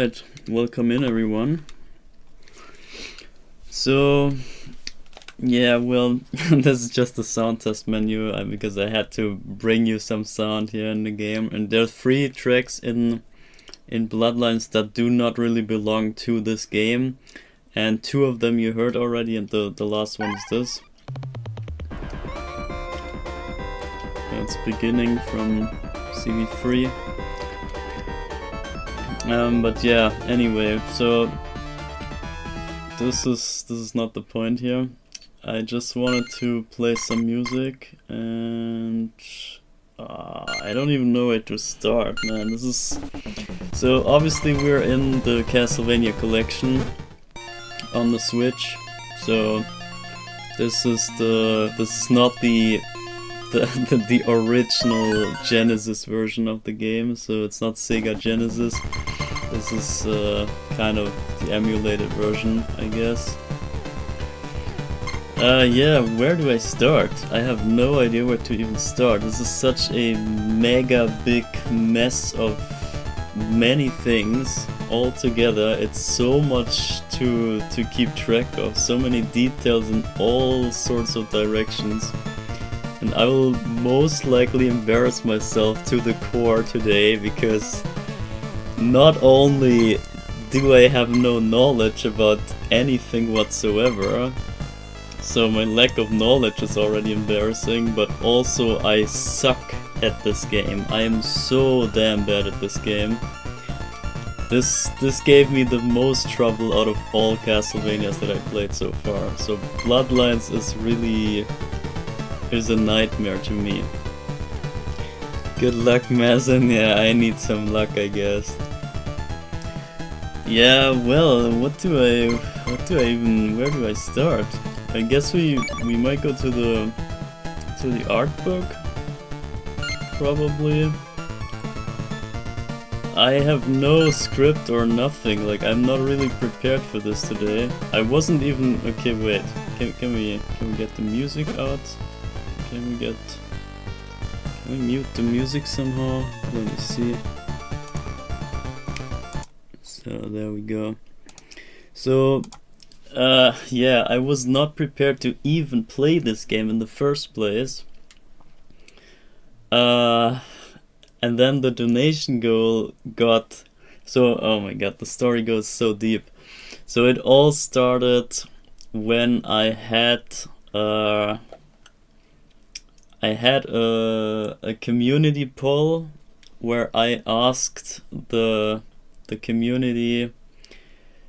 Alright, welcome in everyone. So, yeah, well, this is just a sound test menu because I had to bring you some sound here in the game. And there are 3 tracks in Bloodlines that do not really belong to this game. And 2 of them you heard already, and the last one is this. It's beginning from CV3. But yeah, anyway, so this is not the point here. I just wanted to play some music, and I don't even know where to start, man. This is so obviously we're in the Castlevania collection on the Switch. So this is not the original Genesis version of the game, so it's not Sega Genesis. This is kind of the emulated version, I guess. Yeah, where do I start? I have no idea where to even start. This is such a mega big mess of many things all together. It's so much to keep track of, so many details in all sorts of directions. And I will most likely embarrass myself to the core today, because not only do I have no knowledge about anything whatsoever, so my lack of knowledge is already embarrassing, but also I suck at this game. I am so damn bad at this game. This gave me the most trouble out of all Castlevanias that I played so far. So Bloodlines is a nightmare to me. Good luck, Mazen. Yeah, I need some luck, I guess. Yeah, well, where do I start? I guess we might go to the art book, probably. I have no script or nothing. Like, I'm not really prepared for this today. I wasn't even. Okay, wait. Can we get the music out? Can we mute the music somehow? Let me see. So there we go. So yeah, I was not prepared to even play this game in the first place. And then the donation goal got so, oh my god, the story goes so deep. So it all started when I had a community poll where I asked the community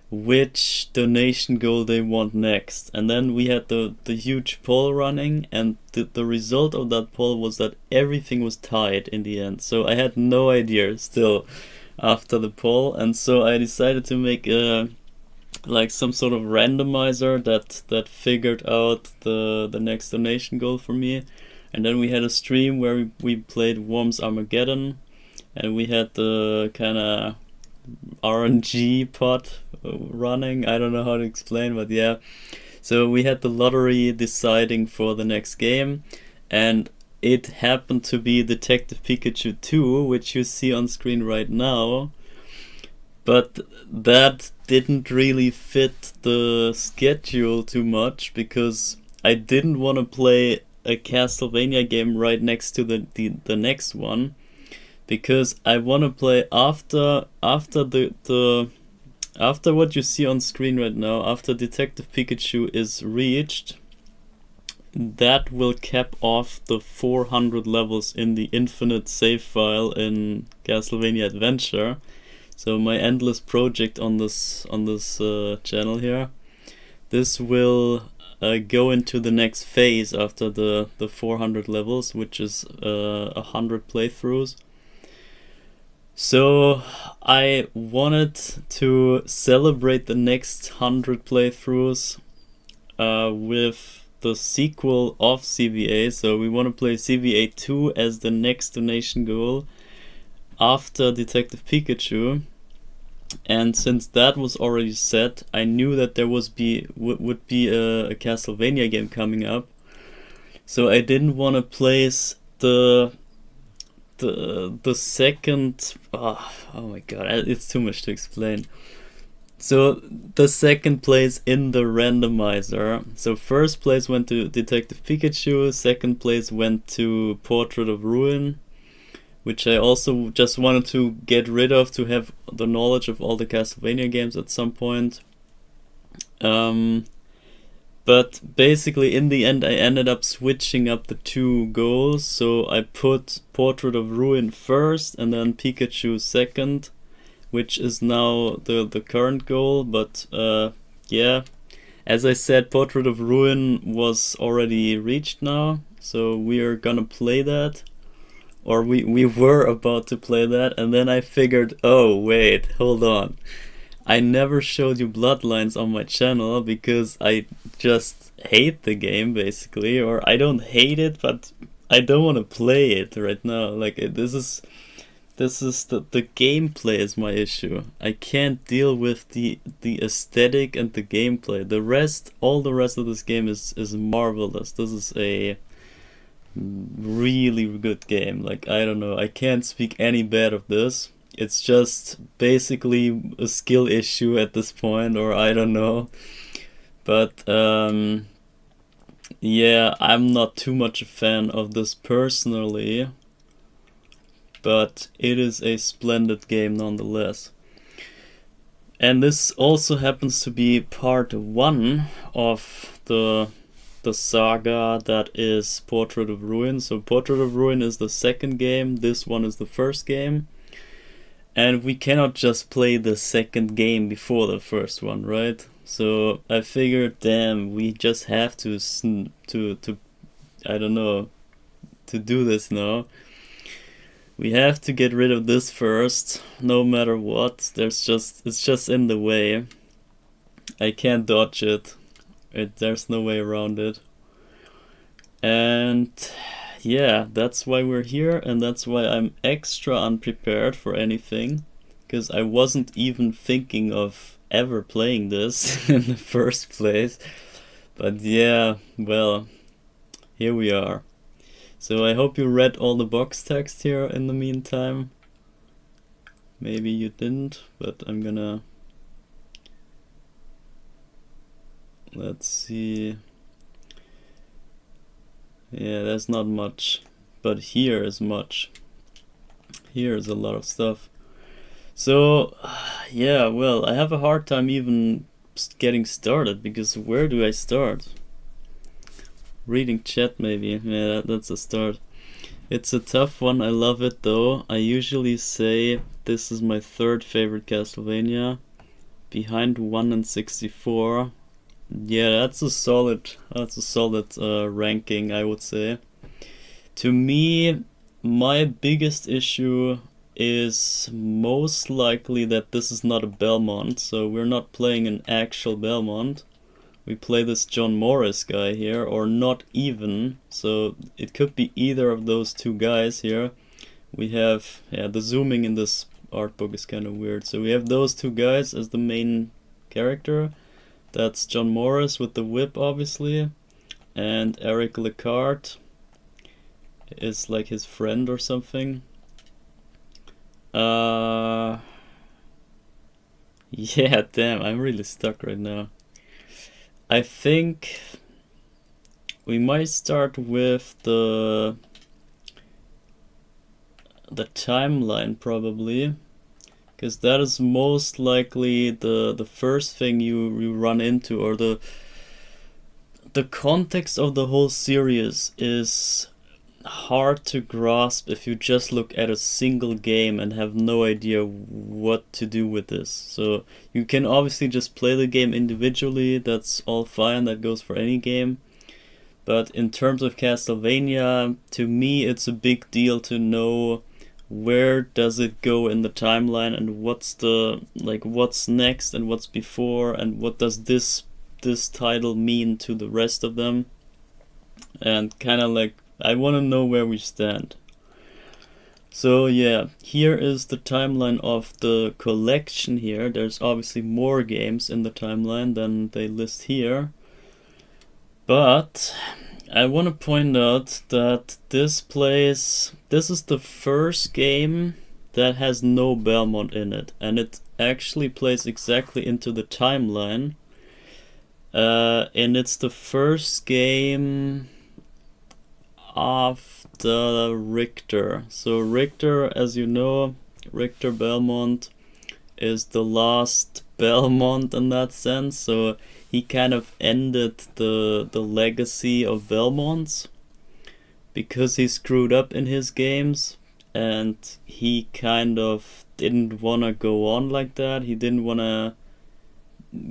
which donation goal they want next, and then we had the huge poll running, and the result of that poll was that everything was tied in the end. So I had no idea still after the poll, and so I decided to make like some sort of randomizer that figured out the next donation goal for me. And then we had a stream where we played Worms Armageddon, and we had the kind of RNG pot running. I don't know how to explain, but yeah. So we had the lottery deciding for the next game, and it happened to be Detective Pikachu 2, which you see on screen right now. But that didn't really fit the schedule too much, because I didn't want to play a Castlevania game right next to the next one, because I want to play after what you see on screen right now. After Detective Pikachu is reached, that will cap off the 400 levels in the infinite save file in Castlevania Adventure. So my endless project on this channel here, this will go into the next phase after the 400 levels, which is 100 playthroughs. So I wanted to celebrate the next 100 playthroughs with the sequel of CVA. So we want to play CVA 2 as the next donation goal after Detective Pikachu. And since that was already set, I knew that there would be a Castlevania game coming up. So I didn't want to place the the second, oh my god, it's too much to explain. So the second place in the randomizer. So first place went to Detective Pikachu, second place went to Portrait of Ruin, which I also just wanted to get rid of to have the knowledge of all the Castlevania games at some point. But basically in the end I ended up switching up the two goals, so I put Portrait of Ruin first and then Pikachu second, which is now the current goal. But yeah, as I said, Portrait of Ruin was already reached now, so we are gonna play that. Or we were about to play that, and then I figured, oh wait, hold on. I never showed you Bloodlines on my channel because I just hate the game, basically. Or I don't hate it, but I don't want to play it right now. Like, this is the gameplay is my issue. I can't deal with the aesthetic and the gameplay. All the rest of this game is marvelous. This is a really good game. Like, I don't know, I can't speak any bad of this. It's just basically a skill issue at this point, or I don't know. But yeah, I'm not too much a fan of this personally, but it is a splendid game nonetheless. And this also happens to be part 1 of the saga that is Portrait of Ruin. So Portrait of Ruin is the second game, this one is the first game. And we cannot just play the second game before the first one, right? So I figured, damn, we just have to I don't know, to do this now. We have to get rid of this first, no matter what. It's just in the way. I can't dodge it. There's no way around it. And yeah, that's why we're here, and that's why I'm extra unprepared for anything, because I wasn't even thinking of ever playing this in the first place. But yeah, well, here we are. So I hope you read all the box text here in the meantime. Maybe you didn't, but I'm gonna... Let's see. Yeah, there's not much, but here is much. Here is a lot of stuff. So, yeah, well, I have a hard time even getting started, because where do I start? Reading chat, maybe. Yeah, that's a start. It's a tough one. I love it though. I usually say this is my third favorite Castlevania, behind 1 and 64. Yeah, that's a solid ranking, I would say. To me, my biggest issue is most likely that this is not a Belmont, so we're not playing an actual Belmont. We play this John Morris guy here, or not even, so it could be either of those two guys here. We have, yeah, the zooming in this art book is kind of weird. So we have those two guys as the main character. That's John Morris with the whip, obviously, and Eric Lecart is like his friend or something. Yeah, damn, I'm really stuck right now. I think we might start with the timeline, probably, because that is most likely the first thing you run into, or the context of the whole series is hard to grasp if you just look at a single game and have no idea what to do with this. So you can obviously just play the game individually, that's all fine, that goes for any game. But in terms of Castlevania, to me it's a big deal to know where does it go in the timeline, and what's next and what's before, and what does this title mean to the rest of them. And kind of like, I want to know where we stand. So yeah, here is the timeline of the collection here. There's obviously more games in the timeline than they list here. But I want to point out that this is the first game that has no Belmont in it, and it actually plays exactly into the timeline. And it's the first game after Richter. So Richter, as you know, Richter Belmont is the last Belmont in that sense. So he kind of ended the legacy of Belmonts because he screwed up in his games, and he kind of didn't want to go on like that. He didn't want to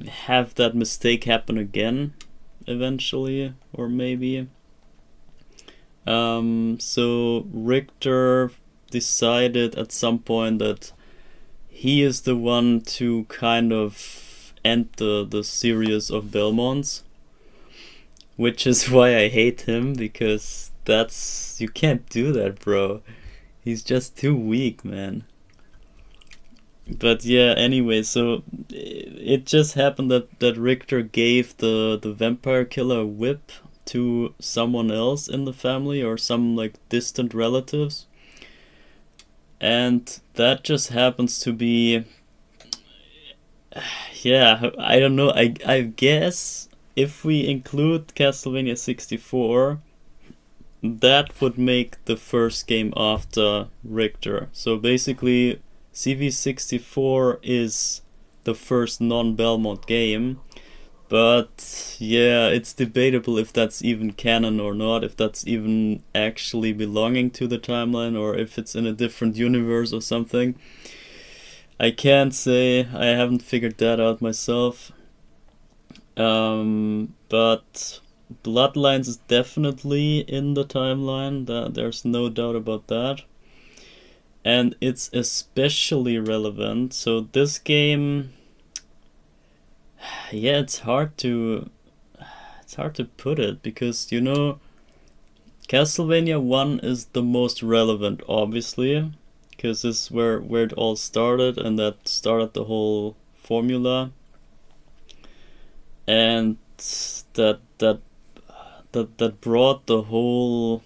have that mistake happen again eventually, or maybe. So Richter decided at some point that he is the one to kind of end the series of Belmonts, which is why I hate him, because you can't do that, bro. He's just too weak, man. But yeah, anyway, so it just happened that Richter gave the vampire killer a whip to someone else in the family, or some like distant relatives. And that just happens to be, yeah, I don't know, I guess if we include Castlevania 64, that would make the first game after Richter. So basically, CV64 is the first non-Belmont game, but yeah, it's debatable if that's even canon or not, if that's even actually belonging to the timeline, or if it's in a different universe or something. I can't say, I haven't figured that out myself. But Bloodlines is definitely in the timeline, there's no doubt about that. And it's especially relevant. So this game, yeah, it's hard to put it, because you know, Castlevania 1 is the most relevant, obviously, because this is where it all started, and that started the whole formula, and that brought the whole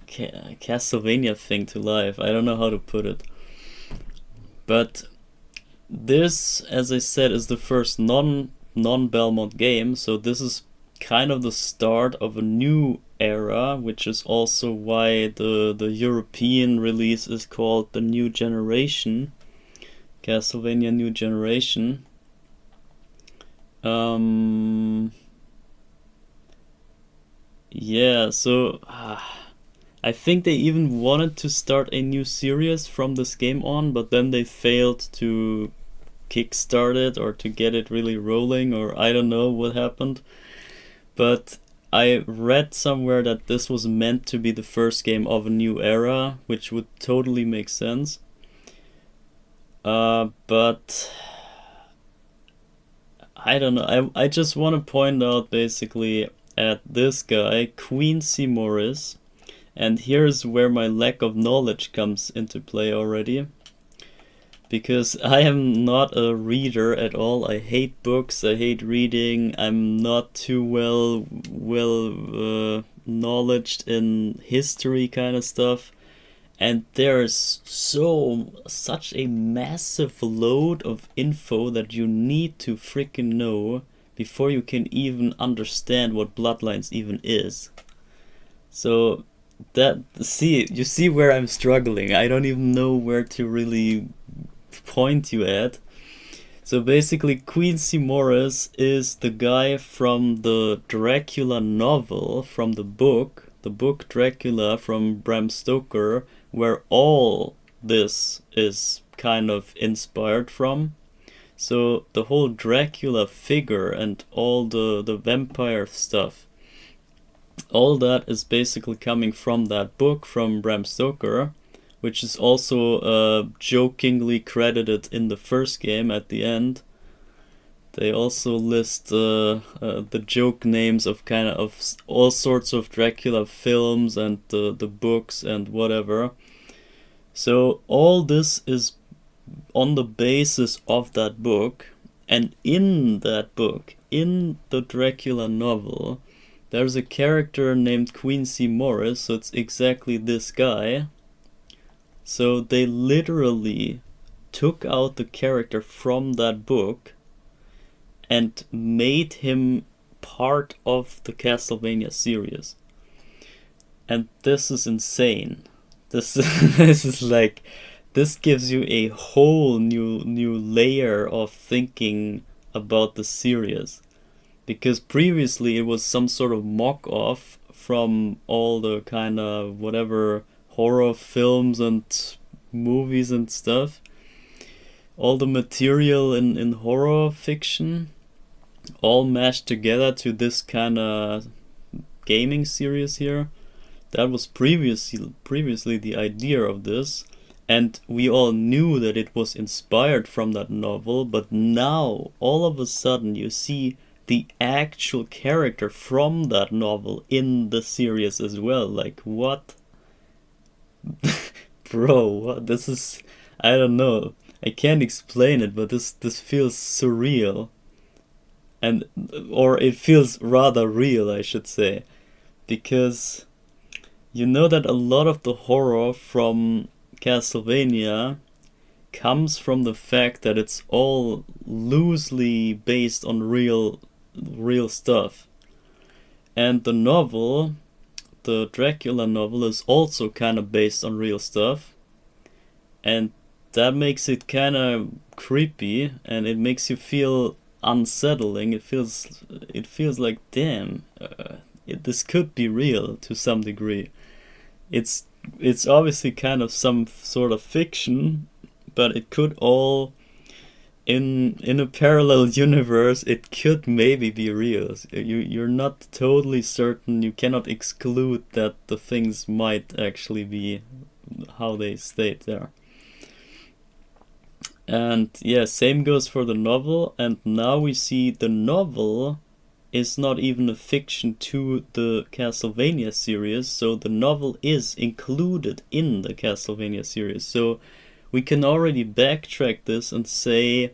Castlevania thing to life. I don't know how to put it, but this, as I said, is the first non-Belmont game, so this is kind of the start of a new era, which is also why the European release is called the New Generation, Castlevania New Generation. Yeah, so I think they even wanted to start a new series from this game on, but then they failed to kickstart it or to get it really rolling, or I don't know what happened. But I read somewhere that this was meant to be the first game of a new era, which would totally make sense. But I don't know. I just want to point out basically at this guy, Quincy Morris. And here's where my lack of knowledge comes into play already. Because I am not a reader at all. I hate books, I hate reading. I'm not too well knowledged in history kind of stuff. And there's such a massive load of info that you need to freaking know before you can even understand what Bloodlines even is. So you see where I'm struggling. I don't even know where to really point you at. So basically, Quincy Morris is the guy from the Dracula novel, from the book Dracula from Bram Stoker, where all this is kind of inspired from. So the whole Dracula figure and all the vampire stuff, all that is basically coming from that book from Bram Stoker, which is also jokingly credited in the first game at the end. They also list the joke names of kind of all sorts of Dracula films and the books and whatever. So all this is on the basis of that book, and in that book, in the Dracula novel, there's a character named Quincy Morris, so it's exactly this guy. So they literally took out the character from that book and made him part of the Castlevania series. And this is insane. This is like, this gives you a whole new layer of thinking about the series. Because previously it was some sort of mock-off from all the kind of whatever horror films and movies and stuff. All the material in horror fiction all mashed together to this kind of gaming series here. That was previously the idea of this, and we all knew that it was inspired from that novel, but now all of a sudden you see the actual character from that novel in the series as well. Like, what? Bro, what? This is, I don't know. I can't explain it, but this feels surreal. And, or it feels rather real, I should say. Because you know that a lot of the horror from Castlevania comes from the fact that it's all loosely based on real stuff. And the novel, the Dracula novel, is also kind of based on real stuff. And that makes it kind of creepy, and it makes you feel unsettling. It feels like, damn, this could be real to some degree. It's obviously kind of some sort of fiction, but it could all, in a parallel universe, it could maybe be real. You're not totally certain. You cannot exclude that the things might actually be how they state there. And yeah, same goes for the novel, and now we see the novel is not even a fiction to the Castlevania series, so the novel is included in the Castlevania series. So we can already backtrack this and say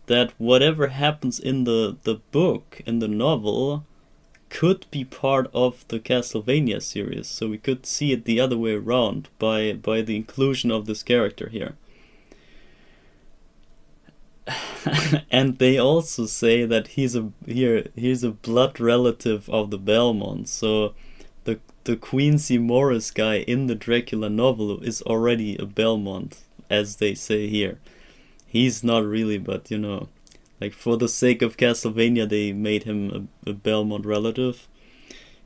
that whatever happens in the book, in the novel, could be part of the Castlevania series. So we could see it the other way around by the inclusion of this character here. And they also say that he's a blood relative of the Belmonts. So the Quincy Morris guy in the Dracula novel is already a Belmont, as they say here. He's not really, but you know, like for the sake of Castlevania, they made him a Belmont relative.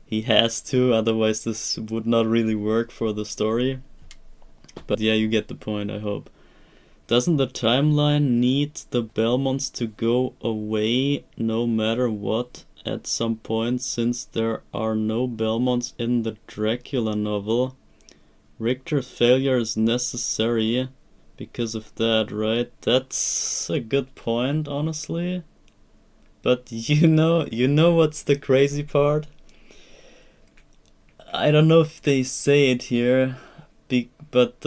He has to, otherwise this would not really work for the story. But yeah, you get the point, I hope. Doesn't the timeline need the Belmonts to go away no matter what at some point, since there are no Belmonts in the Dracula novel? Richter's failure is necessary because of that, right? That's a good point, honestly. But you know what's the crazy part? I don't know if they say it here, but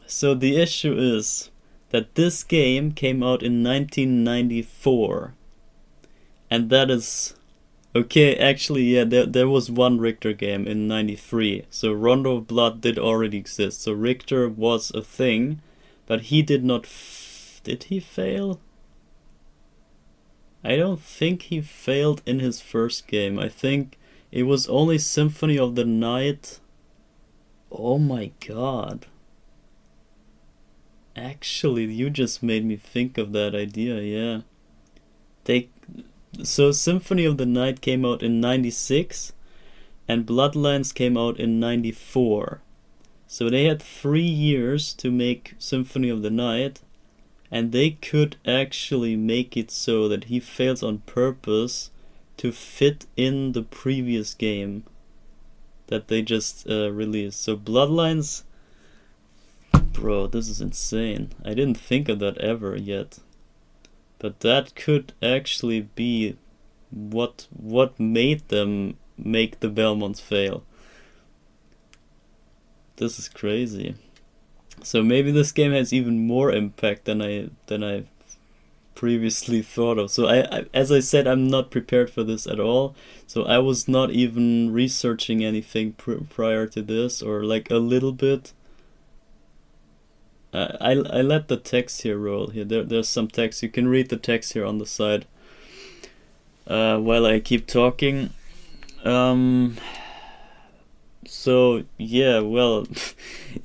so the issue is that this game came out in 1994. And that is... Okay, actually, yeah, there was one Richter game in 93. So Rondo of Blood did already exist. So Richter was a thing, but he did not... Did he fail? I don't think he failed in his first game. I think it was only Symphony of the Night. Oh my god. Actually, you just made me think of that idea, yeah. So Symphony of the Night came out in 96 and Bloodlines came out in 94. So they had 3 years to make Symphony of the Night, and they could actually make it so that he fails on purpose to fit in the previous game that they just released. So Bloodlines... Bro, this is insane. I didn't think of that ever yet. But that could actually be what made them make the Belmonts fail. This is crazy. So maybe this game has even more impact than I previously thought of. So as I said, I'm not prepared for this at all. So I was not even researching anything prior to this, or like a little bit. I let the text here roll. Here, there's some text. You can read the text here on the side while I keep talking. So yeah, well,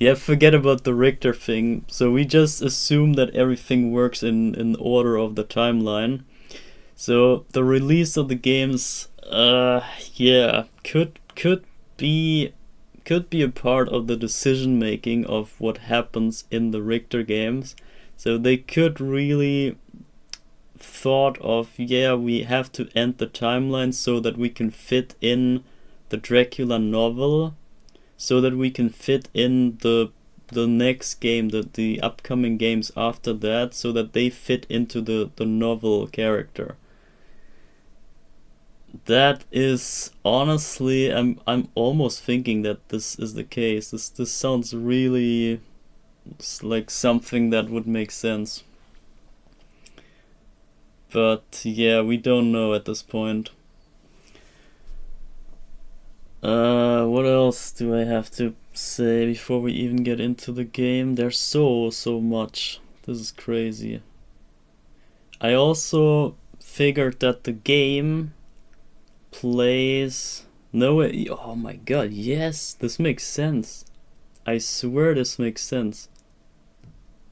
yeah, forget about the Richter thing. So we just assume that everything works in order of the timeline. So the release of the games, yeah, could be a part of the decision making of what happens in the Richter games. So they could really thought of, yeah, we have to end the timeline so that we can fit in the Dracula novel, so that we can fit in the next game, the upcoming games after that, so that they fit into the novel character. That is honestly, I'm almost thinking that this is the case. This sounds really like something that would make sense. But yeah, we don't know at this point. What else do I have to say before we even get into the game? There's so much. This is crazy. I also figured that the game plays... No way. Oh my god, yes, this makes sense. I swear this makes sense.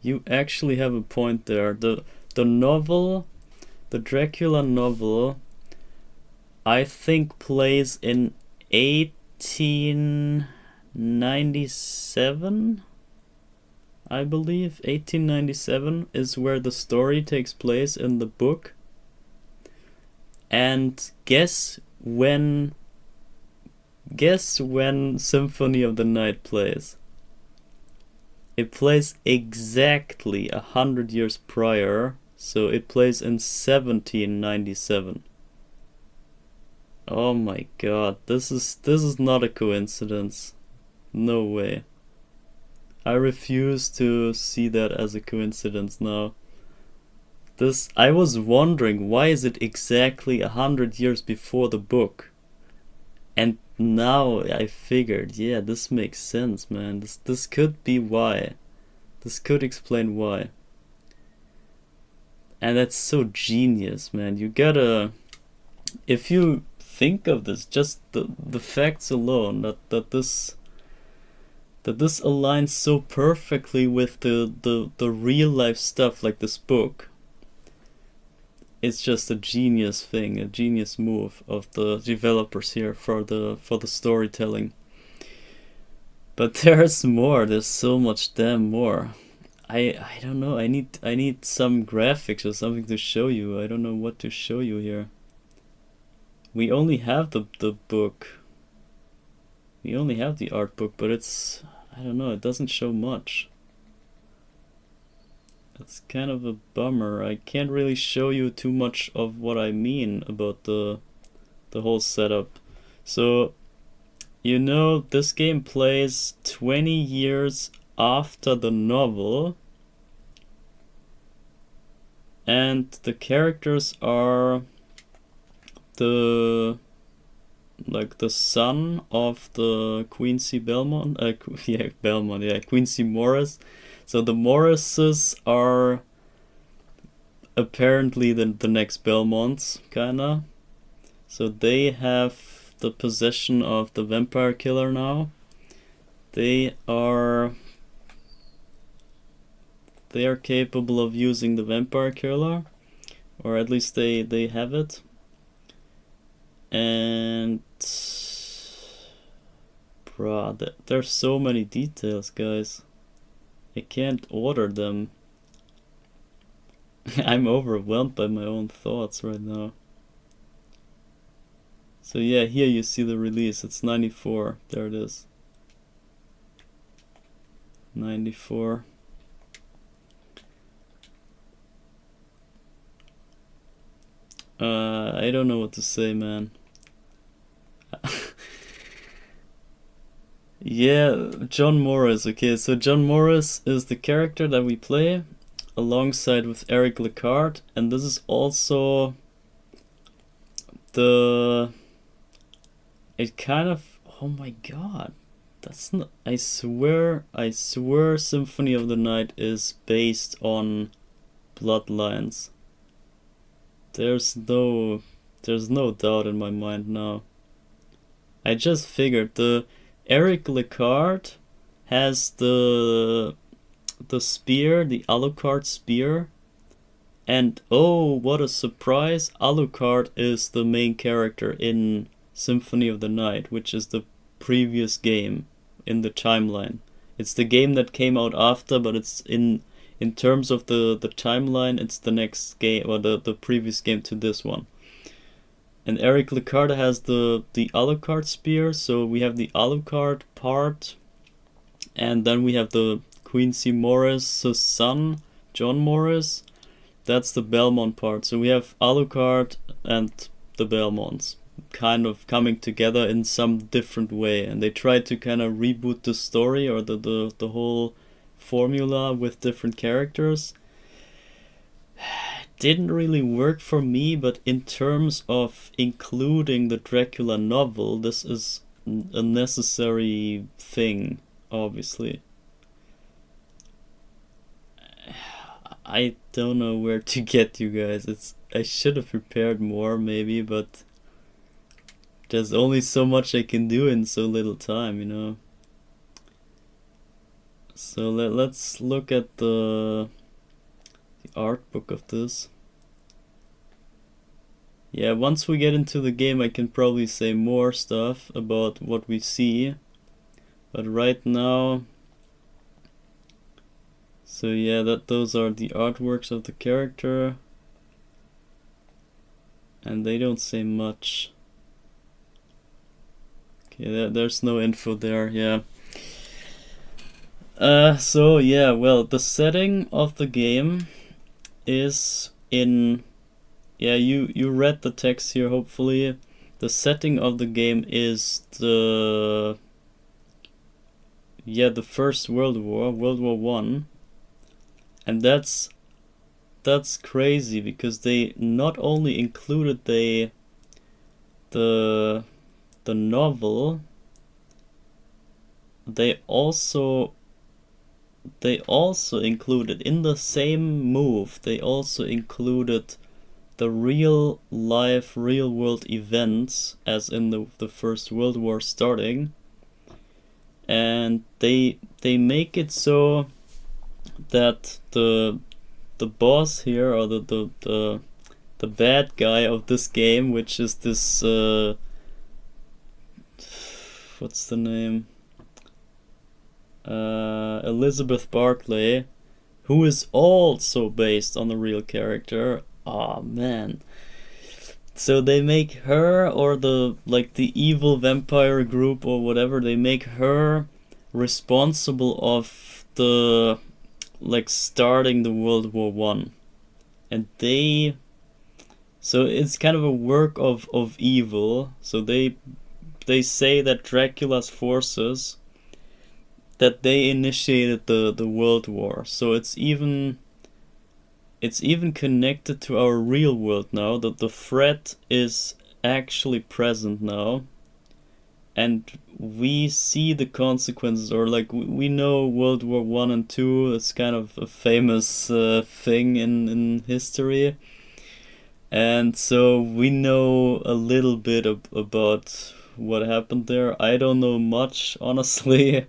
You actually have a point there. The novel, the Dracula novel, I think plays in 1897, I believe. 1897 is where the story takes place in the book. And guess when Symphony of the Night plays? It plays exactly 100 years prior, so it plays in 1797. Oh my god, this is not a coincidence. No way. I refuse to see that as a coincidence now. I was wondering, why is it exactly 100 years before the book? And now I figured, yeah, this makes sense, man. This could be why. This could explain why. And that's so genius, man. You gotta... If you think of this, just the facts alone, that this aligns so perfectly with the real life stuff, like this book. It's just a genius thing, a genius move of the developers here for the storytelling. But there's more. There's so much damn more. I don't know. I need some graphics or something to show you. I don't know what to show you here. We only have the book. We only have the art book, but it's, I don't know, it doesn't show much. That's kind of a bummer. I can't really show you too much of what I mean about the whole setup. So, you know, this game plays 20 years after the novel, and the characters are the son of the Quincy Belmont, Quincy Morris. So the Morrises are apparently the next Belmonts, kinda. So they have the possession of the vampire killer now. They are capable of using the vampire killer, or at least they have it. And bruh, there's so many details, guys. I can't order them. I'm overwhelmed by my own thoughts right now. So yeah, here you see the release. It's 94. There it is. 94. I don't know what to say, man. Yeah, John Morris. Okay, so John Morris is the character that we play. alongside with Eric Lecard, and this is also the... It kind of... Oh my god. That's not... I swear Symphony of the Night is based on Bloodlines. There's no doubt in my mind now. I just figured the Eric Lecard has the spear, the Alucard spear, and oh, what a surprise, Alucard is the main character in Symphony of the Night, which is the previous game in the timeline. It's the game that came out after, but it's in terms of the timeline, it's the next game, or the previous game to this one. And Eric Lecard has the Alucard spear, so we have the Alucard part, and then we have the Quincy Morris' son, John Morris. That's the Belmont part. So we have Alucard and the Belmonts kind of coming together in some different way, and they tried to kind of reboot the story or the whole formula with different characters. Didn't really work for me, but in terms of including the Dracula novel, this is a necessary thing, obviously. I don't know where to get you guys. I should have prepared more maybe, but there's only so much I can do in so little time, you know. So let's look at the art book of this. Yeah, once we get into the game I can probably say more stuff about what we see, but right now, so yeah, those are the artworks of the character, and they don't say much. Okay, there's no info there, yeah. So yeah, well, the setting of the game is in... Yeah, you read the text here, hopefully. The setting of the game is the First World War, World War One. And that's crazy, because they not only included the novel, they also included, in the same move, they also included the real life, real world events as in the First World War starting, and they make it so that the boss here, or the bad guy of this game, which is this what's the name, Elizabeth Barclay, who is also based on the real character. Oh man. So they make her, or the evil vampire group or whatever, they make her responsible of the starting the World War One. And so it's kind of a work of evil. So they say that Dracula's forces, that they initiated the World War. So it's even connected to our real world now, that the threat is actually present now, and we see the consequences, or we know World War One and Two is kind of a famous thing in history, and so we know a little bit about what happened there. I don't know much, honestly,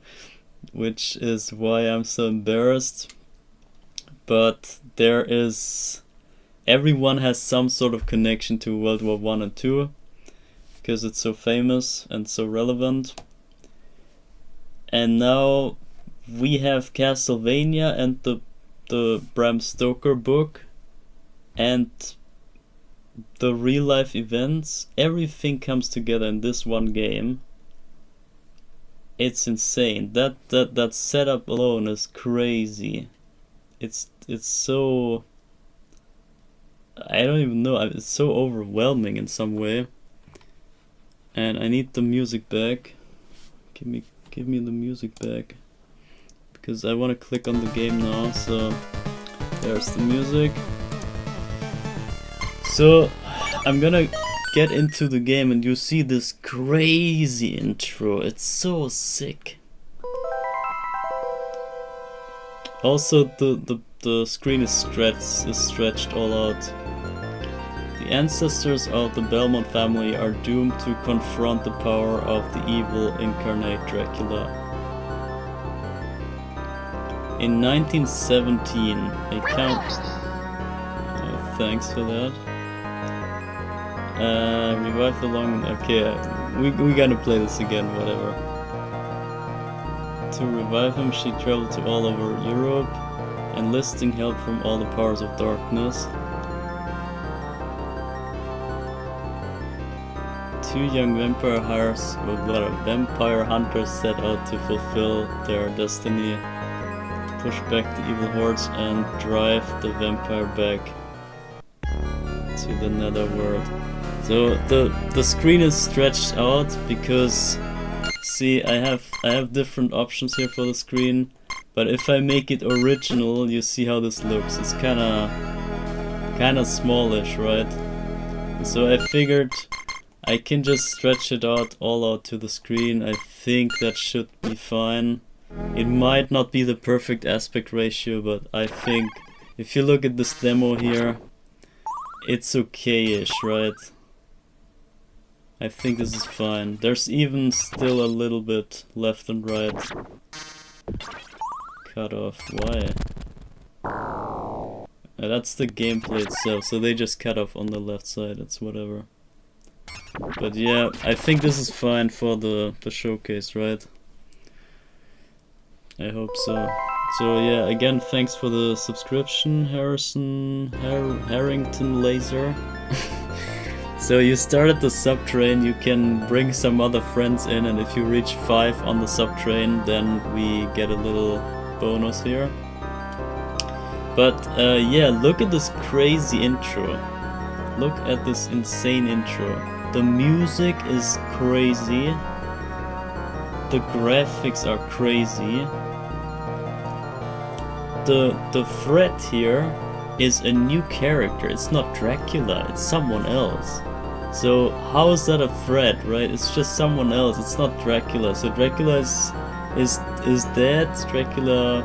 which is why I'm so embarrassed. But everyone has some sort of connection to World War One and Two, because it's so famous and so relevant. And now we have Castlevania and the Bram Stoker book and the real life events. Everything comes together in this one game. It's insane. That setup alone is crazy. It's so... I don't even know. It's so overwhelming in some way. And I need the music back. Give me the music back, because I want to click on the game now. So There's the music. So I'm gonna get into the game and you see this crazy intro. It's so sick. Also the screen is stretched all out. The ancestors of the Belmont family are doomed to confront the power of the evil incarnate Dracula. In 1917, a count... thanks for that. Revive the long... Okay, we gotta play this again, whatever. To revive him, she traveled to all over Europe, enlisting help from all the powers of darkness. Two young vampire hunters set out to fulfill their destiny, push back the evil hordes and drive the vampire back to the netherworld. So the screen is stretched out because, see, I have different options here for the screen, but if I make it original, you see how this looks. It's kinda smallish, right? So I figured I can just stretch it out all out to the screen. I think that should be fine. It might not be the perfect aspect ratio, but I think if you look at this demo here, it's okay-ish, right? I think this is fine. There's even still a little bit left and right. Cut off. Why? That's the gameplay itself, so they just cut off on the left side. It's whatever. But yeah, I think this is fine for the showcase, right? I hope so. So yeah, again, thanks for the subscription, Harrington Laser. So you started the subtrain, you can bring some other friends in, and if you reach 5 on the subtrain, then we get a little bonus here. But yeah, look at this crazy intro. Look at this insane intro. The music is crazy. The graphics are crazy. The threat here is a new character. It's not Dracula, it's someone else. So how is that a threat, right? It's just someone else. It's not Dracula. So Dracula is dead. Dracula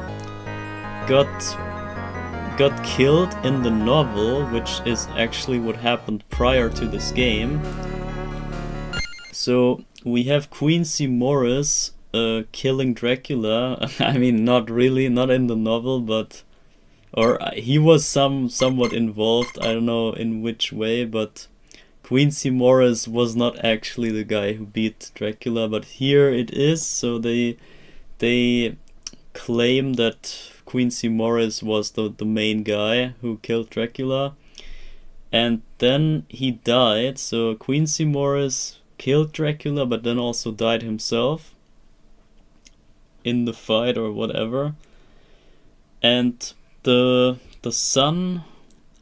got killed in the novel, which is actually what happened prior to this game. So we have Quincy Morris killing Dracula. I mean, not really, not in the novel, but or he was somewhat involved. I don't know in which way, but Quincy Morris was not actually the guy who beat Dracula, but here it is. So they claim that Quincy Morris was the main guy who killed Dracula, and then he died. So Quincy Morris killed Dracula, but then also died himself in the fight or whatever. And the son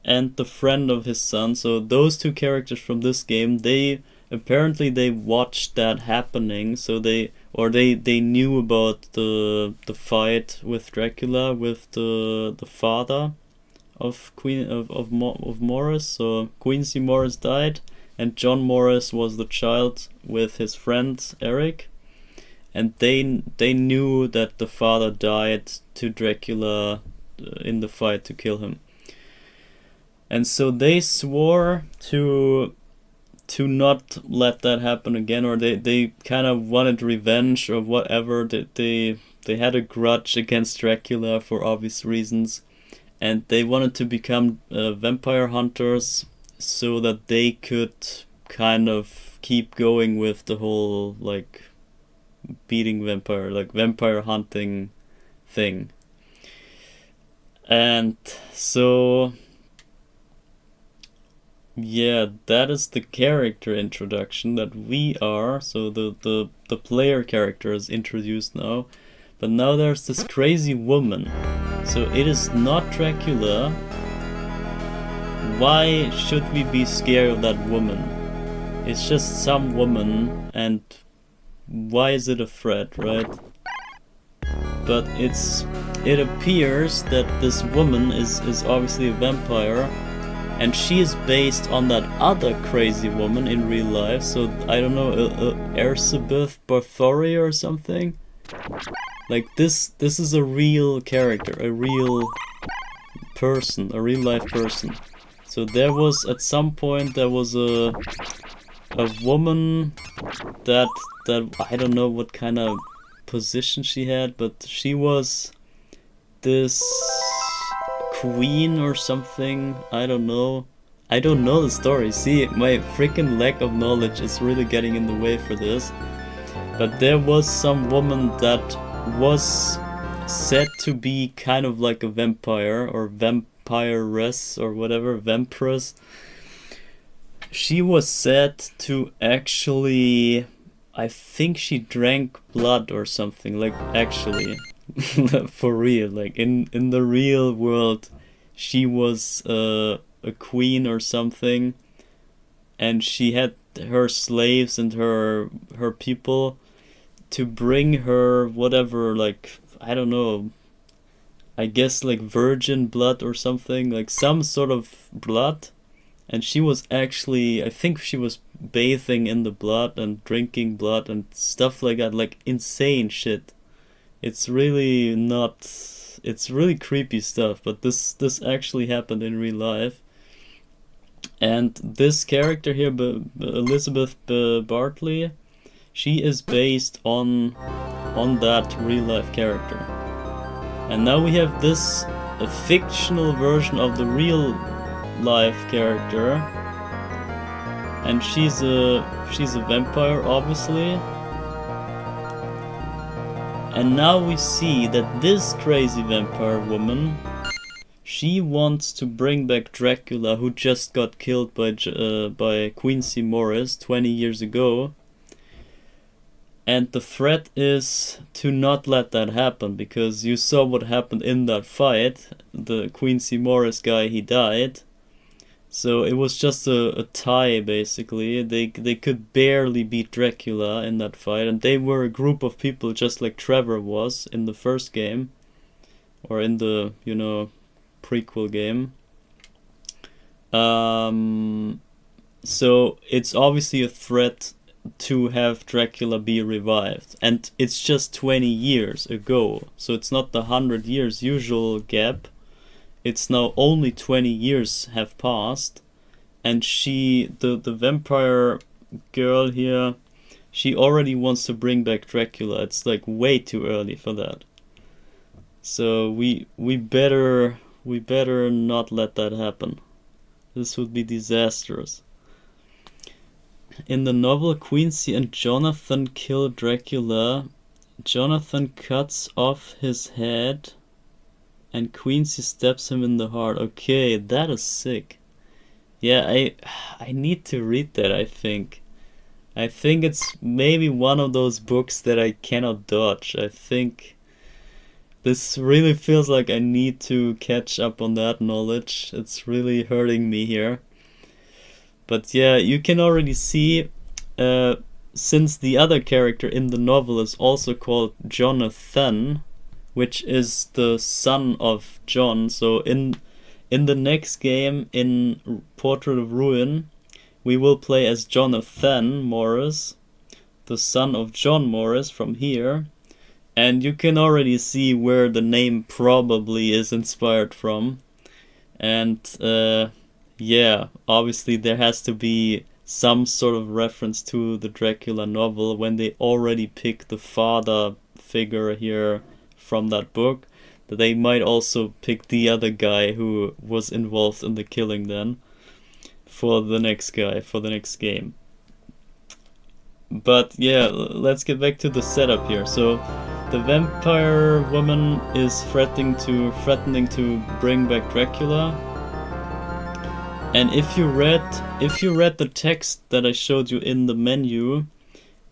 and the friend of his son, so those two characters from this game, they apparently watched that happening. So they knew about the fight with Dracula with the father of Morris. So Quincy Morris died, and John Morris was the child with his friend Eric, and they knew that the father died to Dracula in the fight to kill him, and so they swore to not let that happen again, or they kind of wanted revenge or whatever. They had a grudge against Dracula for obvious reasons, and they wanted to become vampire hunters so that they could kind of keep going with the whole like beating vampire, like vampire hunting thing. And so yeah, that is the character introduction that we are. So the player character is introduced now, but now there's this crazy woman. So it is not Dracula. Why should we be scared of that woman? It's just some woman, and why is it a threat, right? But it's it appears that this woman is obviously a vampire, and she is based on that other crazy woman in real life. So I don't know, Elizabeth Bathory or something. Like this is a real character, a real person, a real life person. So there was at some point there was a woman that I don't know what kind of position she had, but she was this queen or something. I don't know the story. See, my freaking lack of knowledge is really getting in the way for this. But there was some woman that was said to be kind of like a vampire or vampiress or whatever, vampiress. She was said to actually, I think she drank blood or something, like actually, for real, like in the real world, she was a queen or something, and she had her slaves and her people to bring her whatever, like, I don't know, I guess like virgin blood or something, like some sort of blood. And she was actually, I think she was bathing in the blood and drinking blood and stuff like that, like insane shit. It's really not, it's really creepy stuff, but this actually happened in real life. And this character here, Elizabeth Bartley, she is based on that real life character. And now we have this, a fictional version of the real life character, and she's a vampire, obviously. And now we see that this crazy vampire woman, she wants to bring back Dracula, who just got killed by Quincy Morris 20 years ago. And the threat is to not let that happen, because you saw what happened in that fight. The Quincy Morris guy, he died. So it was just a tie, basically. They could barely beat Dracula in that fight, and they were a group of people just like Trevor was in the first game, or in the, you know, prequel game. So it's obviously a threat to have Dracula be revived, and it's just 20 years ago, so it's not the 100 years usual gap. It's now only 20 years have passed, and the vampire girl here, she already wants to bring back Dracula. It's like way too early for that. So we better not let that happen. This would be disastrous. In the novel, Quincy and Jonathan kill Dracula. Jonathan cuts off his head and Quincy stabs him in the heart. Okay, that is sick. Yeah, I need to read that, I think. I think it's maybe one of those books that I cannot dodge. I think this really feels like I need to catch up on that knowledge. It's really hurting me here. But yeah, you can already see, since the other character in the novel is also called Jonathan, which is the son of John. So in the next game, in Portrait of Ruin, we will play as Jonathan Morris, the son of John Morris from here. And you can already see where the name probably is inspired from. And yeah, obviously there has to be some sort of reference to the Dracula novel when they already pick the father figure here from that book, that they might also pick the other guy who was involved in the killing then for the next guy, for the next game. But yeah, let's get back to the setup here. So the vampire woman is threatening to bring back Dracula. And if you read the text that I showed you in the menu,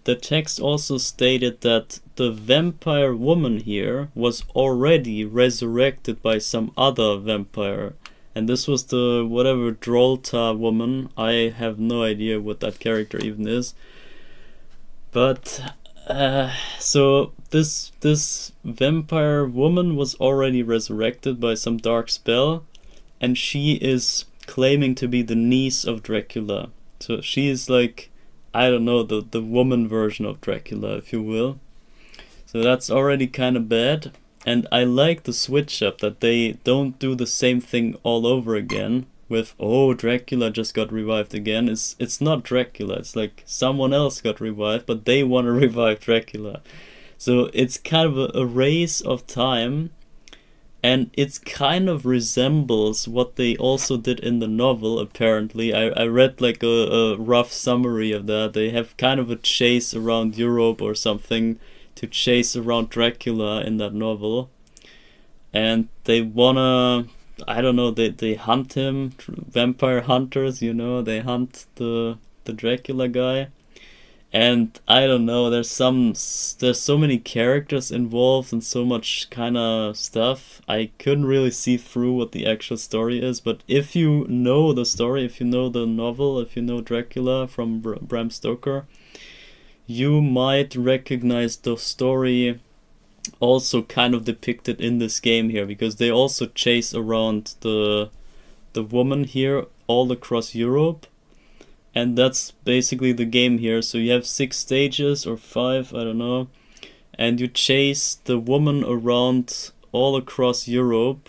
the text also stated that the vampire woman here was already resurrected by some other vampire. And this was the whatever Drolta woman. I have no idea what that character even is. But So this vampire woman was already resurrected by some dark spell, and she is claiming to be the niece of Dracula. So she is like, I don't know, the woman version of Dracula, if you will. So that's already kind of bad. And I like the switch up, that they don't do the same thing all over again with, oh, Dracula just got revived again. It's not Dracula, it's like someone else got revived, but they want to revive Dracula. So it's kind of a race of time, and it kind of resembles what they also did in the novel, apparently. I read like a rough summary of that. They have kind of a chase around Europe or something to chase around Dracula in that novel. And they wanna, I don't know, they hunt him, vampire hunters, you know, they hunt the Dracula guy. And I don't know, there's so many characters involved and so much kind of stuff. I couldn't really see through what the actual story is, but if you know the story, if you know the novel, if you know Dracula from Bram Stoker, you might recognize the story also kind of depicted in this game here, because they also chase around the woman here all across Europe. And that's basically the game here. So you have 6 stages or 5, I don't know. And you chase the woman around all across Europe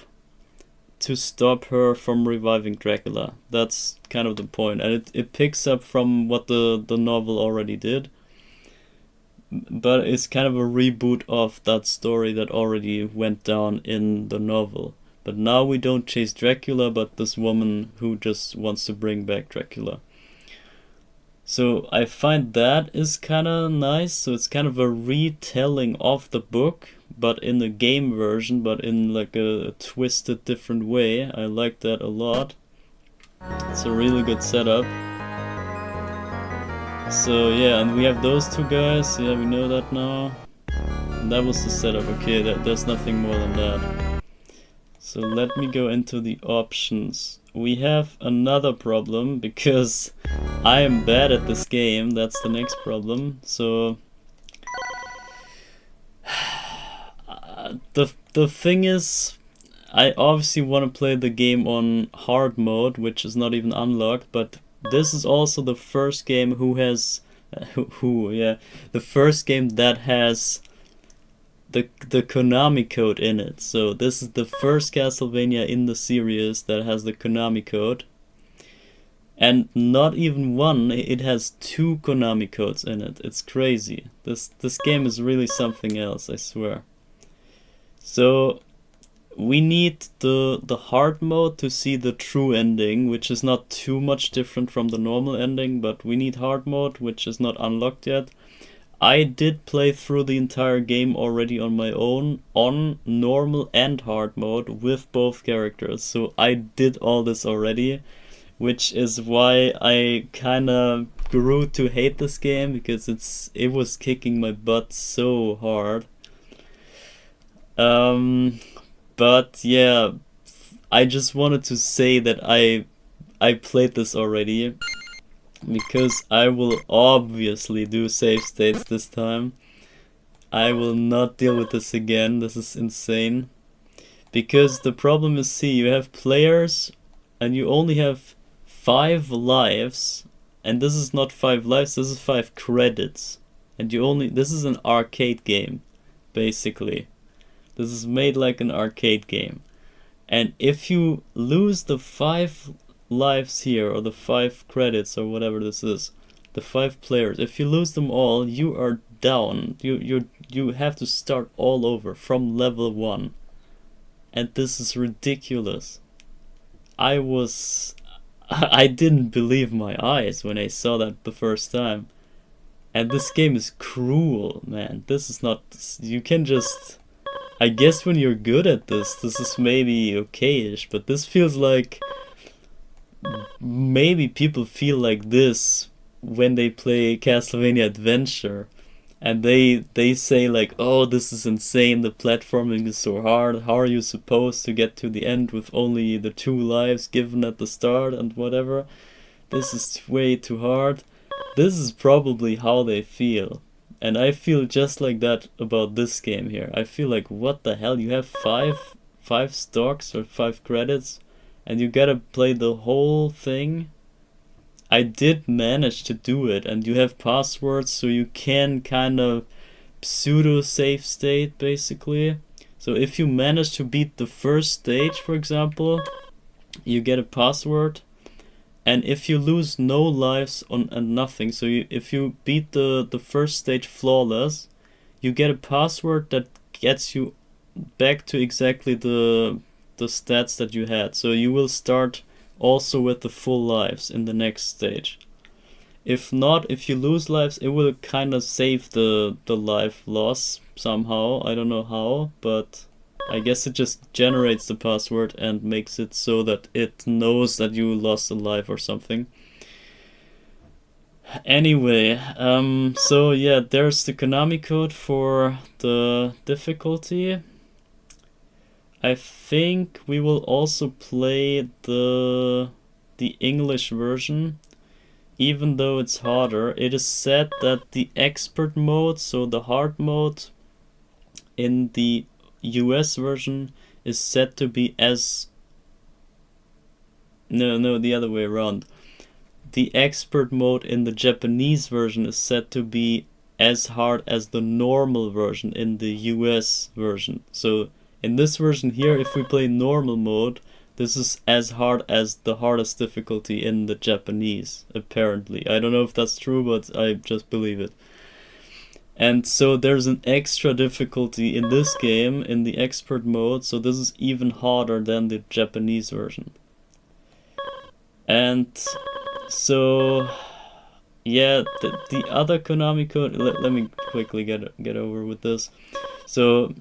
to stop her from reviving Dracula. That's kind of the point. And it picks up from what the novel already did. But it's kind of a reboot of that story that already went down in the novel. But now we don't chase Dracula, but this woman who just wants to bring back Dracula. So I find that is kind of nice. So it's kind of a retelling of the book, but in the game version, but in like a twisted different way. I like that a lot. It's a really good setup. So yeah, and we have those 2 guys. Yeah, we know that now. And that was the setup. Okay, there's nothing more than that. So let me go into the options. We have another problem, because I am bad at this game. That's the next problem. So the thing is, I obviously want to play the game on hard mode, which is not even unlocked, but this is also the first game the first game that has the Konami code in it. So this is the first Castlevania in the series that has the Konami code. And not even one, it has 2 Konami codes in it. It's crazy. This game is really something else, I swear. So we need the hard mode to see the true ending, which is not too much different from the normal ending, but we need hard mode, which is not unlocked yet. I did play through the entire game already on my own, on normal and hard mode with both characters. So I did all this already, which is why I kinda grew to hate this game, because it was kicking my butt so hard. But yeah, I just wanted to say that I played this already, because I will obviously do save states this time. I will not deal with this again. This is insane. Because the problem is, see, you have players and you only have 5 lives, and this is not 5 lives, this is 5 credits. And this is an arcade game, basically. This is made like an arcade game. And if you lose the 5 lives here, or the 5 credits, or whatever this is, the 5 players, if you lose them all, you are down. You have to start all over from level 1. And this is ridiculous. I didn't believe my eyes when I saw that the first time. And this game is cruel, man. This is not, you can just, I guess when you're good at this is maybe okay-ish, but this feels like, maybe people feel like this when they play Castlevania Adventure, and they say like, oh, this is insane, the platforming is so hard, how are you supposed to get to the end with only the 2 lives given at the start and whatever, this is way too hard. This is probably how they feel, And I feel just like that about this game here. I feel like, what the hell? You have five stocks or 5 credits, and you gotta play the whole thing. I did manage to do it, and you have passwords, so you can kind of pseudo save state basically. So if you manage to beat the first stage, for example, you get a password, and if you lose no lives and nothing, so if you beat the first stage flawless, you get a password that gets you back to exactly the stats that you had. So you will start also with the full lives in the next stage. If not, if you lose lives, it will kind of save the life loss somehow. I don't know how, but I guess it just generates the password and makes it so that it knows that you lost a life or something. Anyway, so yeah, there's the Konami code for the difficulty. I think we will also play the English version. Even though it's harder, it is said that the expert mode, so the hard mode in the US version, is said to be as... No, the other way around. The expert mode in the Japanese version is said to be as hard as the normal version in the US version. So in this version here, if we play normal mode, this is as hard as the hardest difficulty in the Japanese, apparently. I don't know if that's true, but I just believe it. And so there's an extra difficulty in this game, in the expert mode, so this is even harder than the Japanese version. And so, yeah, the other Konami code, let me quickly get over with this. So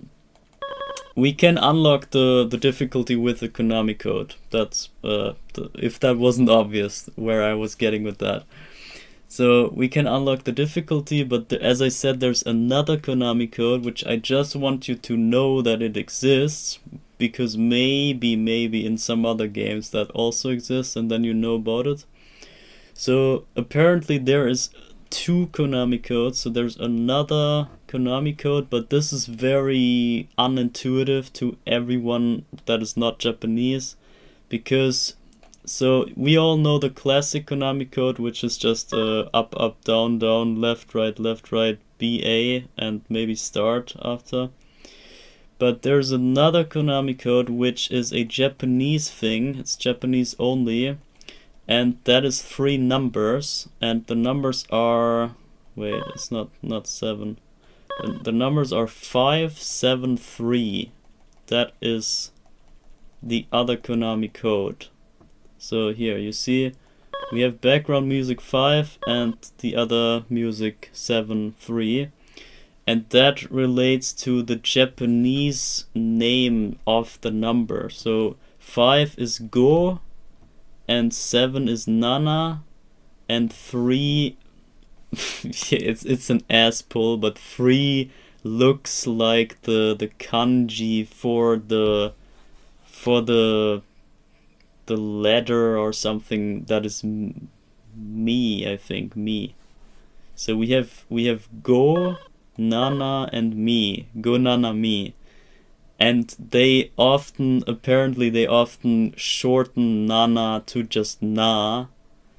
we can unlock the difficulty with the Konami code. That's if that wasn't obvious where I was getting with that. So we can unlock the difficulty, but as I said, there's another Konami code which I just want you to know that it exists, because maybe in some other games that also exists, and then you know about it. So apparently there is 2 Konami codes, so there's another Konami code, but this is very unintuitive to everyone that is not Japanese, because so we all know the classic Konami code, which is just up, up, down, down, left, right, BA, and maybe start after. But there's another Konami code which is a Japanese thing, it's Japanese only, and that is 3 numbers, and the numbers are, wait, it's not 7. The numbers are 5, 7, 3. That is the other Konami code. So here you see we have background music 5 and the other music 7, 3. And that relates to the Japanese name of the number. So 5 is Go, and 7 is Nana, and 3 it's an ass pull, but 3 looks like the kanji for the letter or something that is me, I think, me. So we have Go, Nana, and me. Go, Nana, me. And apparently they often shorten Nana to just Na.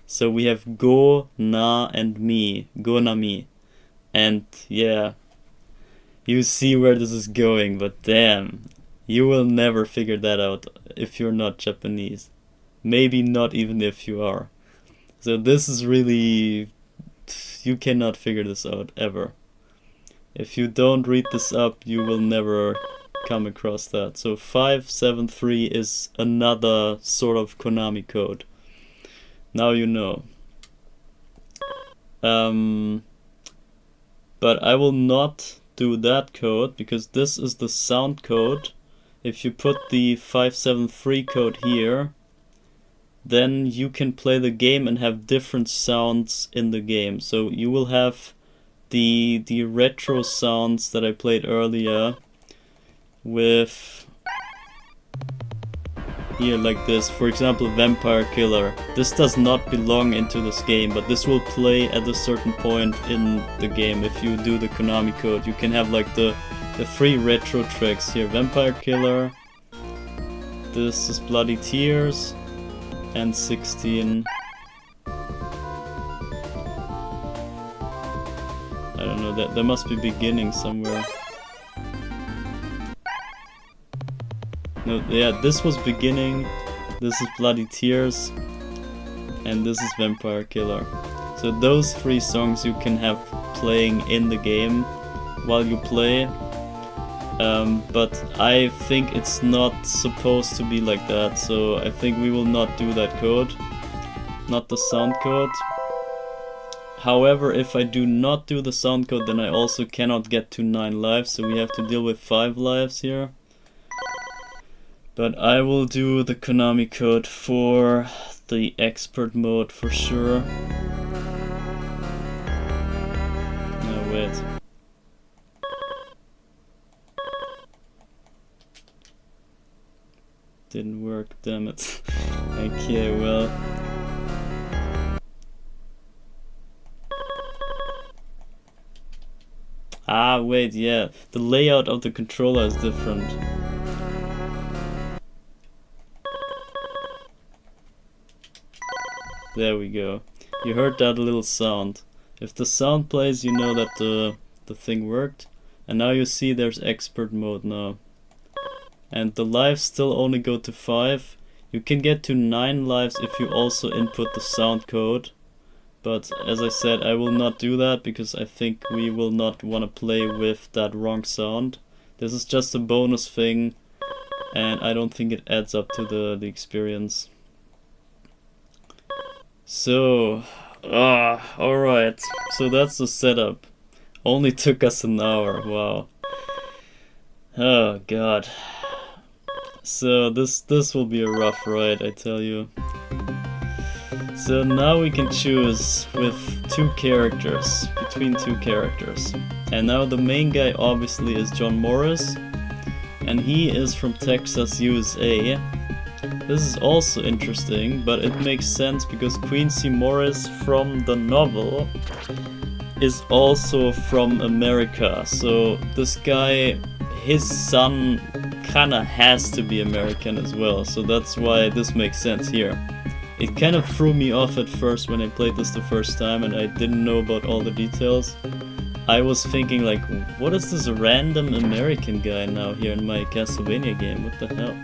So we have Go, Na, and me. Go, Na, me. And yeah, you see where this is going, but damn, you will never figure that out if you're not Japanese. Maybe not even if you are. So this is really... you cannot figure this out, ever. If you don't read this up, you will never come across that. So 573 is another sort of Konami code. Now you know. But I will not do that code, because this is the sound code. If you put the 573 code here, then you can play the game and have different sounds in the game. So you will have the retro sounds that I played earlier with here like this. For example, Vampire Killer. This does not belong into this game, but this will play at a certain point in the game. If you do the Konami code, you can have like the 3 retro tracks here. Vampire Killer, this is Bloody Tears, and 16. I don't know, there must be beginning somewhere. No, yeah, this was beginning, this is Bloody Tears, and this is Vampire Killer. So those 3 songs you can have playing in the game while you play. But I think it's not supposed to be like that, so I think we will not do that code. Not the sound code. However, if I do not do the sound code, then I also cannot get to 9 lives, so we have to deal with 5 lives here. But I will do the Konami code for the expert mode for sure. No, wait. Didn't work, damn it. Okay, well. Ah, wait, yeah. The layout of the controller is different. There we go. You heard that little sound. If the sound plays, you know that the thing worked. And now you see there's expert mode now. And the lives still only go to 5. You can get to 9 lives if you also input the sound code. But as I said, I will not do that because I think we will not want to play with that wrong sound. This is just a bonus thing and I don't think it adds up to the experience. So, alright. So that's the setup. Only took us an hour, wow. Oh god. So this will be a rough ride, I tell you. So now we can choose with 2 characters, between 2 characters. And now the main guy obviously is John Morris, and he is from Texas, USA. This is also interesting, but it makes sense because Quincy Morris from the novel is also from America. So this guy, his son kinda has to be American as well, so that's why this makes sense here. It kind of threw me off at first when I played this the first time and I didn't know about all the details. I was thinking like, what is this random American guy now here in my Castlevania game, what the hell?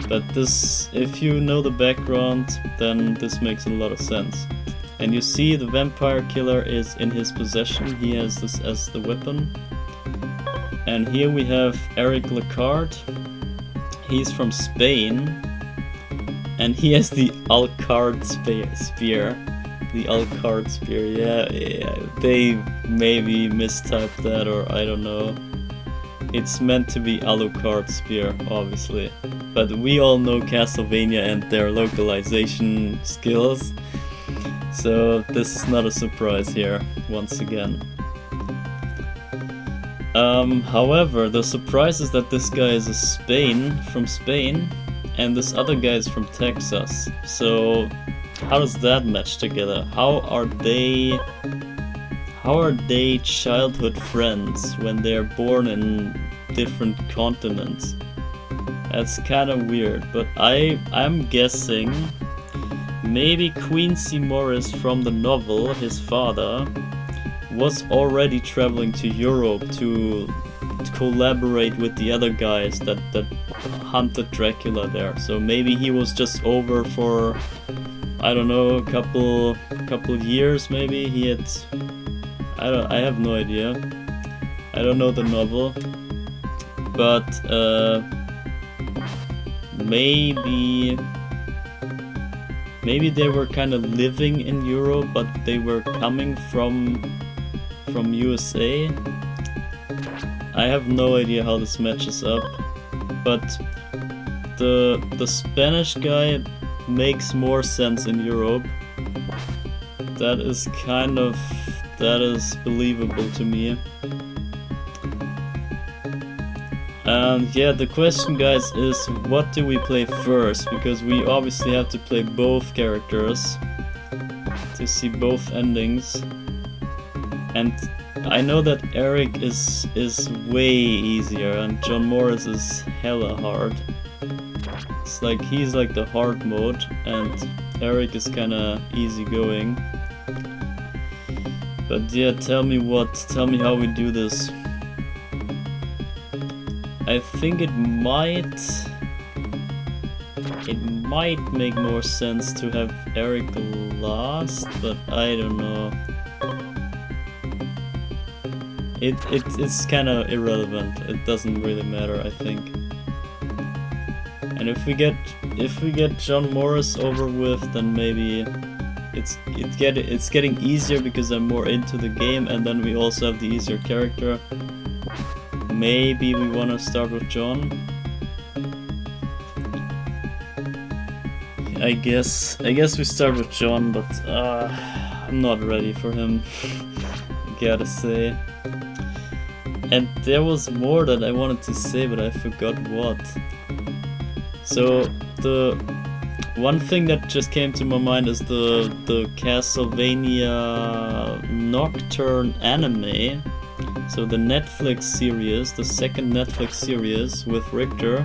But this, if you know the background, then this makes a lot of sense. And you see the Vampire Killer is in his possession, he has this as the weapon. And here we have Eric Lacard, he's from Spain. And he has the Alcard spear. The Alcard spear, yeah, they maybe mistyped that or I don't know. It's meant to be Alucard spear, obviously. But we all know Castlevania and their localization skills. So this is not a surprise here, once again. However, the surprise is that this guy is from Spain. And this other guy is from Texas. So how does that match together? How are they childhood friends when they're born in different continents? That's kind of weird, but I'm guessing maybe Quincy Morris from the novel, his father, was already traveling to Europe to collaborate with the other guys that hunted Dracula there. So maybe he was just over for, I don't know, a couple years maybe. He had, I have no idea. I don't know the novel. But maybe they were kind of living in Europe, but they were coming from USA. I have no idea how this matches up, but the Spanish guy makes more sense in Europe. That is believable to me. And yeah, the question, guys, is what do we play first? Because we obviously have to play both characters to see both endings. And I know that Eric is way easier and John Morris is hella hard. It's like he's like the hard mode and Eric is kinda easy going. But yeah, tell me how we do this. I think it might make more sense to have Eric last, but I don't know. It's kind of irrelevant. It doesn't really matter, I think. And if we get John Morris over with, then maybe it's getting easier because I'm more into the game, and then we also have the easier character. Maybe we want to start with John. I guess we start with John, but I'm not ready for him. I gotta say. And there was more that I wanted to say, but I forgot what. So the one thing that just came to my mind is the Castlevania Nocturne anime. So the Netflix series, the second Netflix series with Richter,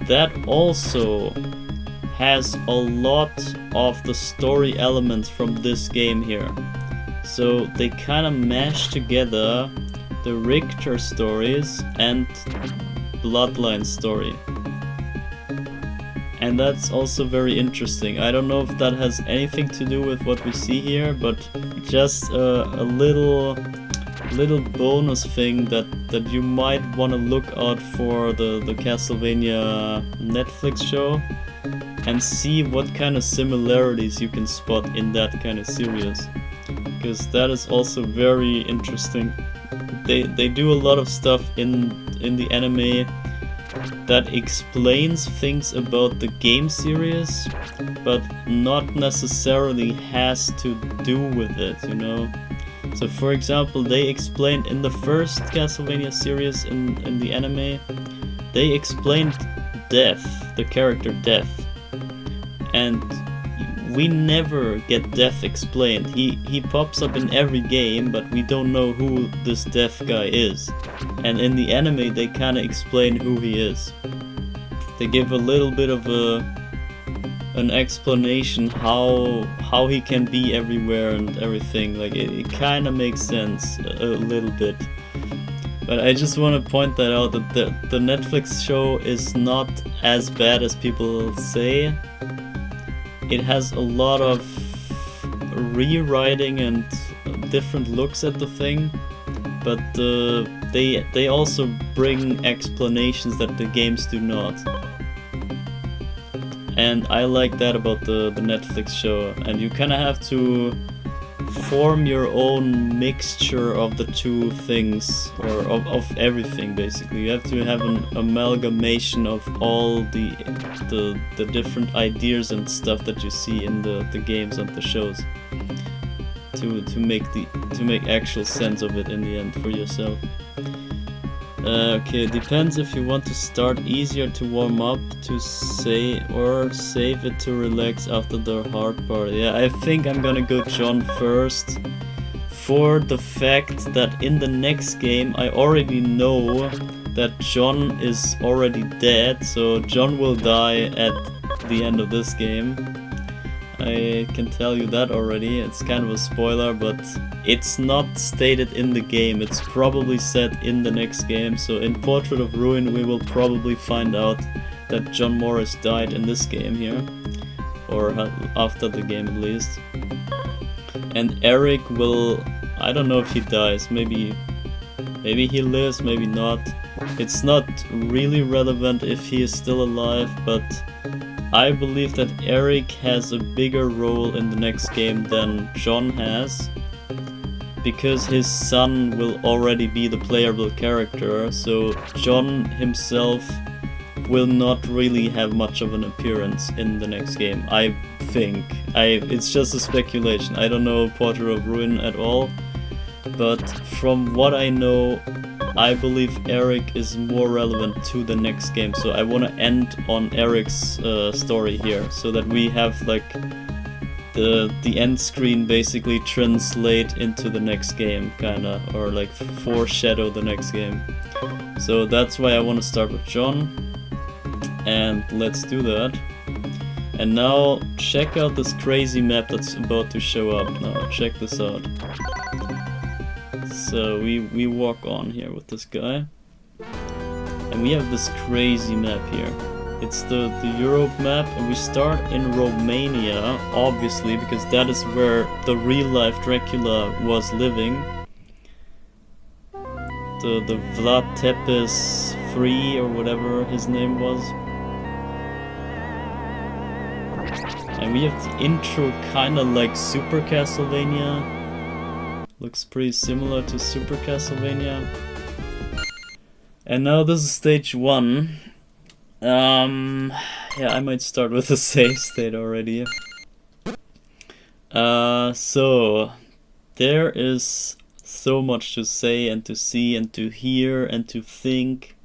that also has a lot of the story elements from this game here. So they kind of mash together the Richter stories and Bloodlines story. And that's also very interesting. I don't know if that has anything to do with what we see here, but just a little bonus thing that you might want to look out for the Castlevania Netflix show and see what kind of similarities you can spot in that kind of series, because that is also very interesting. They do a lot of stuff in the anime that explains things about the game series, but not necessarily has to do with it, you know? So for example, they explained in the first Castlevania series in the anime, they explained Death, the character Death. And we never get Death explained. He pops up in every game, but we don't know who this Death guy is. And in the anime they kinda explain who he is. They give a little bit of an explanation how he can be everywhere and everything. Like it kind of makes sense a little bit. But I just want to point that out, that the Netflix show is not as bad as people say. It has a lot of rewriting and different looks at the thing, but they also bring explanations that the games do not. And I like that about the Netflix show. And you kind of have to form your own mixture of the two things, or of everything basically. You have to have an amalgamation of all the different ideas and stuff that you see in the games and the shows to make actual sense of it in the end for yourself. Okay, depends if you want to start easier to warm up, to say, or save it to relax after the hard part. Yeah, I think I'm gonna go John first, for the fact that in the next game I already know that John is already dead, so John will die at the end of this game. I can tell you that already. It's kind of a spoiler, but it's not stated in the game. It's probably said in the next game. So in Portrait of Ruin we will probably find out that John Morris died in this game here, or after the game at least. And Eric will, I don't know if he dies, maybe he lives, maybe not. It's not really relevant if he is still alive, but I believe that Eric has a bigger role in the next game than John has, because his son will already be the playable character, so John himself will not really have much of an appearance in the next game, I think. It's just a speculation. I don't know Portrait of Ruin at all, but from what I know, I believe Eric is more relevant to the next game. So I want to end on Eric's story here, so that we have like the end screen basically translate into the next game, kinda, or like foreshadow the next game. So that's why I want to start with John, and let's do that. And now check out this crazy map that's about to show up now. Check this out. So we walk on here with this guy, and we have this crazy map here. It's the Europe map, and we start in Romania, obviously, because that is where the real-life Dracula was living. The Vlad Tepes III, or whatever his name was. And we have the intro kinda like Super Castlevania. Looks pretty similar to Super Castlevania. And now this is stage 1. Yeah, I might start with a save state already. So there is so much to say and to see and to hear and to think.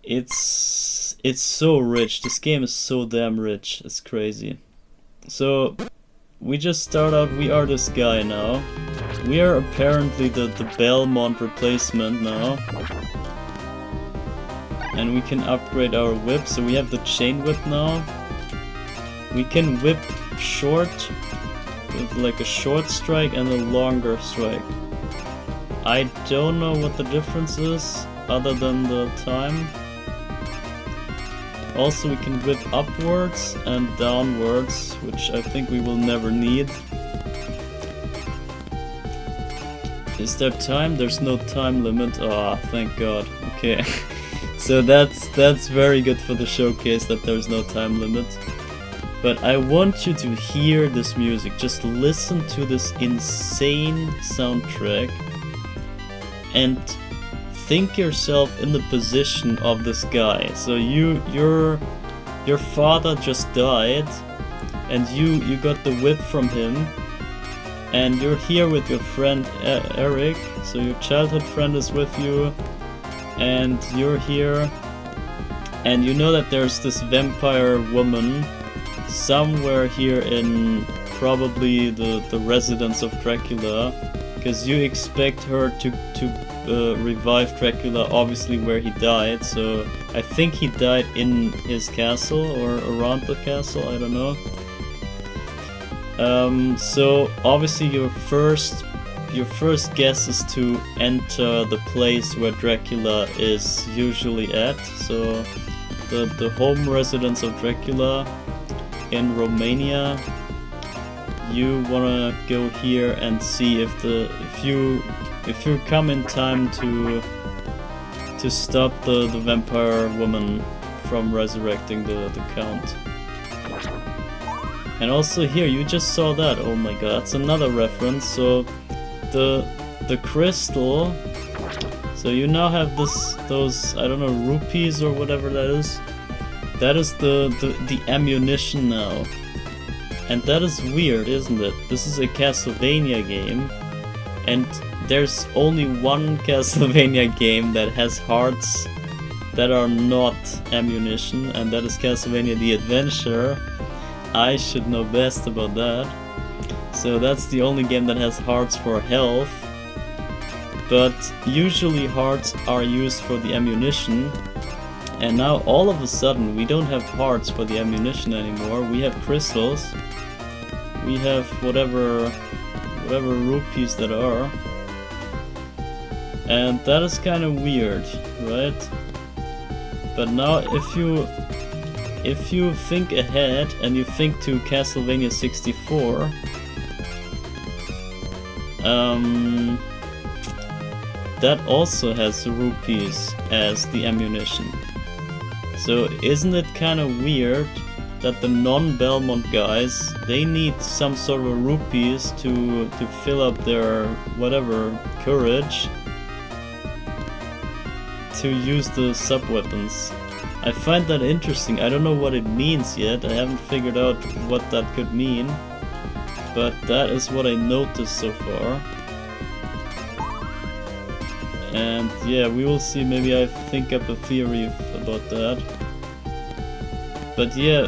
It's so rich. This game is so damn rich. It's crazy. So we just start out. We are this guy now. We are apparently the Belmont replacement now. And we can upgrade our whip, so we have the chain whip now. We can whip short with like a short strike and a longer strike. I don't know what the difference is other than the time. Also we can whip upwards and downwards, which I think we will never need. Is there time? There's no time limit. Ah, thank God. Okay. So that's very good for the showcase that there's no time limit. But I want you to hear this music. Just listen to this insane soundtrack and think yourself in the position of this guy. So your father just died, and you got the whip from him, and you're here with your friend Eric. So your childhood friend is with you. And you're here, and you know that there's this vampire woman somewhere here in probably the residence of Dracula, because you expect her to revive Dracula, obviously where he died. So I think he died in his castle or around the castle, I don't know. So obviously your first guess is to enter the place where Dracula is usually at. So the home residence of Dracula in Romania. You wanna go here and see if you come in time to stop the vampire woman from resurrecting the count. And also here you just saw that. Oh my god, that's another reference. So the crystal, so you now have those I don't know, rupees or whatever that is. That is the ammunition now. And that is weird, isn't it? This is a Castlevania game, and there's only one Castlevania game that has hearts that are not ammunition, and that is Castlevania The Adventure. I should know best about that. So that's the only game that has hearts for health, but usually hearts are used for the ammunition. And now all of a sudden we don't have hearts for the ammunition anymore. We have crystals. We have whatever rupees that are. And that is kind of weird, right? But now if you think ahead and you think to Castlevania 64, that also has rupees as the ammunition. So isn't it kind of weird that the non-Belmont guys, they need some sort of rupees to fill up their whatever courage to use the sub-weapons? I find that interesting. I don't know what it means yet. I haven't figured out what that could mean, but that is what I noticed so far. And yeah, we will see, maybe I think up a theory about that. But yeah,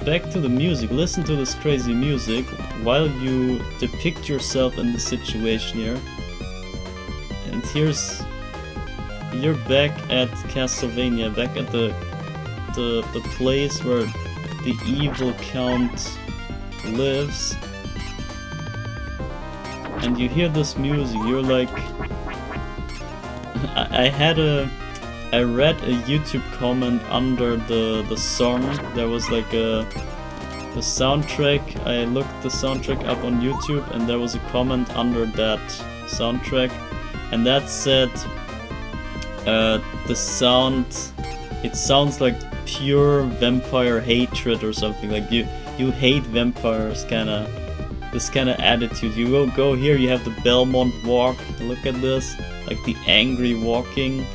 back to the music. Listen to this crazy music while you depict yourself in the situation here. And you're back at Castlevania, back at the place where the evil count lives. And you hear this music, you're like... I read a YouTube comment under the song. There was like the soundtrack. I looked the soundtrack up on YouTube and there was a comment under that soundtrack, and that said the sound, it sounds like pure vampire hatred or something. Like you hate vampires, this kind of attitude. You go here, you have the Belmont walk. Look at this, like the angry walking.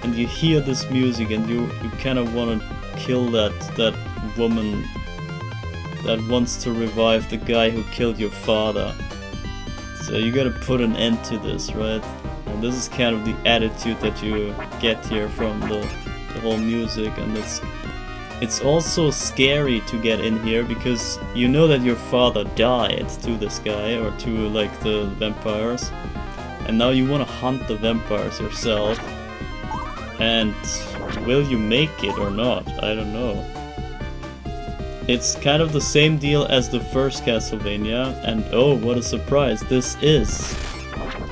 And you hear this music and you kind of want to kill that woman that wants to revive the guy who killed your father. So you gotta put an end to this, right? And this is kind of the attitude that you get here from the whole music. And it's also scary to get in here because you know that your father died to this guy, or to like the vampires, and now you want to hunt the vampires yourself. And will you make it or not? I don't know. It's kind of the same deal as the first Castlevania, and oh, what a surprise, this is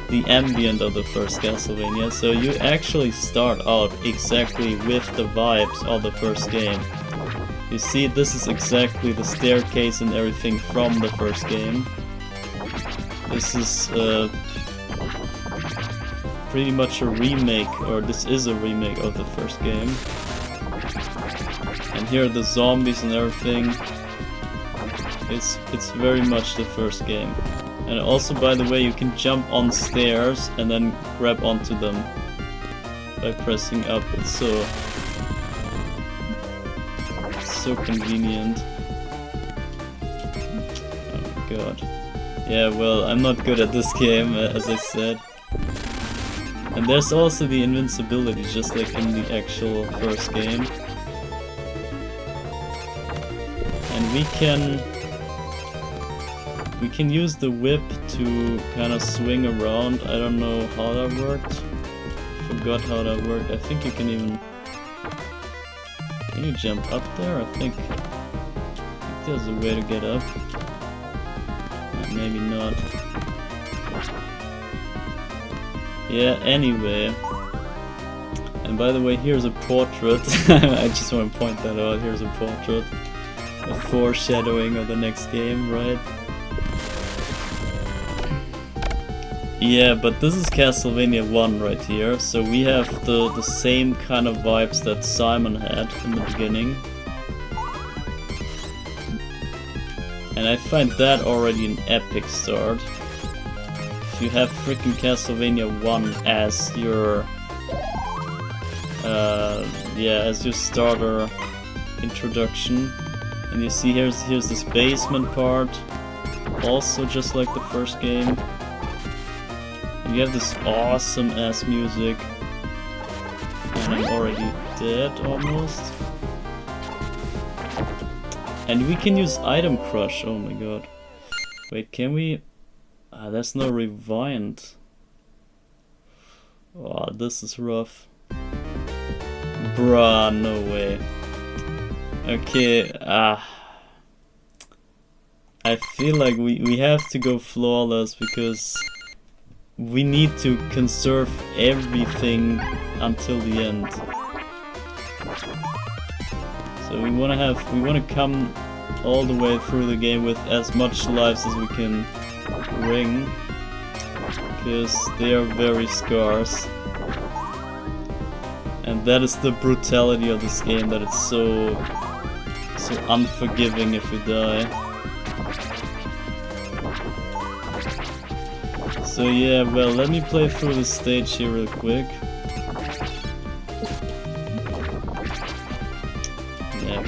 the ambient of the first Castlevania, so you actually start out exactly with the vibes of the first game. You see, this is exactly the staircase and everything from the first game. This is pretty much a remake, or this is a remake of the first game. And here are the zombies and everything. It's very much the first game. And also, by the way, you can jump on stairs and then grab onto them by pressing up. It's so convenient. Oh my god. Yeah, well, I'm not good at this game, as I said. And there's also the invincibility, just like in the actual first game. And we can use the whip to kind of swing around. I don't know how that worked. Forgot how that worked. I think you can even... Can you jump up there? I think there's a way to get up. Maybe not. Yeah, anyway. And by the way, here's a portrait. I just want to point that out. Here's a portrait. A foreshadowing of the next game, right? Yeah, but this is Castlevania 1 right here. So we have the same kind of vibes that Simon had in the beginning. And I find that already an epic start. You have freaking Castlevania 1 as your as your starter introduction, and you see here's this basement part, also just like the first game. And you have this awesome ass music, and I'm already dead almost. And we can use item crush. Oh my god! Wait, can we? There's no rewind. Oh, this is rough. Bruh, no way. Okay, I feel like we have to go flawless because we need to conserve everything until the end. So we wanna come all the way through the game with as much lives as we can ring, because they are very scarce, and that is the brutality of this game, that it's so unforgiving if you die. So yeah, well, let me play through the stage here real quick. Yeah,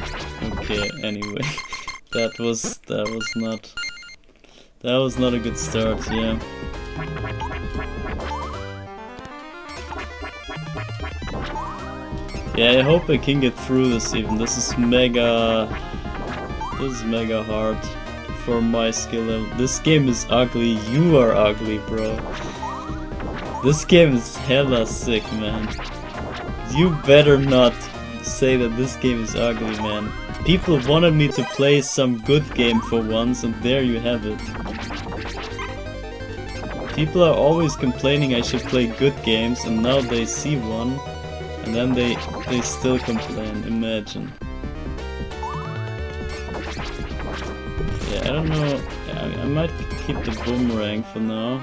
okay, anyway. that was not a good start, yeah. Yeah, I hope I can get through this even. This is mega hard for my skill level. This game is ugly. You are ugly, bro. This game is hella sick, man. You better not say that this game is ugly, man. People wanted me to play some good game for once, and there you have it. People are always complaining I should play good games, and now they see one, and then they still complain. Imagine. Yeah, I don't know. I might keep the boomerang for now.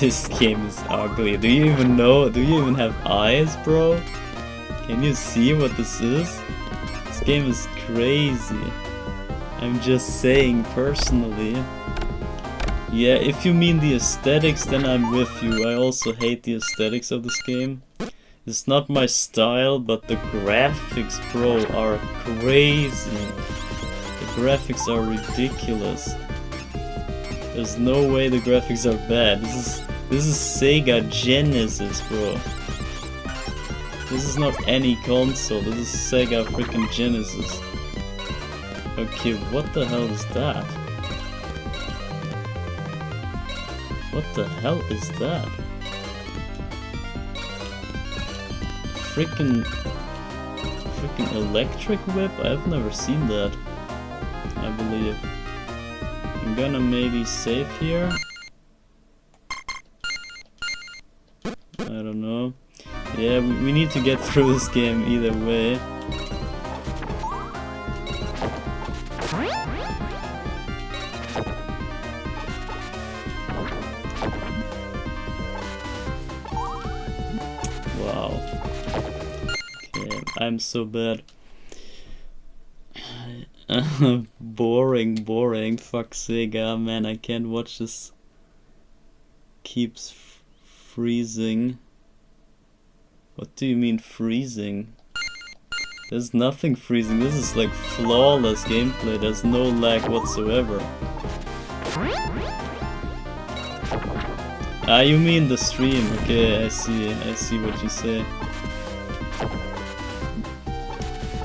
This game is ugly. Do you even know? Do you even have eyes, bro? Can you see what this is? This game is crazy. I'm just saying personally. Yeah, if you mean the aesthetics, then I'm with you. I also hate the aesthetics of this game. It's not my style, but the graphics, bro, are crazy. The graphics are ridiculous. There's no way the graphics are bad. This is Sega Genesis, bro. This is not any console. This is Sega freaking Genesis. Okay, what the hell is that? What the hell is that? Freaking electric whip? I've never seen that, I believe. I'm gonna maybe save here. I don't know. Yeah, we need to get through this game either way. Wow. Okay, I'm so bad. Boring. Fuck Sega, man, I can't watch this. Keeps freezing. What do you mean freezing? There's nothing freezing. This is like flawless gameplay. There's no lag whatsoever. Ah, you mean the stream. Okay, I see what you say.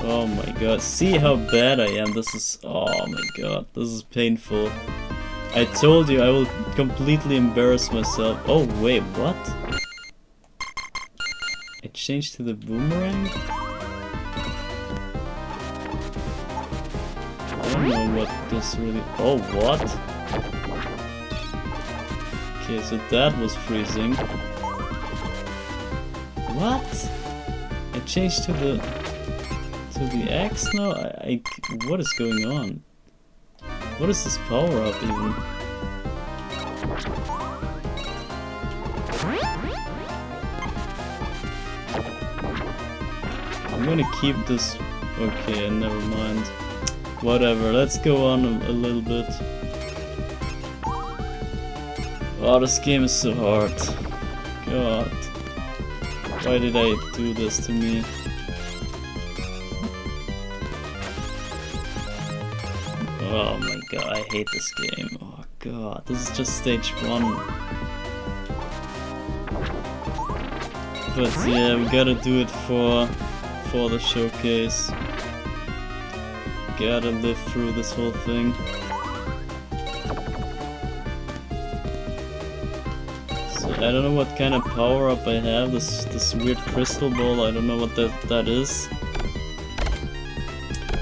Oh my god, see how bad I am. This is, oh my god, this is painful. I told you I will completely embarrass myself. Oh wait, what? I changed to the boomerang? I don't know what this really... Oh, what? Okay, so that was freezing. What? I changed to the X now? What is going on? What is this power up even? I'm gonna keep this. Okay, never mind. Whatever, let's go on a little bit. Oh, this game is so hard. God. Why did I do this to me? Oh my god, I hate this game. Oh god, this is just stage 1. But yeah, we gotta do it for the showcase. Gotta live through this whole thing. So I don't know what kind of power up I have. This weird crystal ball. I don't know what that is.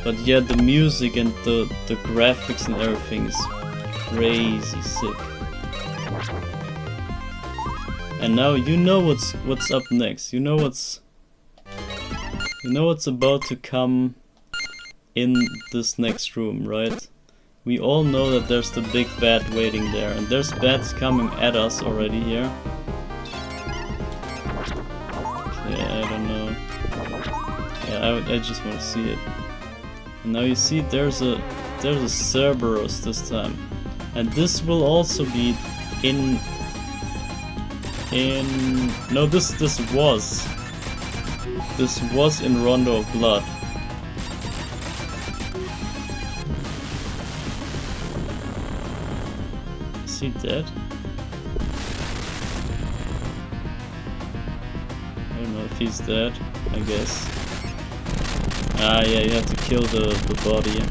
But yeah, the music and the graphics and everything is crazy sick. And now you know what's up next. You know what's about to come in this next room, right? We all know that there's the big bat waiting there, and there's bats coming at us already here. Okay, I don't know. Yeah, I just want to see it. And now you see there's a Cerberus this time, and this will also be in no, this was in Rondo of Blood. Is he dead? if he's dead, I guess. Ah, yeah, you have to kill the body.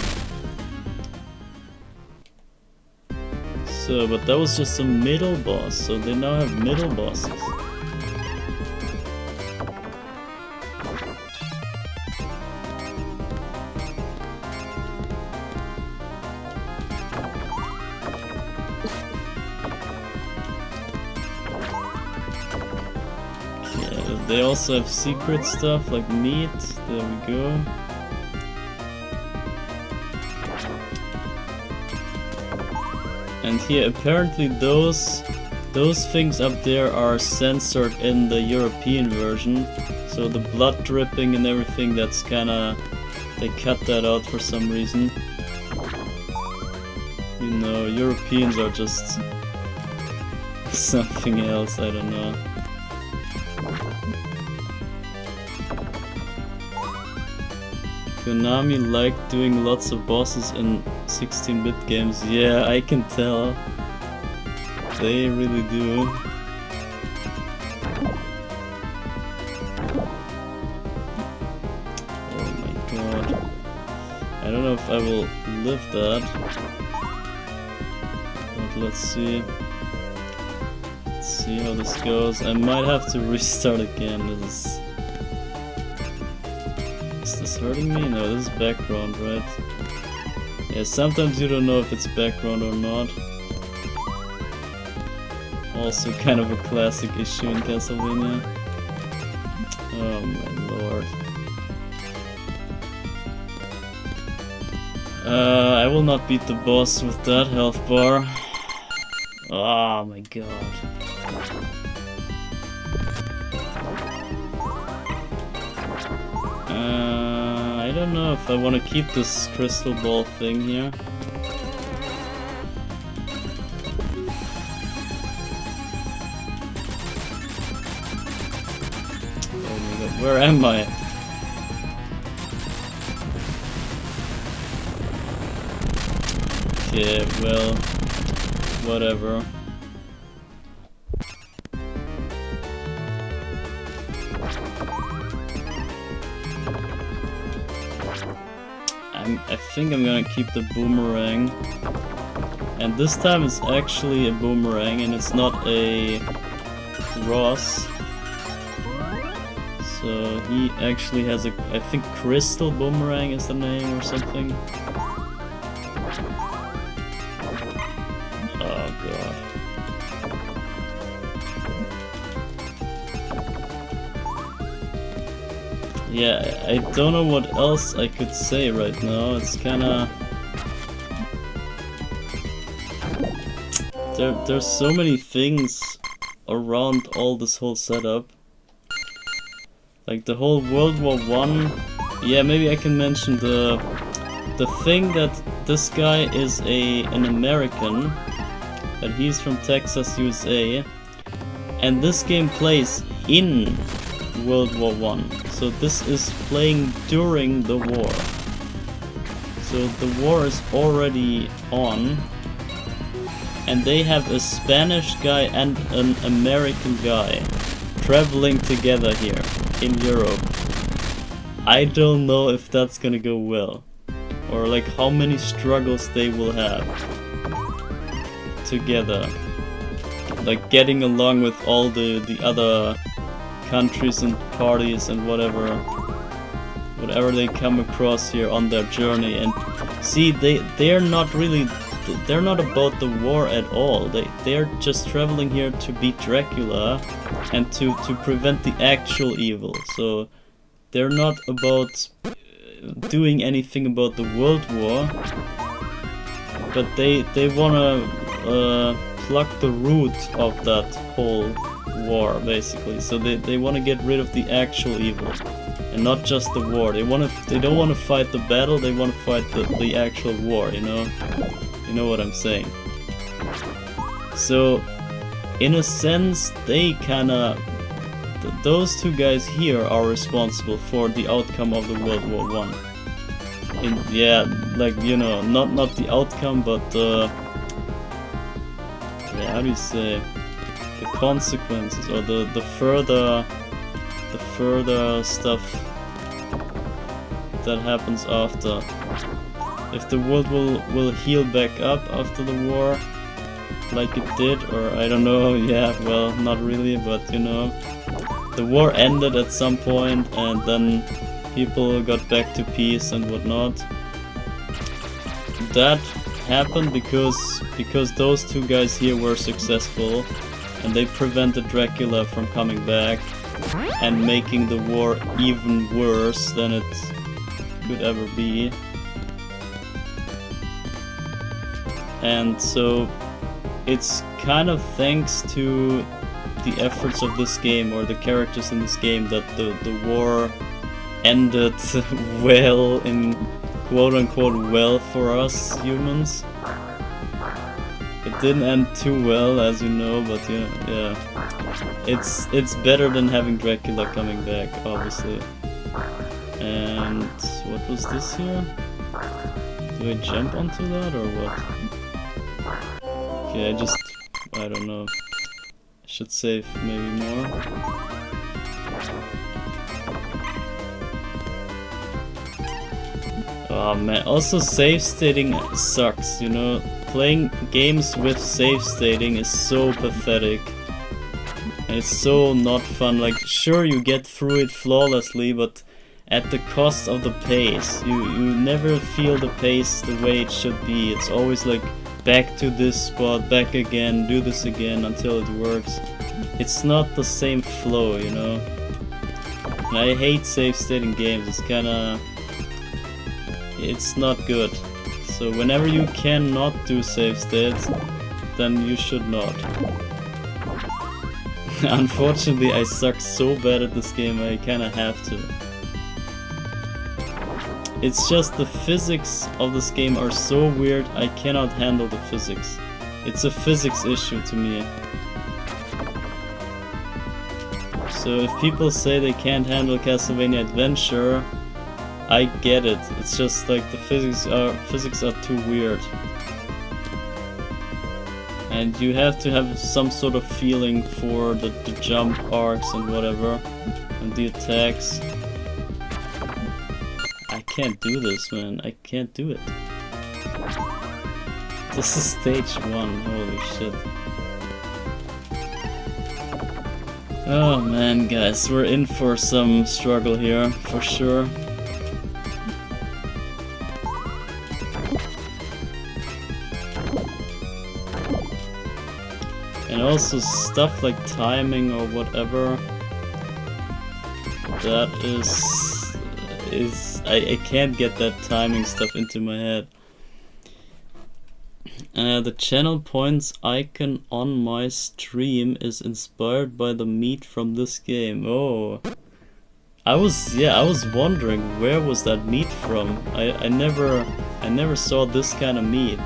So, but that was just a middle boss, so they now have middle bosses. They also have secret stuff like meat. There we go. And here apparently those things up there are censored in the European version. So the blood dripping and everything, that's kinda, they cut that out for some reason. You know, Europeans are just something else, I don't know. Konami liked doing lots of bosses in 16-bit games. Yeah, I can tell. They really do. Oh my god. I don't know if I will live that. But let's see. Let's see how this goes. I might have to restart again. Is this hurting me? No, this is background, right? Yeah, sometimes you don't know if it's background or not. Also kind of a classic issue in Castlevania. Oh my lord. I will not beat the boss with that health bar. Oh my god. I don't know if I want to keep this crystal ball thing here. Oh my god, where am I? Okay, well, whatever. I think I'm gonna keep the boomerang, and this time it's actually a boomerang and it's not a cross. So he actually has a, I think crystal boomerang is the name or something. Oh god. Yeah, I don't know what else I could say right now. It's kinda... There's so many things around all this whole setup. Like the whole World War I. Yeah, maybe I can mention the thing that this guy is an American, that he's from Texas, USA, and this game plays in World War I. So this is playing during the war. So the war is already on, and they have a Spanish guy and an American guy traveling together here in Europe. I don't know if that's gonna go well, or like how many struggles they will have together, like getting along with all the other countries and parties and whatever they come across here on their journey. And see, they're not about the war at all. They're just traveling here to beat Dracula and to prevent the actual evil. So they're not about doing anything about the World War, but they wanna pluck the root of that whole war, basically. So they want to get rid of the actual evil and not just the war. They don't want to fight the battle, they want to fight the actual war, you know what I'm saying. So in a sense they kinda, those two guys here are responsible for the outcome of the World War I. Yeah, like, you know, not the outcome, but yeah, how do you say, the consequences, or the further the further stuff that happens after. If the world will heal back up after the war, like it did, or I don't know, yeah, well, not really, but you know. The war ended at some point and then people got back to peace and whatnot. That happened because those two guys here were successful and they prevented Dracula from coming back and making the war even worse than it could ever be. And so it's kind of thanks to the efforts of this game or the characters in this game that the war ended well, in quote-unquote well for us humans. It didn't end too well, as you know, but yeah. It's better than having Dracula coming back, obviously. And what was this here? Do I jump onto that or what? Okay, I don't know. I should save maybe more. Oh man, also save stating sucks, you know? Playing games with save stating is so pathetic. And it's so not fun. Like, sure, you get through it flawlessly, but at the cost of the pace. You never feel the pace the way it should be. It's always like, back to this spot, back again, do this again until it works. It's not the same flow, you know? And I hate save stating games, it's kinda... it's not good. So whenever you cannot do save states, then you should not. Unfortunately, I suck so bad at this game, I kinda have to. It's just the physics of this game are so weird, I cannot handle the physics. It's a physics issue to me. So if people say they can't handle Castlevania Adventure, I get it. It's just like the physics are too weird. And you have to have some sort of feeling for the jump arcs and whatever, and the attacks. I can't do this, man. I can't do it. This is stage 1, holy shit. Oh man, guys, we're in for some struggle here, for sure. And also stuff like timing or whatever, that is I can't get that timing stuff into my head. The channel points icon on my stream is inspired by the meat from this game. Oh, I was wondering where was that meat from. I never saw this kind of meat,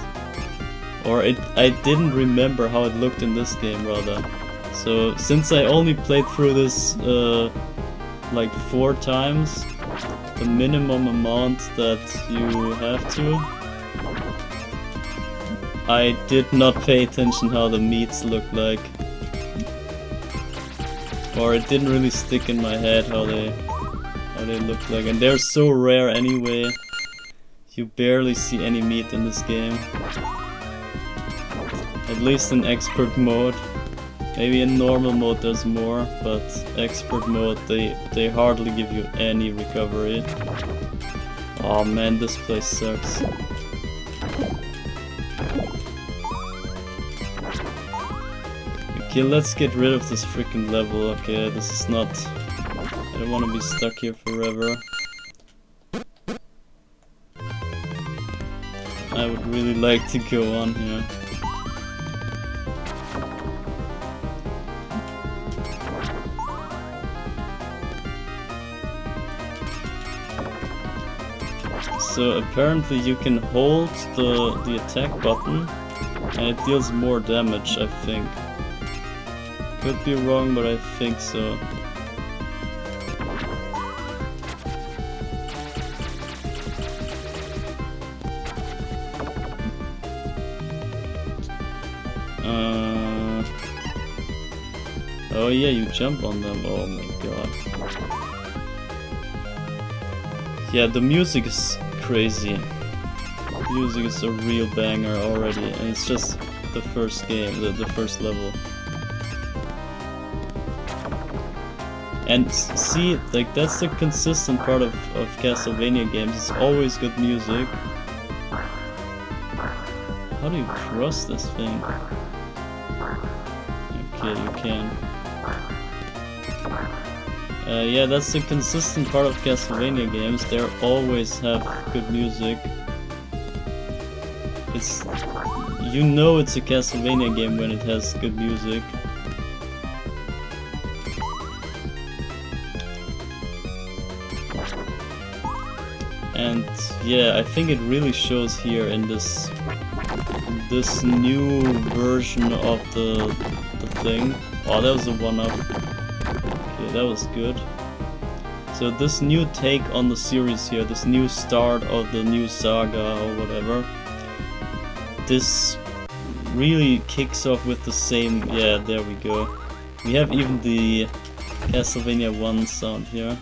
or I didn't remember how it looked in this game rather. So since I only played through this like 4 times, the minimum amount that you have to, I did not pay attention how the meats look like, or it didn't really stick in my head how they look like, and they're so rare anyway. You barely see any meat in this game, at least in expert mode. Maybe in normal mode there's more, but expert mode they hardly give you any recovery. Oh man, this place sucks. Okay, let's get rid of this freaking level. Okay, this is not... I don't want to be stuck here forever. I would really like to go on here. So apparently you can hold the attack button and it deals more damage, I think. Could be wrong, but I think so. Oh yeah, you jump on them. Oh my god. Yeah, the music is crazy. The music is a real banger already, and it's just the first game, the first level. And see, like, that's the consistent part of Castlevania games. It's always good music. How do you cross this thing? Okay, you can. Yeah, that's the consistent part of Castlevania games. They always have good music. It's... You know it's a Castlevania game when it has good music. And yeah, I think it really shows here in this new version of the thing. Oh, that was a one-up. Okay, that was good. So this new take on the series here, this new start of the new saga or whatever, this really kicks off with the same, yeah, there we go. We have even the Castlevania 1 sound here.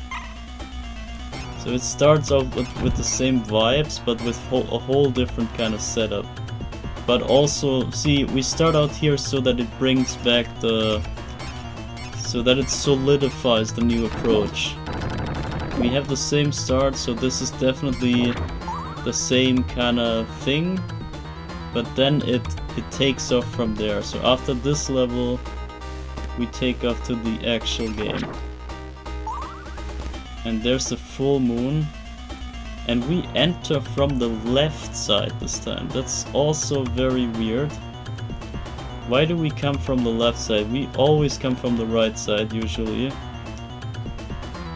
So it starts off with the same vibes, but with a whole different kind of setup. But also, see, we start out here so that it brings back so that it solidifies the new approach. We have the same start, so this is definitely the same kind of thing, but then it takes off from there. So after this level, we take off to the actual game. And there's the full moon, and we enter from the left side this time. That's also very weird. Why do we come from the left side? We always come from the right side usually.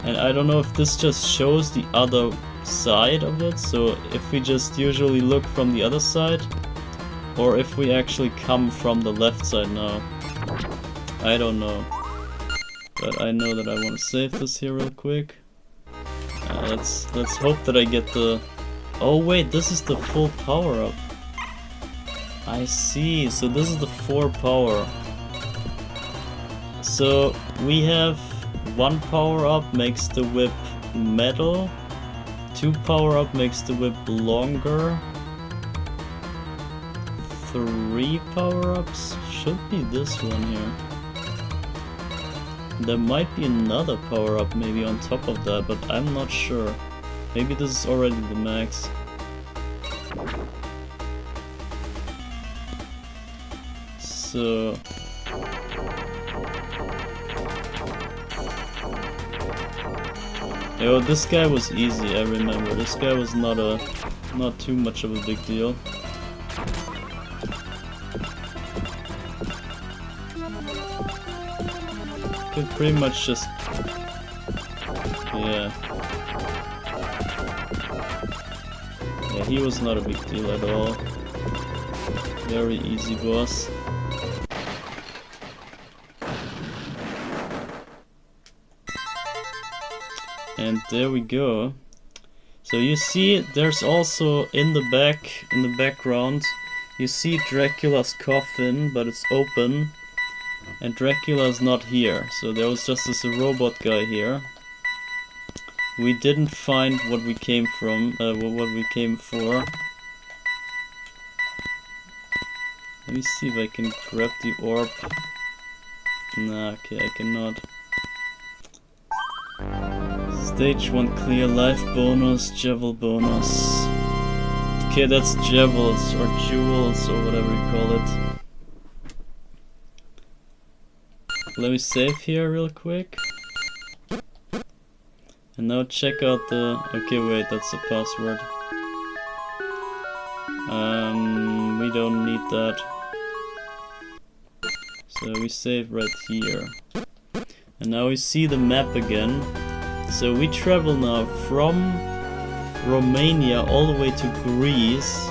And I don't know if this just shows the other side of it, so if we just usually look from the other side, or if we actually come from the left side now. I don't know. But I know that I want to save this here real quick. Let's hope that I get the... Oh wait, this is the full power up. I see, so this is the 4 power. So we have 1 power up makes the whip metal, 2 power up makes the whip longer, 3 power ups should be this one here. There might be another power up maybe on top of that, but I'm not sure. Maybe this is already the max. So... Yo, this guy was easy, I remember. This guy was not too much of a big deal. Could pretty much just... Yeah. Yeah, he was not a big deal at all. Very easy boss. And there we go. So you see, there's also in the background, you see Dracula's coffin, but it's open. And Dracula's not here, so there was just this robot guy here. We didn't find what we came from, what we came for. Let me see if I can grab the orb. Nah, okay, I cannot. Stage 1 clear, life bonus, Jewel bonus. Okay, that's Jewels or Jewels or whatever you call it. Let me save here real quick. And now check out the... Okay, wait, that's the password. We don't need that. So we save right here. And now we see the map again. So we travel now from Romania all the way to Greece,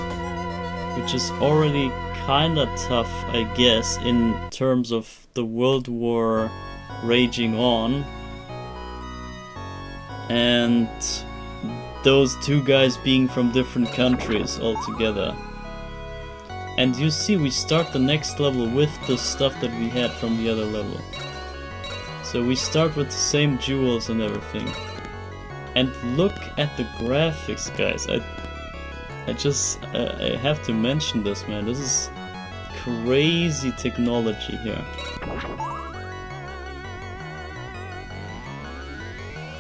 which is already kinda tough, I guess, in terms of the World War raging on. And those two guys being from different countries altogether. And you see, we start the next level with the stuff that we had from the other level. So we start with the same jewels and everything. And look at the graphics, guys. I have to mention this, man. This is crazy technology here.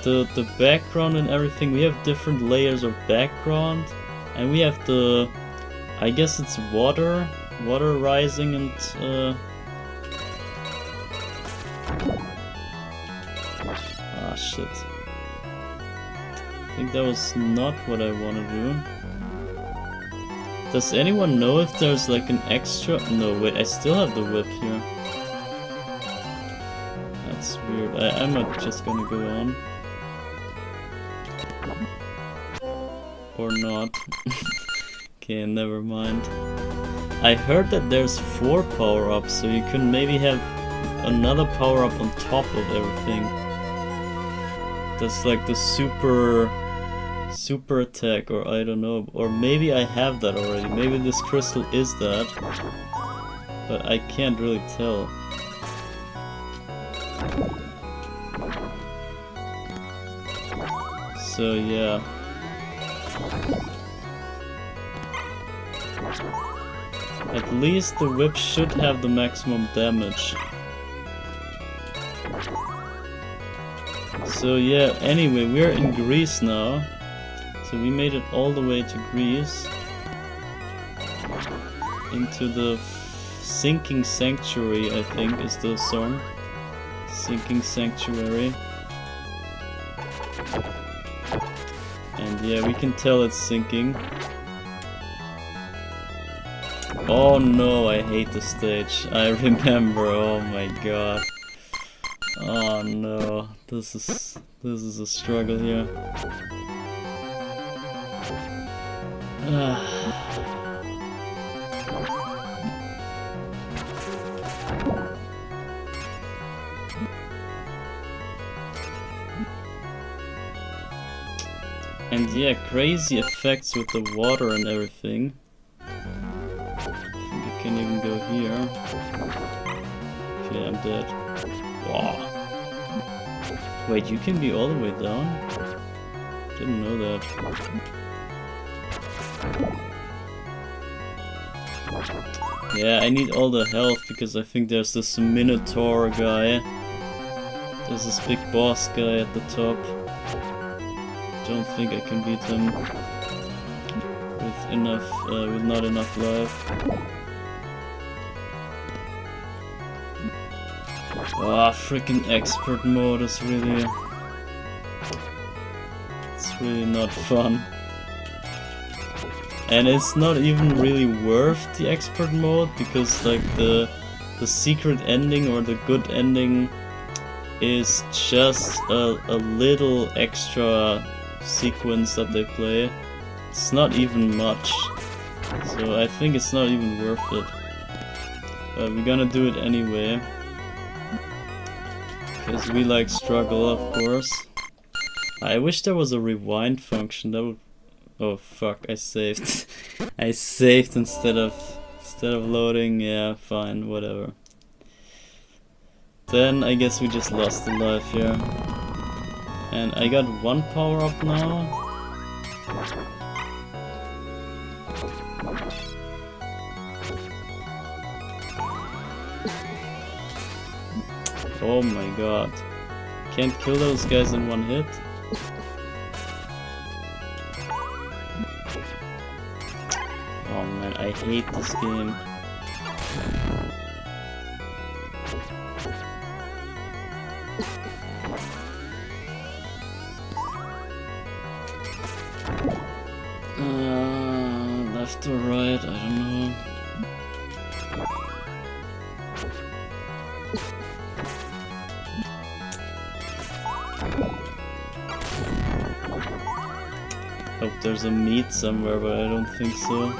The background and everything, we have different layers of background, and we have the, I guess it's water rising and ah shit. I think that was not what I want to do. Does anyone know if there's like an extra? No, wait, I still have the whip here. That's weird. I'm not just gonna go on. Or not. Okay, never mind. I heard that there's 4 power-ups, so you can maybe have another power-up on top of everything. That's like the super attack, or I don't know. Or maybe I have that already. Maybe this crystal is that. But I can't really tell. So yeah. At least the whip should have the maximum damage. So yeah, anyway, we're in Greece now. So we made it all the way to Greece. Into the Sinking Sanctuary, I think is the song. Sinking Sanctuary. And yeah, we can tell it's sinking. Oh no, I hate the stage. I remember, oh my god. Oh no, this is a struggle here. And yeah, crazy effects with the water and everything. I think I can even go here. Okay, I'm dead. Wow. Wait, you can be all the way down? Didn't know that. Yeah, I need all the health because I think there's this Minotaur guy. There's this big boss guy at the top. Don't think I can beat him with not enough life. Ah, freaking expert mode is really... It's really not fun. And it's not even really worth the expert mode, because like the secret ending or the good ending is just a little extra sequence that they play. It's not even much, so I think it's not even worth it. But we're gonna do it anyway, because we like struggle, of course. I wish there was a rewind function. That would... Oh fuck, I saved. I saved instead of loading. Yeah, fine, whatever. Then I guess we just lost a life here. And I got 1 power up now. Oh my god. Can't kill those guys in 1 hit. Oh man, I hate this game. Left or right, I don't know. Hope there's a meat somewhere, but I don't think so.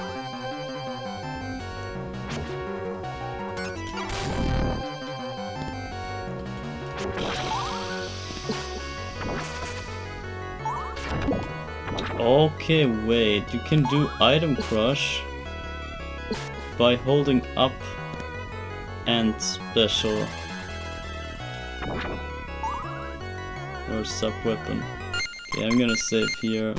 Okay, wait, you can do item crush by holding up and special. or sub-weapon. Okay, I'm gonna save here.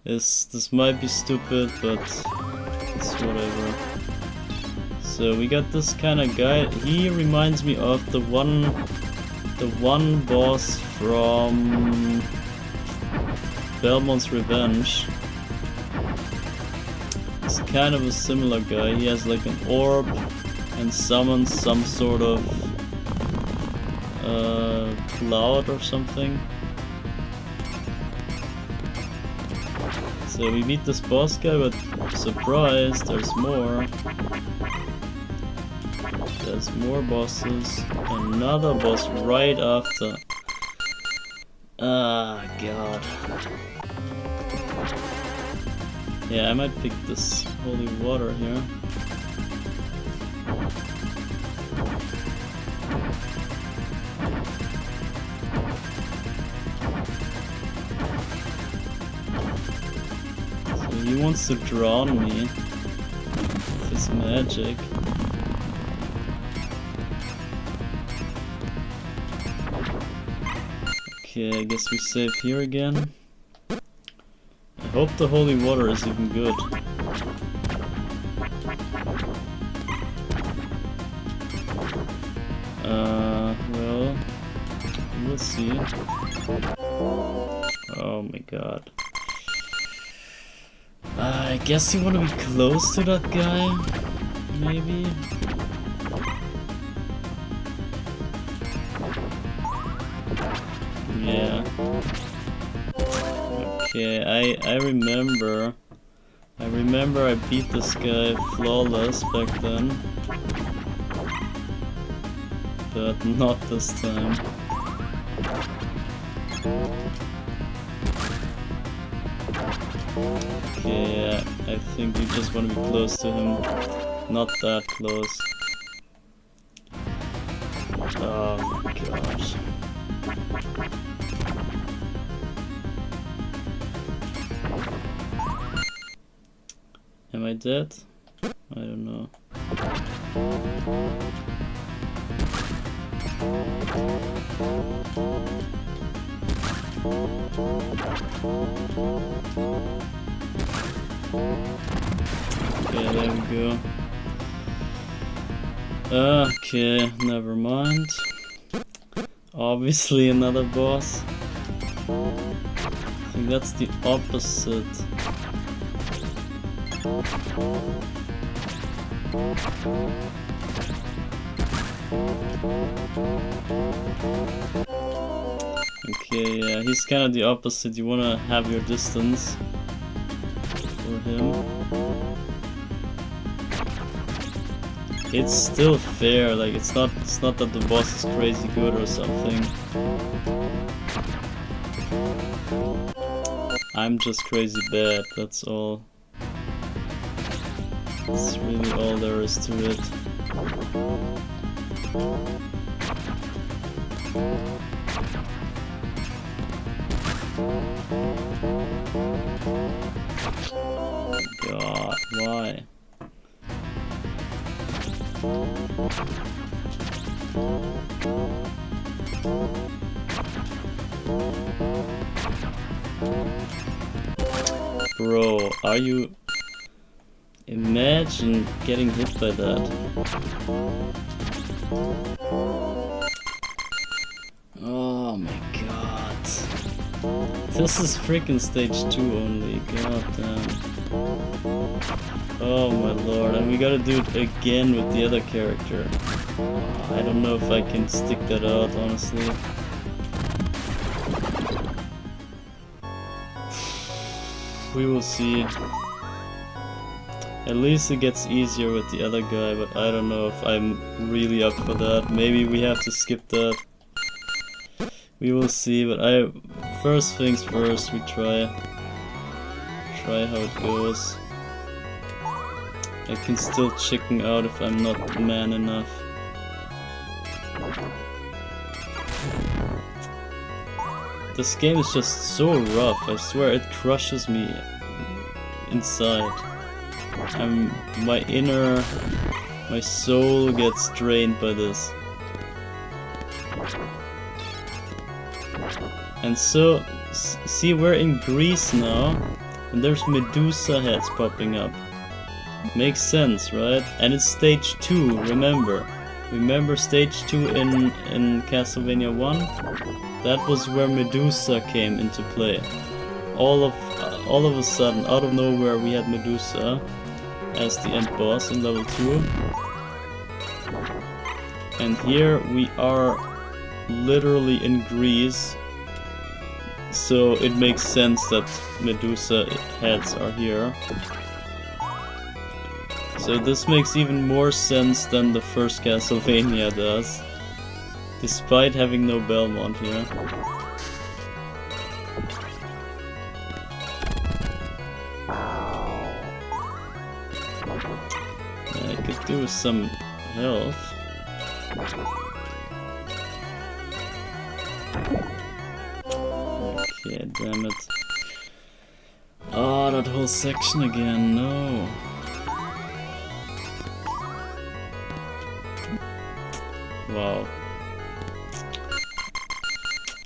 This might be stupid, but it's whatever. So we got this kind of guy. He reminds me of the one boss from Belmont's Revenge. It's kind of a similar guy. He has like an orb and summons some sort of cloud or something. So we beat this boss guy, but surprise, there's more. There's more bosses. Another boss right after. Ah, god. Yeah, I might pick this holy water here. So he wants to drown me with his magic. Okay, I guess we save here again. I hope the holy water is even good. Well, we'll see. Oh my god. I guess you want to be close to that guy, maybe? Yeah. Okay, I remember I beat this guy flawless back then. But not this time. Okay, yeah, I think you just want to be close to him. Not that close. Oh my gosh. Am I dead? I don't know. Okay, there we go. Okay, never mind. Obviously another boss. I think that's the opposite. Okay, yeah, he's kind of the opposite. You wanna have your distance for him. It's still fair, like it's not that the boss is crazy good or something. I'm just crazy bad, that's all. That's really all there is to it. God, why? Bro, are you... Imagine getting hit by that. Oh my god. This is freaking stage 2 only, god damn. Oh my lord, and we gotta do it again with the other character. I don't know if I can stick that out, honestly. We will see. At least it gets easier with the other guy, but I don't know if I'm really up for that. Maybe we have to skip that. We will see, but first things first, we try how it goes. I can still chicken out if I'm not man enough. This game is just so rough, I swear it crushes me inside. My soul gets drained by this. And so, see, we're in Greece now, and there's Medusa heads popping up. Makes sense, right? And it's stage 2, remember. Remember stage 2 in Castlevania 1? That was where Medusa came into play. All of a sudden, out of nowhere, we had Medusa as the end boss in level 2. And here we are literally in Greece. So it makes sense that Medusa heads are here. So this makes even more sense than the first Castlevania does, despite having no Belmont here. I could do with some health. Okay, damn it. Oh, that whole section again, no. Wow.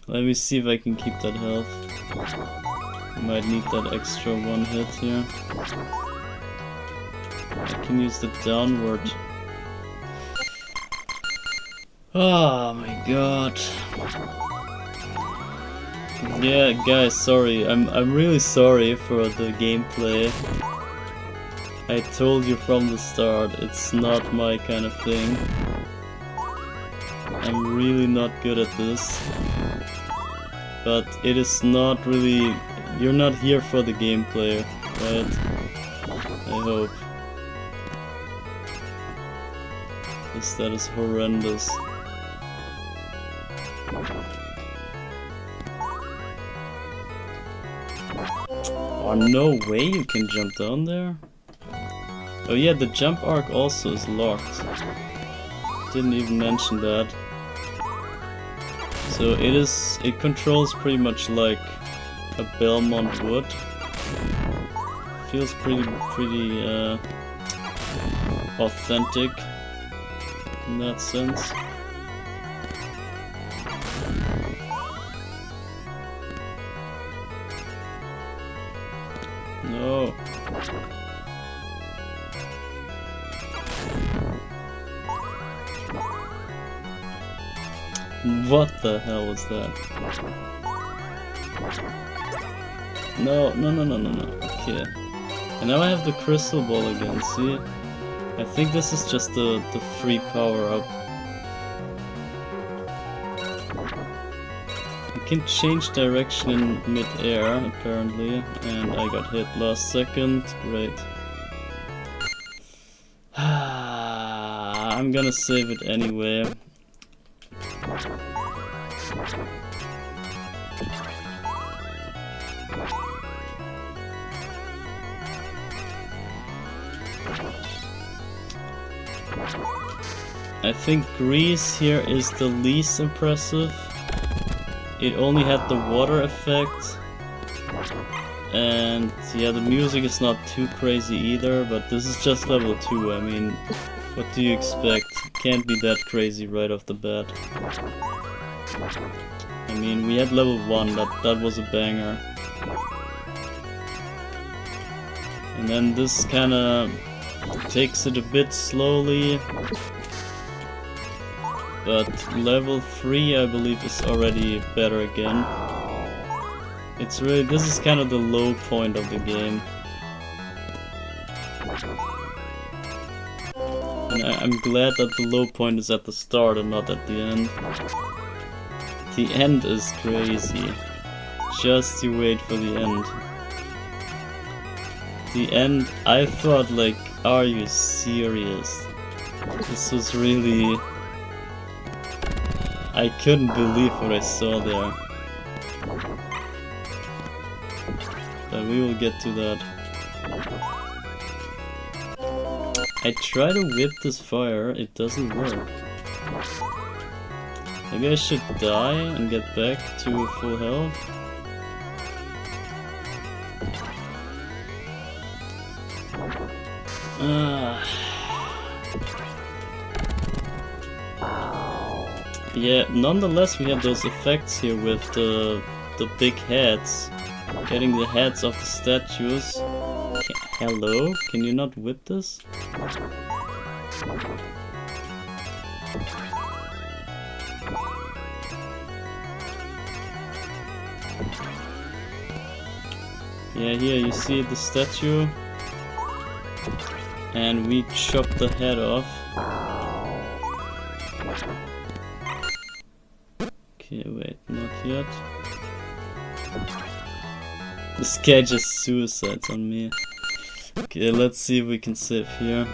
Let me see if I can keep that health. I might need that extra one hit here. I can use the downward. Oh my god. Yeah, guys, sorry. I'm really sorry for the gameplay. I told you from the start, it's not my kind of thing. I'm really not good at this. But it is not really... You're not here for the gameplay, right? I hope. Because that is horrendous. Oh, no way you can jump down there? Oh yeah, the jump arc also is locked. Didn't even mention that. So it controls pretty much like a Belmont would. Feels pretty authentic in that sense. No. What the hell was that? No. Okay. And now I have the crystal ball again, see? I think this is just the free power-up. You can change direction in mid-air, apparently. And I got hit last second. Great. I'm gonna save it anyway. I think Greece here is the least impressive. It only had the water effect. And yeah, the music is not too crazy either, but this is just level 2, I mean, what do you expect? Can't be that crazy right off the bat. I mean, we had level 1, that was a banger. And then this kinda takes it a bit slowly. But level 3 I believe is already better again. It's really, this is kind of the low point of the game. And I'm glad that the low point is at the start and not at the end. The end is crazy. Just you wait for the end. The end, I thought like, are you serious? This was really... I couldn't believe what I saw there. But we will get to that. I try to whip this fire, it doesn't work. Maybe I should die and get back to full health. Yeah, nonetheless we have those effects here with the the big heads. Getting the heads of the statues. Hello? Can you not whip this? Yeah, here you see the statue. And we chop the head off. Okay, wait, not yet. This guy just suicides on me. Okay, let's see if we can save here.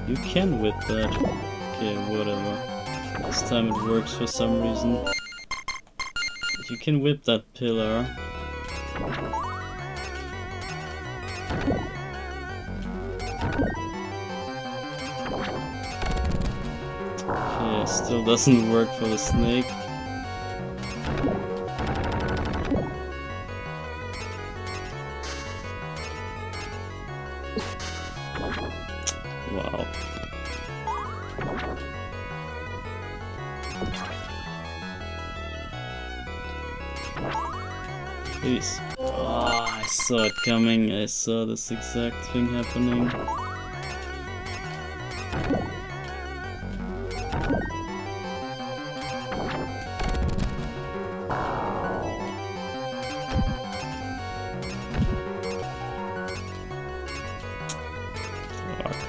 You can whip that. Okay, whatever. This time it works for some reason. You can whip that pillar. Okay, still doesn't work for the snake. Wow. Please. Oh, I saw it coming. I saw this exact thing happening.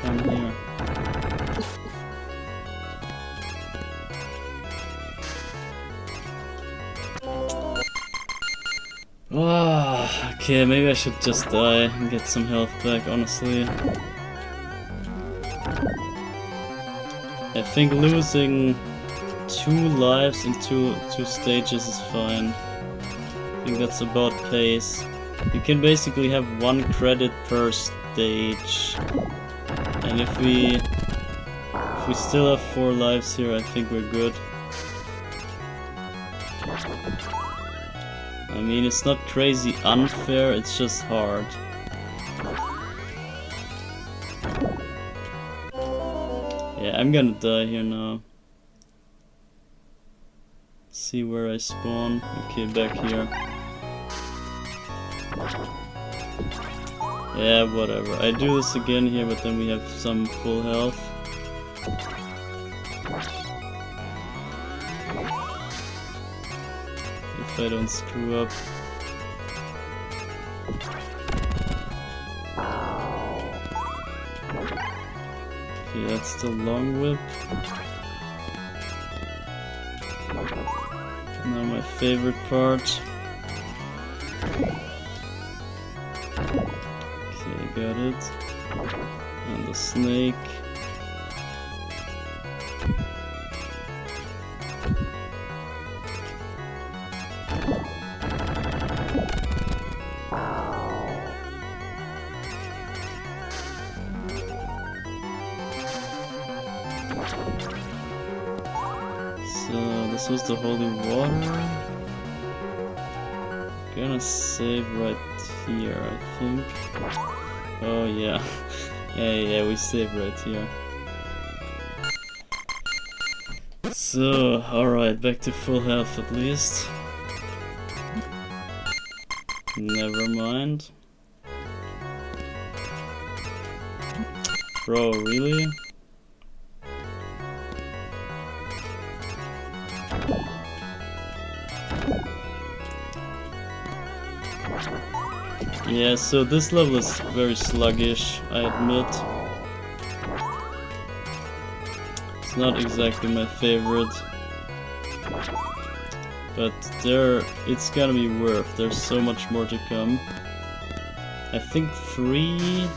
Come here. Ah, okay, maybe I should just die and get some health back, honestly. I think losing 2 lives in two stages is fine. I think that's about pace. You can basically have 1 credit per stage. And if we still have 4 lives here, I think we're good. I mean, it's not crazy unfair, it's just hard. Yeah, I'm gonna die here now. See where I spawn. Okay, back here. Yeah, whatever. I do this again here, but then we have some full health. If I don't screw up. Okay, that's the long whip. Now my favorite part. Okay, got it. And the snake. So this was the holy water. Gonna save right here, I think. Oh yeah. yeah, we save right here. So, alright, back to full health at least. Never mind. Bro, really? Yeah, so this level is very sluggish, I admit. It's not exactly my favorite. But it's gonna be worth. There's so much more to come. I think 3...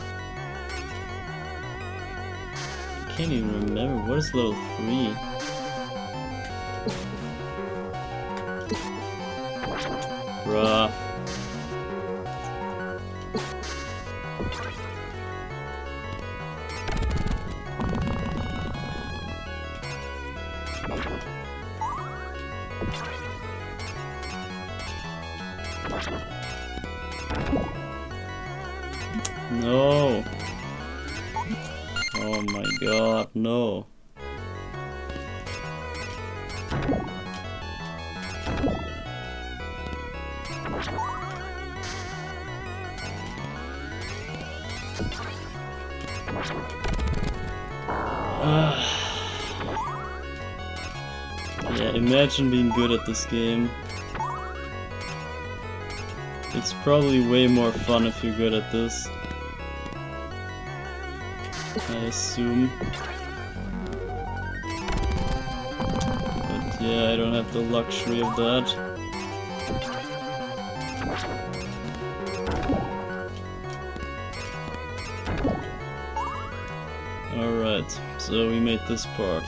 I can't even remember. What is level 3? Bruh. No. Oh my god, no. Yeah, imagine being good at this game. It's probably way more fun if you're good at this. I assume. But yeah, I don't have the luxury of that. Alright, so we made this part.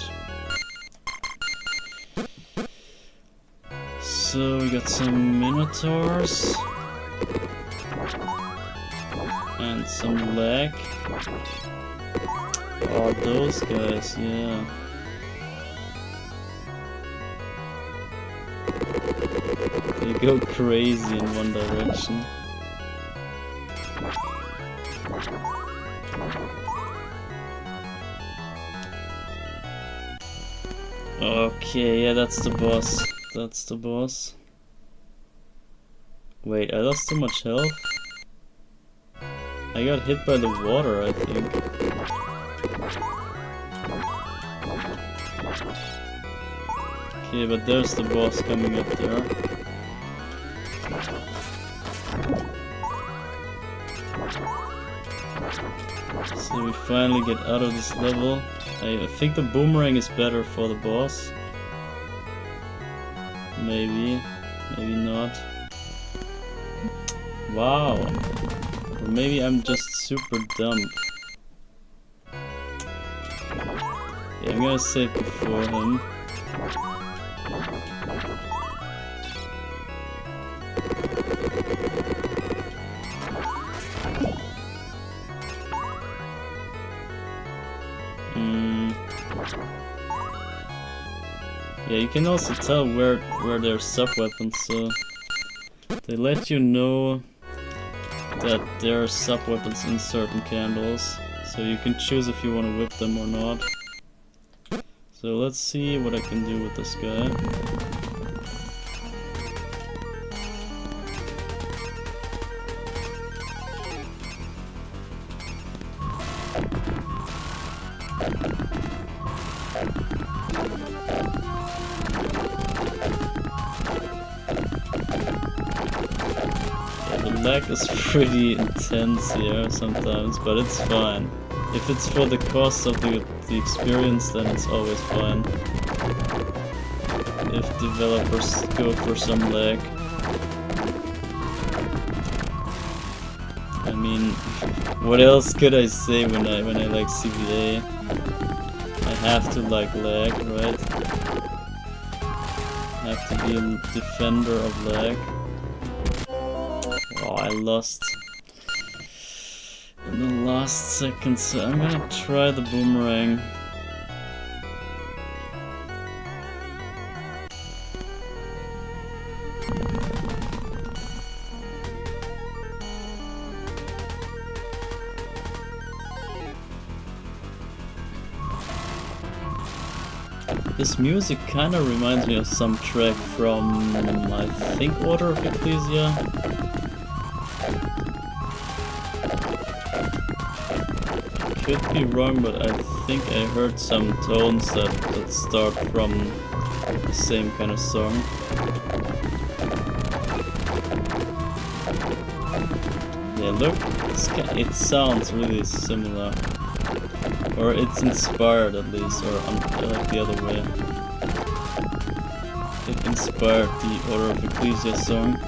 So we got some minotaurs. And some lag. Oh, those guys, yeah. They go crazy in one direction. Okay, yeah, that's the boss. That's the boss. Wait, I lost so much health? I got hit by the water, I think. Okay, but there's the boss coming up there. So we finally get out of this level. I think the boomerang is better for the boss. Maybe, maybe not. Wow. Or maybe I'm just super dumb. Yeah, I'm gonna save before him. Yeah, you can also tell where there's sub-weapons, so they let you know that there are sub-weapons in certain candles, so you can choose if you want to whip them or not. So let's see what I can do with this guy. The lag is pretty intense here sometimes, but it's fine. If it's for the cost of the experience, then it's always fine. If developers go for some lag. I mean, what else could I say when I like CVA? I have to like lag, right? I have to be a defender of lag. Oh, I lost in the last second, so I'm gonna try the boomerang. This music kinda reminds me of some track from, I think, Order of Ecclesia. Could be wrong, but I think I heard some tones that start from the same kind of song. Yeah, look, it sounds really similar. Or it's inspired at least, or like the other way. It inspired the Order of Ecclesia song.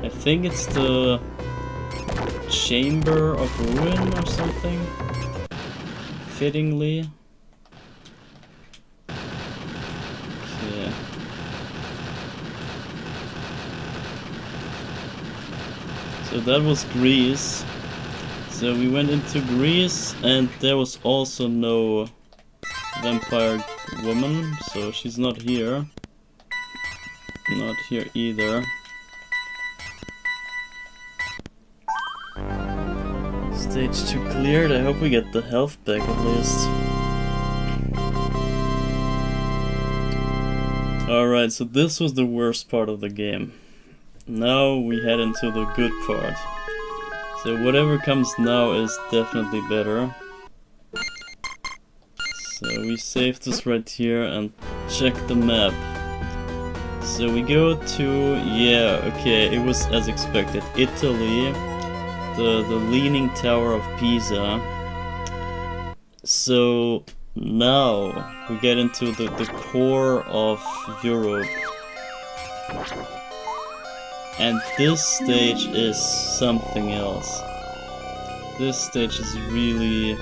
I think it's the Chamber of Ruin or something, fittingly. Okay. So that was Greece. So we went into Greece and there was also no vampire woman, so she's not here. Not here either. Stage 2 cleared. I hope we get the health back at least. Alright, so this was the worst part of the game. Now we head into the good part. So whatever comes now is definitely better. So we save this right here and check the map. So we go to, yeah, okay, it was as expected. Italy, the Leaning Tower of Pisa. So now we get into the core of Europe. And this stage is something else. This stage is really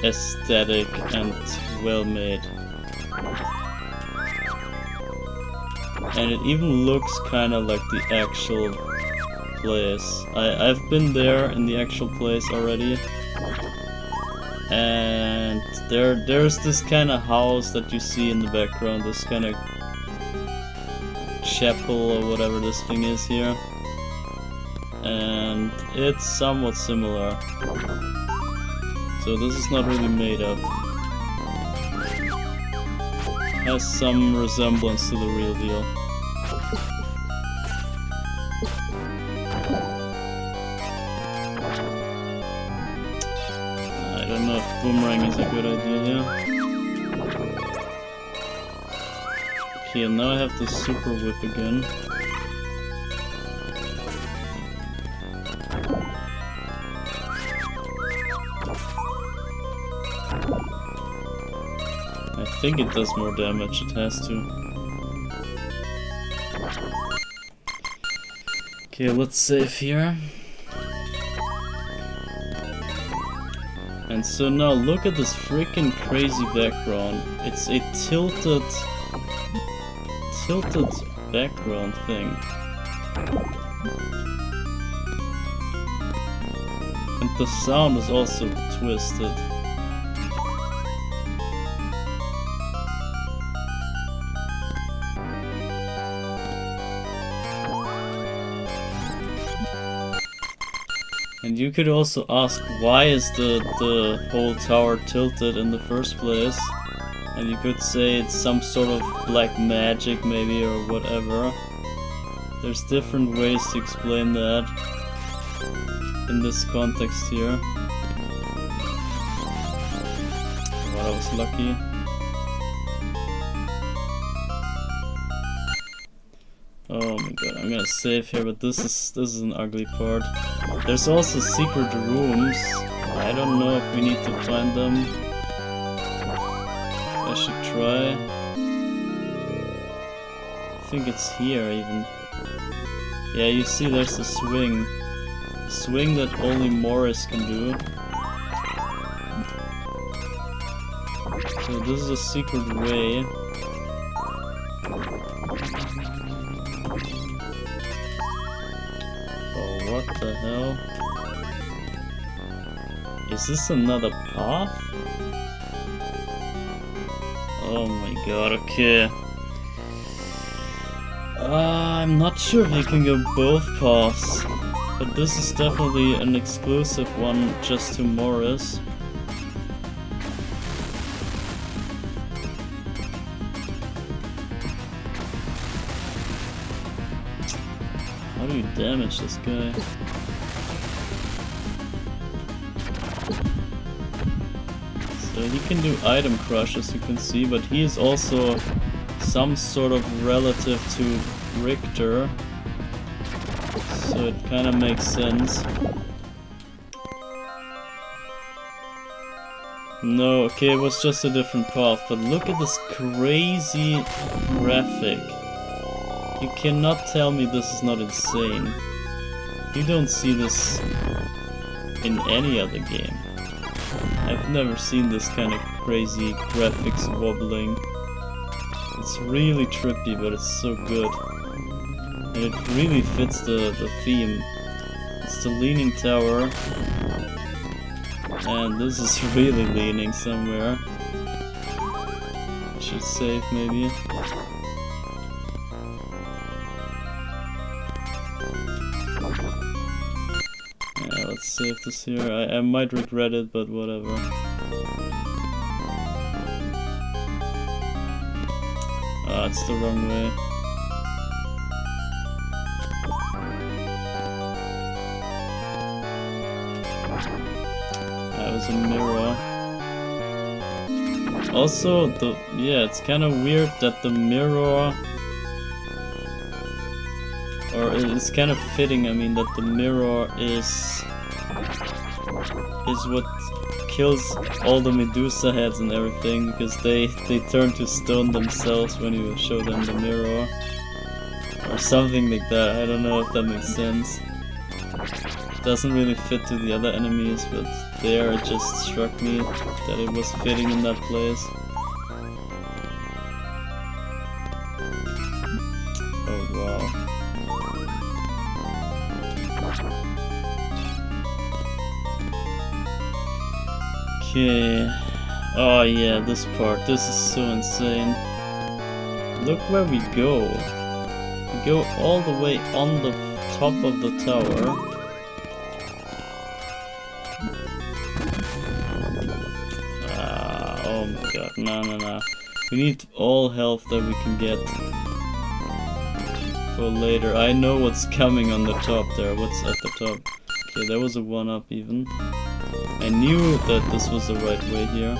aesthetic and well made. And it even looks kind of like the actual place. I've been there in the actual place already. And there's this kind of house that you see in the background, this kind of chapel or whatever this thing is here. And it's somewhat similar. So this is not really made up. Has some resemblance to the real deal. I don't know if boomerang is a good idea here. Okay, now I have the super whip again. I think it does more damage, it has to. Okay, let's save here. And so now look at this freaking crazy background. It's a tilted background thing. And the sound is also twisted. And you could also ask, why is the whole tower tilted in the first place? And you could say it's some sort of black magic maybe, or whatever. There's different ways to explain that in this context here. Well, I was lucky. Oh my god, I'm gonna save here, but this is an ugly part. There's also secret rooms. I don't know if we need to find them. I should try. I think it's here even. Yeah, you see there's the swing. Swing that only Morris can do. So this is a secret way. Oh, what the hell? Is this another path? Oh my god, okay. I'm not sure if you can go both paths, but this is definitely an exclusive one just to Morris. How do you damage this guy? So he can do item crush, as you can see, but he is also some sort of relative to Richter, so it kind of makes sense. No, okay, it was just a different path, but look at this crazy graphic. You cannot tell me this is not insane. You don't see this in any other game. I've never seen this kind of crazy graphics wobbling. It's really trippy, but it's so good. And it really fits the theme. It's the Leaning Tower. And this is really leaning somewhere. I should save maybe. Yeah, let's save this here. I might regret it, but whatever. Ah, it's the wrong way. That was a mirror. Also, it's kind of weird that the mirror, or it's kind of fitting, I mean, that the mirror is what kills all the Medusa heads and everything, because they turn to stone themselves when you show them the mirror. Or something like that, I don't know if that makes sense. Doesn't really fit to the other enemies, but there it just struck me that it was fitting in that place. Oh wow. Okay. Oh yeah, this part. This is so insane. Look where we go. We go all the way on the top of the tower. Oh my god, no. We need all health that we can get for later. I know what's coming on the top there. What's at the top? Okay, there was a 1-up even. I knew that this was the right way here.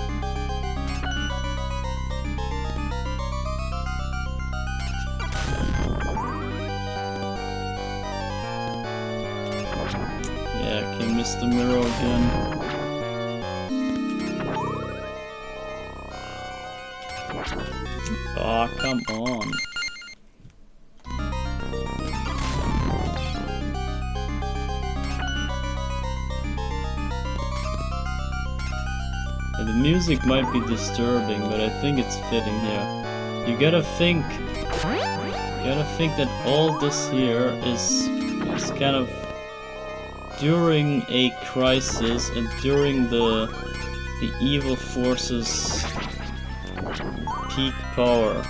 Yeah, okay, missed the mirror again. Oh, come on. The music might be disturbing, but I think it's fitting here. You gotta think that all this here is kind of during a crisis and during the evil forces' peak power.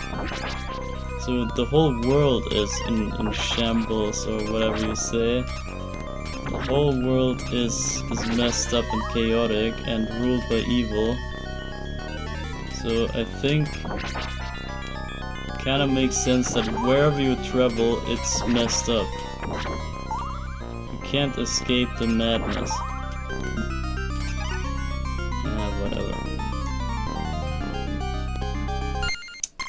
So the whole world is in shambles, or whatever you say. The whole world is messed up and chaotic and ruled by evil. So I think it kinda makes sense that wherever you travel, it's messed up. You can't escape the madness. Whatever.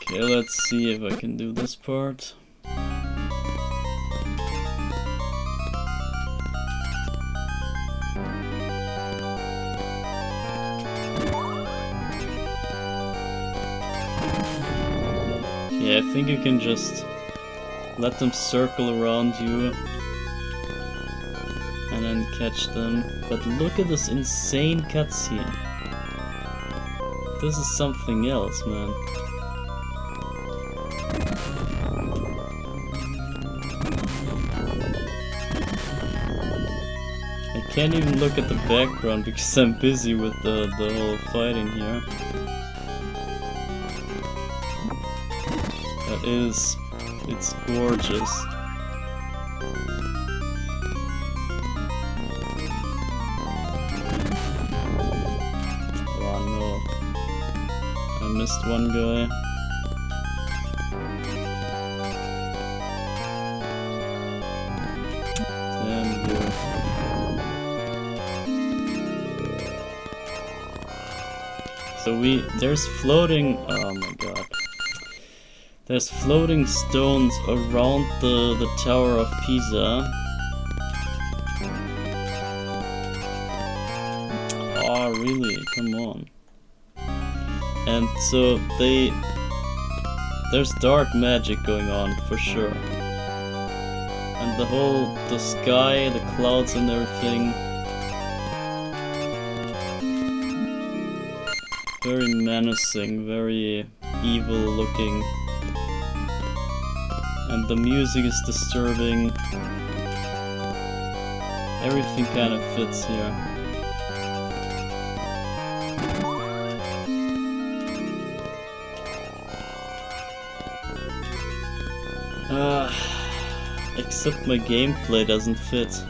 Okay, let's see if I can do this part. Yeah, I think you can just let them circle around you and then catch them. But look at this insane cutscene. This is something else, man. I can't even look at the background because I'm busy with the whole fighting here. It's gorgeous. Oh no. I missed one guy. Damn you. So there's floating, oh my god. There's floating stones around the Tower of Pisa. Oh, really? Come on. And so there's dark magic going on for sure. And the sky, the clouds and everything. Very menacing, very evil looking. And the music is disturbing. Everything kind of fits here. Except my gameplay doesn't fit.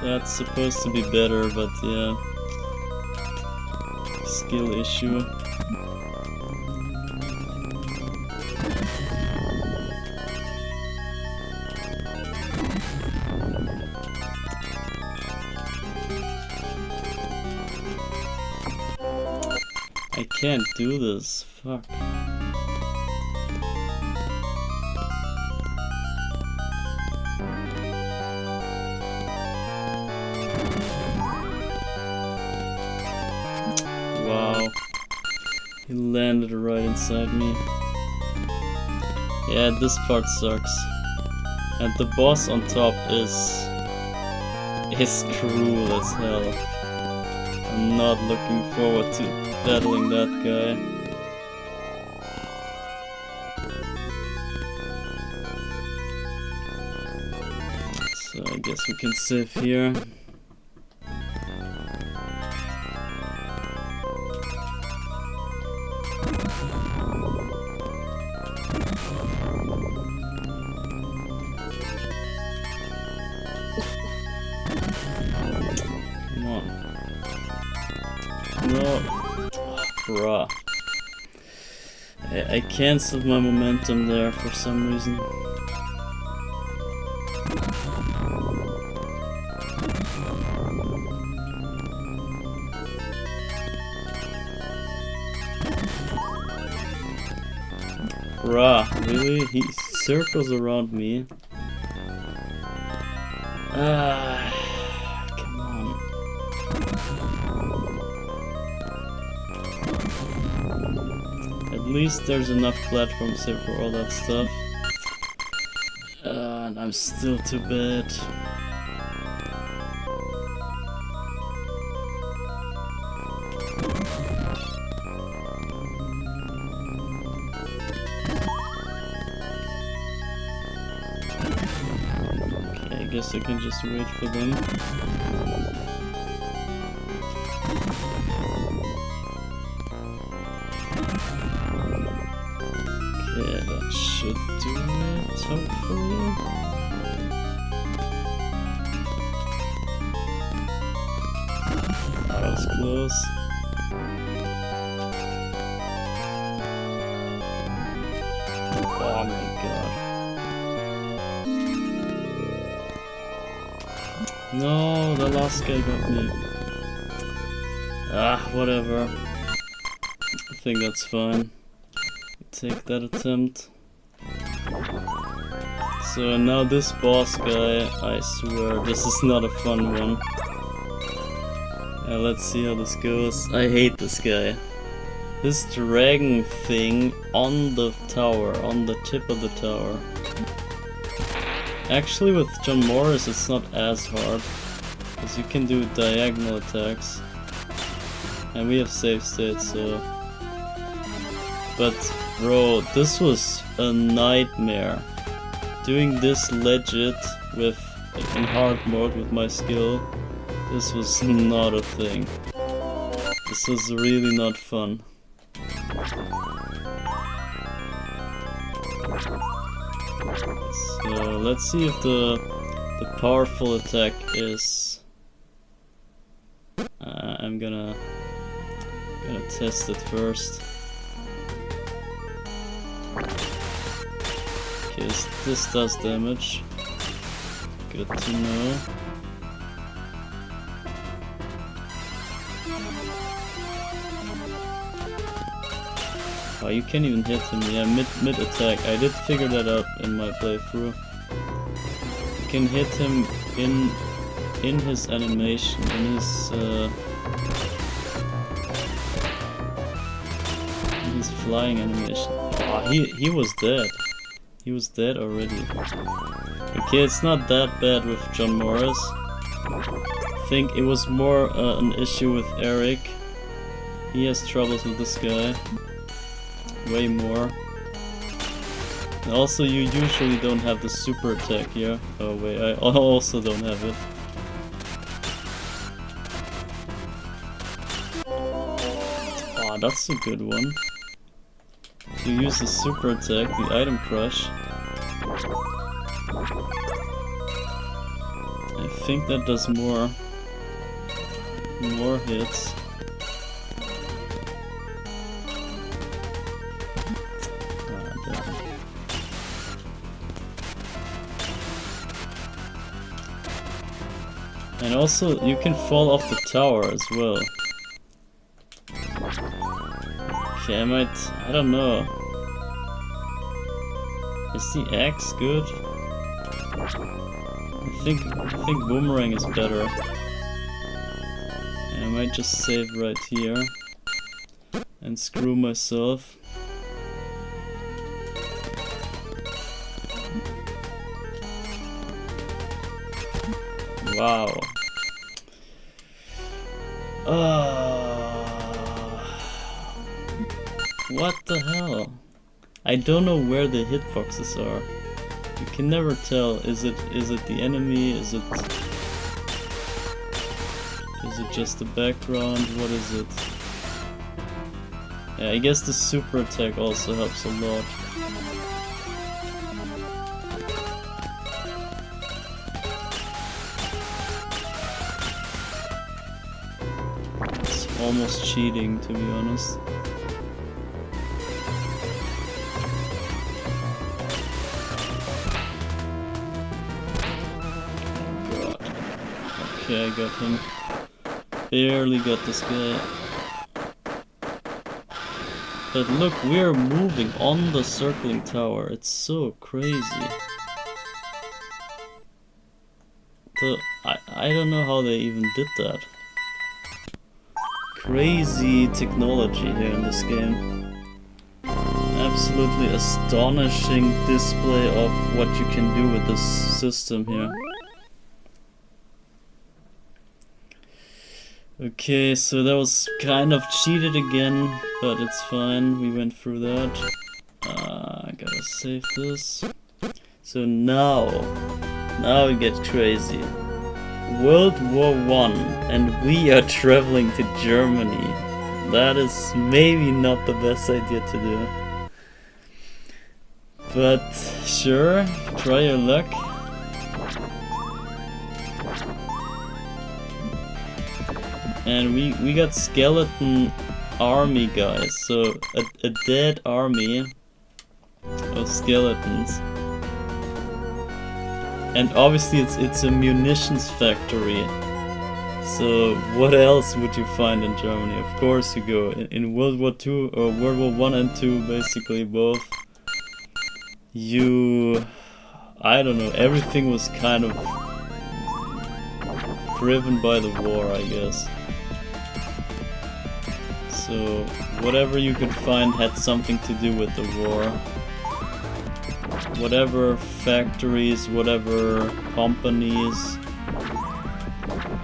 That's supposed to be better, but yeah. Skill issue. I can't do this. Fuck. Wow. He landed right inside me. Yeah, this part sucks. And the boss on top is cruel as hell. I'm not looking forward to battling that guy. So I guess we can save here. Bruh. I cancelled my momentum there for some reason. Bruh, really? He circles around me. Come on. At least there's enough platforms here for all that stuff. And I'm still too bad. Okay, I guess I can just wait for them. Should do it, hopefully. That was close. Oh my god. No, the last guy got me. Whatever. I think that's fine. Take that attempt. So now this boss guy, I swear, this is not a fun one. Let's see how this goes. I hate this guy. This dragon thing on the tower, on the tip of the tower. Actually with John Morris it's not as hard, because you can do diagonal attacks. And we have save state, so... But bro, this was a nightmare. Doing this legit with in hard mode with my skill, this was not a thing. This was really not fun. So let's see if the powerful attack is. I'm gonna test it first. Okay, this does damage. Good to know. Oh, you can't even hit him. Yeah, mid attack. I did figure that out in my playthrough. You can hit him in his animation, in his flying animation. Oh, he was dead. He was dead already. Okay, it's not that bad with John Morris. I think it was more an issue with Eric. He has troubles with this guy. Way more. And also, you usually don't have the super attack here. Oh wait, I also don't have it. Ah, that's a good one. If you use the super attack, the item crush. I think that does more hits. And also, you can fall off the tower as well. Okay, I don't know. Is the axe good? I think boomerang is better. I might just save right here and screw myself. Wow. What the hell? I don't know where the hitboxes are. You can never tell. Is it the enemy? Is it just the background? What is it? Yeah, I guess the super attack also helps a lot. It's almost cheating, to be honest. Okay, I got him. Barely got this guy. But look, we're moving on the circling tower. It's so crazy. I don't know how they even did that. Crazy technology here in this game. Absolutely astonishing display of what you can do with this system here. Okay, so that was kind of cheated again, but it's fine, we went through that. I gotta save this. So now it gets crazy. World War I, and we are traveling to Germany. That is maybe not the best idea to do. But sure, try your luck. And we got skeleton army guys, so a dead army of skeletons. And obviously it's a munitions factory. So what else would you find in Germany? Of course you go in World War II or World War I and II, basically both. I don't know, everything was kind of driven by the war, I guess. So whatever you could find had something to do with the war. Whatever factories, whatever companies,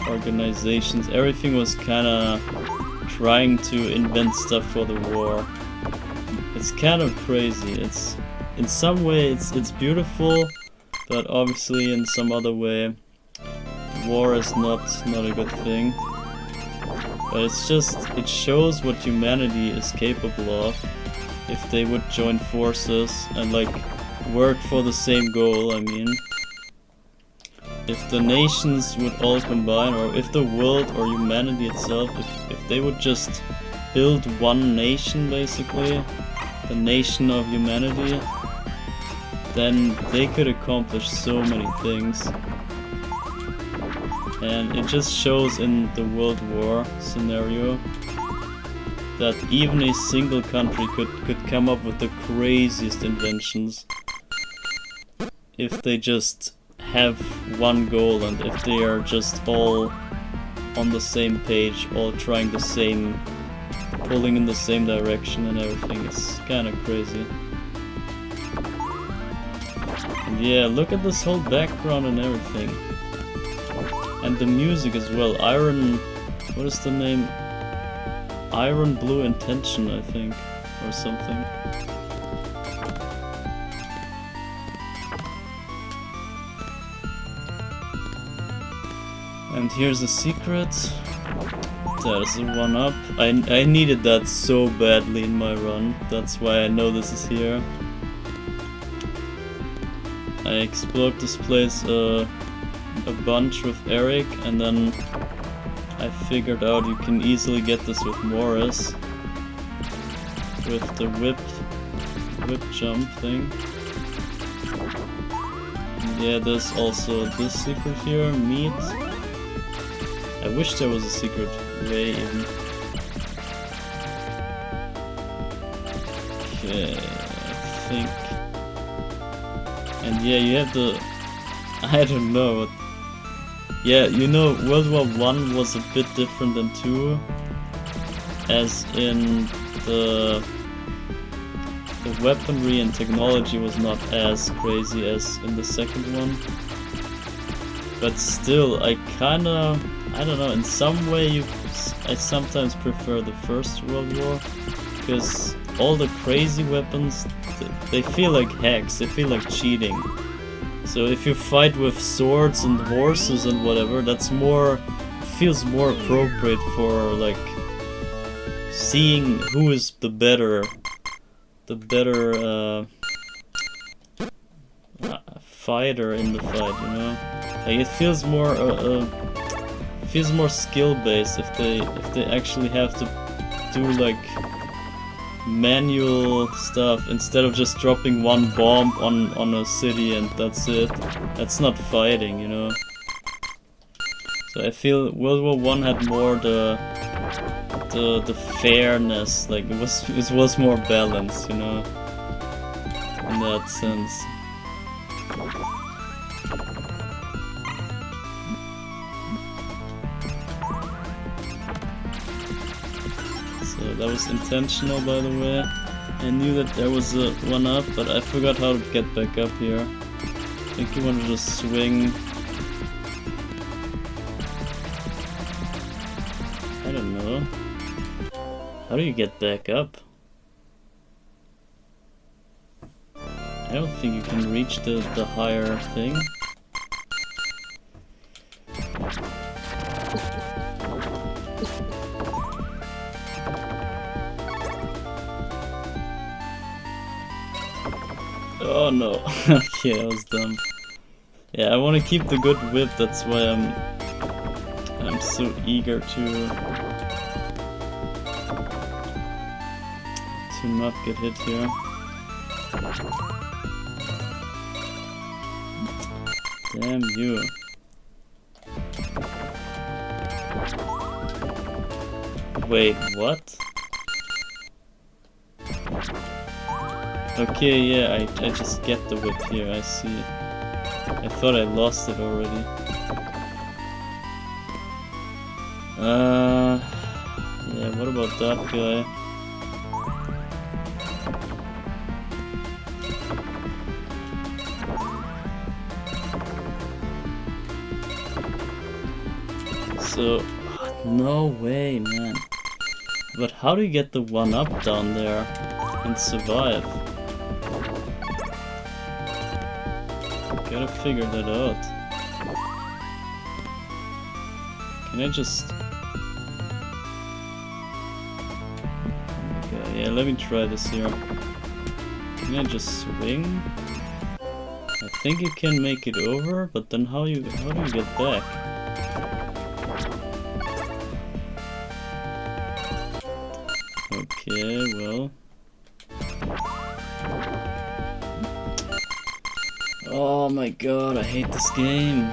organizations, everything was kinda trying to invent stuff for the war. It's kind of crazy. It's in some way it's beautiful, but obviously in some other way war is not a good thing. But it's just, it shows what humanity is capable of if they would join forces and like work for the same goal. I mean, if the nations would all combine, or if the world or humanity itself, if they would just build one nation, basically, the nation of humanity, then they could accomplish so many things. And it just shows in the World War scenario that even a single country could come up with the craziest inventions if they just have one goal and if they are just all on the same page, all trying the same, pulling in the same direction and everything. It's kind of crazy. And yeah, look at this whole background and everything. And the music as well. What is the name? Iron Blue Intention, I think, or something. And here's a secret. That is a 1-up. I needed that so badly in my run. That's why I know this is here. I explored this place a bunch with Eric, and then I figured out you can easily get this with Morris with the whip jump thing. And yeah, there's also this secret here, meat. I wish there was a secret way even. Okay, I think. And yeah, you have to. I don't know. Yeah, you know, World War I was a bit different than 2, as in the weaponry and technology was not as crazy as in the second one. But still, I don't know, in some way I sometimes prefer the first World War, because all the crazy weapons, they feel like hacks, they feel like cheating. So if you fight with swords and horses and whatever, that's more, feels more appropriate for like seeing who is the better fighter in the fight, you know? Like it feels more skill based if they actually have to do like manual stuff instead of just dropping one bomb on a city and that's it. That's not fighting, you know. So I feel World War I had more the fairness, like it was more balanced, you know, in that sense. So that was intentional, by the way. I knew that there was a one-up, but I forgot how to get back up here. I think you want to just swing. I don't know. How do you get back up? I don't think you can reach the higher thing. Oh no. Okay, that was dumb. Yeah, I want to keep the good whip, that's why I'm so eager to not get hit here. Damn you. Wait, what? Okay, yeah, I just get the whip here, I see. I thought I lost it already. Yeah, what about that guy? So, no way, man. But how do you get the one-up down there and survive? Gotta figure that out. Can I just... Okay, yeah, let me try this here. Can I just swing? I think you can make it over, but then how do you get back? Okay, well... Oh my god, I hate this game.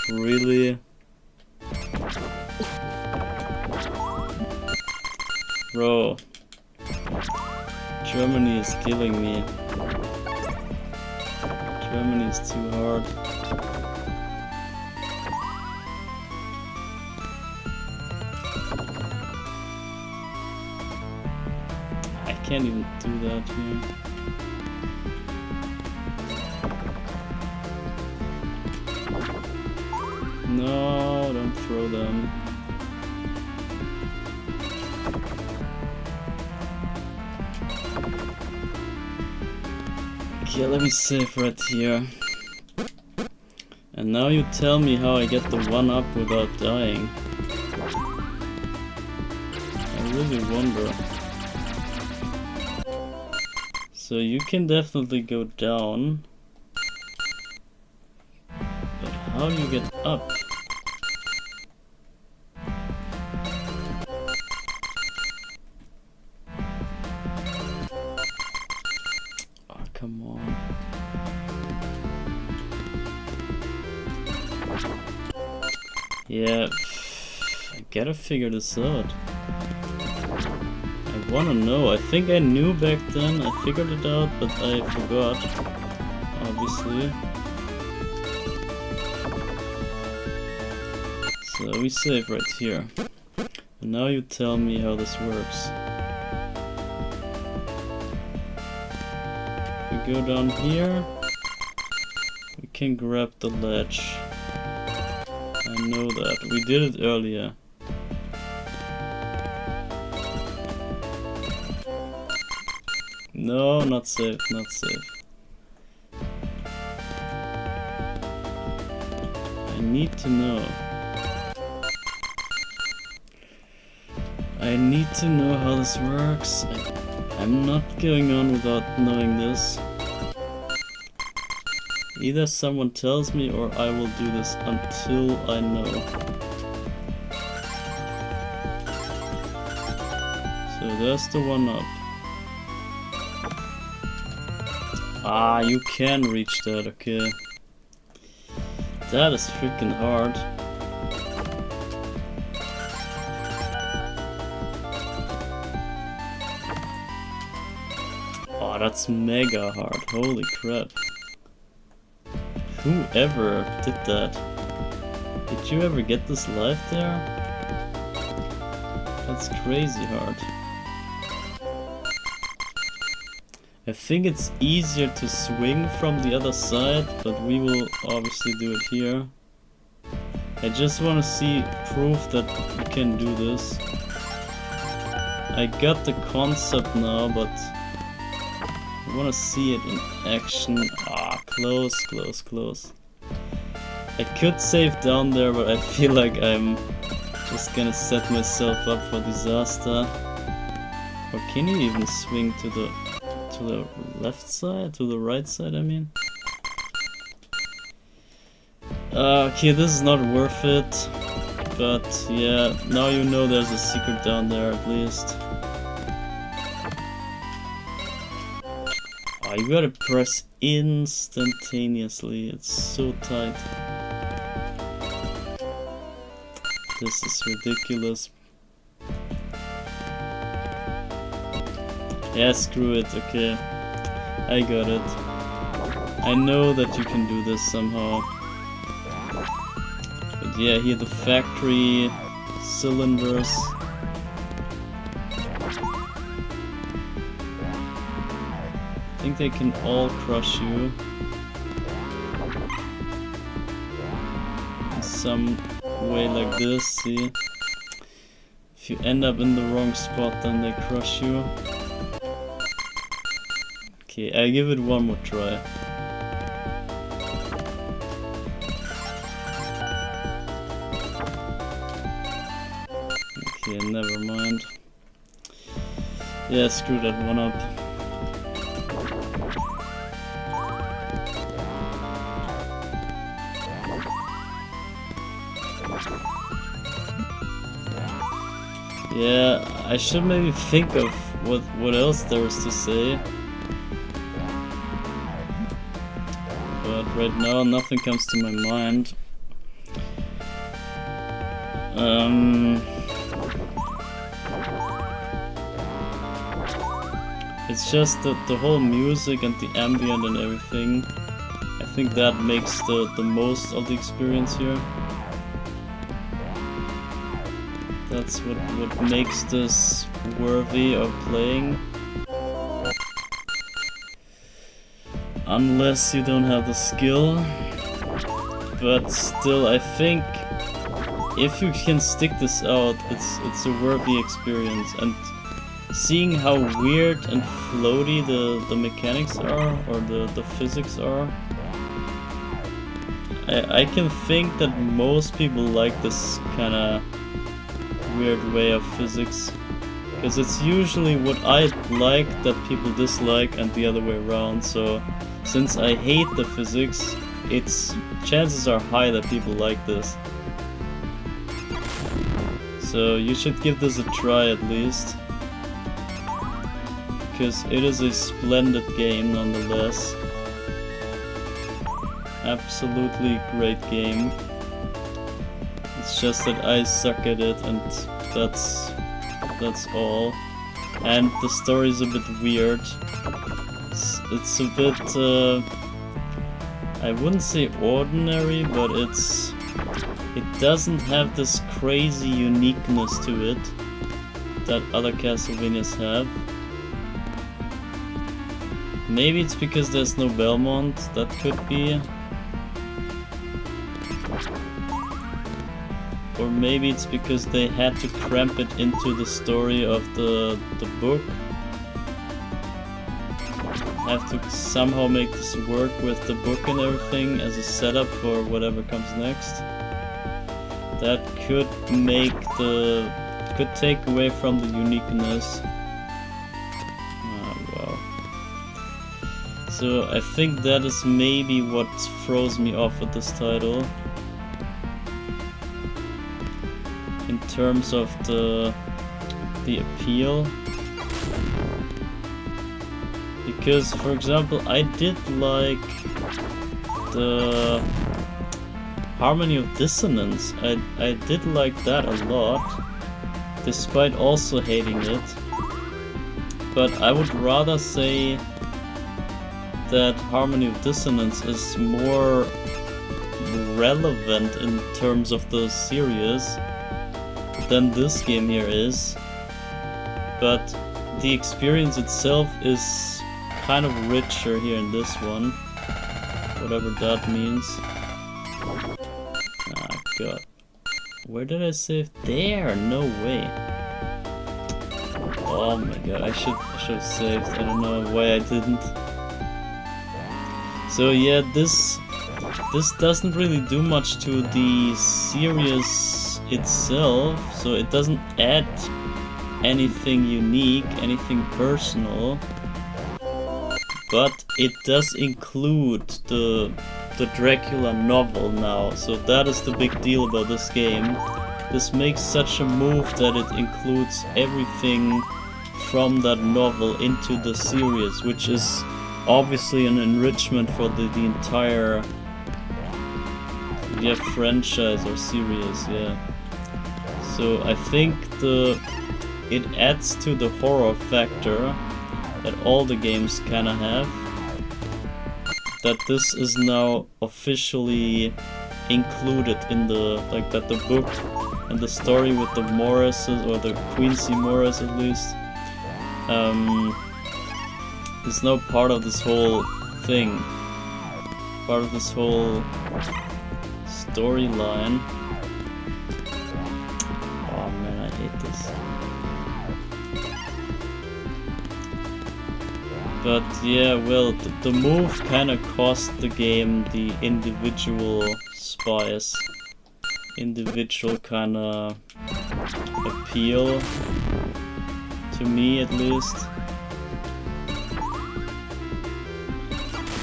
Really? Bro. Germany is killing me. Germany is too hard. I can't even do that here. No, don't throw them. Okay, let me save right here. And now you tell me how I get the one-up without dying. I really wonder. So you can definitely go down. But how do you get up? Oh, come on. Yeah, I gotta figure this out. I wanna know. I think I knew back then. I figured it out, but I forgot. Obviously. So we save right here. And now you tell me how this works. If we go down here, we can grab the ledge. I know that. We did it earlier. No, not safe, not safe. I need to know. I need to know how this works. I'm not going on without knowing this. Either someone tells me or I will do this until I know. So there's the one up. Ah, you can reach that, okay. That is freaking hard. Oh, that's mega hard, holy crap. Whoever did that? Did you ever get this live there? That's crazy hard. I think it's easier to swing from the other side, but we will obviously do it here. I just want to see proof that you can do this. I got the concept now, but I want to see it in action. Ah, close, close, close. I could save down there, but I feel like I'm just gonna set myself up for disaster. Or can you even swing to the left side? To the right side, I mean? Okay, this is not worth it. But yeah, now you know there's a secret down there at least. Oh, you gotta press instantaneously, it's so tight. This is ridiculous. Yeah, screw it, okay. I got it. I know that you can do this somehow. But yeah, here the factory cylinders. I think they can all crush you. In some way like this, see? If you end up in the wrong spot, then they crush you. Okay, I give it one more try. Okay, never mind. Yeah, screw that one up. Yeah, I should maybe think of what else there is to say. But right now nothing comes to my mind. It's just the whole music and the ambient and everything. I think that makes the most of the experience here. That's what makes this worthy of playing. Unless you don't have the skill. But still, I think if you can stick this out, it's a worthy experience. And seeing how weird and floaty the mechanics are, or the physics are, I can think that most people like this kind of weird way of physics, because it's usually what I like that people dislike and the other way around. So since I hate the physics, chances are high that people like this. So you should give this a try at least, because it is a splendid game nonetheless. Absolutely great game. It's just that I suck at it, and that's all. And the story's a bit weird. It's a bit, I wouldn't say ordinary, but it doesn't have this crazy uniqueness to it that other Castlevanias have. Maybe it's because there's no Belmont, that could be. Or maybe it's because they had to cramp it into the story of the book. Have to somehow make this work with the book and everything as a setup for whatever comes next. That could take away from the uniqueness. Oh, wow. So I think that is maybe what throws me off with this title. In terms of the appeal. Because, for example, I did like the Harmony of Dissonance. I did like that a lot, despite also hating it. But I would rather say that Harmony of Dissonance is more relevant in terms of the series than this game here is. But the experience itself is kind of richer here in this one, whatever that means. Ah, god. Where did I save? There! No way. Oh my god, I should have saved. I don't know why I didn't. So yeah, this doesn't really do much to the series itself, so it doesn't add anything unique, anything personal. But it does include the Dracula novel now, so that is the big deal about this game. This makes such a move that it includes everything from that novel into the series, which is obviously an enrichment for the entire franchise or series, yeah. So I think it adds to the horror factor that all the games kinda have, that this is now officially included in that the book and the story with the Morrises, or the Quincy Morris at least, is now part of this whole thing, part of this whole storyline. Oh man, I hate this. But yeah, well, the move kinda cost the game the individual spice, individual kinda appeal, to me at least.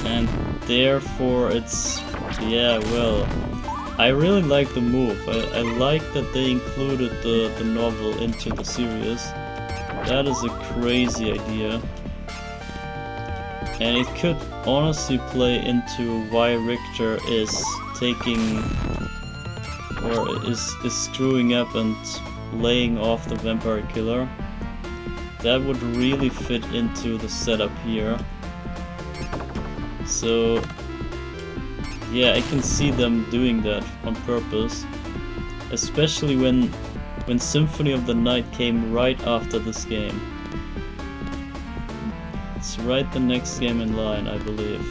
And therefore it's, yeah, well, I really like the move. I like that they included the novel into the series. That is a crazy idea. And it could honestly play into why Richter is taking, or is screwing up and laying off the vampire killer. That would really fit into the setup here. So yeah, I can see them doing that on purpose, especially when Symphony of the Night came right after this game. It's right the next game in line, I believe.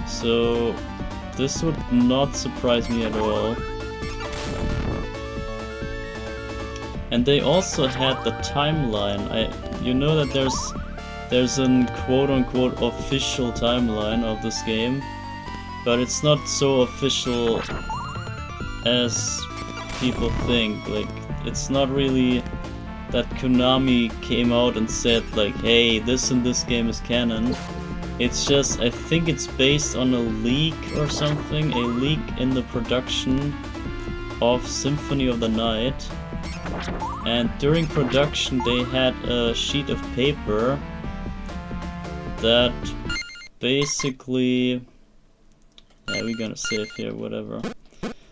So this would not surprise me at all. And they also had the timeline. You know that there's an quote-unquote official timeline of this game, but it's not so official as people think. Like, it's not really that Konami came out and said like, hey, this and this game is canon. It's just, I think it's based on a leak or something, a leak in the production of Symphony of the Night. And during production they had a sheet of paper that basically, Yeah, we're gonna save here, whatever.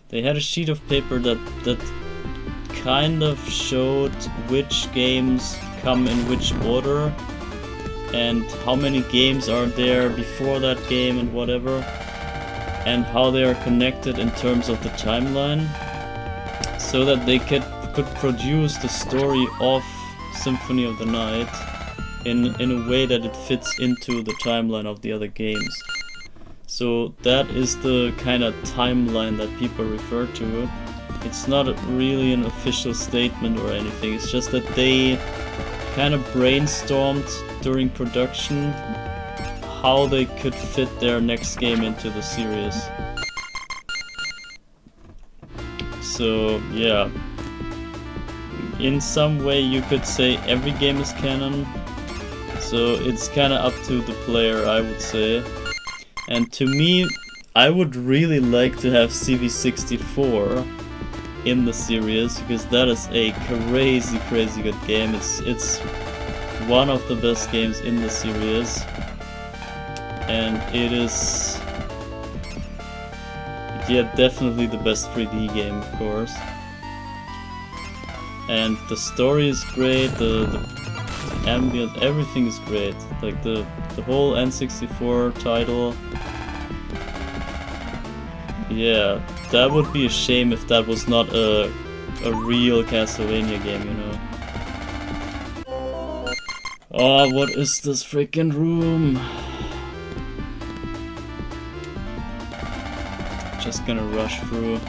They had a sheet of paper that kind of showed which games come in which order and how many games are there before that game and whatever, and how they are connected in terms of the timeline, so that they could produce the story of Symphony of the Night in a way that it fits into the timeline of the other games. So that is the kind of timeline that people refer to. It's not really an official statement or anything, it's just that they kind of brainstormed during production how they could fit their next game into the series. So yeah, in some way you could say every game is canon, so it's kind of up to the player, I would say. And to me, I would really like to have CV64 in the series, because that is a crazy good game. It's one of the best games in the series, and it is, yeah, definitely the best 3D game, of course. And the story is great, the ambient, everything is great. Like the whole N64 title. Yeah, that would be a shame if that was not a real Castlevania game, you know. Oh, what is this freaking room? Just gonna rush through.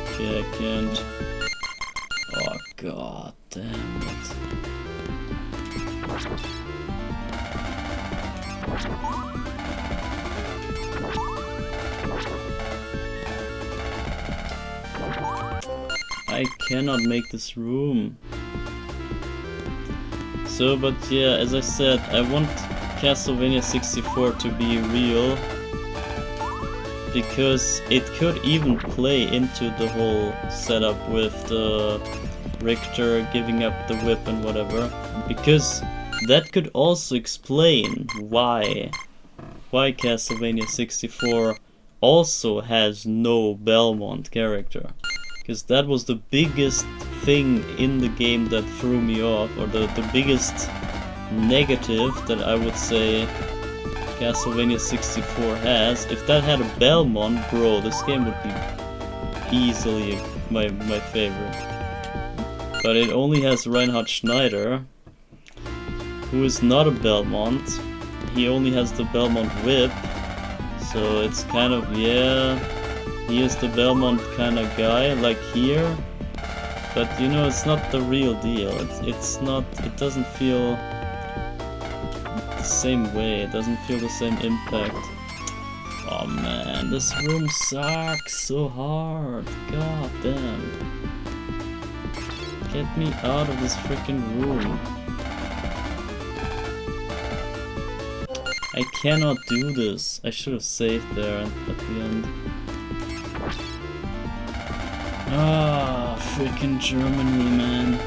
Okay, I can't. Oh, god damn it. I cannot make this room. So, but yeah, as I said, I want Castlevania 64 to be real, because it could even play into the whole setup with the Richter giving up the whip and whatever, because that could also explain why Castlevania 64 also has no Belmont character. Because that was the biggest thing in the game that threw me off, or the biggest negative that I would say Castlevania 64 has. If that had a Belmont, bro, this game would be easily my favorite. But it only has Reinhard Schneider, who is not a Belmont. He only has the Belmont whip, so it's kind of, yeah, he is the Belmont kind of guy, like here. But you know, it's not the real deal. It's not, it doesn't feel the same way, it doesn't feel the same impact. Oh man, this room sucks so hard. God damn. Get me out of this freaking room. I cannot do this. I should have saved there at the end. Ah, freaking Germany, man.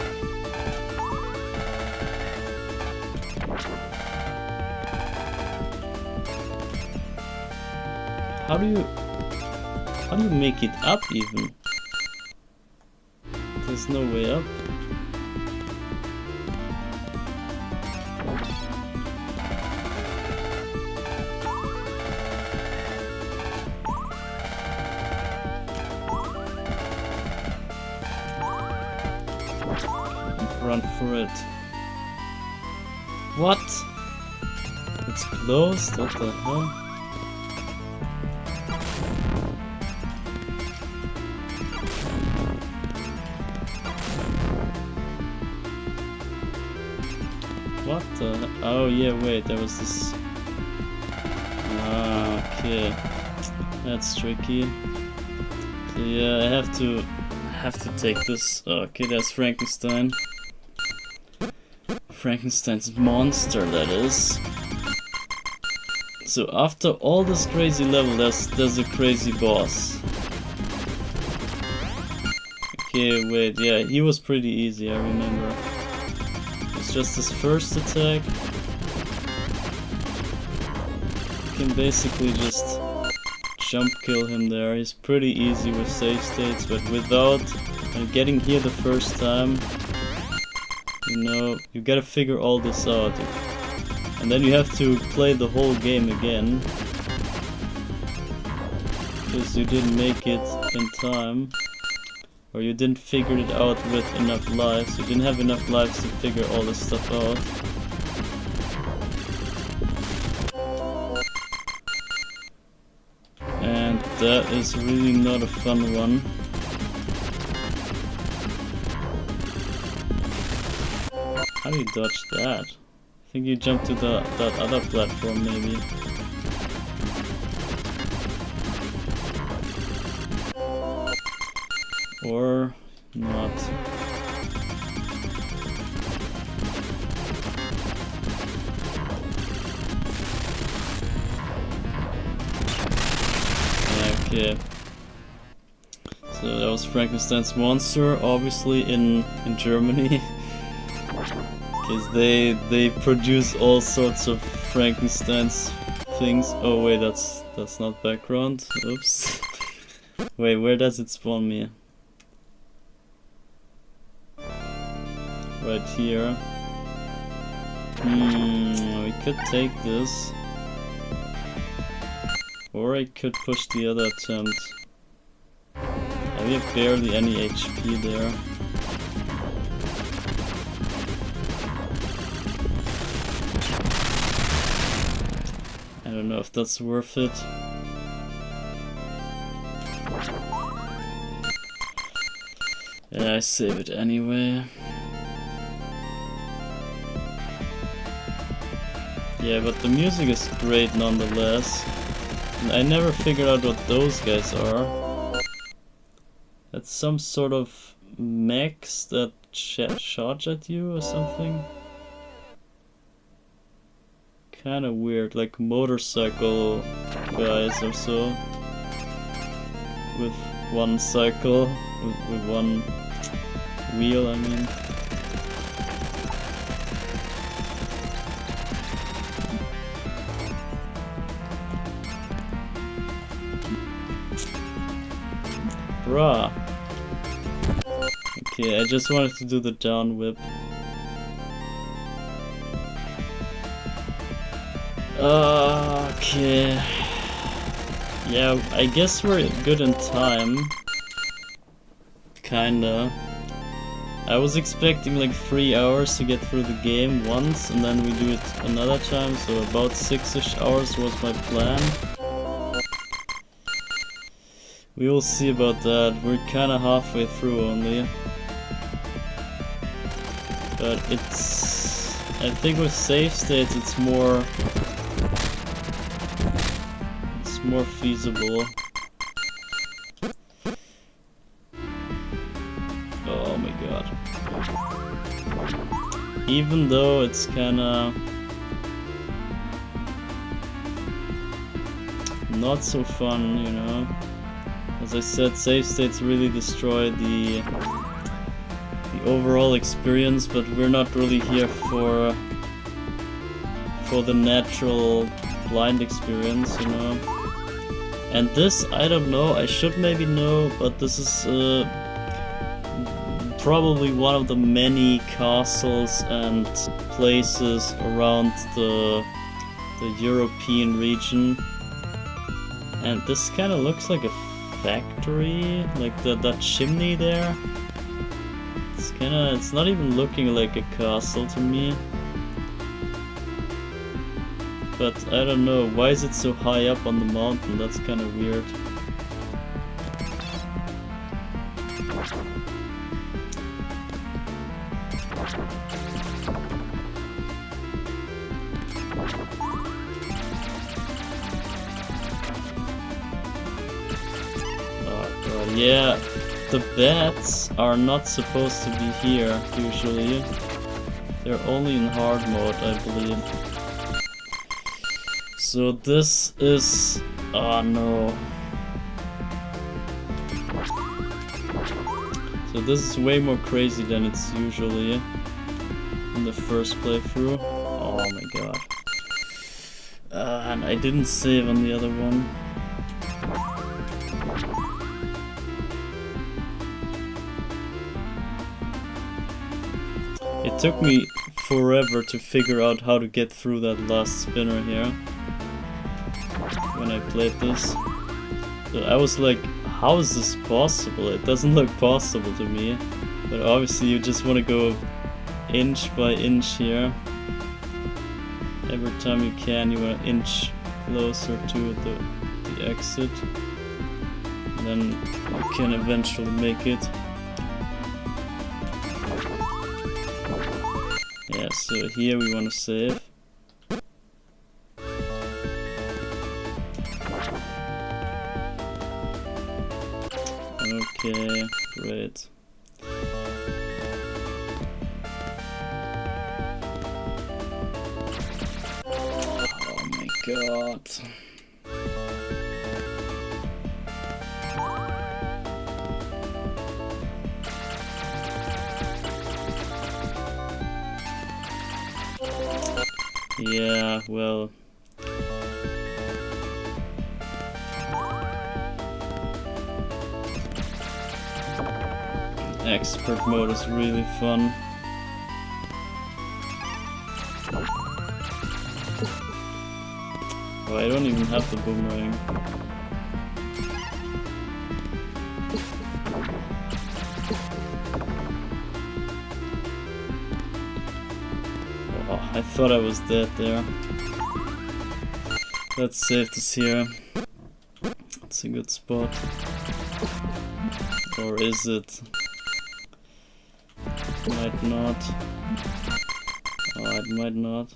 How do you make it up even? There's no way up. Run for it. What? It's closed? What the hell? What the? Oh yeah, wait, there was this. Ah, okay, that's tricky. So yeah, I have to take this. Okay, that's Frankenstein. Frankenstein's monster, that is. So after all this crazy level, there's a crazy boss. Okay, wait, yeah, he was pretty easy, I remember. It's just his first attack. can basically just jump kill him there. He's pretty easy with save states, but without getting here the first time, you know, you gotta figure all this out. And then you have to play the whole game again, because you didn't make it in time, or you didn't figure it out with enough lives. You didn't have enough lives to figure all this stuff out. And that is really not a fun one. How do you dodge that? I think you jump to that other platform maybe. Or not. Okay. So that was Frankenstein's monster, obviously in Germany. Because they produce all sorts of Frankenstein's things. Oh wait, that's not background. Oops. Wait, where does it spawn me? Right here. We could take this. Or I could push the other attempt. We have barely any HP there. I don't know if that's worth it. Yeah, I save it anyway. Yeah, but the music is great nonetheless. And I never figured out what those guys are. That's some sort of mechs that charge at you or something. Kinda weird, like motorcycle guys or so. With one cycle, with one wheel, I mean. Bruh. Okay, I just wanted to do the down whip. Okay. Yeah, I guess we're good in time. Kinda. I was expecting like 3 hours to get through the game once, and then we do it another time, so about 6-ish hours was my plan. We will see about that. We're kinda halfway through only. But it's... I think with save states it's more feasible. Oh my god. Even though it's kinda not so fun, you know. As I said, save states really destroy the overall experience, but we're not really here for the natural blind experience, you know. And this, I don't know, I should maybe know, but this is probably one of the many castles and places around the European region. And this kind of looks like a factory, like that chimney there. It's not even looking like a castle to me. But I don't know, why is it so high up on the mountain? That's kind of weird. Oh god, yeah. The bats are not supposed to be here, usually. They're only in hard mode, I believe. So this is... oh no. So this is way more crazy than it's usually in the first playthrough. Oh my god. And I didn't save on the other one. It took me forever to figure out how to get through that last spinner here when I played this. So I was like, how is this possible? It doesn't look possible to me. But obviously you just want to go inch by inch here. Every time you can, you want to inch closer to the exit. And then you can eventually make it. Yeah, so here we want to save. Okay, great. Oh my god. Yeah, well. Expert mode is really fun. Oh, I don't even have the boomerang. Oh, I thought I was dead there. Let's save this here. It's a good spot. Or is it? Might not. Oh, it might not.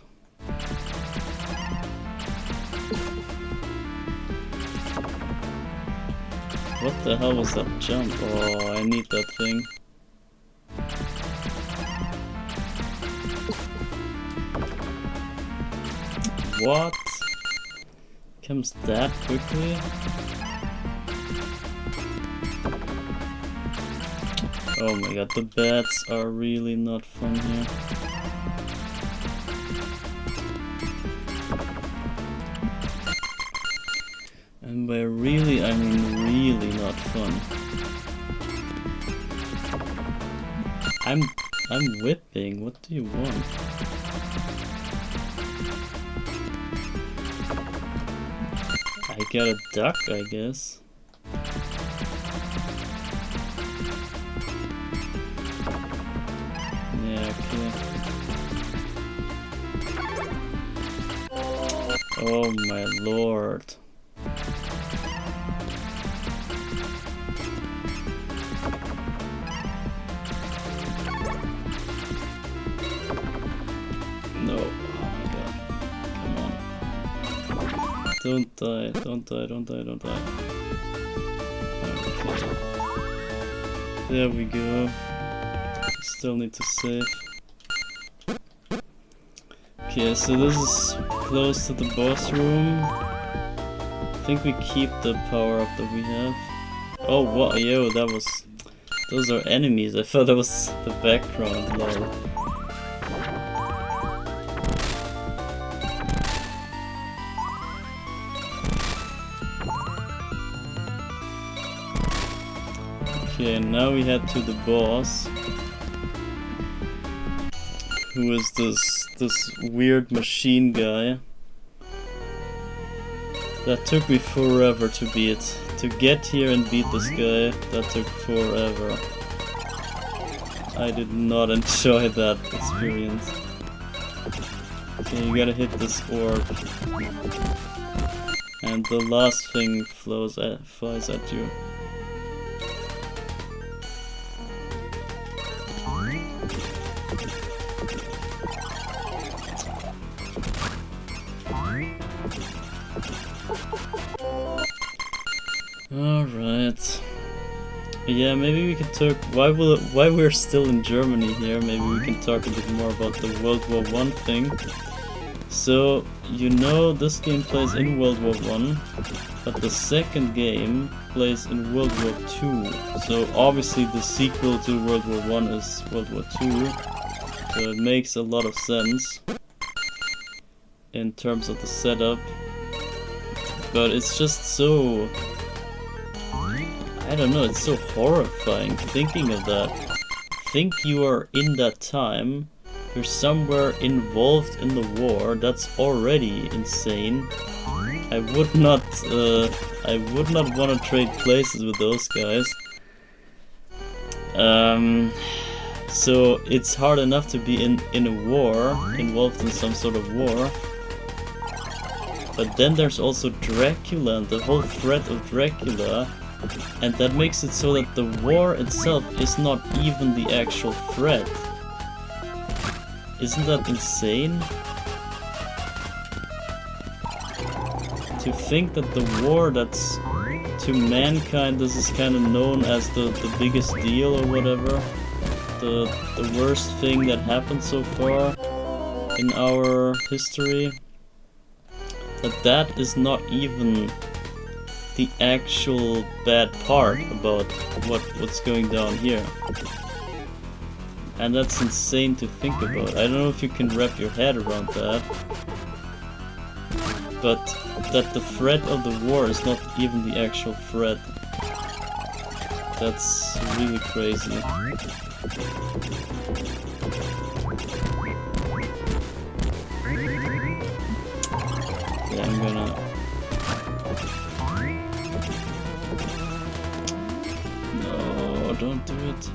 What the hell was that jump? Oh, I need that thing. What? Comes that quickly? Oh my god, the bats are really not fun here. And by really, I mean really not fun. I'm whipping, what do you want? I got a duck, I guess. Oh my lord. No, oh my god. Come on. Don't die, don't die, don't die, don't die. Okay. There we go. Still need to save. Okay, so this is close to the boss room. I think we keep the power up that we have. Oh, what? Yo, that was... Those are enemies. I thought that was the background. Lol. Okay, now we head to the boss. Who is this weird machine guy that took me forever to beat. To get here and beat this guy, that took forever. I did not enjoy that experience. Okay, you gotta hit this orb. And the last thing flies at you. Alright. Yeah, maybe we can talk... Why we're still in Germany here, maybe we can talk a bit more about the World War I thing. So, you know this game plays in World War I, but the second game plays in World War II. So obviously the sequel to World War I is World War II, so it makes a lot of sense. in terms of the setup, but it's just so, I don't know, it's so horrifying thinking of that. Think you are in that time, you're somewhere involved in the war, that's already insane. I would not want to trade places with those guys. So it's hard enough to be in a war, involved in some sort of war. But then there's also Dracula and the whole threat of Dracula, and that makes it so that the war itself is not even the actual threat. Isn't that insane? To think that the war that's to mankind, this is kind of known as the biggest deal or whatever, the worst thing that happened so far in our history, that is not even the actual bad part about what's going down here. And that's insane to think about. I don't know if you can wrap your head around that. But that the threat of the war is not even the actual threat. That's really crazy. Yeah, I'm gonna... No, don't do it.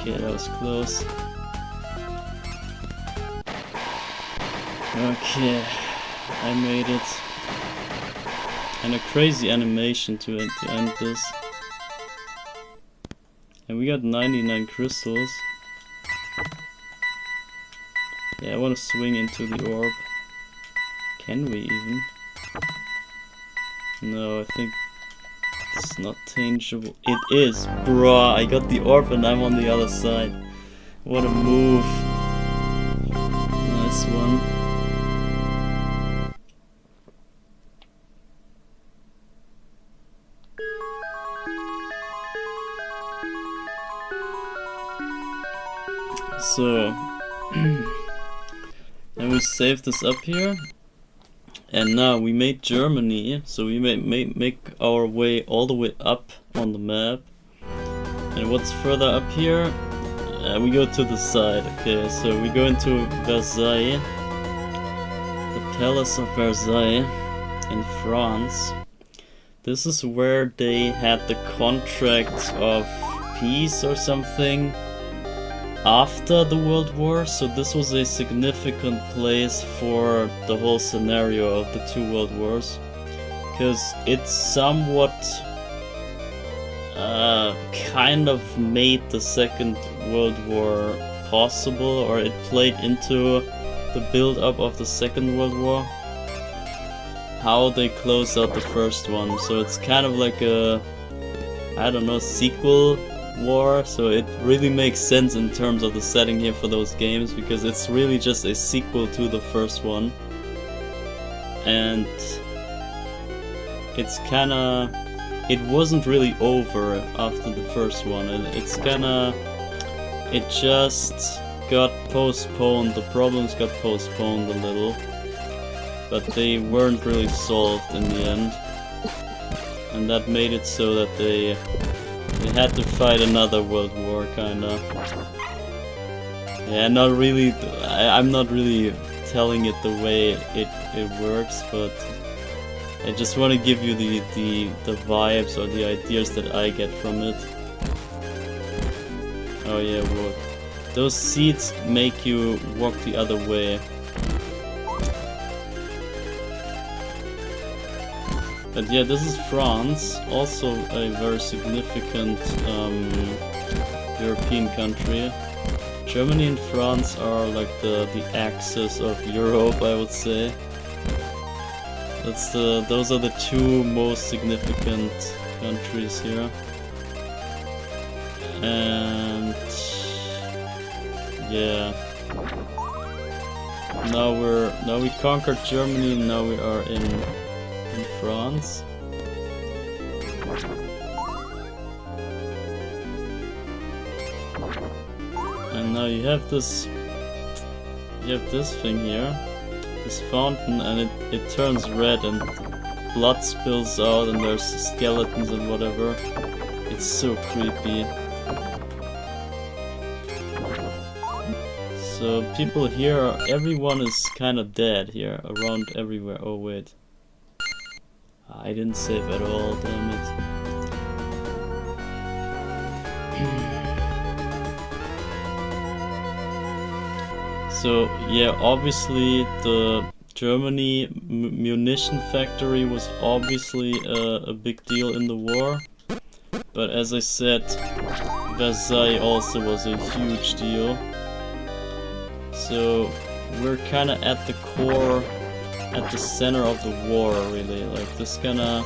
Okay, that was close. Okay, I made it. And a crazy animation to end this. And we got 99 crystals. Yeah, I want to swing into the orb. Can we even? No, I think it's not tangible. It is! Bruh, I got the orb and I'm on the other side. What a move. Nice one. So, then we save this up here, and now we made Germany, so we make our way all the way up on the map. And what's further up here? We go to the side. Okay, so we go into Versailles, the Palace of Versailles in France. This is where they had the contract of peace or something after the World War, so this was a significant place for the whole scenario of the two World Wars, because it somewhat kind of made the Second World War possible, or it played into the build-up of the Second World War, how they closed out the first one. So it's kind of like a, I don't know, sequel war, so it really makes sense in terms of the setting here for those games, because it's really just a sequel to the first one. And it's kinda, it wasn't really over after the first one, it's kinda, it just got postponed, the problems got postponed a little, but they weren't really solved in the end, and that made it so that they had to fight another world war, kinda. Yeah, not really, I'm not really telling it the way it works, but I just want to give you the vibes or the ideas that I get from it. Oh yeah, well, those seeds make you walk the other way. But yeah, this is France, also a very significant European country. Germany and France are like the axis of Europe, I would say. Those are the two most significant countries here. And yeah, now we conquered Germany, and now we are in France. And Now you have this thing here, this fountain, and it turns red and blood spills out and there's skeletons and whatever. It's so creepy. So people here, everyone is kind of dead here, around everywhere. Oh wait, I didn't save at all, damn it. So yeah, obviously the Germany munition factory was obviously a big deal in the war, but as I said, Versailles also was a huge deal. So we're kinda at the core, at the center of the war, really. Like this kinda...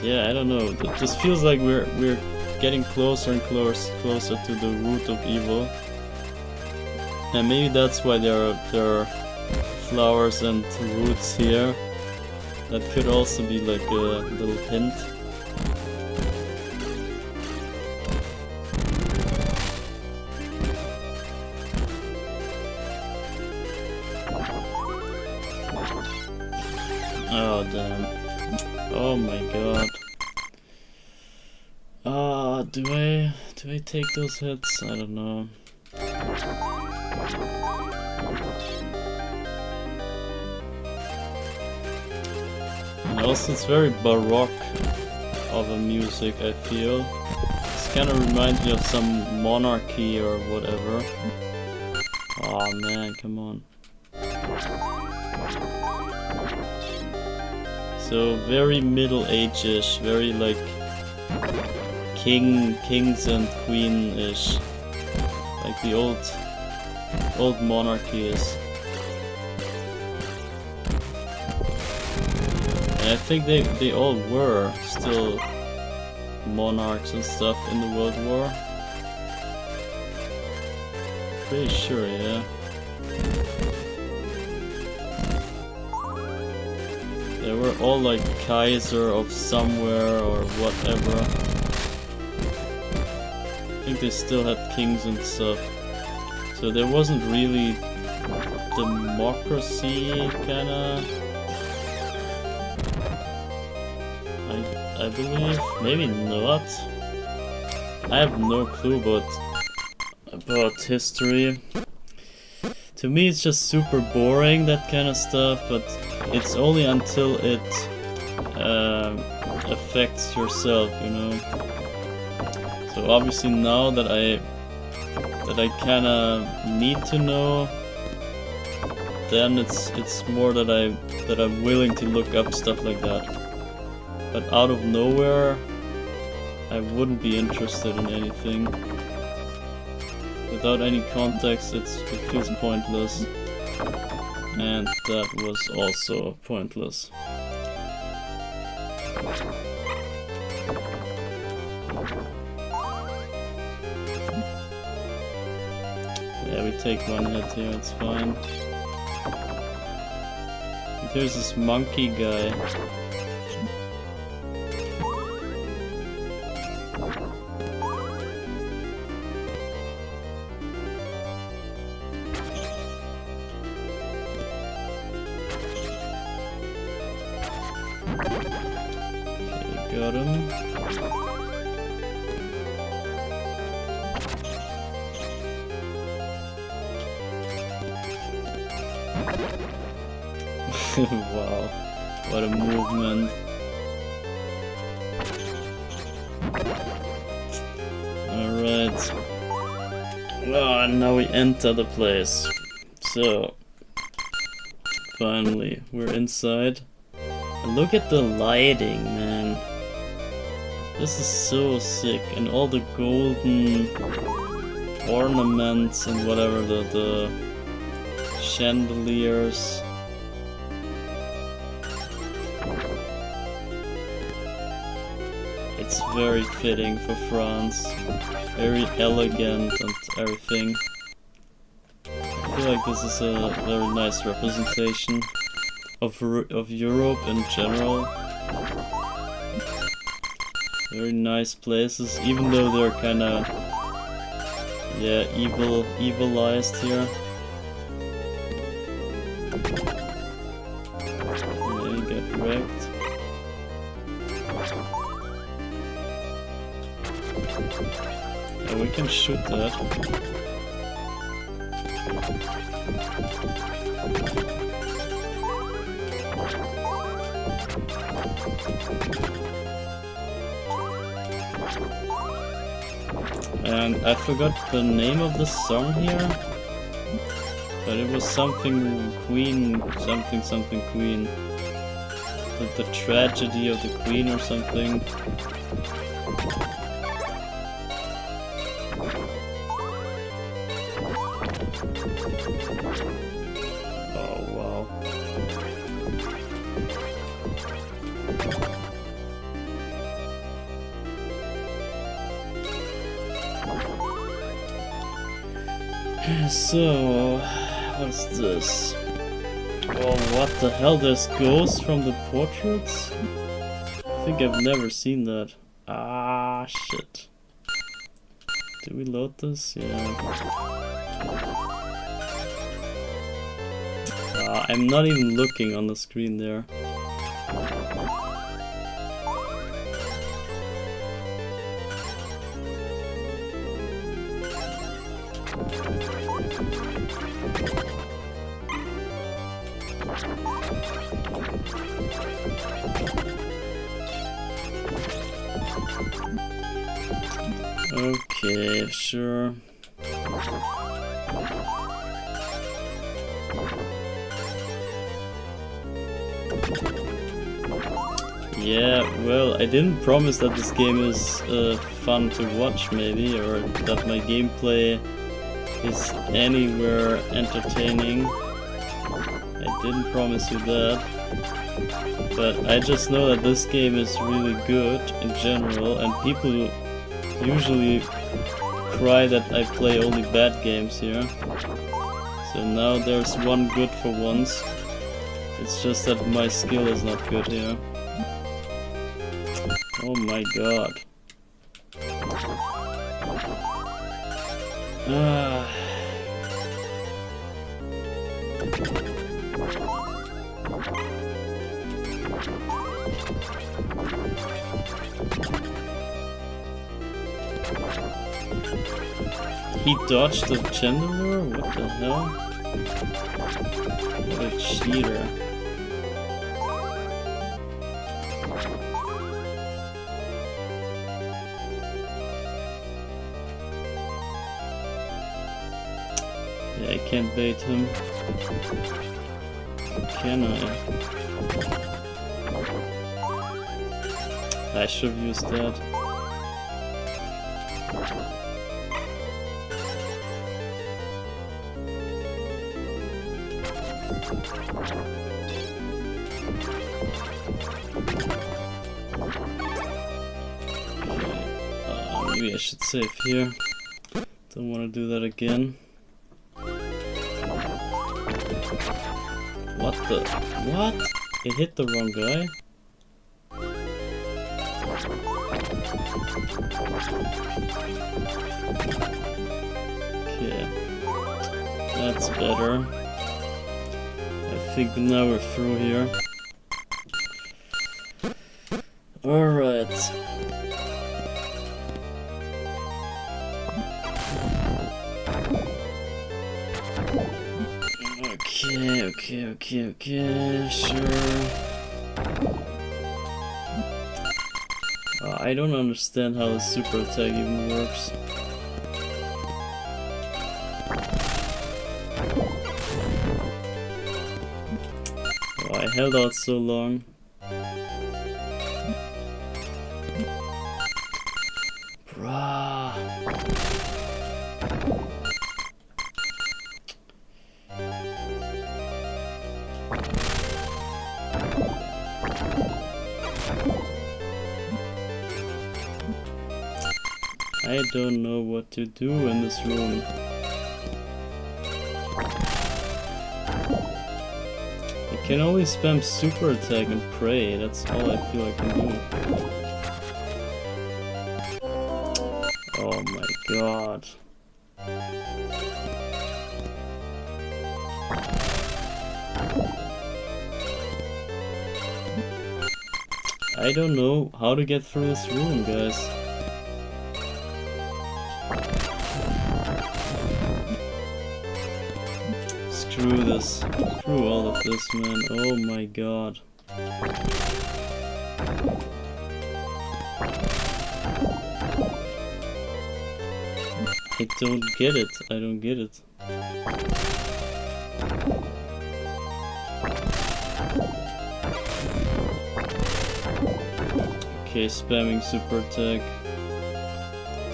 Yeah, I don't know. It just feels like we're getting closer and closer to the root of evil. And maybe that's why there are flowers and roots here. That could also be like a little hint. Oh damn. Oh my god. Do I take those hits? I don't know. And also it's very baroque of a music, I feel. This kind of reminds me of some monarchy or whatever. Oh man, come on. So very Middle Age-ish, very like kings and queen-ish, like the old monarchy is. And I think they all were still monarchs and stuff in the World War. Pretty sure, yeah. They were all like Kaiser of somewhere or whatever. I think they still had kings and stuff. So there wasn't really democracy, kinda. I believe. Maybe not. I have no clue about history. To me it's just super boring, that kind of stuff, but it's only until it affects yourself, you know. So obviously now that I kinda need to know, then it's more that I'm willing to look up stuff like that. But out of nowhere, I wouldn't be interested in anything. Without any context, it feels pointless. And that was also pointless. Yeah, we take one hit here, it's fine. And here's this monkey guy. Got him. Wow, what a movement. Alright. Oh, and now we enter the place. So, finally, we're inside. And look at the lighting, man. This is so sick, and all the golden ornaments and whatever, the chandeliers. It's very fitting for France, very elegant and everything. I feel like this is a very nice representation of Europe in general. Very nice places, even though they're kinda, yeah, evilized here. Yeah, get wrecked. Yeah, we can shoot that. And I forgot the name of the song here, but it was something Queen, something Queen. The tragedy of the Queen or something. Oh wow. So, what's this? Oh, what the hell? There's ghosts from the portraits? I think I've never seen that. Ah, shit. Did we load this? Yeah. I'm not even looking on the screen there. Okay, sure. Yeah, well, I didn't promise that this game is fun to watch, maybe, or that my gameplay is anywhere entertaining. I didn't promise you that. But I just know that this game is really good in general, and people usually cry that I play only bad games here. So now there's one good for once. It's just that my skill is not good here. Oh my god. He dodged the chandelier? What the hell? What a cheater. Yeah, I can't bait him. Can I? I should have used that. Maybe I should save here. Don't want to do that again. What the? What? It hit the wrong guy? Okay. That's better. I think now we're through here. Alright. Okay, sure. I don't understand how the super attack even works. Oh, I held out so long. Bruh. I don't know what to do in this room. I can only spam super attack and pray, that's all I feel I can do. Oh my god. I don't know how to get through this room, guys. Screw this. Screw all of this, man. Oh my god. I don't get it. I don't get it. Okay, spamming super attack.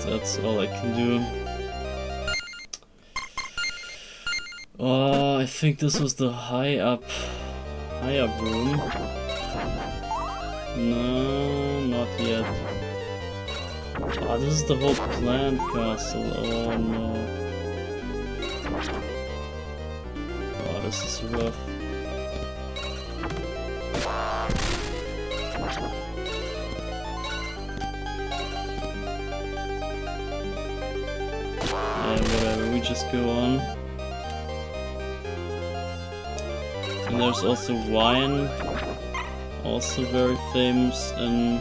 That's all I can do. Oh, I think this was the high up room. No, not yet. Ah, this is the whole plant castle. Oh no. Oh, this is rough. Yeah, whatever, we just go on. And there's also wine, also very famous in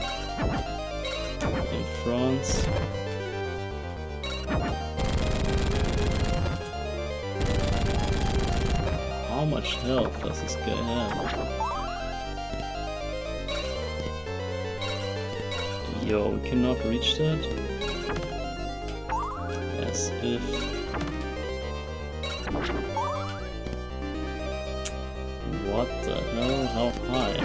France. How much health does this guy have? Yo, we cannot reach that? As if... What the hell? How high?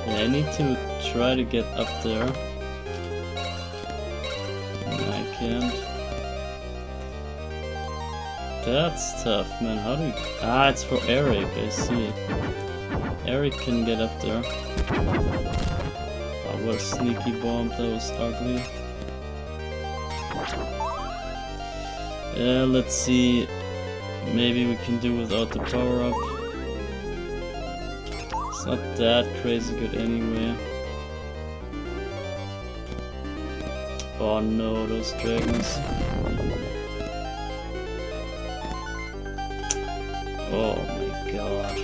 Yeah, I need to try to get up there. I can't. That's tough, man. How do you... Ah, it's for Eric, I see. Eric can get up there. Oh, what a sneaky bomb. That was ugly. Let's see. Maybe we can do without the power-up. It's not that crazy good anyway. Oh no, those dragons. Oh my god.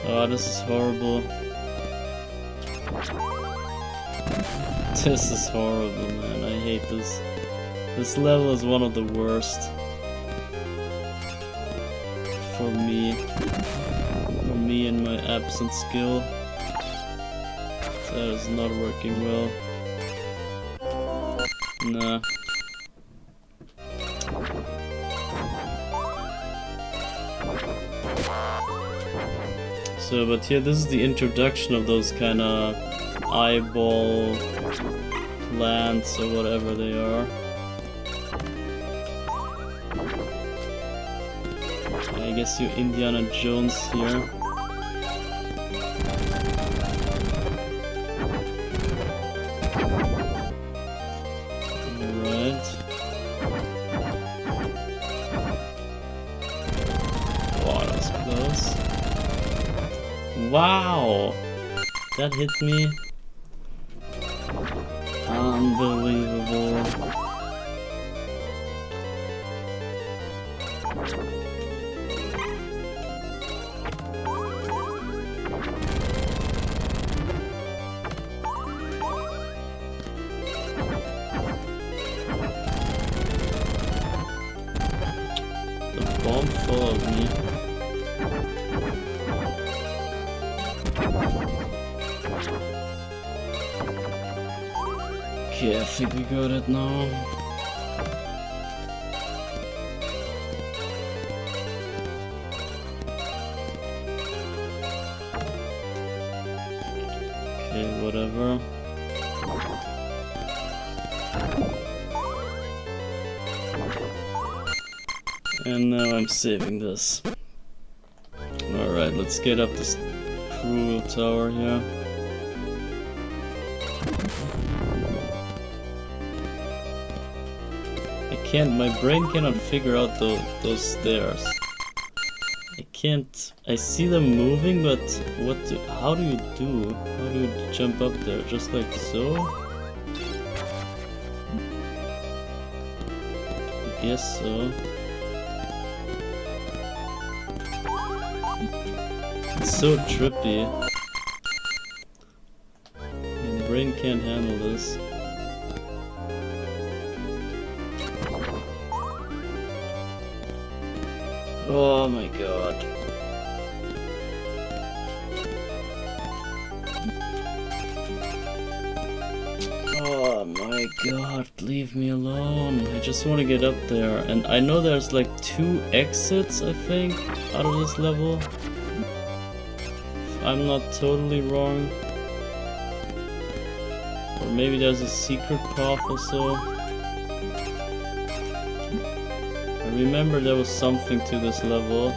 Oh, this is horrible. This is horrible, man. I hate this. This level is one of the worst. For me. For me and my absent skill. That is not working well. Nah. So, but here, this is the introduction of those kind of eyeball plants or whatever they are. I guess you're Indiana Jones here. Alright. Wow, that was close. Wow! That hit me. Unbelievable. The bomb followed me. Okay, I think we got it now. Okay, whatever. And now I'm saving this. Alright, let's get up this cruel tower here. I my brain cannot figure out those stairs. I can't, I see them moving, but how do you jump up there? Just like so? I guess so. It's so trippy. My brain can't handle this. Oh my god. Oh my god, leave me alone. I just want to get up there. And I know there's like 2 exits, I think, out of this level. If I'm not totally wrong. Or maybe there's a secret path or so. I remember there was something to this level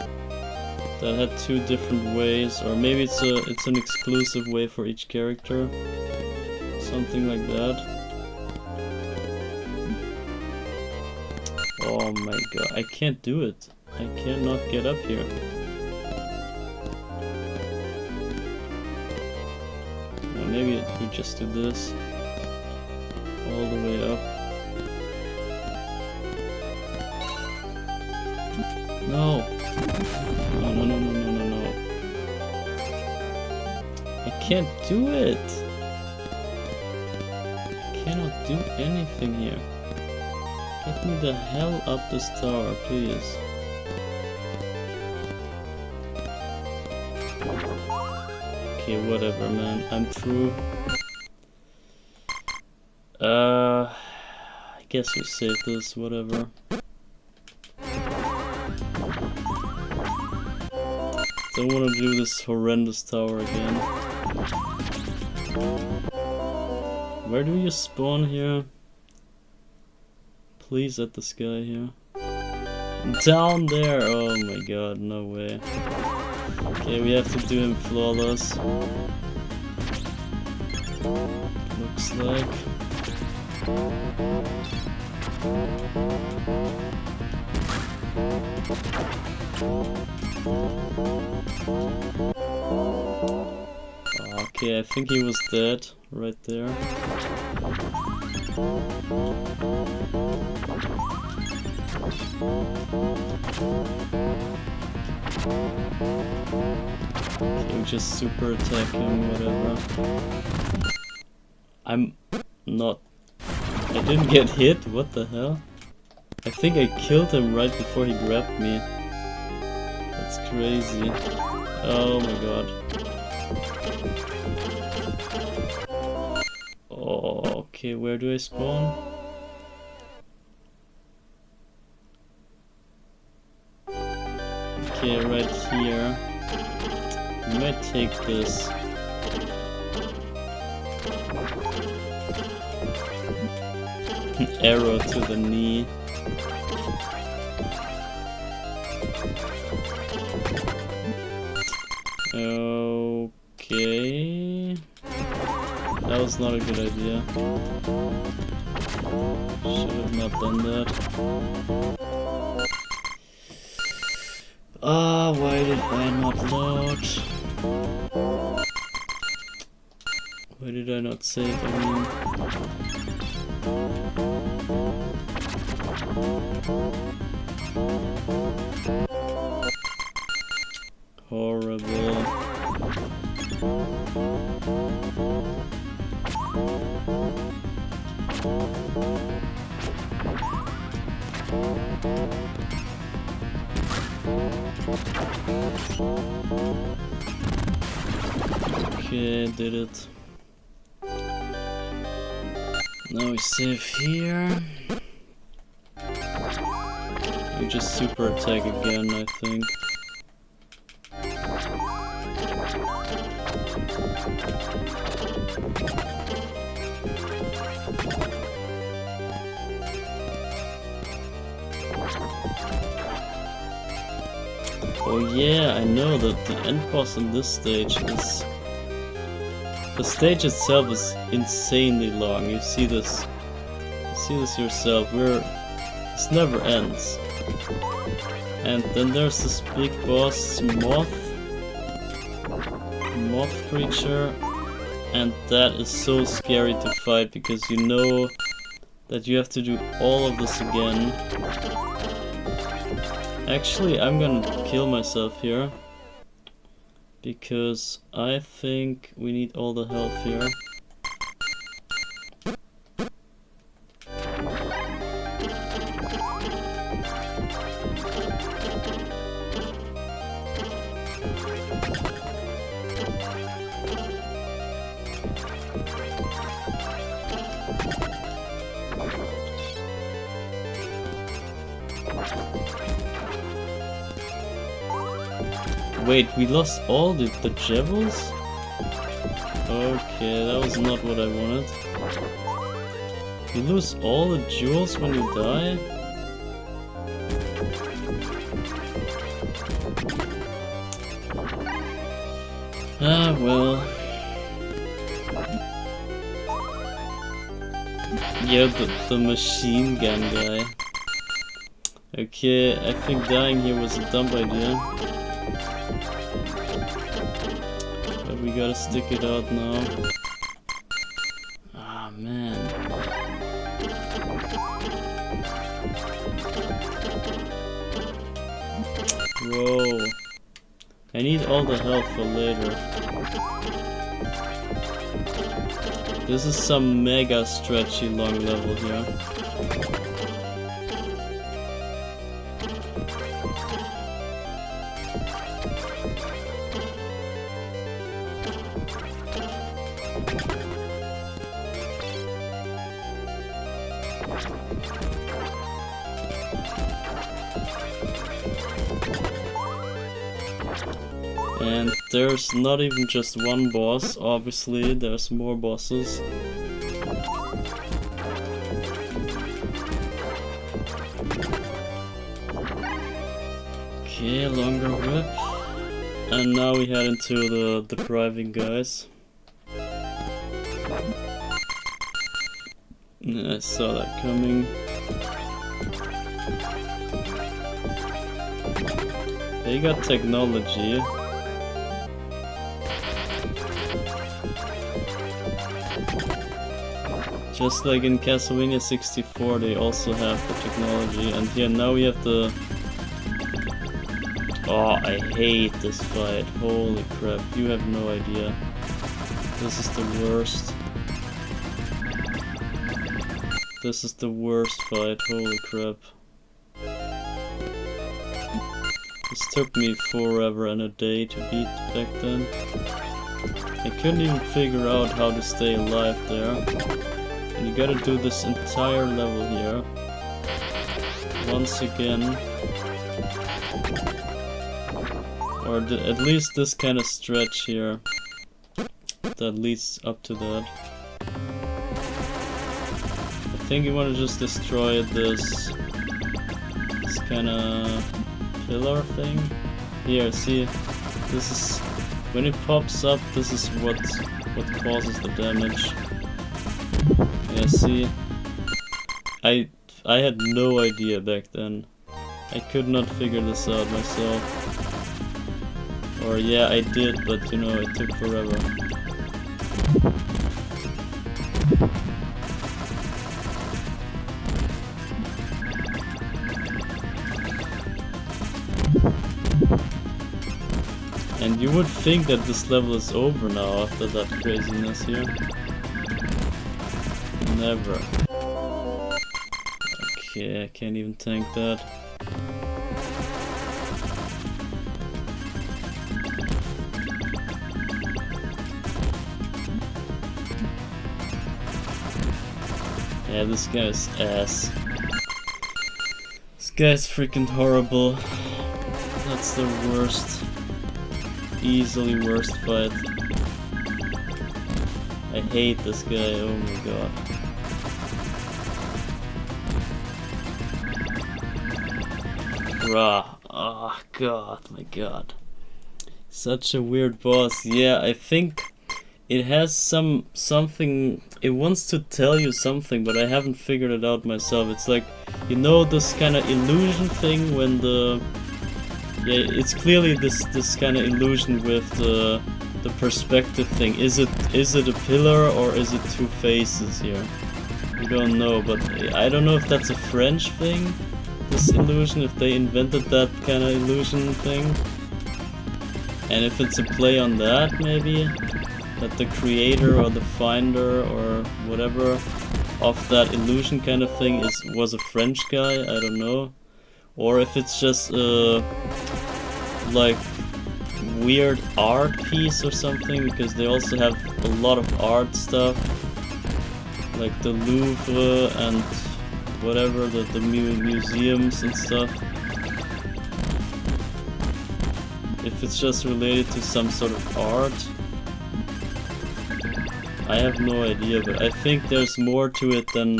that had 2 different ways, or maybe it's an exclusive way for each character. Something like that. Oh my god, I can't do it. I cannot get up here. Maybe we just do this all the way up. No! No, no, no, no, no, no, no. I can't do it! I cannot do anything here. Get me the hell up this tower, please. Okay, whatever, man. I'm through. I guess we save this, whatever. Don't want to do this horrendous tower again. Where do you spawn here? Please at the sky here. Down there! Oh my god, no way. Okay, we have to do him flawless. Looks like. Okay, I think he was dead right there. Can we just super attack him, whatever. I'm not... I didn't get hit, what the hell? I think I killed him right before he grabbed me. That's crazy. Oh my god. Oh, okay, where do I spawn? Okay, right here. We might take this. Arrow to the knee. Okay. That was not a good idea. Should have not done that. Ah, why did I not load? Why did I not save? I mean... Horrible. Okay, did it. Now we save here. We just super attack again, I think. Oh yeah, I know that the end boss in this stage is... The stage itself is insanely long. You see this yourself. We're This never ends. And then there's this big boss moth creature, and that is so scary to fight because you know that you have to do all of this again. Actually, I'm gonna kill myself here because I think we need all the health here. Wait, we lost all the jewels? Okay, that was not what I wanted. You lose all the jewels when you die? Ah, well. Yeah, the machine gun guy. Okay, I think dying here was a dumb idea. But we gotta stick it out now. Ah, man. Whoa. I need all the health for later. This is some mega stretchy long level here. And there's not even just one boss, obviously, there's more bosses. Okay, longer whip. And now we head into the driving guys. I saw that coming. They got technology. Just like in Castlevania 64, they also have the technology, and here now we have the... Oh, I hate this fight. Holy crap, you have no idea. This is the worst. This is the worst fight, holy crap. This took me forever and a day to beat back then. I couldn't even figure out how to stay alive there. And you gotta do this entire level here. Once again. Or at least this kind of stretch here. That leads up to that. I think you want to just destroy this kind of pillar thing. Here, see, this is when it pops up. This is what causes the damage. Yeah, see, I had no idea back then. I could not figure this out myself. Or yeah, I did, but you know, it took forever. And you would think that this level is over now after that craziness here. Never. Okay, I can't even tank that. Yeah, this guy's ass. This guy's freaking horrible. That's the worst. Easily worst fight. I hate this guy, oh my god. Rah. Oh god, my god. Such a weird boss. Yeah, I think it has something, it wants to tell you something, but I haven't figured it out myself. It's like you know this kind of illusion thing when the... Yeah, it's clearly this kind of illusion with the perspective thing. Is it a pillar or is it two faces here? We don't know, but I don't know if that's a French thing, this illusion, if they invented that kind of illusion thing. And if it's a play on that, maybe, that the creator or the finder or whatever of that illusion kind of thing was a French guy, I don't know. Or if it's just like weird art piece or something, because they also have a lot of art stuff, like the Louvre and whatever, the museums and stuff. If it's just related to some sort of art, I have no idea, but I think there's more to it than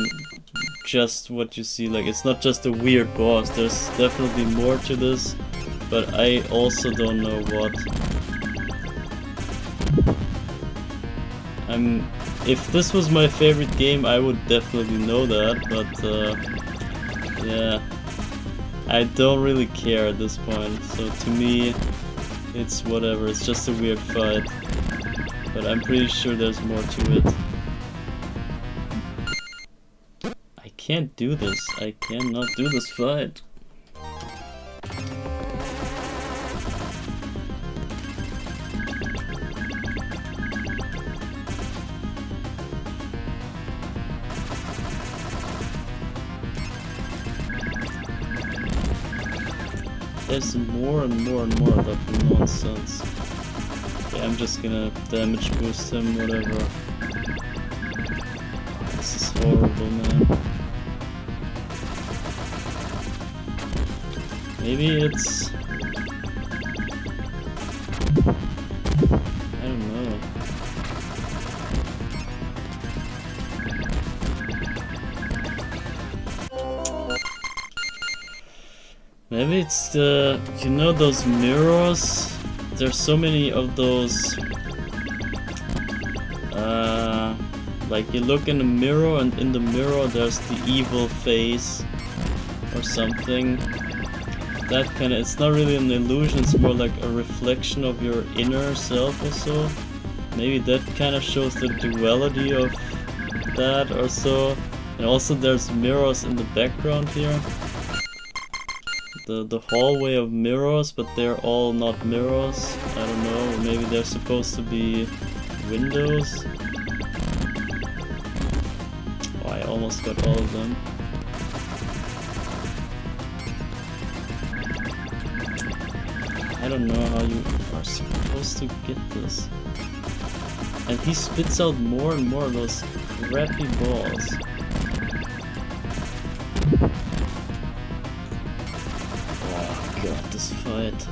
just what you see. Like, it's not just a weird boss, there's definitely more to this, but I also don't know what. If this was my favorite game, I would definitely know that, but yeah, I don't really care at this point, so to me, it's whatever, it's just a weird fight, but I'm pretty sure there's more to it. I can't do this, I cannot do this fight. There's more and more and more of that nonsense. Okay, I'm just gonna damage boost him, whatever. This is horrible, man. Maybe it's... I don't know. Maybe it's the... you know those mirrors? There's so many of those... like you look in a mirror and in the mirror there's the evil face or something. That kind of... it's not really an illusion, it's more like a reflection of your inner self or so. Maybe that kind of shows the duality of that or so. And also there's mirrors in the background here. The hallway of mirrors, but they're all not mirrors. I don't know, maybe they're supposed to be windows. Oh, I almost got all of them. I don't know how you are supposed to get this. And he spits out more and more of those crappy balls. God, this fight.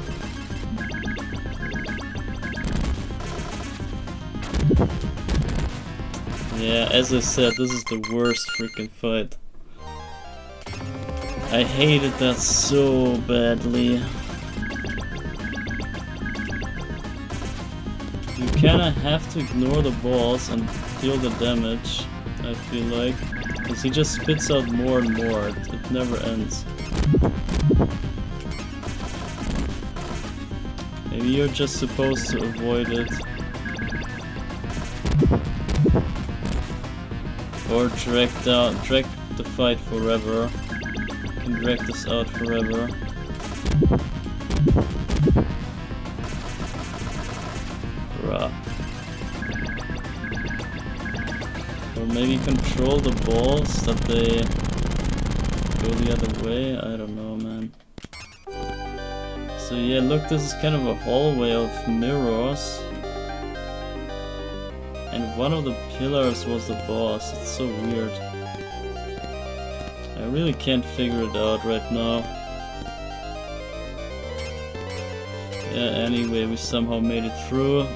Yeah, as I said, this is the worst freaking fight. I hated that so badly. You kinda have to ignore the balls and deal the damage, I feel like. Because he just spits out more and more, it never ends. Maybe you're just supposed to avoid it. Or drag the fight forever. You can drag this out forever. Bruh. Or maybe control the balls that they go the other way. I don't know, man. So yeah, look, this is kind of a hallway of mirrors. And one of the pillars was the boss. It's so weird. I really can't figure it out right now. Yeah, anyway, we somehow made it through.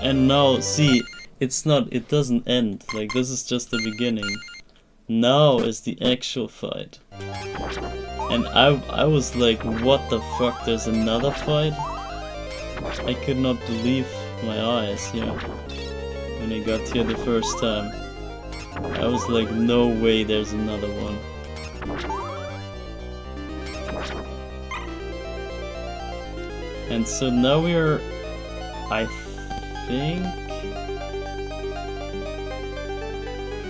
And now, see, it doesn't end. Like, this is just the beginning. Now is the actual fight. And I was like, what the fuck, there's another fight? I could not believe my eyes here when I got here the first time. I was like, no way there's another one. And so now we're, I think,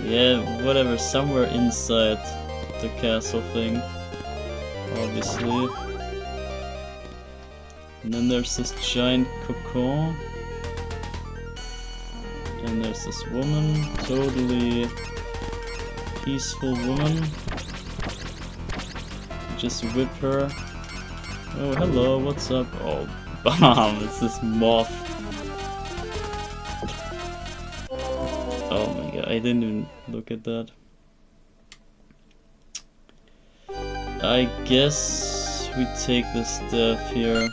yeah, whatever, somewhere inside the castle thing, obviously. And then there's this giant cocon. And there's this woman, totally peaceful woman. Just whip her. Oh, hello, what's up? Oh, bam, it's this moth. Oh my god, I didn't even look at that. I guess we take this death here.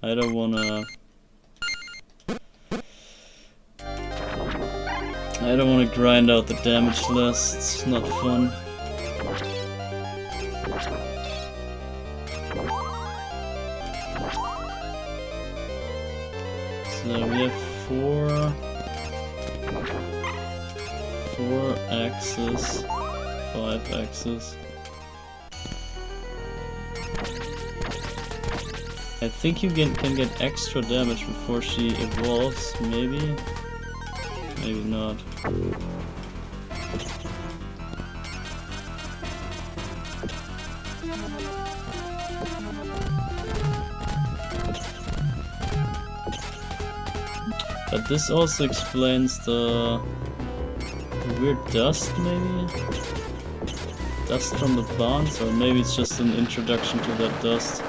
I don't wanna grind out the damage list, it's not fun. So we have four axes, 5 axes. I think you can get extra damage before she evolves, maybe? Maybe not. But this also explains the weird dust, maybe? Dust from the plants, or maybe it's just an introduction to that dust.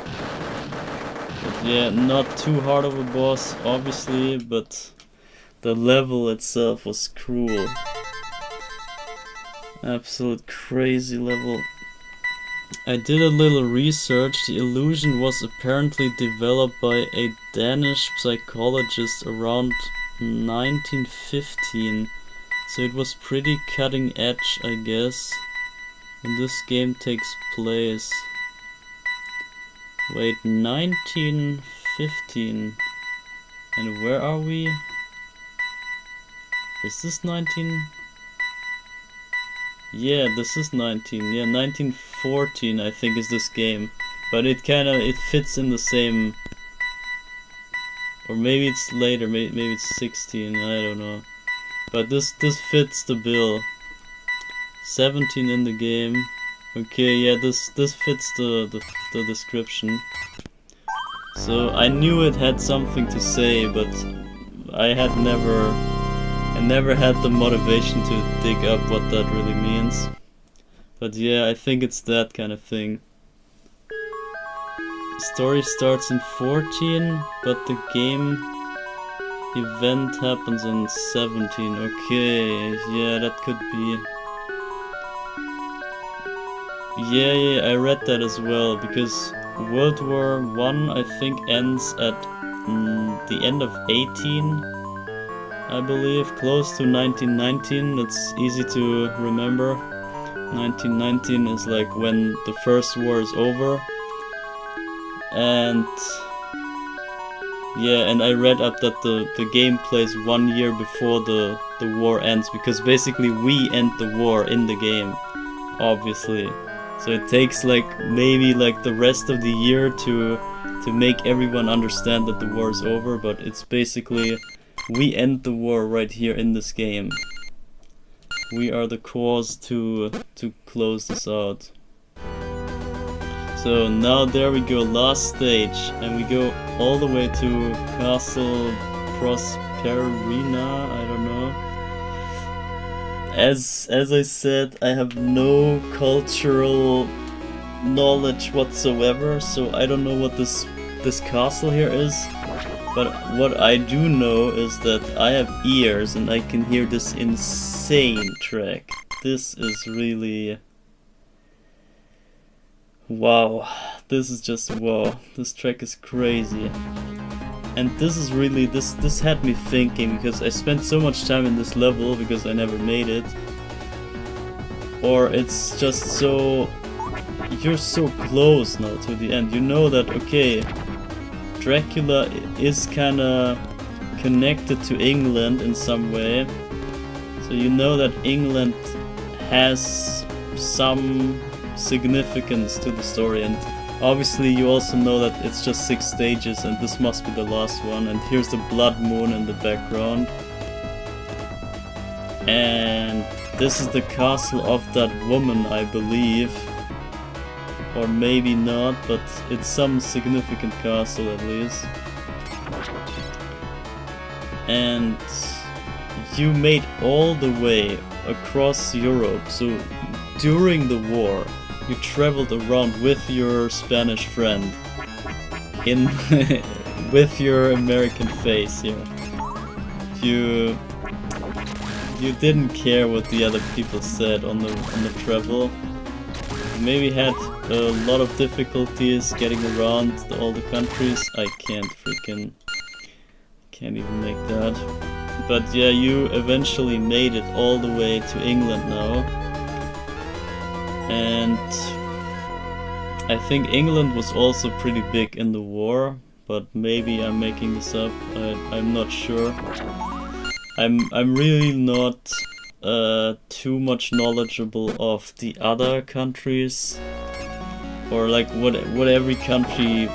But yeah, not too hard of a boss, obviously, but the level itself was cruel. Absolute crazy level. I did a little research. The illusion was apparently developed by a Danish psychologist around 1915. So it was pretty cutting edge, I guess, when this game takes place. Wait, 1915. And where are we? Is this 19? Yeah, this is 19. Yeah, 1914 I think is this game. But it fits in the same... Or maybe it's later, maybe it's 16, I don't know. But this fits the bill. 17 in the game. Okay, yeah, this fits the description. So I knew it had something to say, but I never had the motivation to dig up what that really means. But yeah, I think it's that kind of thing. Story starts in 14, but the game event happens in 17. Okay, yeah, that could be. Yeah, I read that as well, because World War I, I think, ends at the end of 18, I believe, close to 1919. That's easy to remember. 1919 is like when the first war is over. And yeah, and I read up that the game plays 1 year before the war ends, because basically we end the war in the game, obviously. So it takes like maybe like the rest of the year to make everyone understand that the war is over, but it's basically we end the war right here in this game. We are the cause to close this out. So now there we go, last stage, and we go all the way to Castle Prosperina, I don't know. As I said, I have no cultural knowledge whatsoever, so I don't know what this castle here is. But what I do know is that I have ears and I can hear this insane track. This is really... wow, this is just wow. This track is crazy. And this is really, this had me thinking, because I spent so much time in this level because I never made it. Or it's just so... you're so close now to the end. You know that, okay, Dracula is kinda connected to England in some way. So you know that England has some significance to the story, and obviously you also know that it's just 6 stages and this must be the last one. And here's the blood moon in the background. And this is the castle of that woman, I believe. Or maybe not, but it's some significant castle at least. And you made all the way across Europe, so during the war you traveled around with your Spanish friend in with your American face here. You didn't care what the other people said on the travel. You maybe had a lot of difficulties getting around all the countries. I can't even make that. But yeah, you eventually made it all the way to England now. And I think England was also pretty big in the war, but maybe I'm making this up. I'm not sure. I'm really not too much knowledgeable of the other countries, or like what every country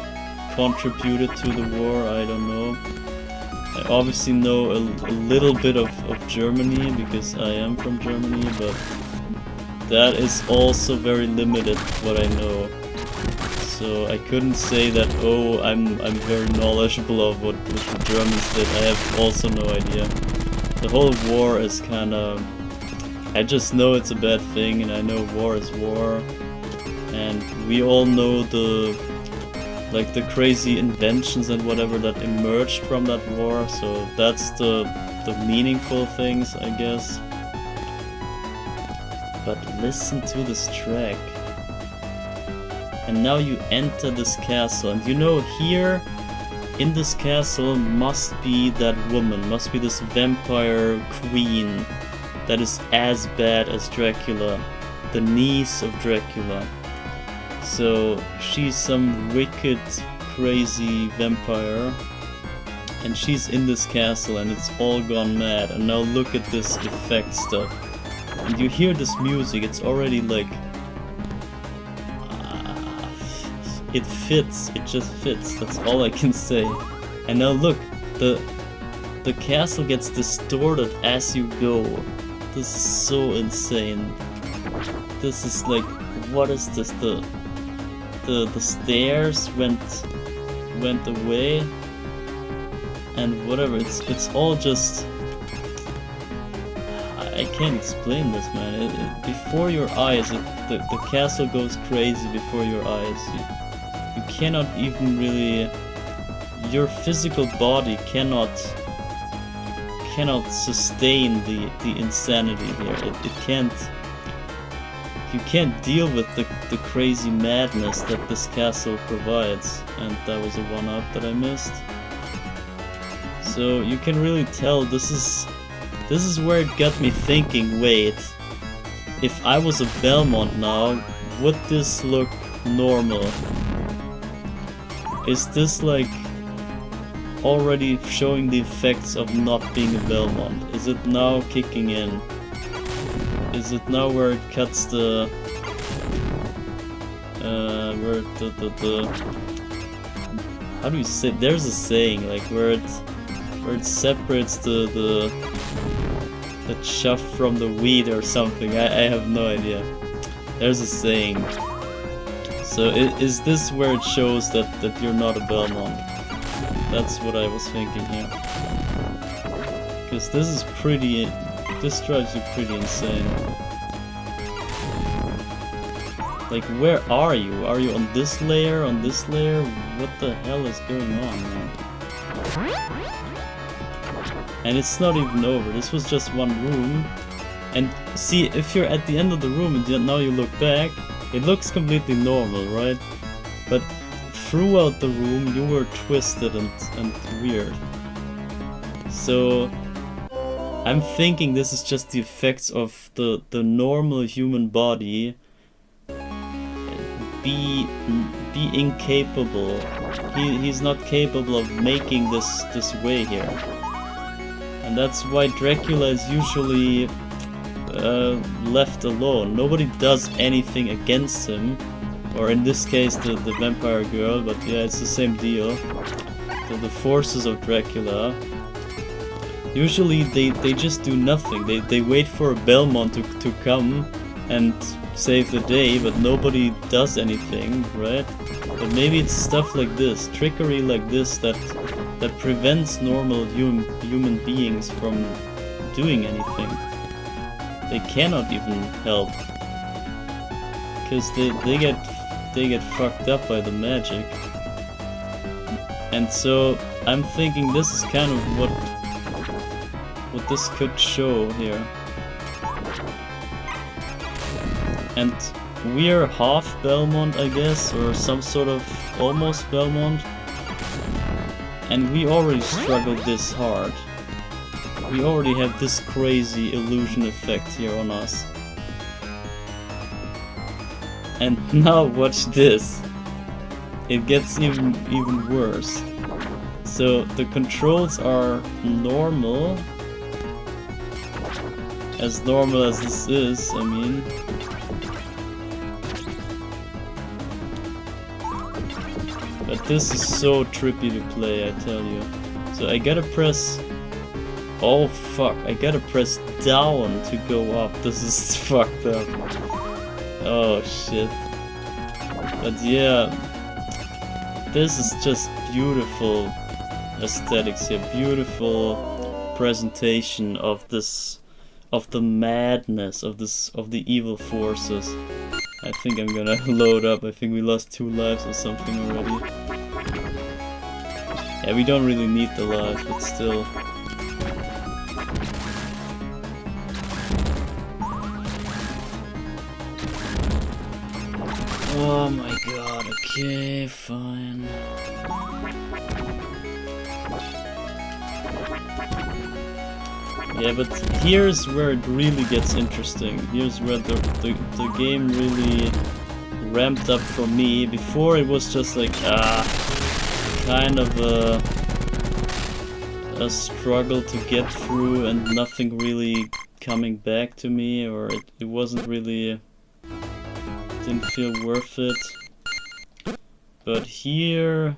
contributed to the war. I don't know. I obviously know a little bit of Germany because I am from Germany, but that is also very limited what I know. So I couldn't say that, oh, I'm very knowledgeable of what the Germans did. I have also no idea. The whole war is kinda... I just know it's a bad thing, and I know war is war. And we all know the crazy inventions and whatever that emerged from that war, so that's the meaningful things, I guess. But listen to this track. And now you enter this castle, and you know here in this castle must be that woman, must be this vampire queen that is as bad as Dracula, the niece of Dracula. So she's some wicked, crazy vampire, and she's in this castle and it's all gone mad. And now look at this effect stuff. And you hear this music, it's already like... it fits, it just fits, that's all I can say. And now look, the castle gets distorted as you go. This is so insane. This is like, what is this? The stairs went away, and whatever. It's all just... I can't explain this, man. Before your eyes, the castle goes crazy before your eyes. You cannot even really... Your physical body cannot sustain the insanity here. It can't... You can't deal with the crazy madness that this castle provides, and that was a one-up that I missed. So you can really tell this is where it got me thinking, wait, if I was a Belmont now, would this look normal? Is this like already showing the effects of not being a Belmont? Is it now kicking in? Is it now where it cuts the how do you say? There's a saying like where it separates the chaff from the wheat or something. I have no idea. There's a saying. So is this where it shows that you're not a Belmont? That's what I was thinking here. Because this is pretty... This drives you pretty insane. Like, where are you? Are you on this layer? On this layer? What the hell is going on, man? And it's not even over. This was just one room. And see, if you're at the end of the room and now you look back, it looks completely normal, right? But throughout the room you were twisted and weird. So I'm thinking this is just the effects of the normal human body being capable. He's not capable of making this way here. And that's why Dracula is usually left alone. Nobody does anything against him, or in this case the vampire girl, but yeah, it's the same deal. The forces of Dracula, usually they just do nothing. They wait for Belmont to come and save the day, but nobody does anything, right? But maybe it's stuff like this, trickery like this, that prevents normal human beings from doing anything. They cannot even help, because they get fucked up by the magic. And so I'm thinking this is kind of what this could show here. And we're half Belmont, I guess, or some sort of almost Belmont. And we already struggled this hard. We already have this crazy illusion effect here on us. And now watch this. It gets even worse. So the controls are normal as this is, I mean. But this is so trippy to play, I tell you. So I gotta press... Oh fuck, I gotta press down to go up. This is fucked up. Oh shit. But yeah, this is just beautiful aesthetics here. Beautiful presentation of this, of the madness of the evil forces. I think I'm gonna load up. I think we lost 2 lives or something already. Yeah, we don't really need the lives, but still. Oh my god, okay, fine. Yeah, but here's where it really gets interesting. Here's where the game really ramped up for me. Before it was just like, kind of a struggle to get through and nothing really coming back to me, or it wasn't really, didn't feel worth it. But here,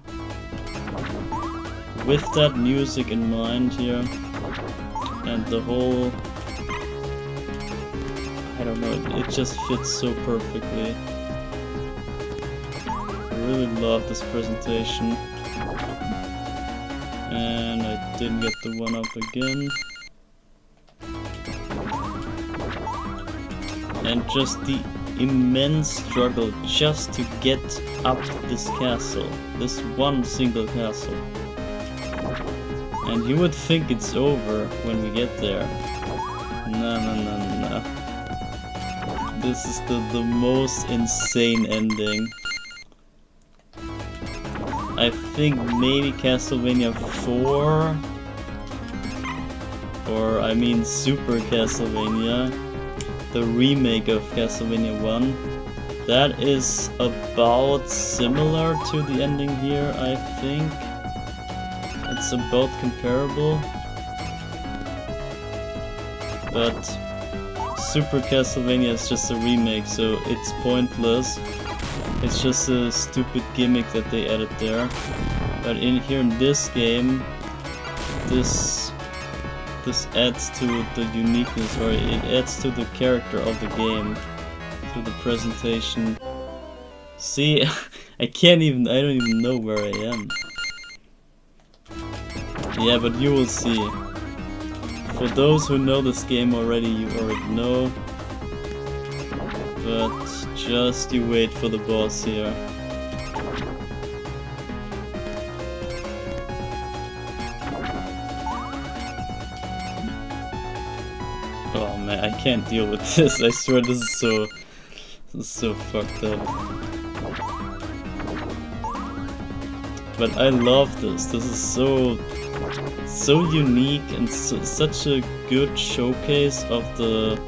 with that music in mind here, and the whole, I don't know, it just fits so perfectly. I really love this presentation. And I didn't get the 1-up again. And just the immense struggle just to get up this castle. This one single castle. And you would think it's over when we get there. No. This is the most insane ending. I think maybe Castlevania 4, or I mean Super Castlevania, the remake of Castlevania 1, that is about similar to the ending here, I think. It's about comparable, but Super Castlevania is just a remake, so it's pointless. It's just a stupid gimmick that they added there. But in this game, this adds to the uniqueness, or it adds to the character of the game, to the presentation. See, I don't even know where I am. Yeah, but you will see. For those who know this game already, you already know. But just you wait for the boss here. Oh man, I can't deal with this. I swear this is so fucked up. But I love this. This is so unique and such a good showcase of the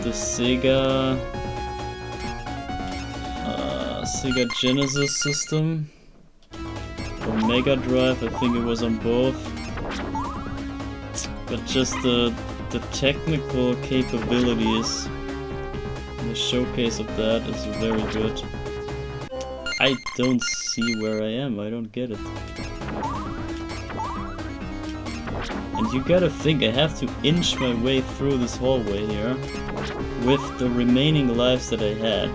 Sega Genesis system, or Mega Drive. I think it was on both. But just the the technical capabilities, the showcase of that is very good. I don't see where I am, I don't get it. And you gotta think, I have to inch my way through this hallway here with the remaining lives that I had.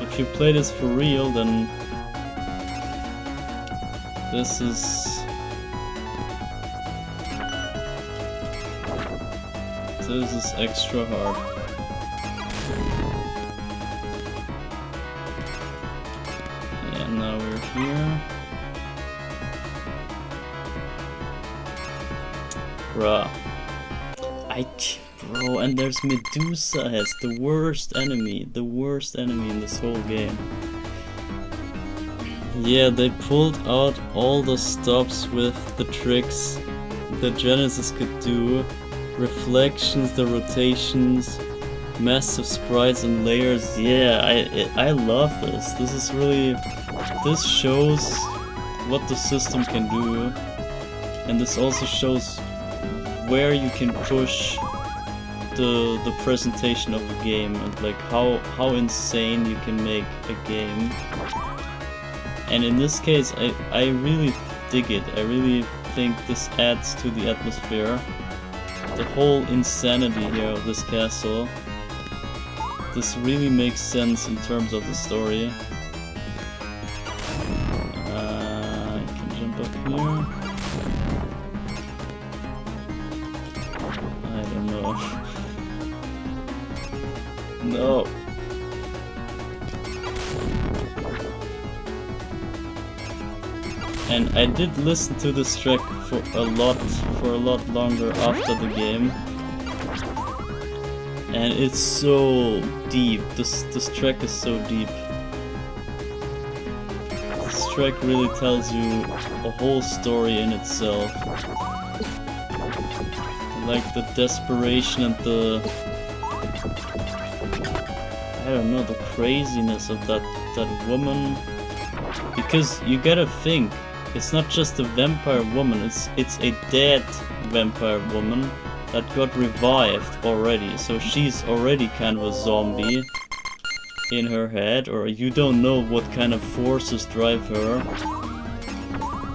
If you play this for real, then this is extra hard. Yeah, now we're here. Bruh. Bro, and there's Medusa heads, the worst enemy in this whole game. Yeah, they pulled out all the stops with the tricks that Genesis could do. Reflections, the rotations, massive sprites and layers. Yeah, I love this. This is really... This shows what the system can do. And this also shows where you can push the presentation of a game and like how insane you can make a game. And in this case, I really dig it. I really think this adds to the atmosphere. The whole insanity here of this castle. This really makes sense in terms of the story. I can jump up here. I don't know. No. And I did listen to this track for a lot longer after the game. And it's so deep. This track is so deep. This track really tells you a whole story in itself. Like the desperation and the... I don't know, the craziness of that woman. Because you gotta think, it's not just a vampire woman, it's a dead vampire woman that got revived already. So she's already kind of a zombie in her head, or you don't know what kind of forces drive her.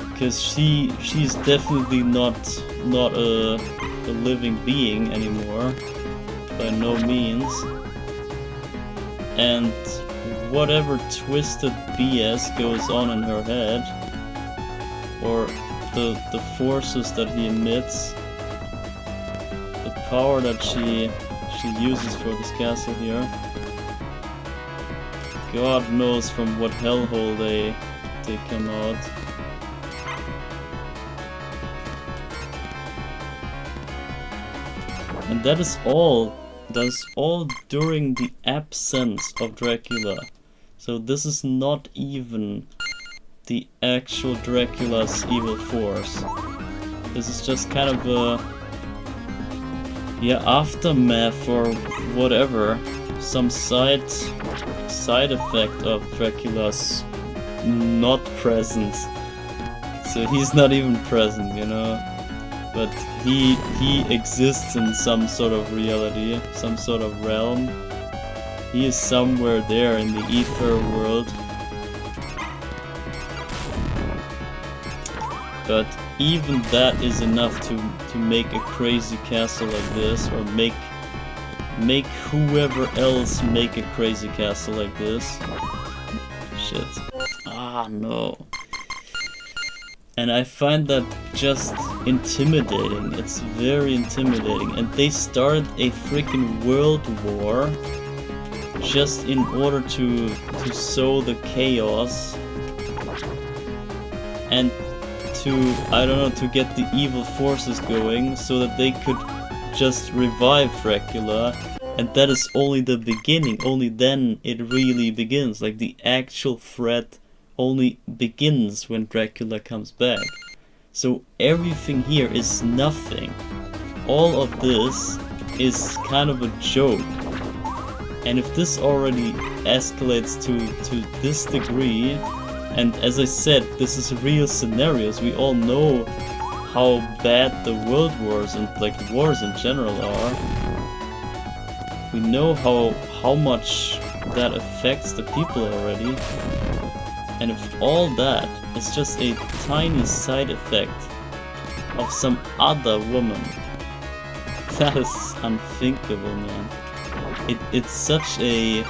Because she's definitely not a living being anymore, by no means. And whatever twisted BS goes on in her head, or the forces that he emits, the power that she uses for this castle here, God knows from what hellhole they come out. And that is all during the absence of Dracula. So this is not even the actual Dracula's evil force. This is just kind of a aftermath or whatever, some side effect of Dracula's not presence. So he's not even present, you know, but he exists in some sort of reality, some sort of realm. He is somewhere there in the ether world. But even that is enough to make a crazy castle like this, or make whoever else make a crazy castle like this. Shit. Ah, no. And I find that just intimidating. It's very intimidating. And they started a freaking world war just in order to sow the chaos and to, I don't know, to get the evil forces going so that they could just revive Dracula. And that is only the beginning. Only then it really begins. Like, the actual threat only begins when Dracula comes back. So everything here is nothing. All of this is kind of a joke. And if this already escalates to this degree, and as I said, this is real scenarios, we all know how bad the world wars and like wars in general are. We know how much that affects the people already. And if all that is just a tiny side effect of some other woman, that is unthinkable, man. It's such a...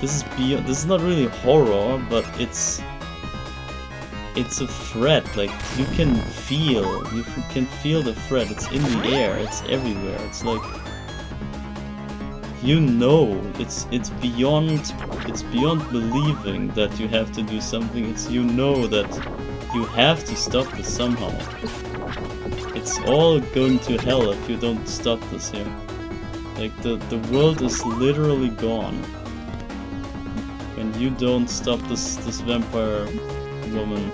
This is not really horror, but it's a threat. Like, you can feel the threat. It's in the air, it's everywhere. It's like, you know, it's beyond believing that you have to do something. It's, you know that you have to stop this somehow. It's all going to hell if you don't stop this here. Like, the world is literally gone when you don't stop this vampire woman.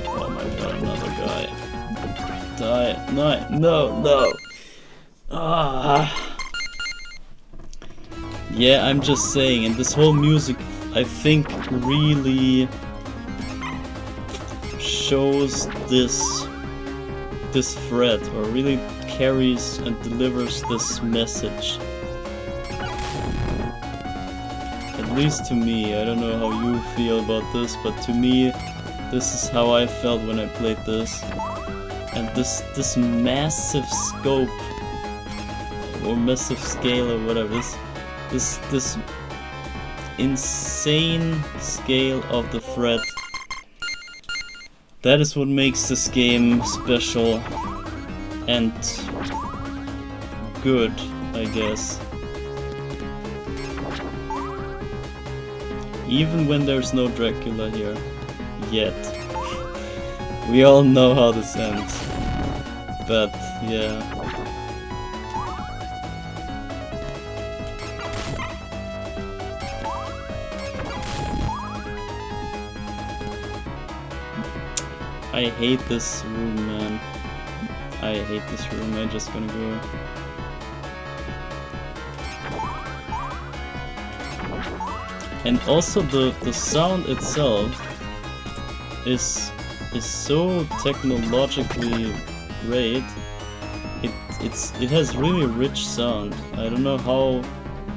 Oh my god, another guy. Die. No. Ah. Yeah, I'm just saying, and this whole music, I think, really shows this thread, or really carries and delivers this message. At least to me. I don't know how you feel about this, but to me, this is how I felt when I played this. And this massive scope, or massive scale, or whatever, this insane scale of the threat, that is what makes this game special and good, I guess. Even when there's no Dracula here yet. We all know how this ends. But yeah. I hate this room, man. I hate this room. I'm just gonna go. And also the sound itself is so technologically great. It has really rich sound. I don't know how.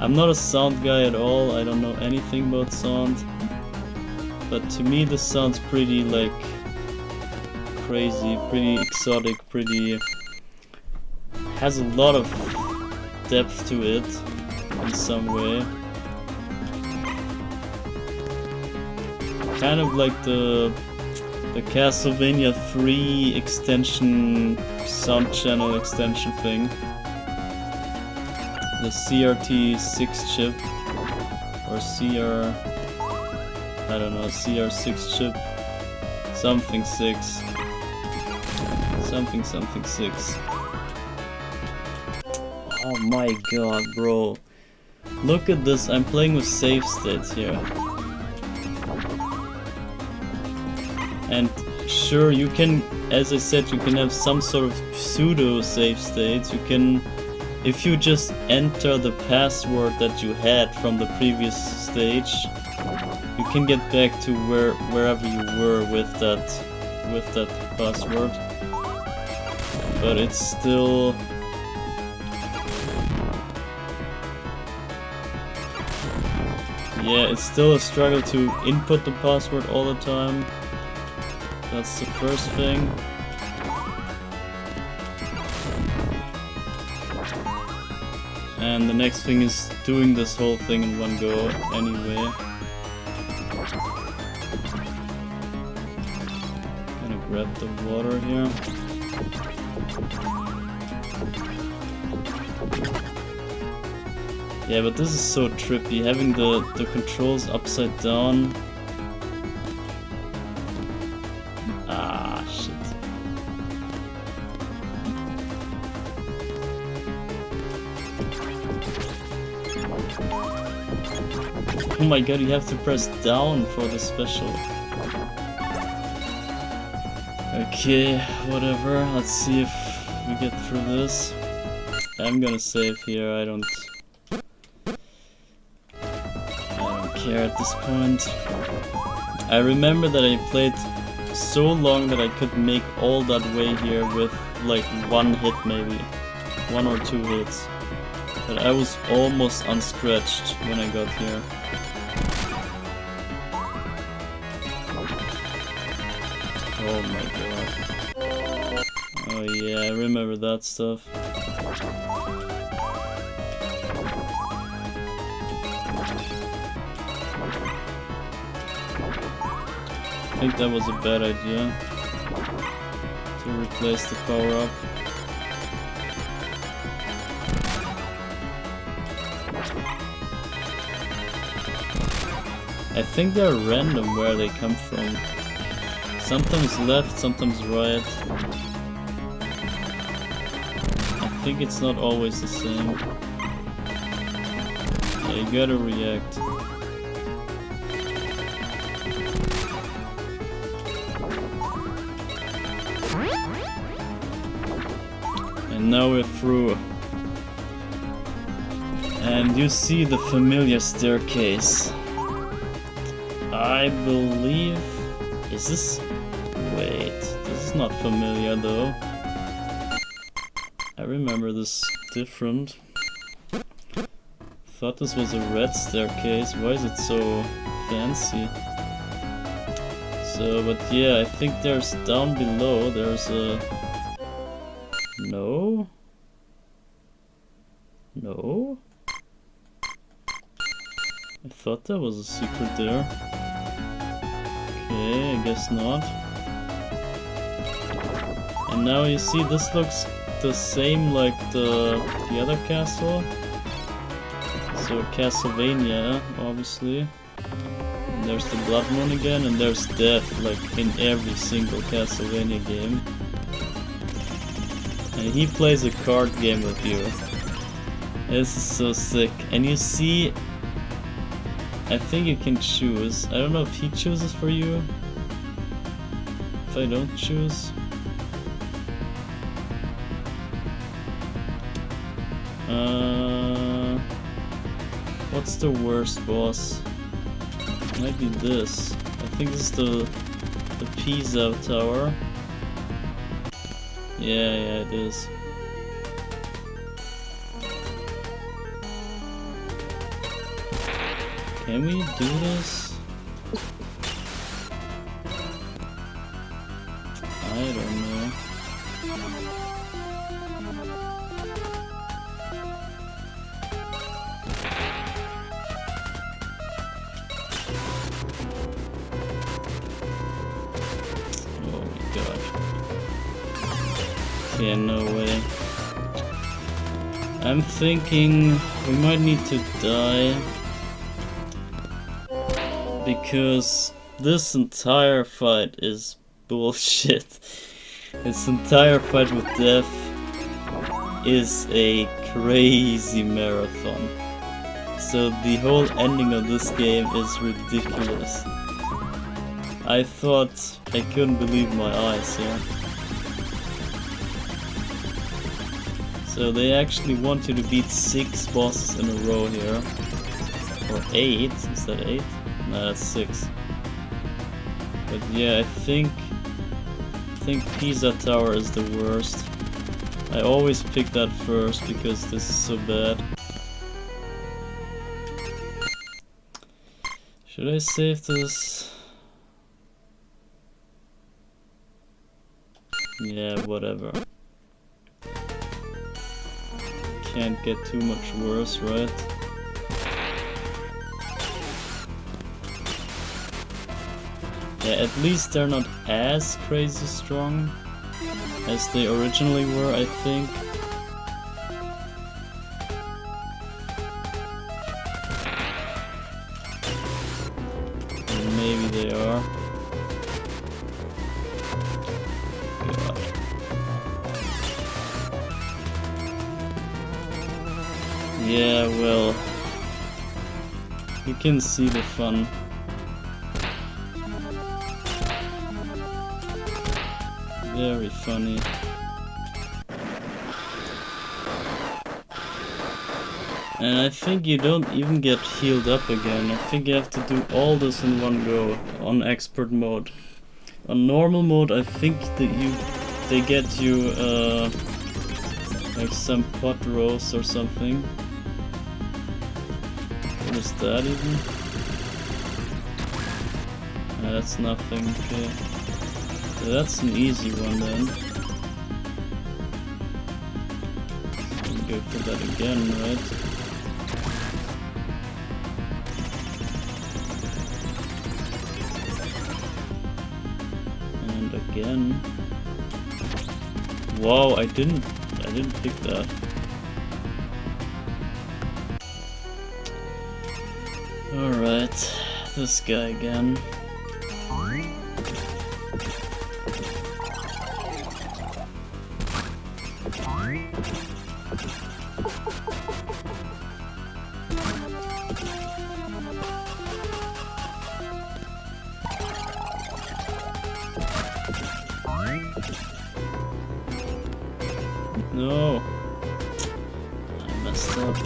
I'm not a sound guy at all. I don't know anything about sound. But to me, this sounds pretty like crazy, pretty exotic, pretty has a lot of depth to it in some way. Kind of like the Castlevania 3 extension, sound channel extension thing. The CRT 6 chip, or I don't know, CR6 chip, something 6. Something 6. Oh my god, bro. Look at this, I'm playing with save states here. And sure, you can, as I said, you can have some sort of pseudo save states. You can, if you just enter the password that you had from the previous stage, you can get back to wherever you were with that password. But it's still... Yeah, it's still a struggle to input the password all the time. That's the first thing. And the next thing is doing this whole thing in one go anyway. Gonna grab the water here. Yeah, but this is so trippy, having the controls upside down. Ah, shit. Oh my god, you have to press down for the special. Okay, whatever, let's see if we get through this. I'm gonna save here, I don't care at this point. I remember that I played so long that I could make all that way here with like one hit maybe. 1 or 2 hits. But I was almost unscratched when I got here. Oh my god. Oh yeah, I remember that stuff. I think that was a bad idea to replace the power-up. I think they're random where they come from. Sometimes left, sometimes right. I think it's not always the same. Yeah, you gotta react. And now we're through. And you see the familiar staircase. I believe... Is this... Wait, this is not familiar though. I remember this different. Thought this was a red staircase. Why is it so fancy? So, but yeah, I think there's down below, there's a... No? No? I thought there was a secret there. Okay, I guess not. And now you see this looks the same like the other castle. So Castlevania, obviously. And there's the Blood Moon again, and there's death like in every single Castlevania game. And he plays a card game with you. This is so sick. And you see, I think you can choose. I don't know if he chooses for you. If I don't choose. What's the worst boss? Might be this. I think this is the Pisa Tower. Yeah, it is. Can we do this? I don't know. Oh my god. Yeah, no way. I'm thinking we might need to die. Because this entire fight is bullshit. This entire fight with death is a crazy marathon. So the whole ending of this game is ridiculous. I thought I couldn't believe my eyes here. So they actually want you to beat 6 bosses in a row here. Or 8, is that 8? No, that's 6. But yeah, I think Pisa Tower is the worst. I always pick that first because this is so bad. Should I save this? Yeah, whatever. Can't get too much worse, right? Yeah, at least they're not as crazy strong as they originally were, I think. Or maybe they are. God. Yeah, well, you can see the fun. Very funny. And I think you don't even get healed up again. I think you have to do all this in one go on expert mode. On normal mode, I think that they get you like some pot roast or something. What is that even? That's nothing. Okay, so that's an easy one then. Go for that again, right? And again. Wow, I didn't pick that. Alright, this guy again. No, I messed up.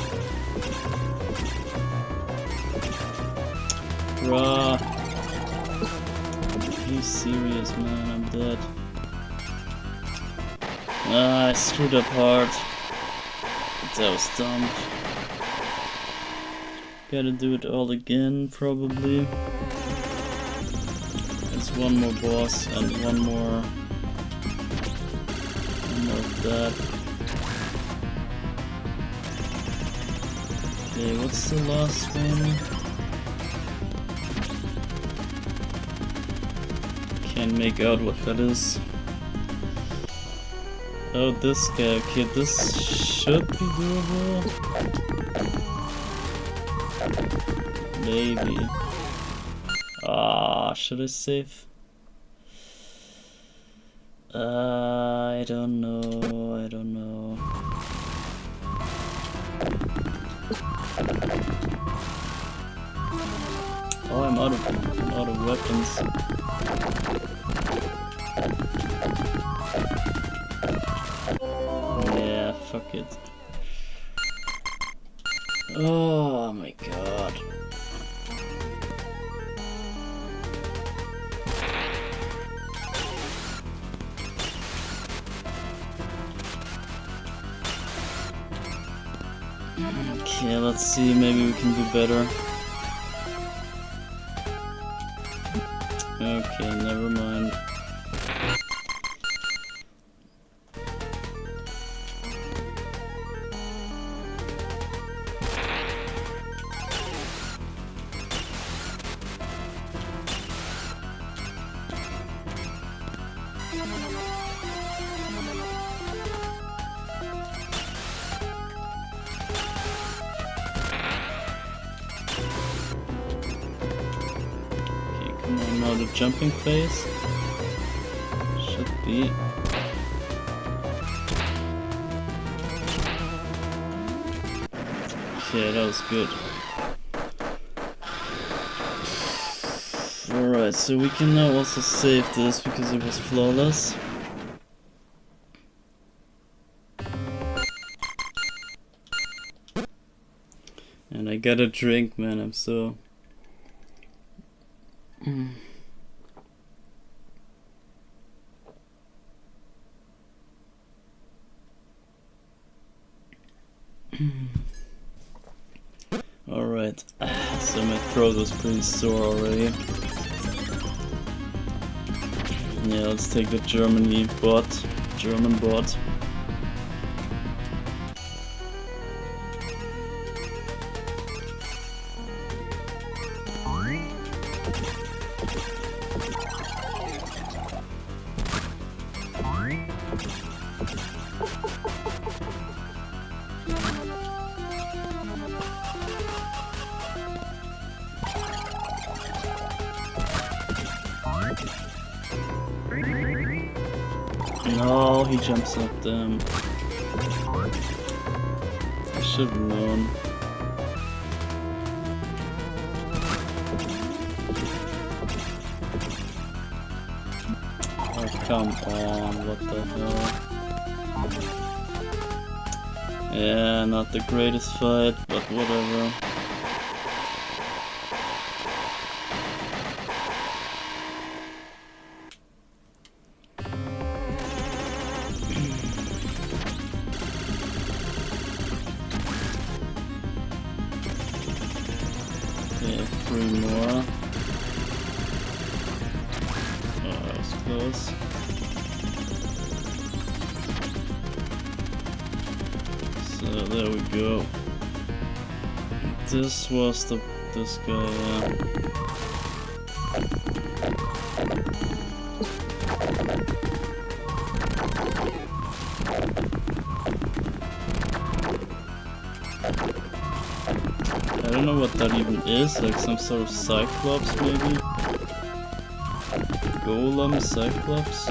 Bruh. Are you serious, man? I'm dead. Ah, I screwed up hard. That was dumb. Gotta do it all again, probably. There's one more boss and one more of that. Okay, what's the last one? Can't make out what that is. Oh, this guy. Okay, this should be doable. Maybe. Ah, should I save? I don't know. I don't know. Oh, I'm out of weapons. Yeah, fuck it. Oh my god. Okay, let's see, maybe we can do better. Okay, never mind. Now the jumping phase should be. Okay, that was good. Alright, so we can now also save this because it was flawless. And I got a drink, man, I'm so... Alright, so my throat was pretty sore already. Yeah, let's take the German bot. No, he jumps up them. I should have known. Oh, come on, what the hell? Yeah, not the greatest fight, but whatever. Okay, 3 more. Oh, that was close. So there we go. This was this guy, yeah. I don't know what that even is, like some sort of Cyclops maybe? Golem Cyclops?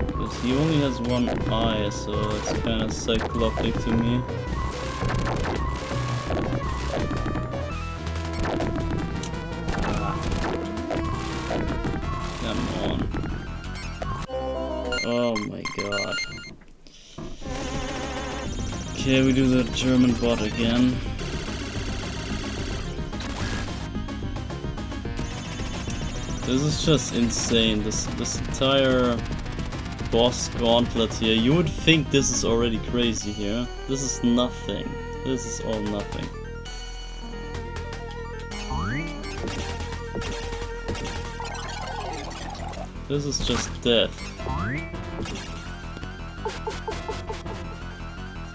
Because he only has one eye, so it's kind of cyclopic to me. Come on. Oh my god. Okay, we do the German bot again. This is just insane. This entire boss gauntlet here. You would think this is already crazy here. This is nothing. This is all nothing. This is just death.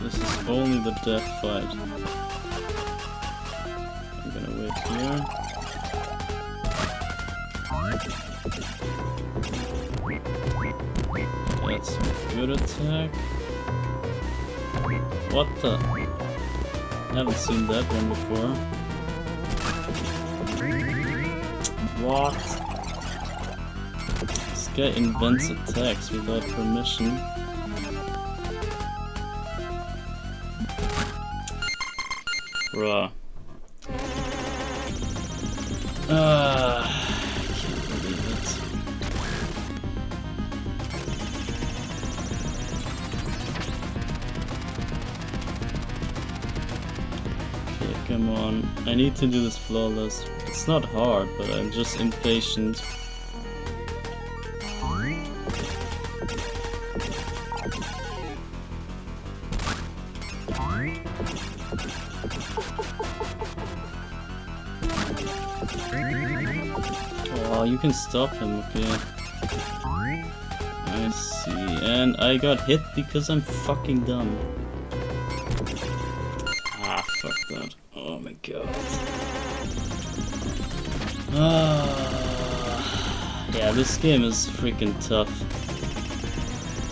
This is only the death fight. I'm gonna wait here. That's a good attack. What the? I haven't seen that one before. What? This guy invents attacks without permission. Bruh. I can't believe it. Okay, come on. I need to do this flawless. It's not hard, but I'm just impatient. Oh, you can stop him, okay. I see. And I got hit because I'm fucking dumb. Ah, fuck that. Oh my god. Yeah, this game is freaking tough.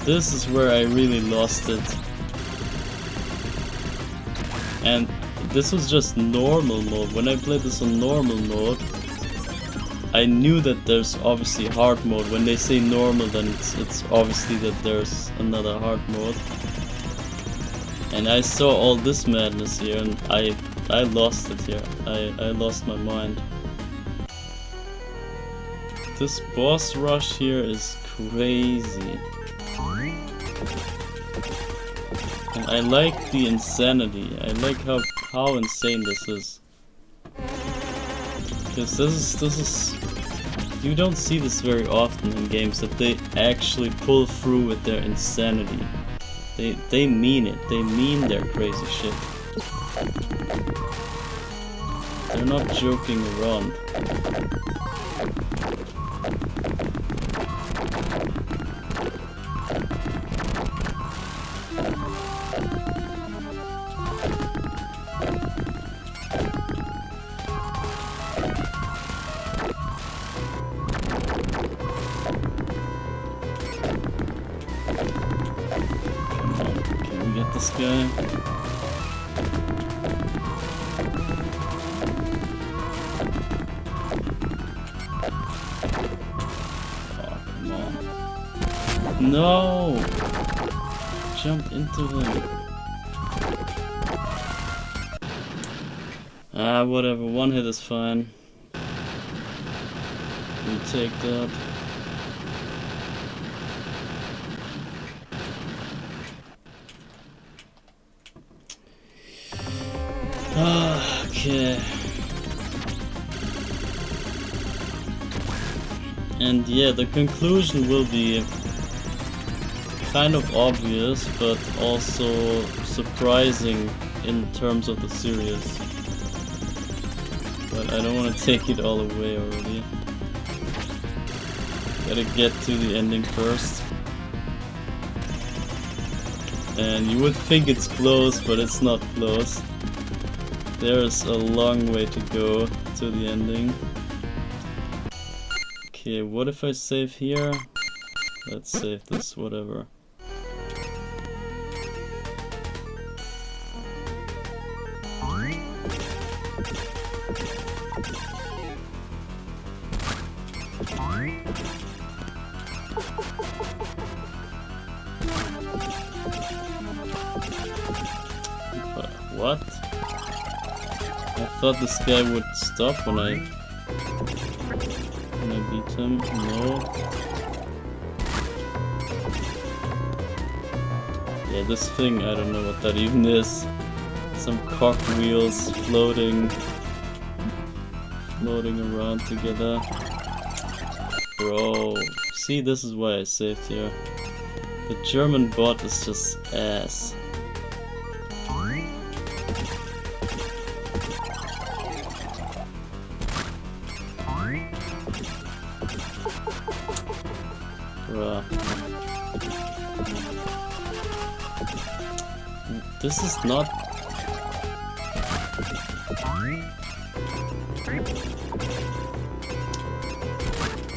This is where I really lost it. And this was just normal mode. When I played this on normal mode, I knew that there's obviously hard mode. When they say normal, then it's obviously that there's another hard mode. And I saw all this madness here, and I lost it here. I lost my mind. This boss rush here is crazy. And I like the insanity. I like how insane this is. Because this is you don't see this very often in games, that they actually pull through with their insanity. They mean it. They mean their crazy shit. They're not joking around. This guy. Oh, come on. No! Jump into him. Ah, whatever. One hit is fine. You take that. Okay. And yeah, the conclusion will be kind of obvious, but also surprising in terms of the series. But I don't want to take it all away already. Gotta get to the ending first. And you would think it's close, but it's not close. There's a long way to go to the ending. Okay, what if I save here? Let's save this, whatever. What? I thought this guy would stop when I beat him. No. Yeah, this thing, I don't know what that even is. Some cogwheels floating around together. Bro, see, this is why I saved here. The German bot is just ass. Bruh. This is not...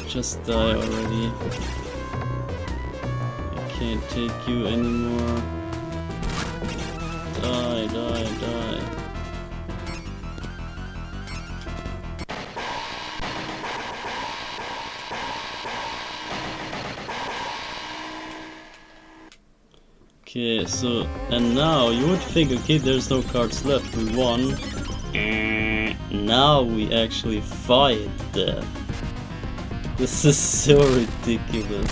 Just die already. I can't take you anymore. Die, die, die. Okay, so, and now you would think, okay, there's no cards left, we won. Now we actually fight death. This is so ridiculous.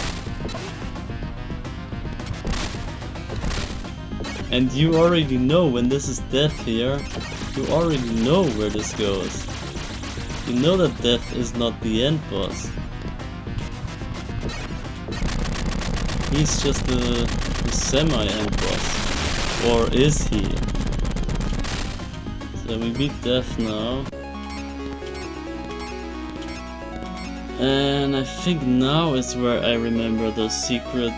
And you already know when this is death here, you already know where this goes. You know that death is not the end boss. He's just the semi-end boss. Or is he? So we beat death now. And I think now is where I remember the secret.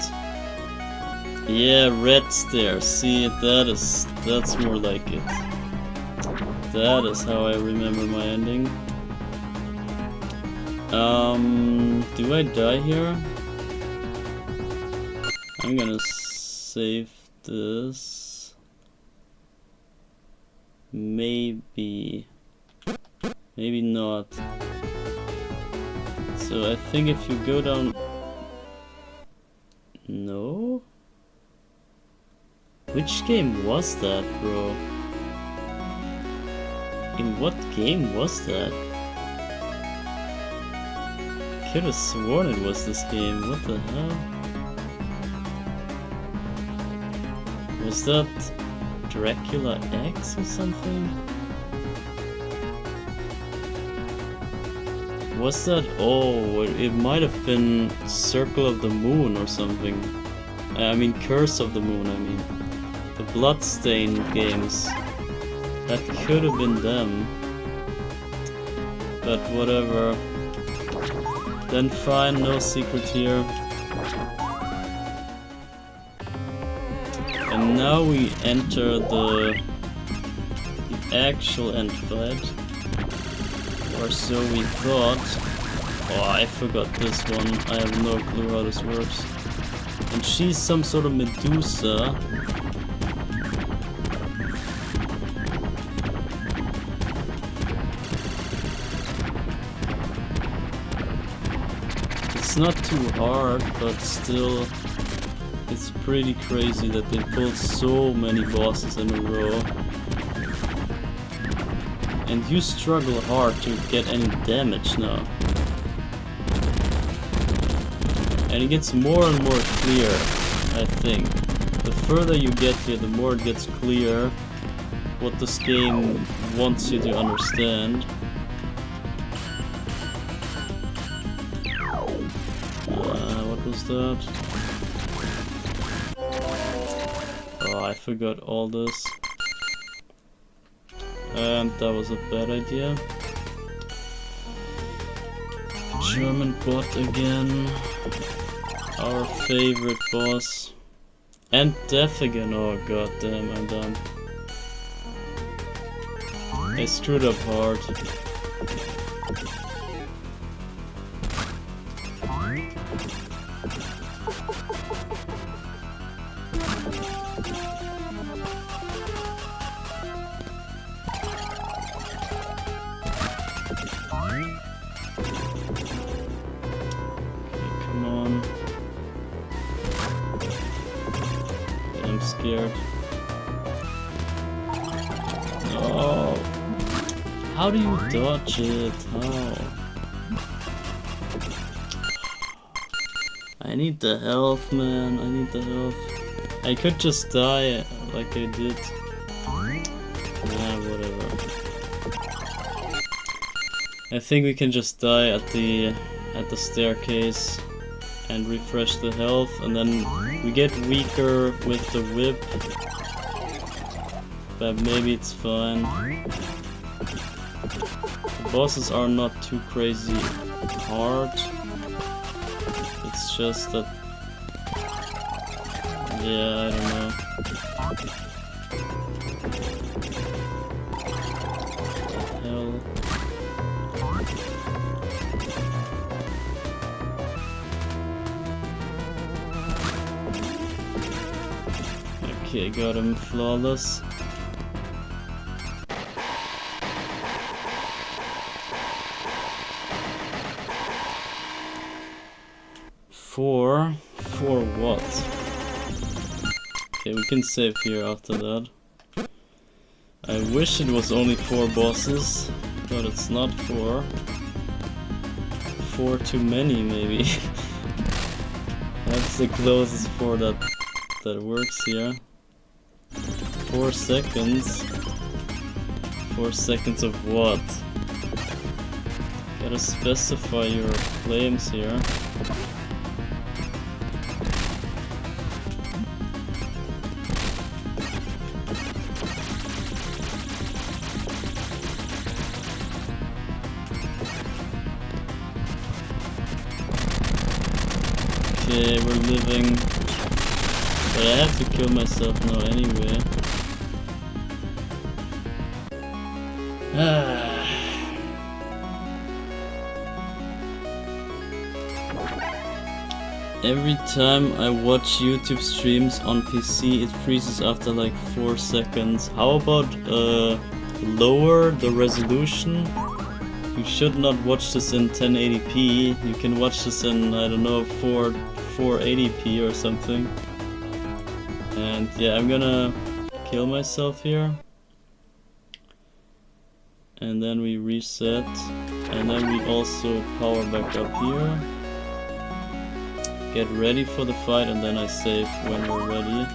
Yeah, red stairs. See, that's more like it. That is how I remember my ending. Do I die here? I'm gonna save this. Maybe not. So I think if you go down... No? Which game was that, bro? In what game was that? Could have sworn it was this game. What the hell? Was that Dracula X or something? Was that? Oh, it might have been Circle of the Moon or something. I mean, Curse of the Moon, I mean. The Bloodstained games. That could have been them. But whatever. Then fine, no secret here. And now we enter the actual end fight. Or so we thought. Oh, I forgot this one. I have no clue how this works. And she's some sort of Medusa. It's not too hard, but still, it's pretty crazy that they pulled so many bosses in a row. And you struggle hard to get any damage now. And it gets more and more clear, I think. The further you get here, the more it gets clear. what this game wants you to understand. What was that? Oh, I forgot all this. And that was a bad idea. German bot again. Our favorite boss. And death again. Oh god damn, I'm done. I screwed up hard. Scared. No. How do you dodge it? How? I need the health, man. I need the health. I could just die like I did. Nah, whatever. I think we can just die at the staircase and refresh the health, and then we get weaker with the whip, but maybe it's fine. The bosses are not too crazy hard, it's just that, yeah, I don't know. What the hell? Okay, got him flawless. For what? Okay, we can save here after that. I wish it was only 4 bosses, but it's not 4. 4 too many, maybe. That's the closest 4 that works here. 4 seconds. 4 seconds of what? Gotta specify your claims here. Okay, we're living. But I have to kill myself now anyway. Every time I watch YouTube streams on PC, it freezes after like 4 seconds. How about lower the resolution? You should not watch this in 1080p. You can watch this in, I don't know, 480p or something. And yeah, I'm gonna kill myself here. And then we reset. And then we also power back up here. Get ready for the fight, and then I save when we're ready.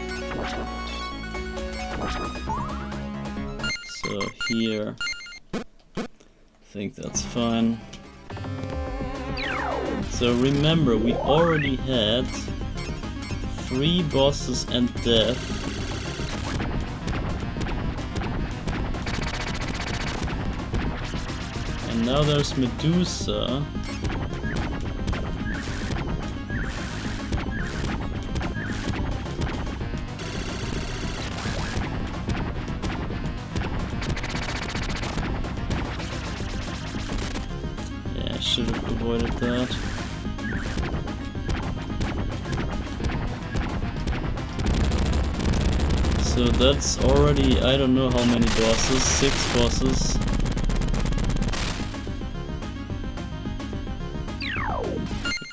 So here. I think that's fine. So remember, we already had 3 bosses and death. And now there's Medusa. Yeah, I should have avoided that. So that's already, I don't know how many bosses, 6 bosses.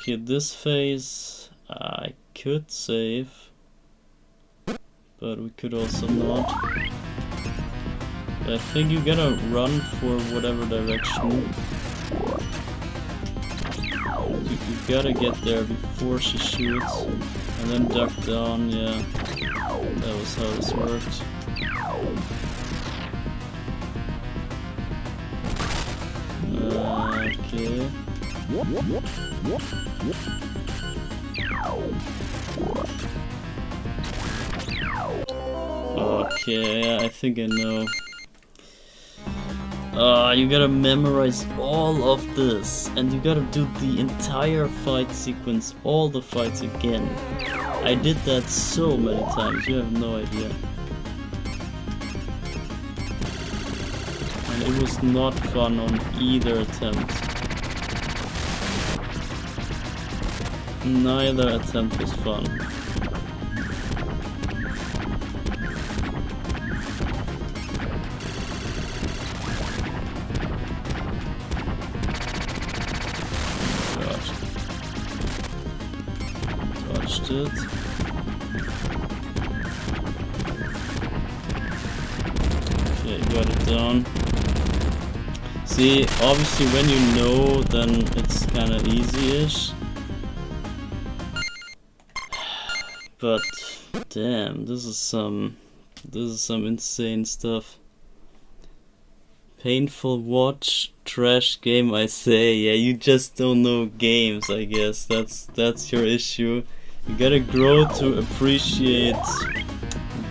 Okay, this phase I could save, but we could also not. But I think you gotta run for whatever direction. You gotta get there before she shoots, and then duck down, yeah. That was how this worked. Okay, I think I know. You gotta memorize all of this, and you gotta do the entire fight sequence, all the fights again. I did that so many times, you have no idea. And it was not fun on either attempt. Neither attempt was fun. It. Okay, got it down. See, obviously when you know, then it's kinda easy-ish. But damn, this is some insane stuff. Painful watch, trash game, I say. Yeah, you just don't know games, I guess. That's your issue. You gotta grow to appreciate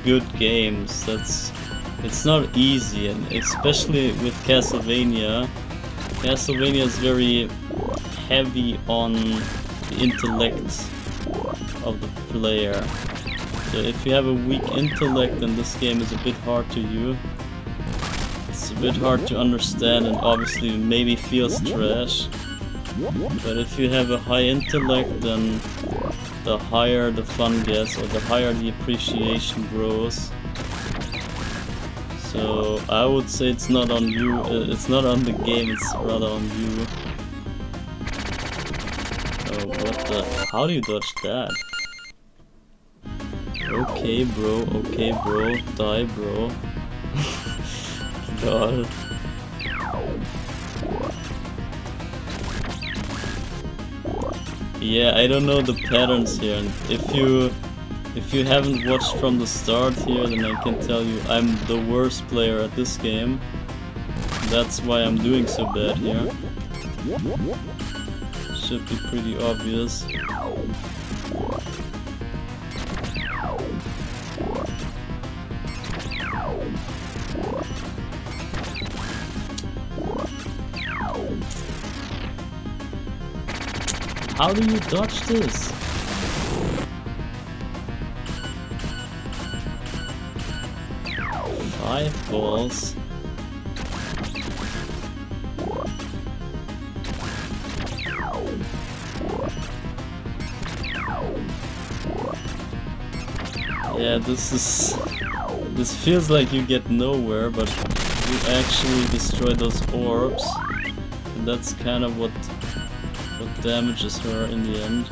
good games. It's not easy, and especially with Castlevania. Castlevania is very heavy on the intellect of the player. So if you have a weak intellect, then this game is a bit hard to you. It's a bit hard to understand, and obviously maybe feels trash. But if you have a high intellect, then the higher the fun gets, or the higher the appreciation grows. So I would say it's not on you, it's not on the game, it's rather on you. Oh, what the? How do you dodge that? Okay bro, die bro. God. Yeah, I don't know the patterns here, and if you haven't watched from the start here, then I can tell you I'm the worst player at this game. That's why I'm doing so bad here. Should be pretty obvious. How do you dodge this? Five balls. Yeah, this feels like you get nowhere, but you actually destroy those orbs, and that's kind of what damages her in the end.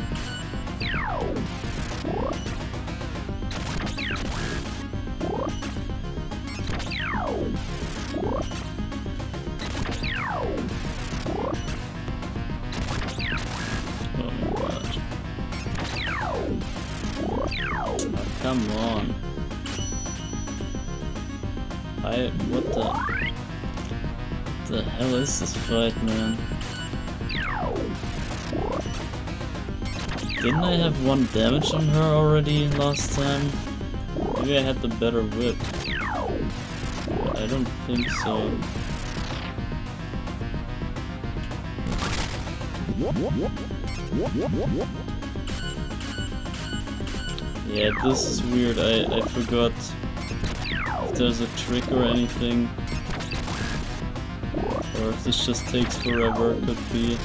Oh my god. Oh, come on. What the hell is this fight, man? Didn't I have 1 damage on her already last time? Maybe I had the better whip. But I don't think so. Yeah, this is weird. I forgot if there's a trick or anything. Or if this just takes forever, could be.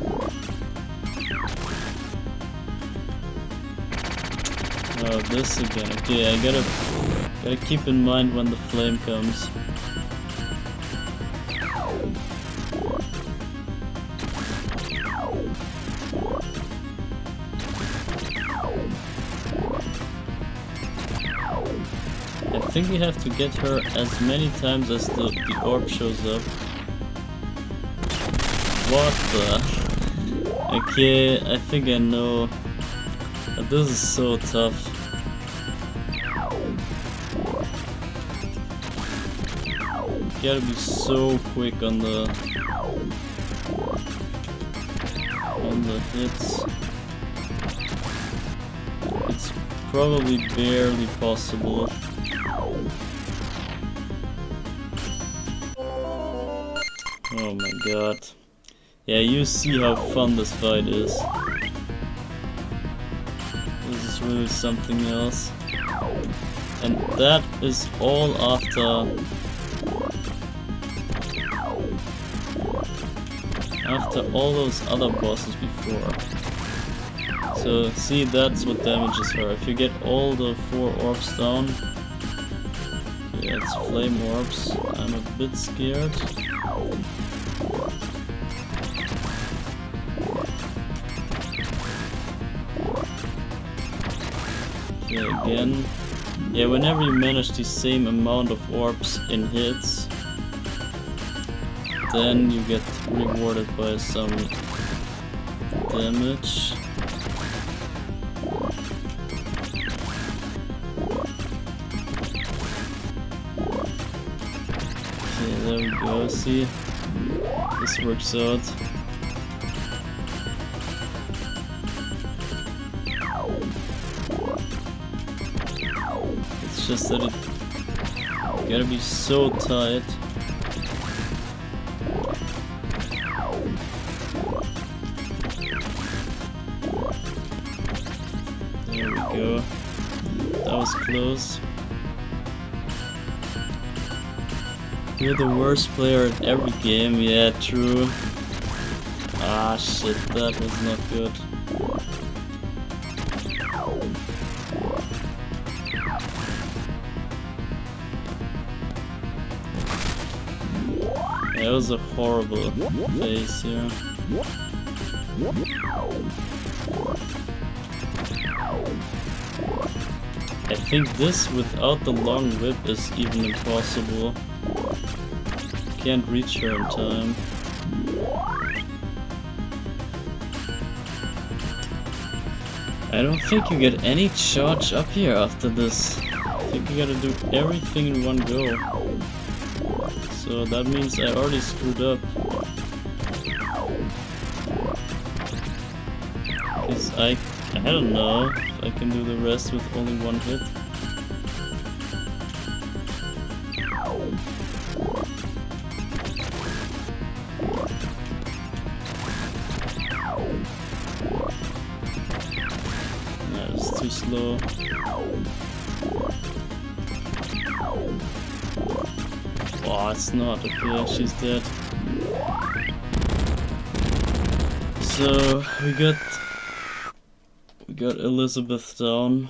Oh, this again. Okay, I gotta keep in mind when the flame comes. I think we have to get her as many times as the orb shows up. What the? Okay, I think I know. But this is so tough. You gotta be so quick on the... on the hits. It's probably barely possible. Oh my god. Yeah, you see how fun this fight is. This is really something else. And that is all after all those other bosses before. So see, that's what damages her. If you get all the 4 orbs down, yeah, it's flame orbs. I'm a bit scared. Okay, again. Yeah, whenever you manage the same amount of orbs in hits, then you get rewarded by some damage. Okay, there we go, see? This works out. It's just that it gotta be so tight. There we go. That was close. You're the worst player at every game, yeah, true. Ah shit, that was not good. That was a horrible phase here. I think this without the long whip is even impossible. Can't reach her in time. I don't think you get any charge up here after this. I think you gotta do everything in one go. So that means I already screwed up. Cause I don't know if I can do the rest with only one hit. That is too slow. Oh, it's not. Okay, she's dead. So we got Elizabeth down.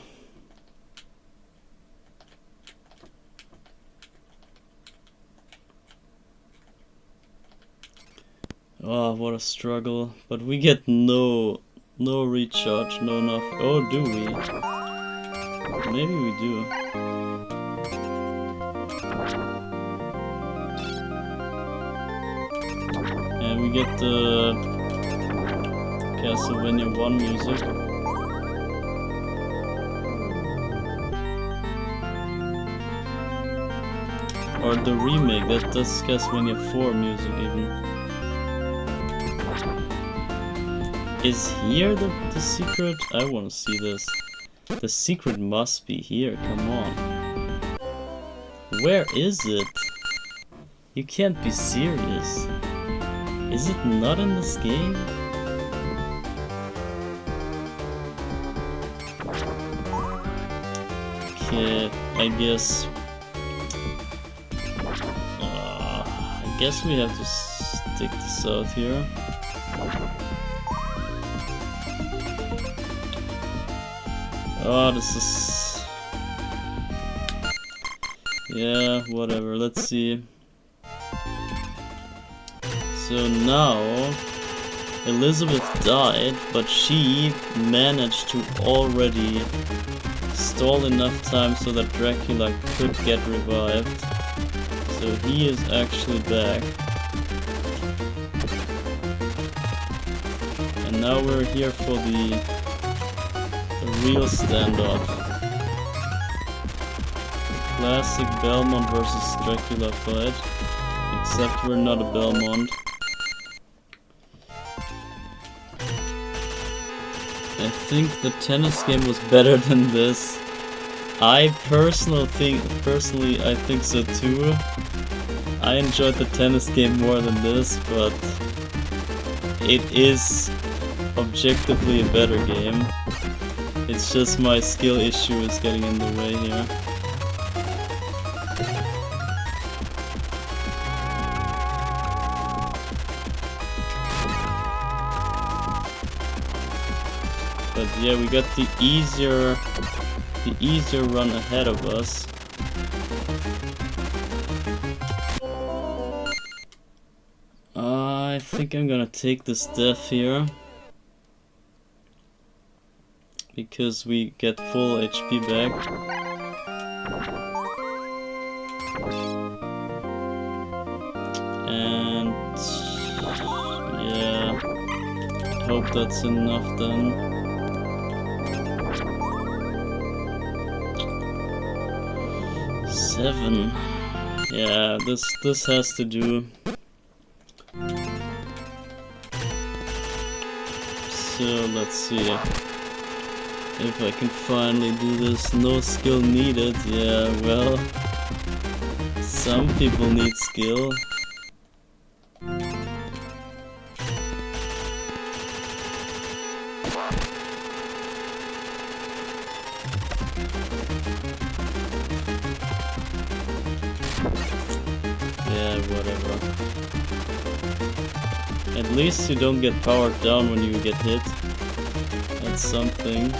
Oh, what a struggle. But we get no recharge, no nothing. Oh, do we? Maybe we do. And we get the Castlevania 1 music. Or the remake, that's Castlevania 4 music even. Is here the secret? I wanna see this. The secret must be here, come on. Where is it? You can't be serious. Is it not in this game? Okay, I guess we have to stick this out here. Oh, this is... yeah, whatever, let's see. So now, Elizabeth died, but she managed to already stall enough time so that Dracula could get revived. So he is actually back. And now we're here for the real standoff. Classic Belmont versus Dracula fight. Except we're not a Belmont. I think the tennis game was better than this. I personally think so too. I enjoyed the tennis game more than this, but it is objectively a better game. It's just my skill issue is getting in the way here. But yeah, we got the easier run ahead of us. I think I'm gonna take this death here, because we get full HP back. And yeah, I hope that's enough then. Seven. Yeah, this has to do. So let's see if I can finally do this. No skill needed. Yeah, well, some people need skill. Yeah, whatever. At least you don't get powered down when you get hit. That's something.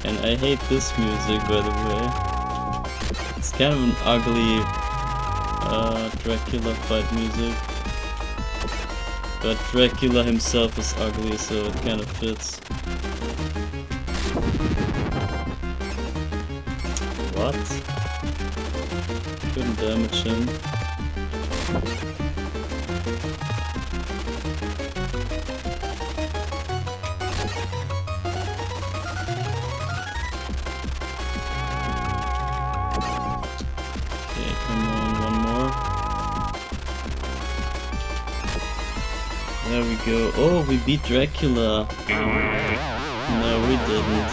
And I hate this music, by the way. It's kind of an ugly Dracula fight music. But Dracula himself is ugly, so it kind of fits. What? Couldn't damage him. Okay, come on, one more. There we go. Oh, we beat Dracula. No, we didn't.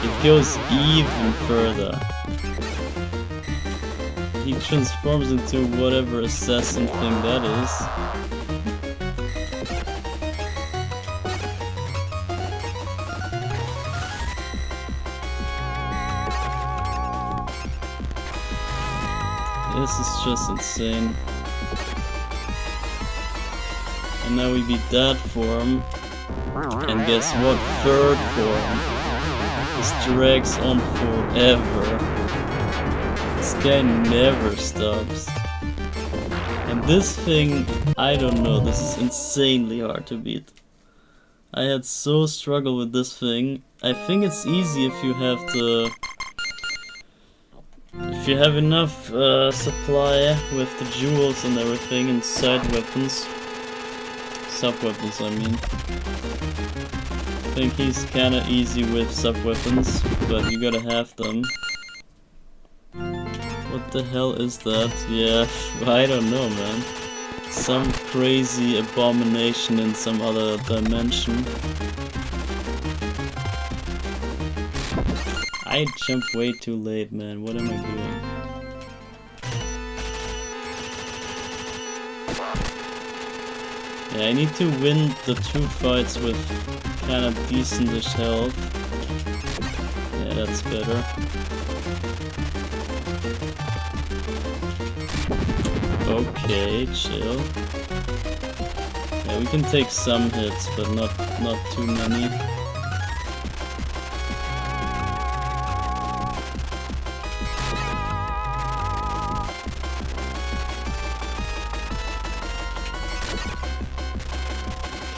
It goes even further. He transforms into whatever assassin thing that is. This is just insane. And now we beat that form. And guess what? Third form. This drags on forever. This guy never stops. And this thing, I don't know, this is insanely hard to beat. I had so struggled with this thing. I think it's easy if you have enough supply with the jewels and everything and side weapons. Sub-weapons, I mean. I think he's kinda easy with sub-weapons, but you gotta have them. What the hell is that? Yeah, I don't know, man. Some crazy abomination in some other dimension. I jumped way too late, man. What am I doing? Yeah, I need to win the 2 fights with kind of decentish health. Yeah, that's better. Okay, chill. Yeah, we can take some hits, but not too many.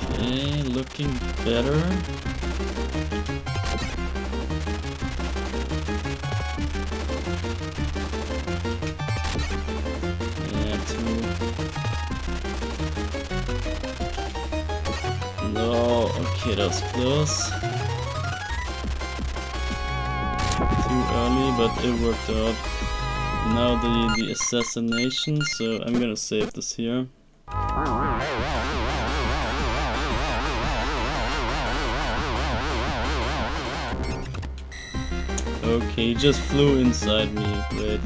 Okay, looking better. No, okay, that was close. Too early, but it worked out. Now the assassination, so I'm gonna save this here. Okay, he just flew inside me. Great.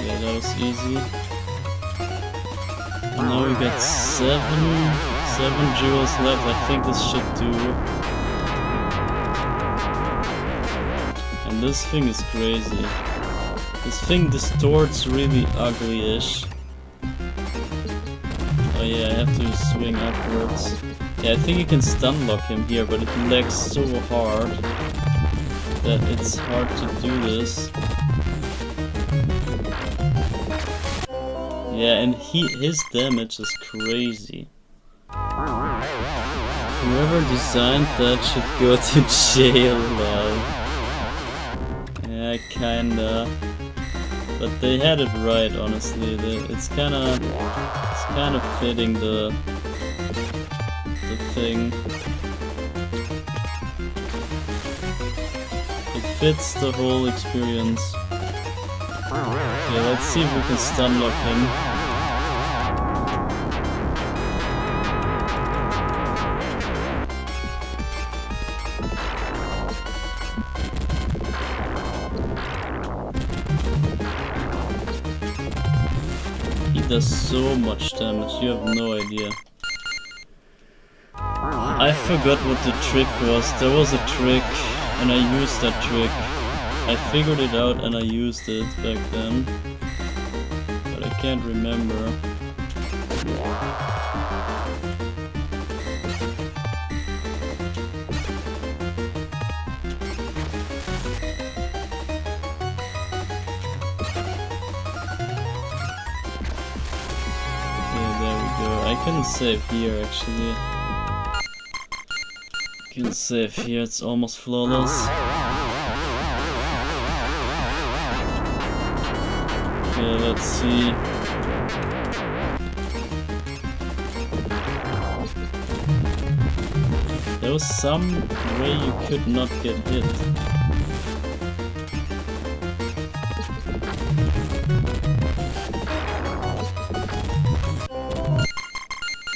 Yeah, that was easy. And now we got seven jewels left. I think this should do. And this thing is crazy. This thing distorts really ugly-ish. Oh yeah, I have to swing upwards. Yeah, I think you can stun lock him here, but it lags so hard that it's hard to do this. Yeah, and his damage is crazy. Whoever designed that should go to jail, lol. Yeah, kinda. But they had it right, honestly. It's kind of fitting the thing. It fits the whole experience. Okay, let's see if we can stun lock him. Does so much damage, you have no idea. I forgot what the trick was. There was a trick and I used that trick. I figured it out and I used it back then, but I can't remember. I can save here actually. I can save here, it's almost flawless. Okay, let's see. There was some way you could not get hit.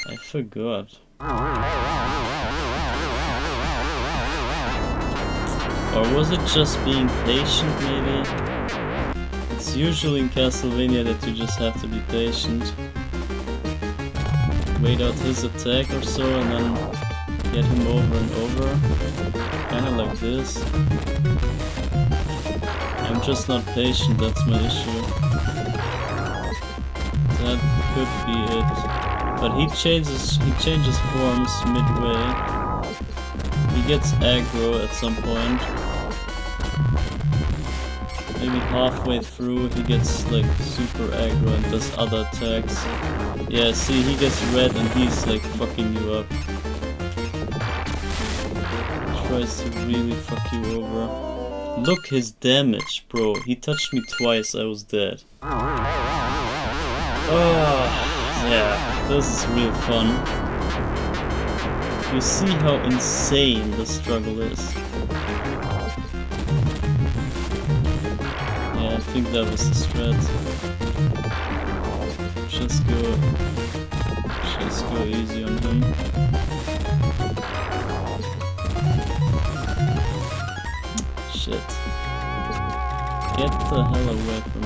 I forgot. Or was it just being patient, maybe? It's usually in Castlevania that you just have to be patient. Wait out his attack or so and then get him over and over. Kinda like this. I'm just not patient, that's my issue. That could be it. But he changes forms midway. He gets aggro at some point. Maybe halfway through he gets like super aggro and does other attacks. Yeah, see, he gets red and he's like fucking you up. Tries to really fuck you over. Look his damage, bro. He touched me twice, I was dead. Oh, yeah, this is real fun. You see how insane the struggle is. Yeah, I think that was the strat. Just go easy on him. Shit. Get the hell away from me.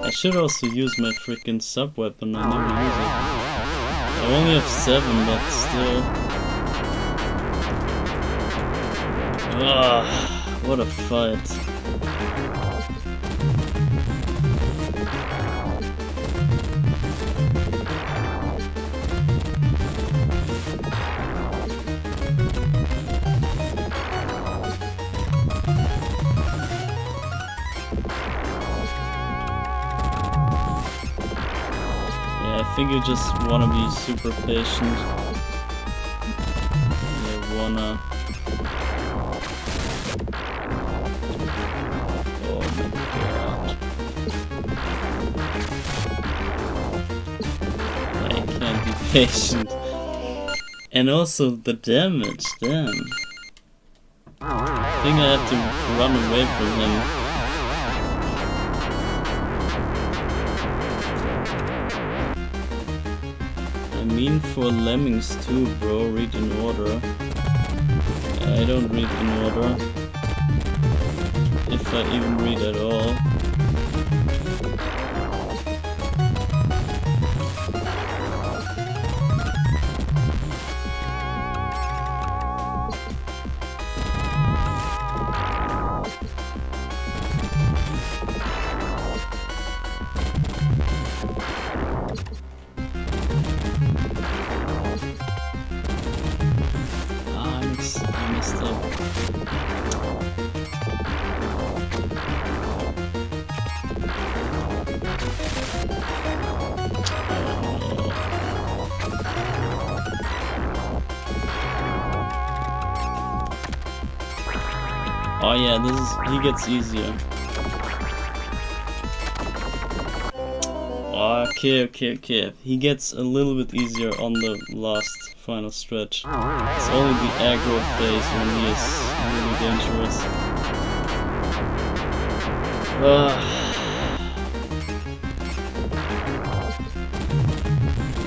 I should also use my freaking sub weapon, I never use it. I only have 7, but still. Ugh, what a fight. I think you just wanna be super patient. You wanna... Oh my god. patient. And also the damage, damn. I think I have to run away from him. I mean for lemmings too, bro, read in order. I don't read in order. If I even read at all. I messed up. Oh yeah, he gets easier. Okay. He gets a little bit easier on the last final stretch. It's only the aggro phase when he is really dangerous.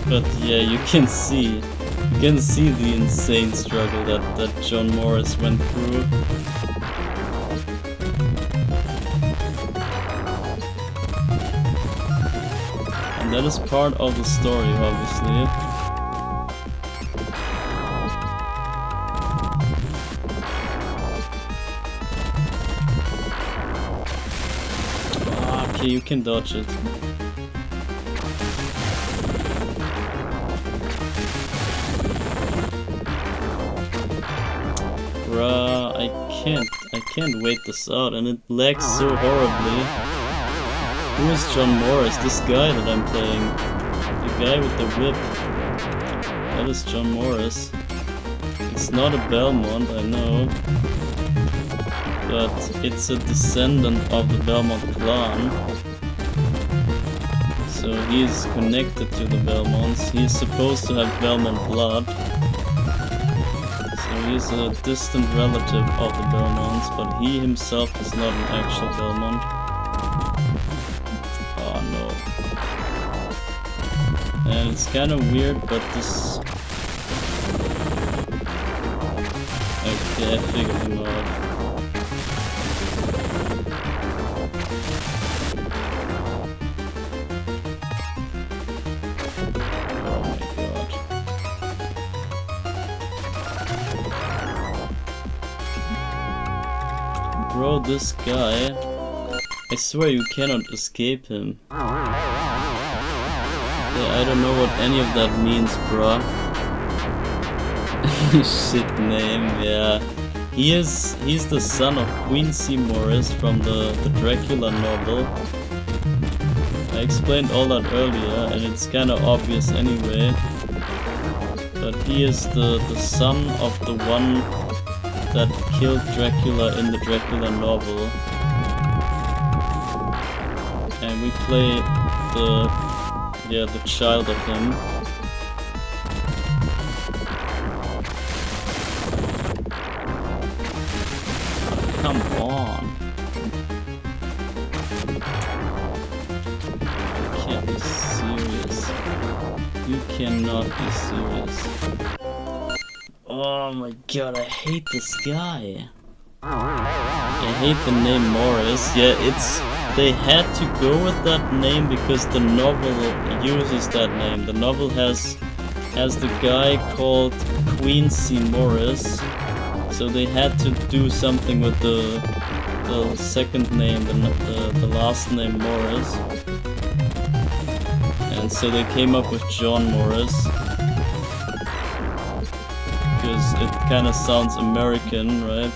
But yeah, you can see the insane struggle that John Morris went through. And that is part of the story, obviously. Okay, you can dodge it. Bruh, I can't wait this out, and it lags so horribly. Who is John Morris? This guy that I'm playing. The guy with the whip. That is John Morris. It's not a Belmont, I know. But it's a descendant of the Belmont clan. So he is connected to the Belmonts. He is supposed to have Belmont blood. So he's a distant relative of the Belmonts, but he himself is not an actual Belmont. Oh no. And it's kind of weird, but this... Okay, I figured him out. Bro, this guy, I swear you cannot escape him. Yeah, I don't know what any of that means, bruh. Shit name, yeah. He's the son of Queen C. Morris from the Dracula novel. I explained all that earlier, and it's kinda obvious anyway. But he is the son of the one that killed Dracula in the Dracula novel. And we play the child of him. Come on. You can't be serious. You cannot be serious. Oh my god, I hate this guy. I hate the name Morris. Yeah, they had to go with that name because the novel uses that name. The novel has the guy called Queen C. Morris. So they had to do something with the second name, the last name Morris. And so they came up with John Morris. Because it kind of sounds American, right?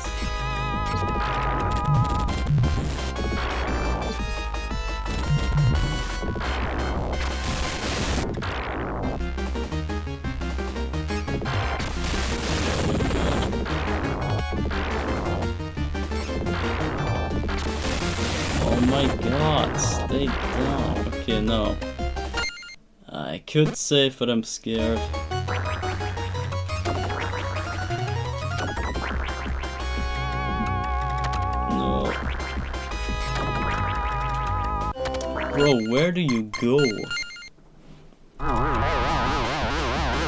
Oh my god, stay down. Okay, no. I could save, but I'm scared. No. Bro, where do you go?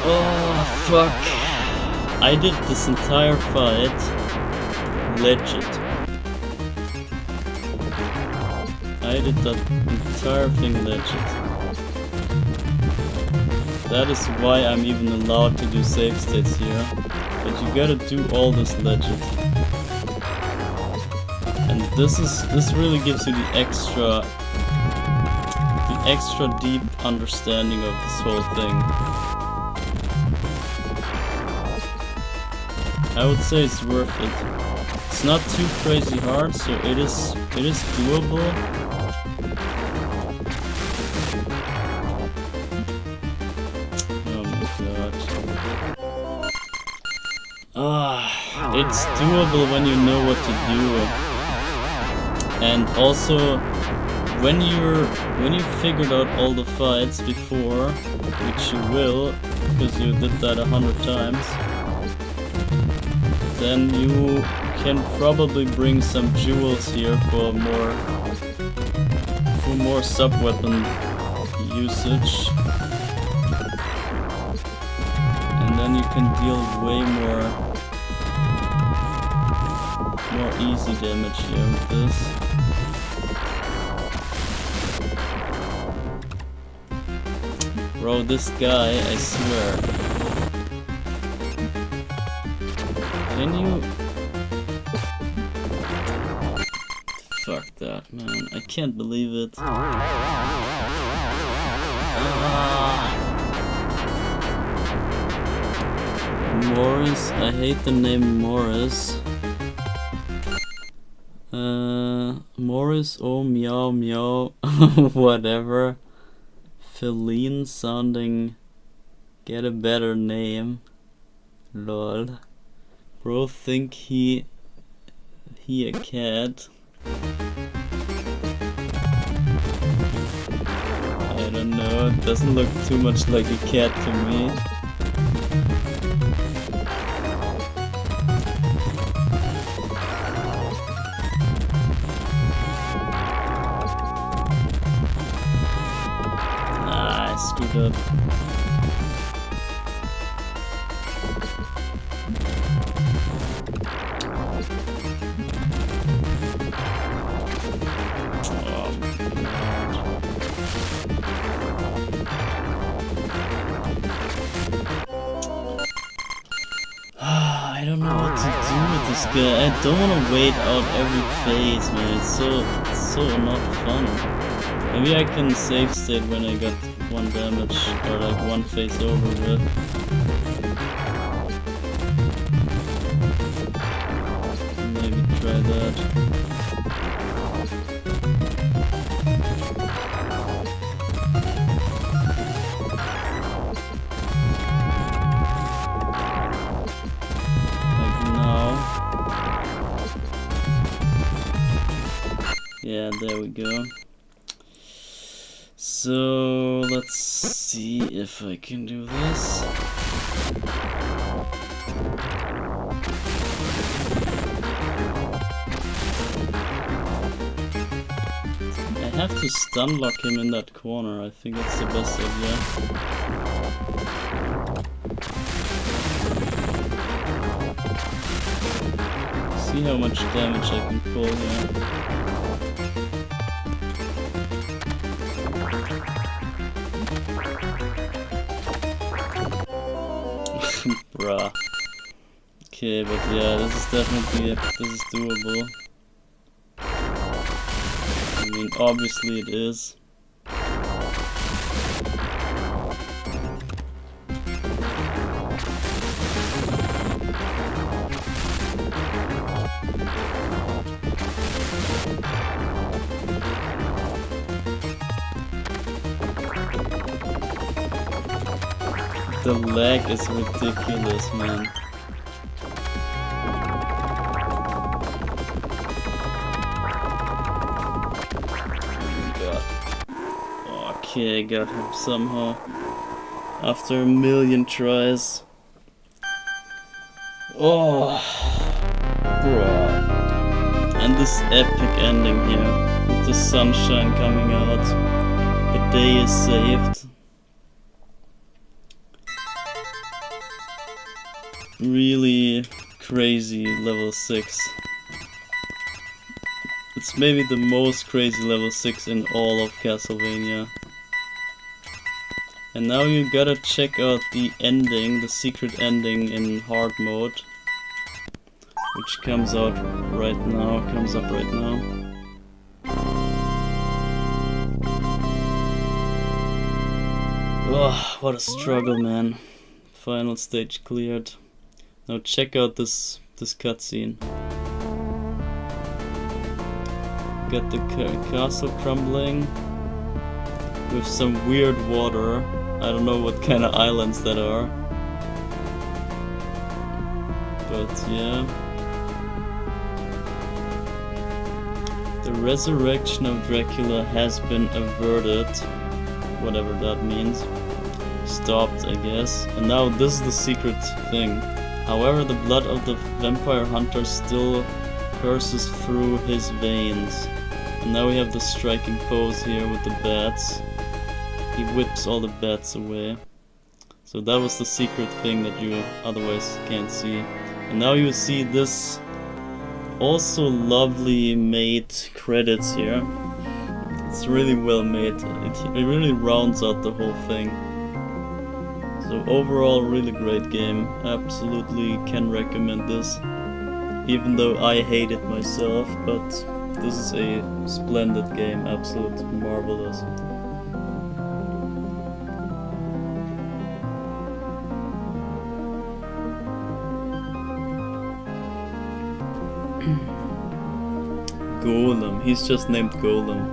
Oh, fuck. I did this entire fight legit. I did that entire thing legit. That is why I'm even allowed to do save states here. But you gotta do all this legit. And this really gives you the extra deep understanding of this whole thing. I would say it's worth it. It's not too crazy hard, so it is doable. Oh my god. It's doable when you know what to do. And also when you figured out all the fights before, which you will, because you did that 100 times, then you can probably bring some jewels here for more sub-weapon usage. And then you can deal way more easy damage here with this. Bro, this guy, I swear. Can you... Fuck that, man. I can't believe it. Morris, I hate the name Morris. Morris, oh meow meow, whatever. Feline sounding, get a better name. Lol. Bro think he a cat. I don't know, it doesn't look too much like a cat to me. Screwed up. I don't know what to do with this guy. I don't want to wait out every phase, man. It's so not fun. Maybe I can save state when I got one damage, or like one phase over with. Maybe try that. Like now. Yeah, there we go. So let's see if I can do this. I have to stun lock him in that corner. I think that's the best idea. See how much damage I can pull here. Bruh. Okay, but yeah, this is definitely doable. I mean, obviously it is. The lag is ridiculous, man. Oh my god. Okay, got him somehow. after a million tries. Oh, bruh. And this epic ending here, with the sunshine coming out. The day is saved. Really crazy level 6. It's maybe the most crazy level 6 in all of Castlevania. And now you gotta check out the ending, the secret ending in hard mode, which comes up right now. Oh, what a struggle, man. Final stage cleared. Now check out this cutscene. Got the castle crumbling with some weird water. I don't know what kind of islands that are, but yeah. The resurrection of Dracula has been averted, whatever that means. Stopped, I guess. And now this is the secret thing. However, the blood of the vampire hunter still courses through his veins. And now we have the striking pose here with the bats. He whips all the bats away. So that was the secret thing that you otherwise can't see. And now you see this also lovely made credits here. It's really well made. It really rounds out the whole thing. So overall, really great game. Absolutely can recommend this. Even though I hate it myself, but this is a splendid game. Absolutely marvelous. Golem. He's just named Golem.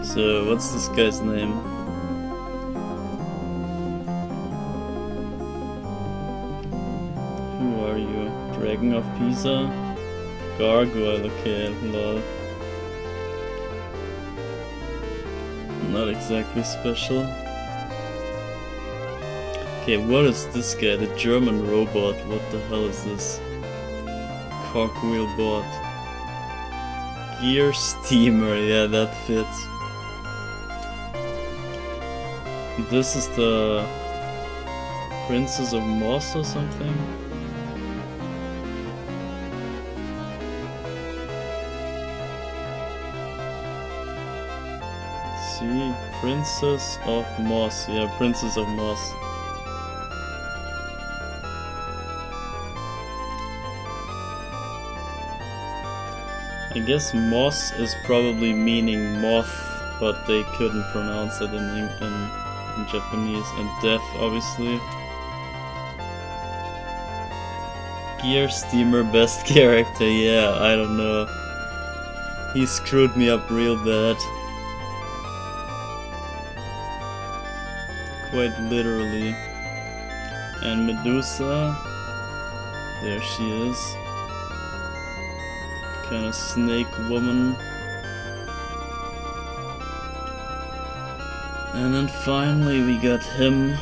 So, what's this guy's name? Who are you? Dragon of Pisa? Gargoyle, okay, lol. Not exactly special. Okay, what is this guy? The German robot. What the hell is this? Cogwheel bot. Gear steamer, yeah, that fits. This is the Princess of Moss or something? See, Princess of Moss, yeah, Princess of Moss. I guess moss is probably meaning moth, but they couldn't pronounce it in Japanese. And death, obviously. Gear Steamer, best character, yeah, I don't know. He screwed me up real bad. Quite literally. And Medusa, there she is. Kind of snake woman. And then finally we got him,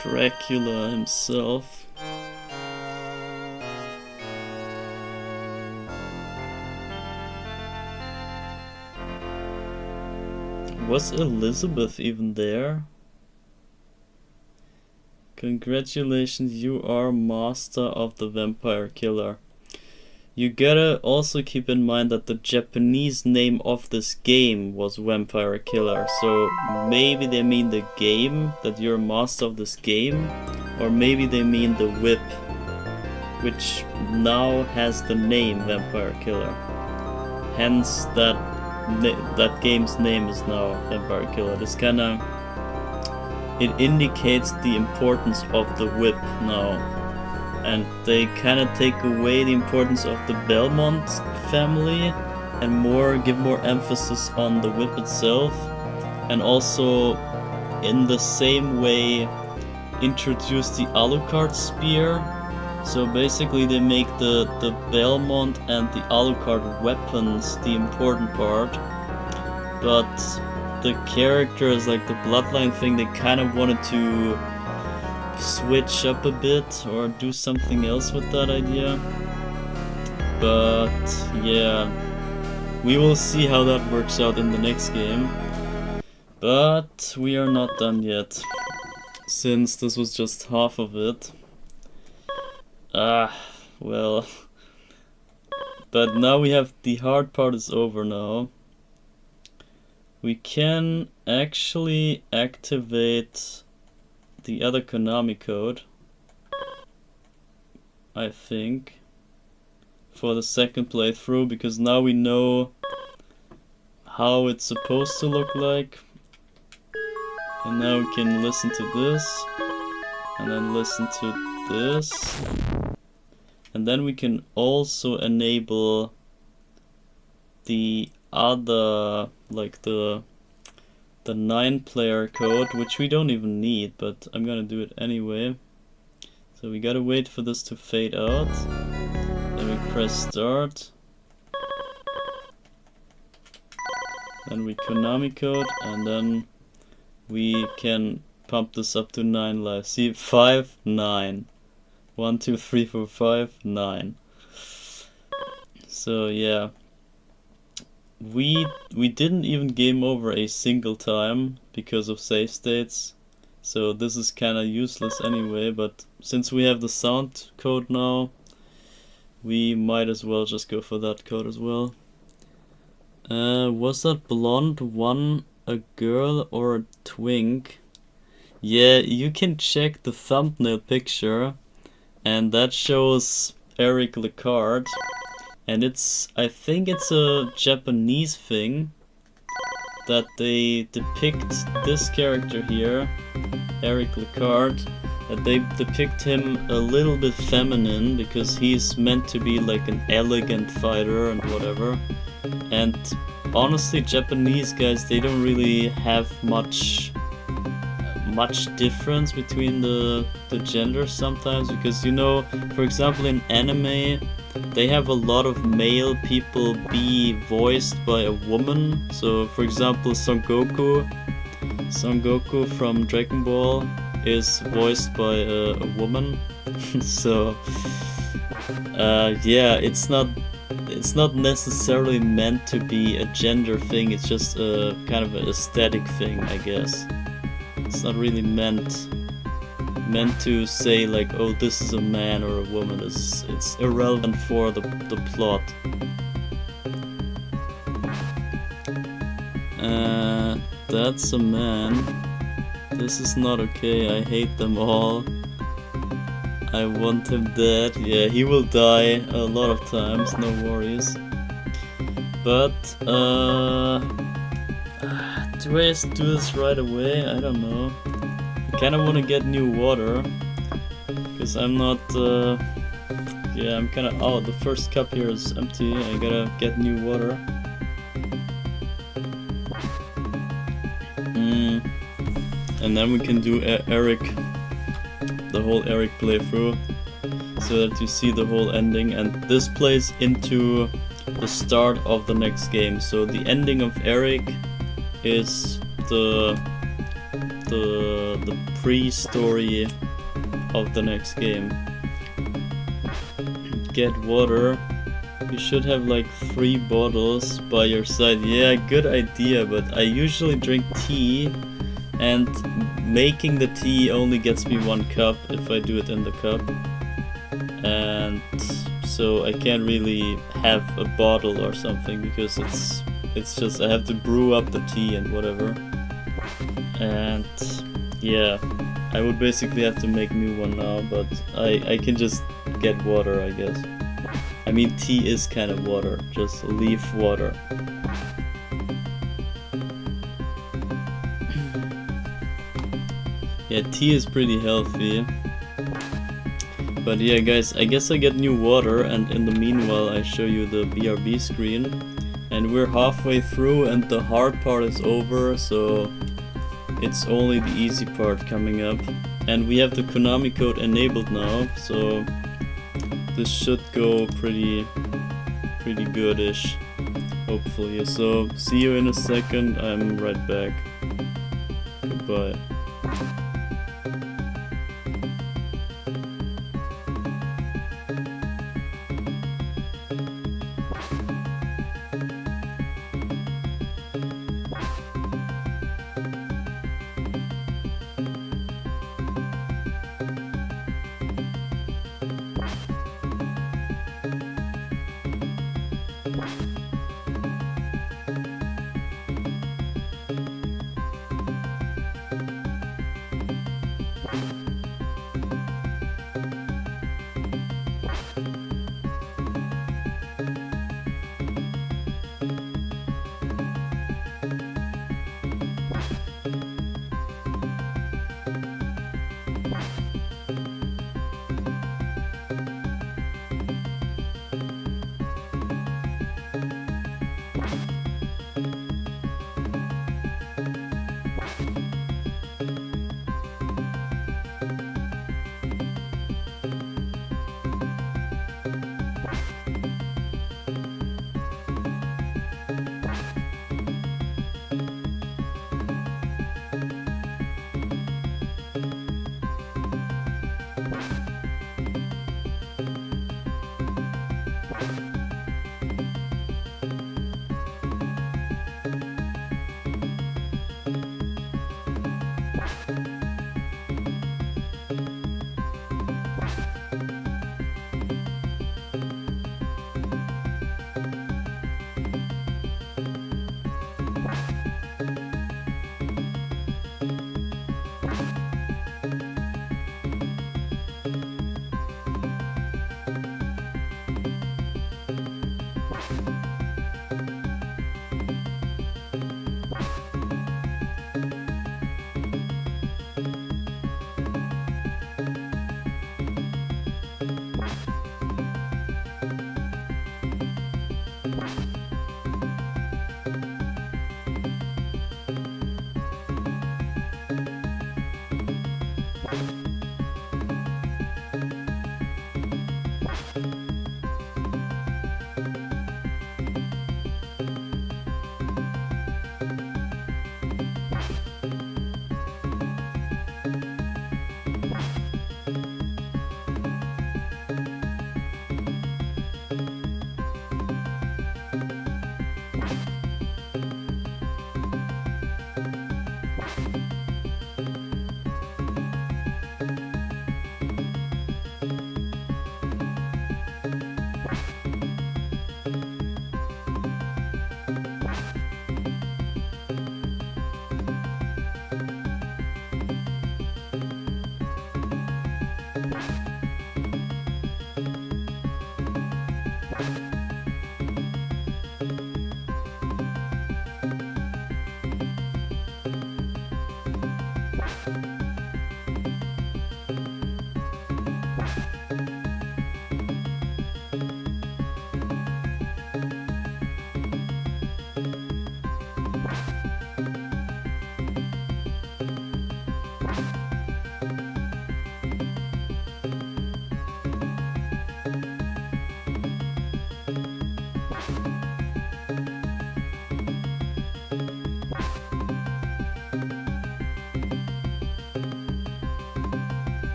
Dracula himself. Was Elizabeth even there? Congratulations, you are master of the vampire killer. You gotta also keep in mind that the Japanese name of this game was Vampire Killer, so maybe they mean the game, that you're a master of this game, or maybe they mean the whip, which now has the name Vampire Killer. Hence that game's name is now Vampire Killer. This kinda, it indicates the importance of the whip now. And they kind of take away the importance of the Belmont family and give more emphasis on the whip itself, and also in the same way introduce the Alucard spear. So basically they make the Belmont and the Alucard weapons the important part, but the characters, like the Bloodline thing, they kind of wanted to switch up a bit or do something else with that idea. But yeah, we will see how that works out in the next game. But we are not done yet, since this was just half of it. Well. But now we have the hard part is over now. We can actually activate the other Konami code, I think, for the second playthrough, because now we know how it's supposed to look like. And now we can listen to this, and then listen to this. And then we can also enable the other, like the 9-player code, which we don't even need, but I'm gonna do it anyway. So we gotta wait for this to fade out. Then we press start. Then we Konami code, and then we can pump this up to 9 lives. See, 5, 9. 1, 2, 3, 4, 5, 9. So yeah, we didn't even game over a single time because of save states. So this is kind of useless anyway, but since we have the sound code now, we might as well just go for that code as well. Was that blonde one a girl or a twink? Yeah, you can check the thumbnail picture, and that shows Eric Lecard, and I think it's a Japanese thing that they depict this character here, Eric Lecard, that they depict him a little bit feminine because he's meant to be like an elegant fighter and whatever. And honestly, Japanese guys, they don't really have much difference between the genders sometimes, because, you know, for example, in anime they have a lot of male people be voiced by a woman. So for example, Son Goku from Dragon Ball is voiced by a woman. So yeah, it's not necessarily meant to be a gender thing, it's just a kind of an aesthetic thing, I guess. It's not really meant to say like, oh, this is a man or a woman. It's irrelevant for the plot. That's a man. This is not okay. I hate them all. I want him dead. Yeah, he will die a lot of times, no worries. But do I just do this right away? I don't know. I kinda wanna get new water, because I'm not yeah, I'm kinda out. The first cup here is empty. I gotta get new water. And then we can do Eric, the whole Eric playthrough, so that you see the whole ending, and this plays into the start of the next game. So the ending of Eric is the pre-story of the next game. Get water. You should have like 3 bottles by your side. Yeah, good idea, but I usually drink tea, and making the tea only gets me 1 cup if I do it in the cup. And so I can't really have a bottle or something, because it's just I have to brew up the tea and whatever. And yeah, I would basically have to make a new one now, but I can just get water, I guess. I mean, tea is kind of water, just leaf water. Yeah, tea is pretty healthy. But yeah, guys, I guess I get new water, and in the meanwhile I show you the BRB screen. And we're halfway through, and the hard part is over, so it's only the easy part coming up. And we have the Konami code enabled now, so this should go pretty goodish. Hopefully. So, see you in a second. I'm right back. Goodbye.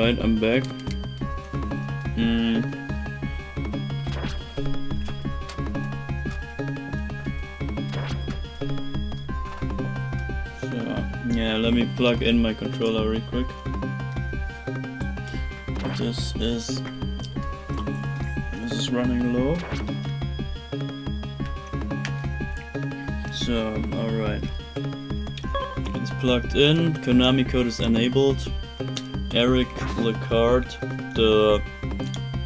Alright, I'm back. Yeah, let me plug in my controller real quick. This is running low. So, alright. It's plugged in, Konami code is enabled. Eric Lecard, the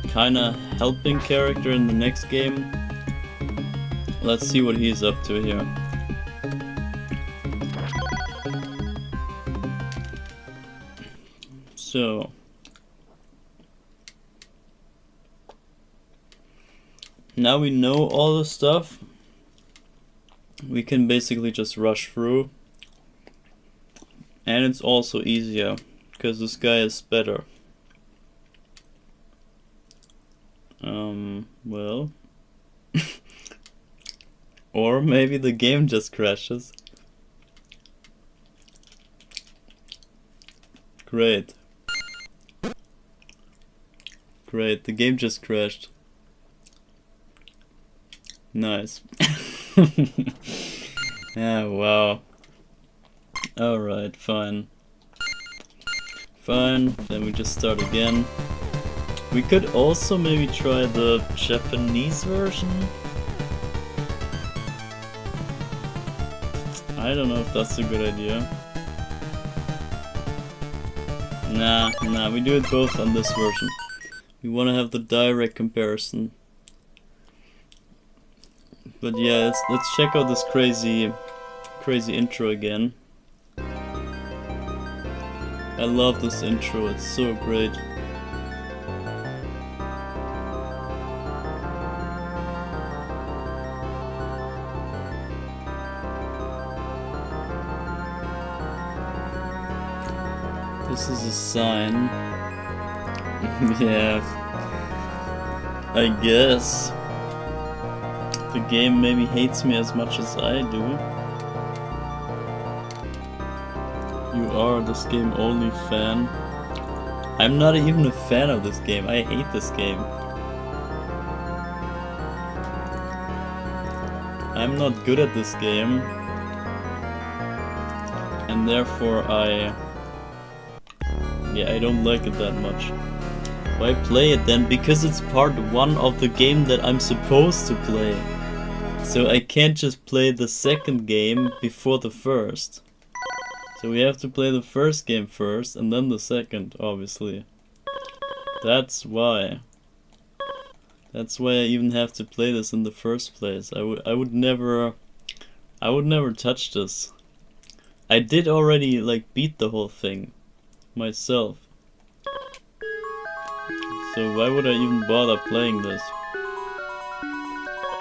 kinda helping character in the next game. Let's see what he's up to here. So, now we know all the stuff. We can basically just rush through. And it's also easier, because this guy is better. Well. Or maybe the game just crashes. Great. Great, the game just crashed. Nice. Yeah, wow. Alright, fine. Fine, then we just start again. We could also maybe try the Japanese version. I don't know if that's a good idea. Nah, we do it both on this version. We want to have the direct comparison. But yeah, let's check out this crazy intro again. I love this intro, it's so great. This is a sign. Yeah, I guess. The game maybe hates me as much as I do. You are this game only fan. I'm not even a fan of this game. I hate this game. I'm not good at this game. And therefore I don't like it that much. Why play it then? Because it's part 1 of the game that I'm supposed to play. So I can't just play the second game before the first. So we have to play the first game first and then the second, obviously. That's why. That's why I even have to play this in the first place. I would never touch this. I did already like beat the whole thing myself. So why would I even bother playing this?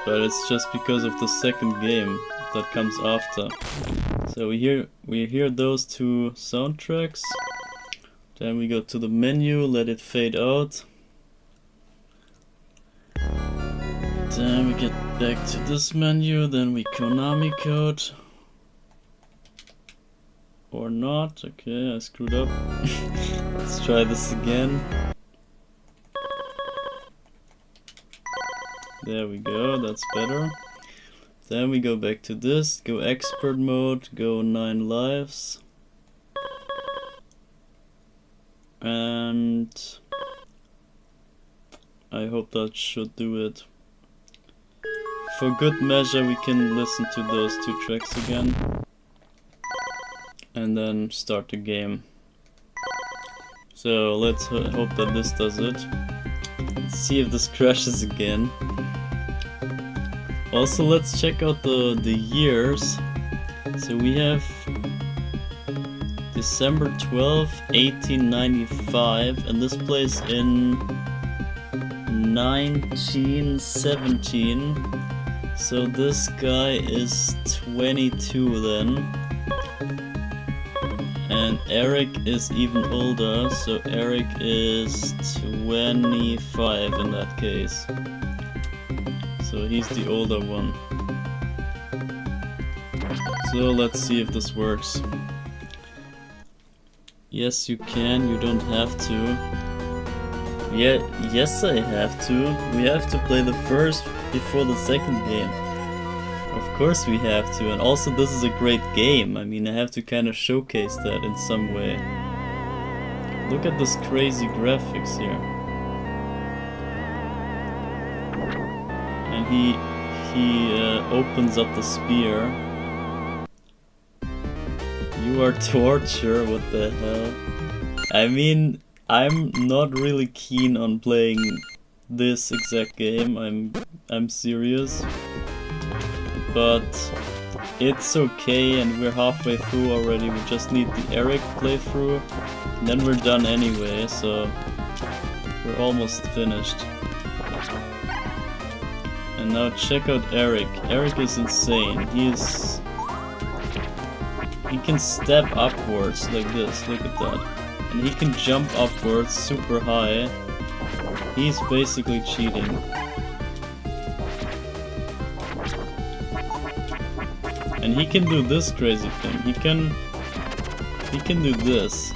But it's just because of the second game that comes after. So we hear those 2 soundtracks. Then we go to the menu, let it fade out. Then we get back to this menu, then we Konami code. Or not, okay, I screwed up. Let's try this again. There we go, that's better. Then we go back to this, go expert mode, go 9 lives. And I hope that should do it. For good measure we can listen to those 2 tracks again. And then start the game. So let's hope that this does it. Let's see if this crashes again. Also, let's check out the years. So we have December 12th, 1895, and this plays in 1917. So this guy is 22 then. And Eric is even older, so Eric is 25 in that case. So he's the older one. So let's see if this works. Yes, you can, you don't have to. Yeah, yes I have to. We have to play the first before the second game. Of course we have to, and also this is a great game. I mean, I have to kind of showcase that in some way. Look at this crazy graphics here. And he opens up the spear. You are torture, what the hell? I mean, I'm not really keen on playing this exact game, I'm serious. But it's okay, and we're halfway through already. We just need the Eric playthrough, and then we're done anyway, so we're almost finished. And now check out Eric. Eric is insane. He can step upwards like this, look at that. And he can jump upwards super high. He's basically cheating. And he can do this crazy thing. He can do this.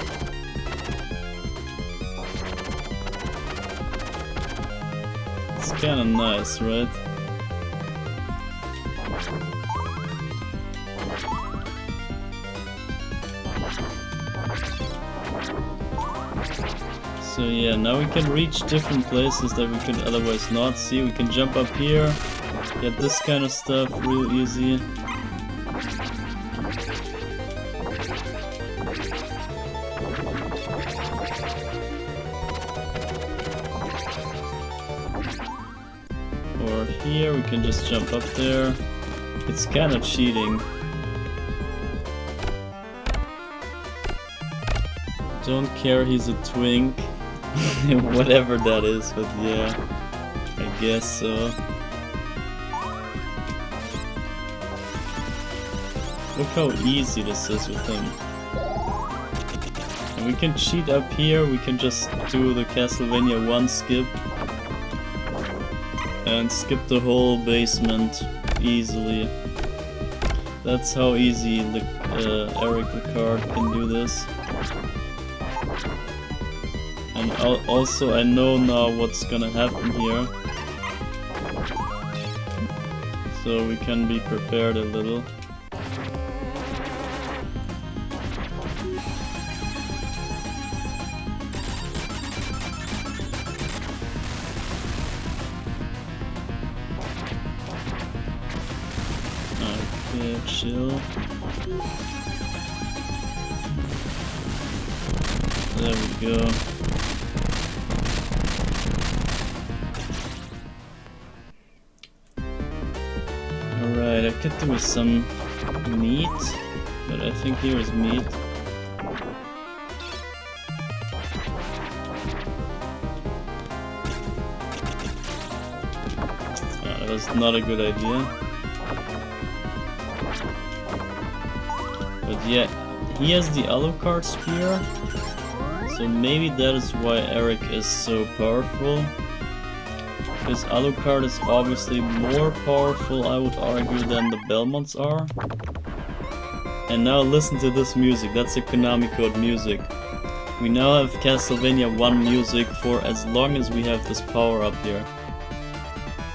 It's kinda nice, right? So yeah, now we can reach different places that we could otherwise not see. We can jump up here, get this kind of stuff real easy. Or here, we can just jump up there. It's kind of cheating. Don't care, he's a twink. Whatever that is, but yeah, I guess so. Look how easy this is with him. And we can cheat up here, we can just do the Castlevania 1 skip. And skip the whole basement easily. That's how easy Eric the Card can do this. And also I know now what's gonna happen here. So we can be prepared a little. Okay, chill. There we go. Alright, I could do with some meat, but I think here is meat. That was not a good idea. But yeah, he has the Alucard spear, so maybe that is why Eric is so powerful. Because Alucard is obviously more powerful, I would argue, than the Belmonts are. And now listen to this music, that's the Konami code music. We now have Castlevania 1 music for as long as we have this power up here.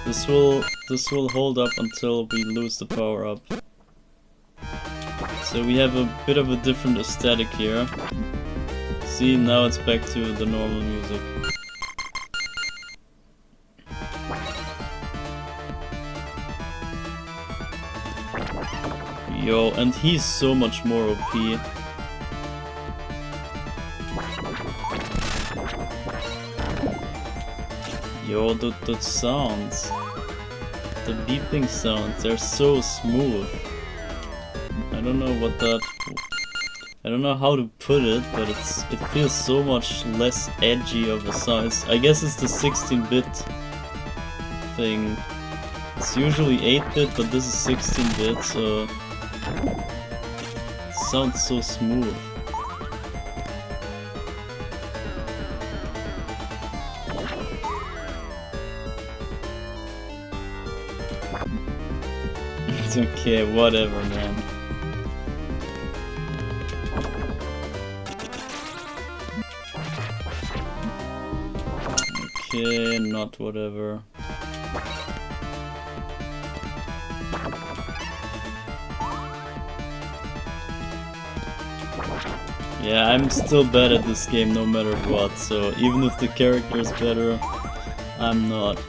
This will hold up until we lose the power up. So we have a bit of a different aesthetic here. See, now it's back to the normal music. Yo, and he's so much more OP. Yo, the sounds. The beeping sounds, they're so smooth. I don't know what that... I don't know how to put it, but it feels so much less edgy of a sound. I guess it's the 16-bit thing. It's usually 8-bit, but this is 16-bit, so... It sounds so smooth. It's okay, whatever, man. Okay, not whatever. Yeah, I'm still bad at this game no matter what, so even if the character is better, I'm not.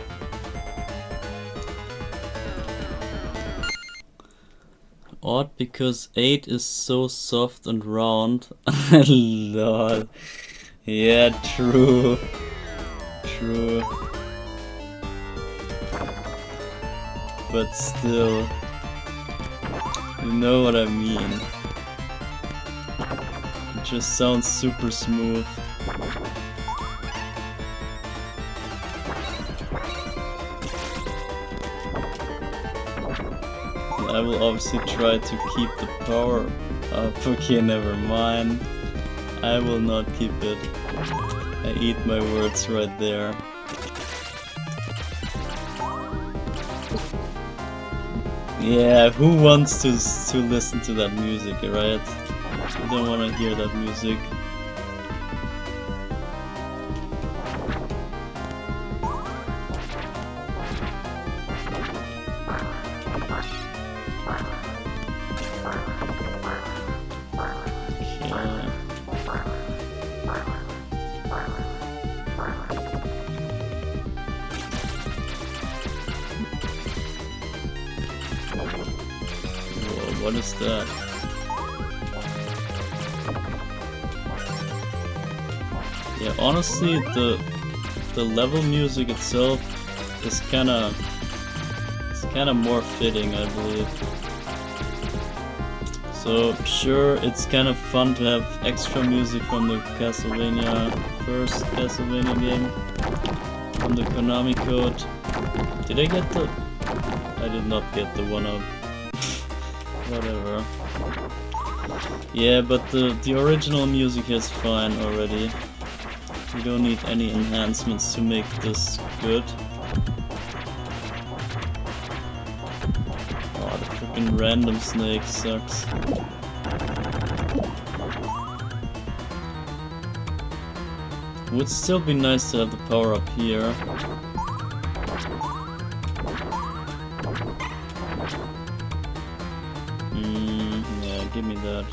Odd because 8 is so soft and round. Lol. Yeah, true. True. But still, you know what I mean. It just sounds super smooth. I will obviously try to keep the power up. Okay, never mind. I will not keep it. I eat my words right there. Yeah, who wants to listen to that music, right? I don't want to hear that music. What is that? Yeah, honestly, the level music itself is kind of more fitting, I believe. So sure, it's kind of fun to have extra music from the first Castlevania game, from the Konami code. Did I get the? I did not get the 1-up. Whatever. Yeah, but the original music is fine already. You don't need any enhancements to make this good. Oh, the freaking random snake sucks. Would still be nice to have the power up here. Yeah, give me that.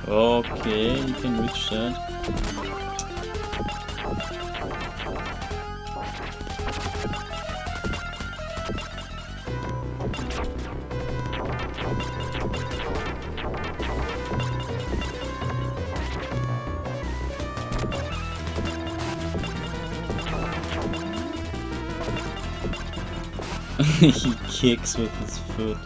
Okay, you can reach that. He kicks with his foot.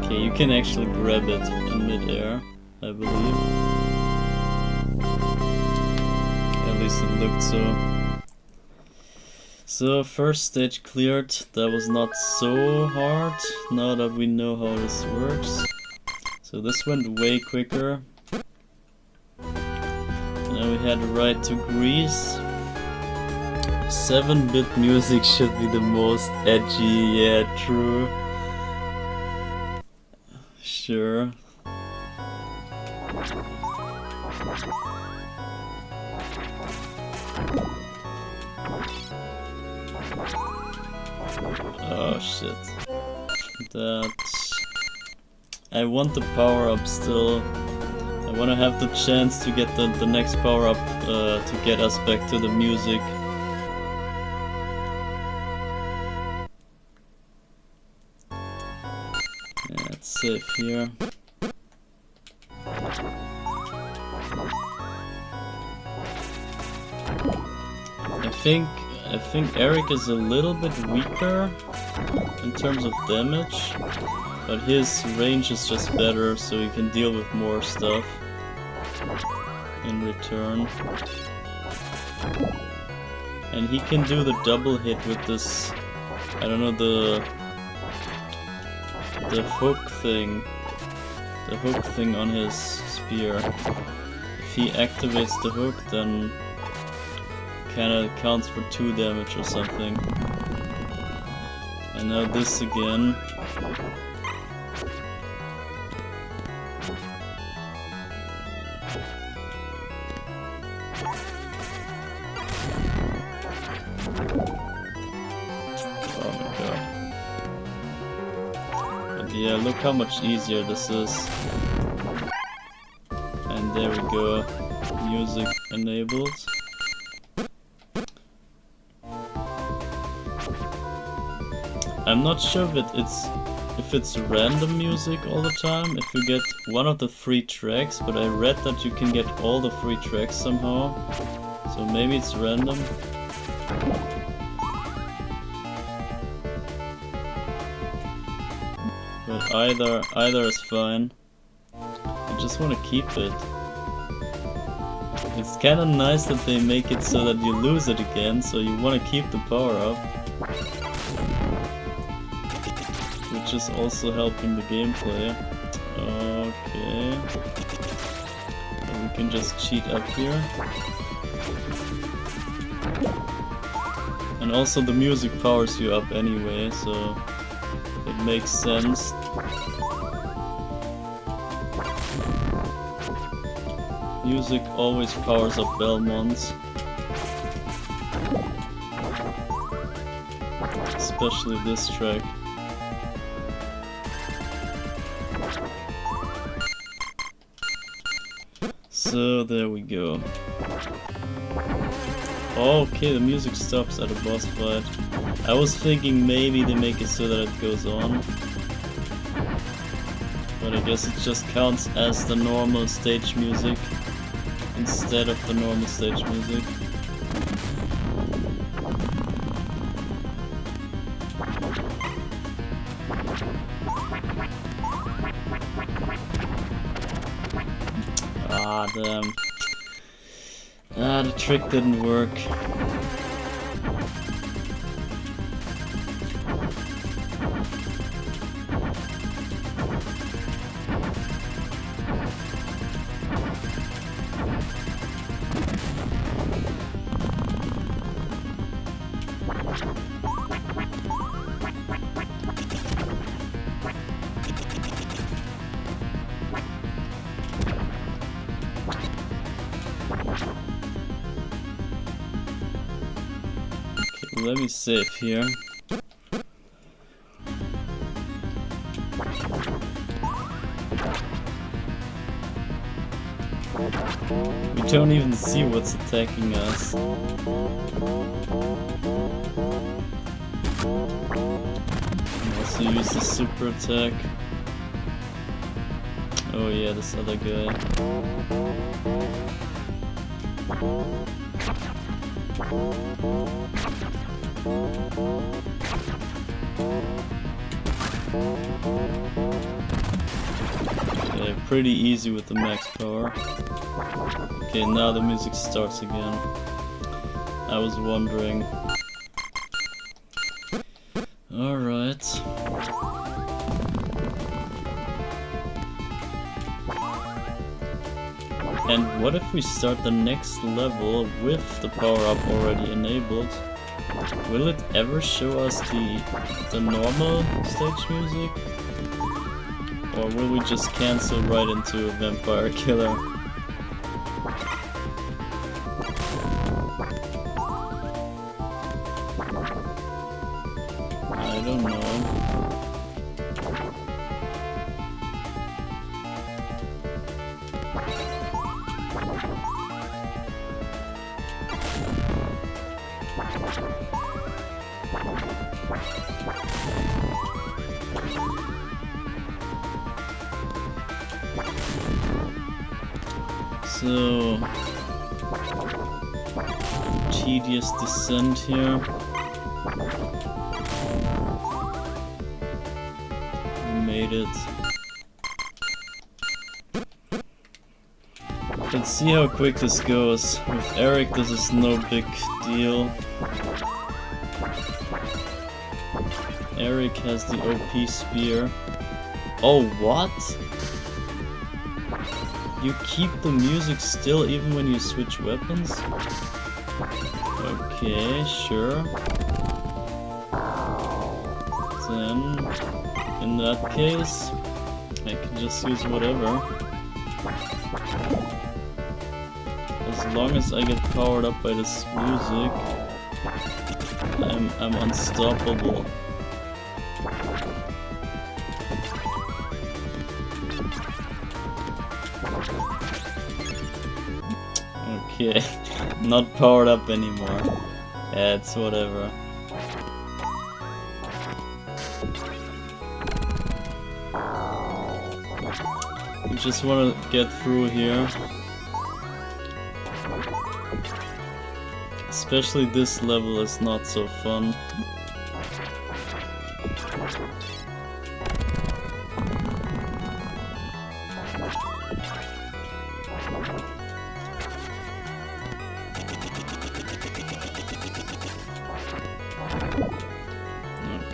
Okay, you can actually grab it in midair, I believe. At least it looked so. So, first stage cleared. That was not so hard, now that we know how this works. So this went way quicker. Now we had a ride to Greece. 7-bit music should be the most edgy, yeah, true. Sure. Oh shit. I want the power up still. I want to have the chance to get the next power up to get us back to the music. Yeah, it's safe here. I think Eric is a little bit weaker in terms of damage, but his range is just better, so he can deal with more stuff in return. And he can do the double hit with this, I don't know, the hook thing on his spear. If he activates the hook, then kinda counts for 2 damage or something. And now this again. Yeah, look how much easier this is. And there we go. Music enabled. I'm not sure if it's random music all the time, if you get one of the free tracks, but I read that you can get all the free tracks somehow. So maybe it's random. But either is fine. I just want to keep it. It's kind of nice that they make it so that you lose it again, so you want to keep the power up. Which is also helping the gameplay. Okay. And we can just cheat up here. And also the music powers you up anyway, so it makes sense. Music always powers up Belmonts. Especially this track. So there we go. Okay, the music stops at a boss fight. I was thinking maybe they make it so that it goes on. But I guess it just counts as the normal stage music instead of the normal stage music. Ah, damn. Ah, the trick didn't work. Let me save here. We don't even see what's attacking us. Also use the super attack. Oh yeah, this other guy. Okay, pretty easy with the max power. Okay, now the music starts again. I was wondering. Alright. And what if we start the next level with the power up already enabled? Will it ever show us the normal stage music? Or will we just cancel right into a vampire killer? I don't know. So, tedious descent here. We made it. Let's see how quick this goes. With Eric, this is no big deal. Eric has the OP spear. Oh, what? You keep the music still even when you switch weapons? Okay, sure. Then, in that case, I can just use whatever. As long as I get powered up by this music, I'm unstoppable. Okay, not powered up anymore. Yeah, it's whatever. We just want to get through here. Especially this level is not so fun.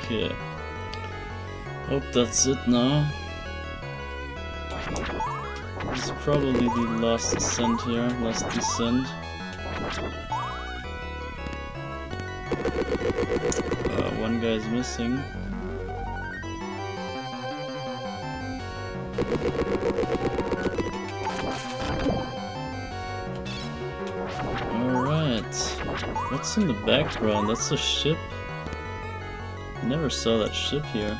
Okay. Hope that's it now. This is probably the last ascent here, last descent. One guy's missing. Alright. What's in the background? That's a ship? Never saw that ship here.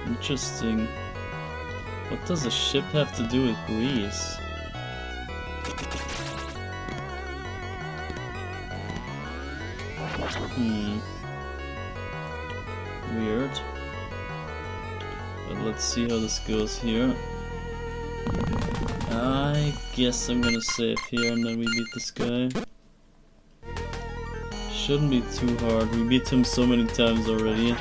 Interesting. What does a ship have to do with Greece? Weird. But let's see how this goes here. I guess I'm gonna save here and then we beat this guy. Shouldn't be too hard. We beat him so many times already.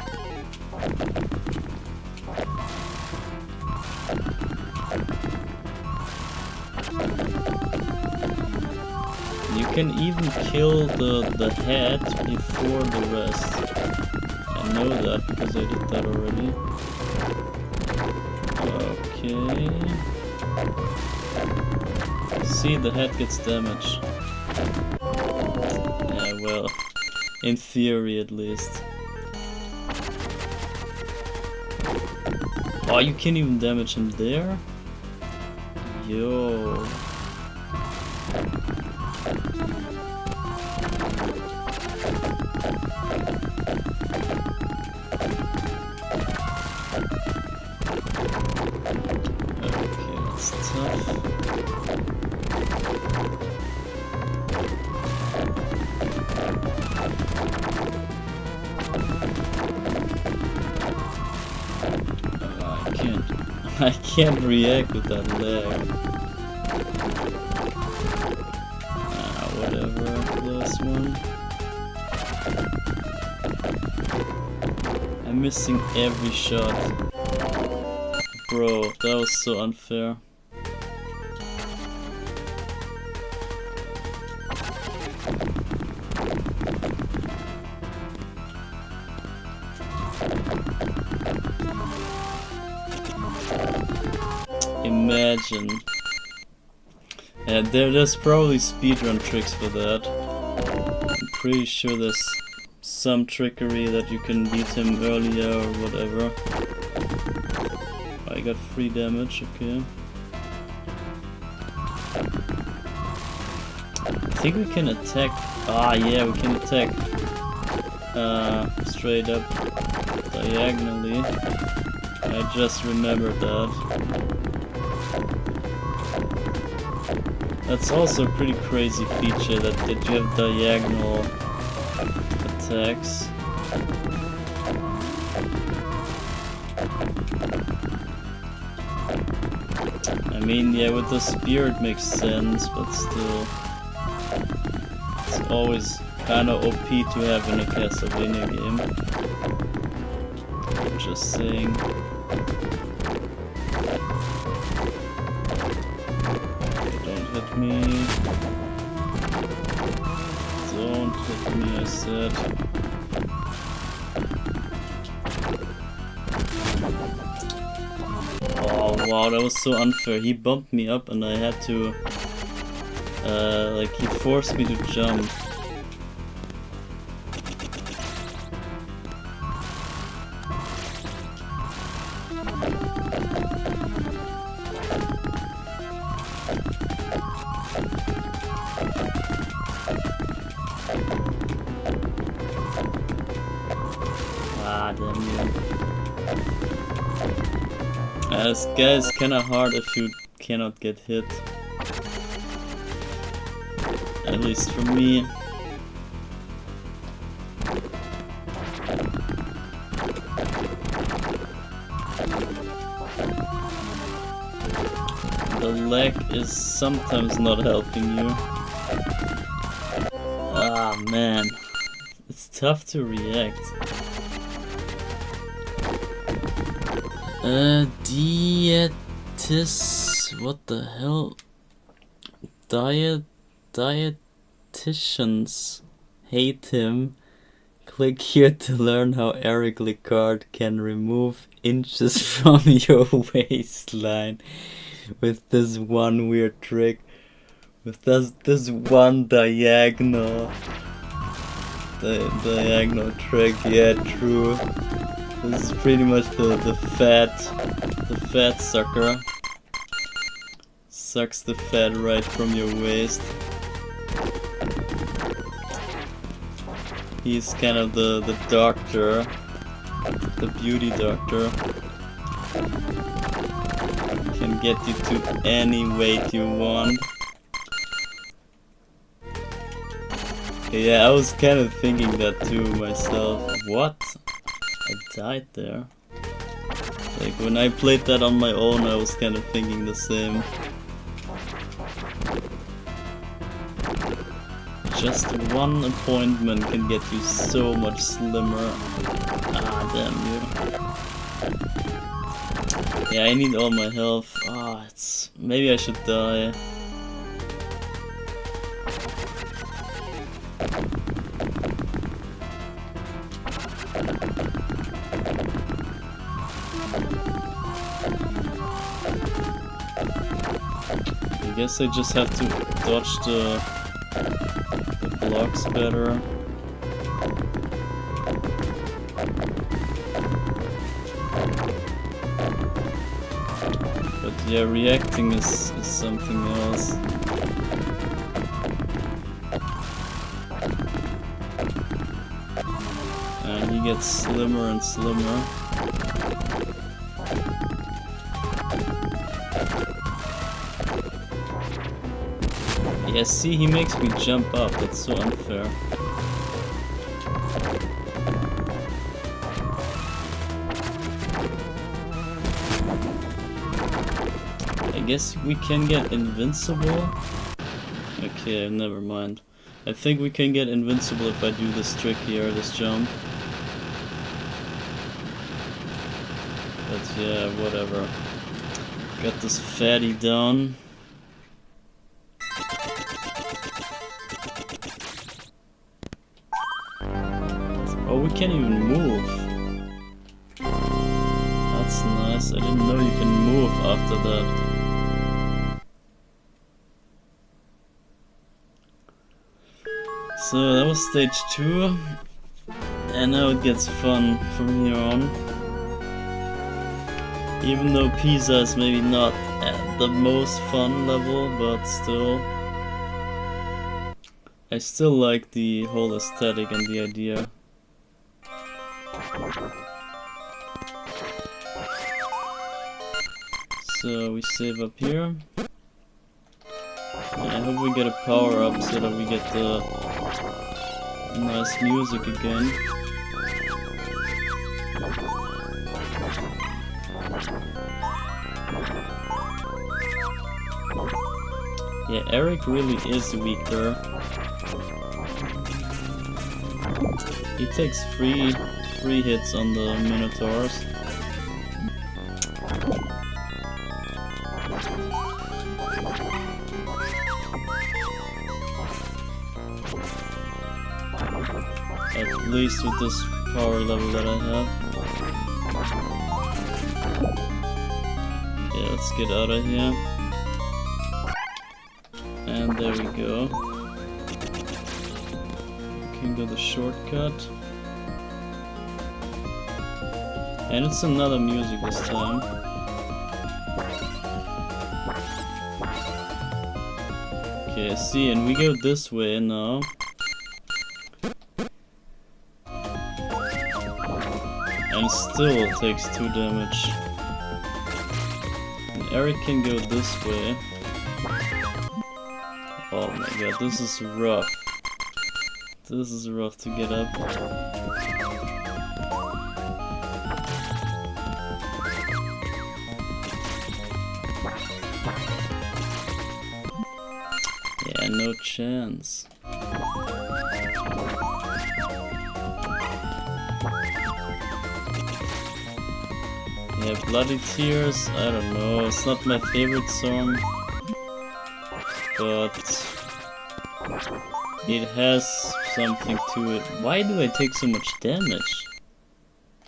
You can even kill the head before the rest. I know that because I did that already. Okay. See, the head gets damaged. Yeah, well, in theory at least. Oh, you can't even damage him there? Yo. I can't react with that leg. Whatever, close one. I'm missing every shot. Bro, that was so unfair. Imagine. Yeah, there's probably speedrun tricks for that. I'm pretty sure there's some trickery that you can beat him earlier or whatever. I got 3 damage, okay. I think we can attack. Ah, yeah, we can attack straight up diagonally. I just remembered that. That's also a pretty crazy feature that you have diagonal attacks. I mean, yeah, with the spear it makes sense, but still, it's always kind of OP to have in a Castlevania game. Just saying. Don't hit me. Don't hit me, I said. Wow, that was so unfair. He bumped me up and I had to... like, he forced me to jump. Ah, damn you. This guy is kinda hard if you cannot get hit. At least for me. The lag is sometimes not helping you. Ah man, it's tough to react. What the hell? Dietitians hate him. Click here to learn how Eric Licard can remove inches from your waistline with this one weird trick. With this one diagonal trick. Yeah, true. This is pretty much the fat sucker. Sucks the fat right from your waist. He's kind of the doctor, the beauty doctor. Can get you to any weight you want. Yeah, I was kind of thinking that too myself. What? I died there. Like when I played that on my own, I was kind of thinking the same. Just one appointment can get you so much slimmer. Ah, damn you. Yeah, I need all my health. Ah, maybe I should die. I guess I just have to dodge the blocks better. But yeah, reacting is something else. And he gets slimmer and slimmer. Yeah, see, he makes me jump up. That's so unfair. I guess we can get invincible. Okay, never mind. I think we can get invincible if I do this trick here, this jump. But yeah, whatever. Got this fatty down. Oh, we can't even move. That's nice. I didn't know you can move after that. So that was stage 2. And now it gets fun from here on. Even though Pisa is maybe not at the most fun level, but still. I still like the whole aesthetic and the idea. So we save up here. I hope we get a power up so that we get the nice music again. Yeah, Eric really is weaker. He takes three hits on the Minotaurs. At least with this power level that I have. Yeah, let's get out of here. And there we go. We can go the shortcut. And it's another music this time. Okay, see, and we go this way now. And still takes 2 damage. And Eric can go this way. Oh my god, this is rough. This is rough to get up. Yeah, no chance. Yeah, Bloody Tears, I don't know, it's not my favorite song, but it has something to it. Why do I take so much damage?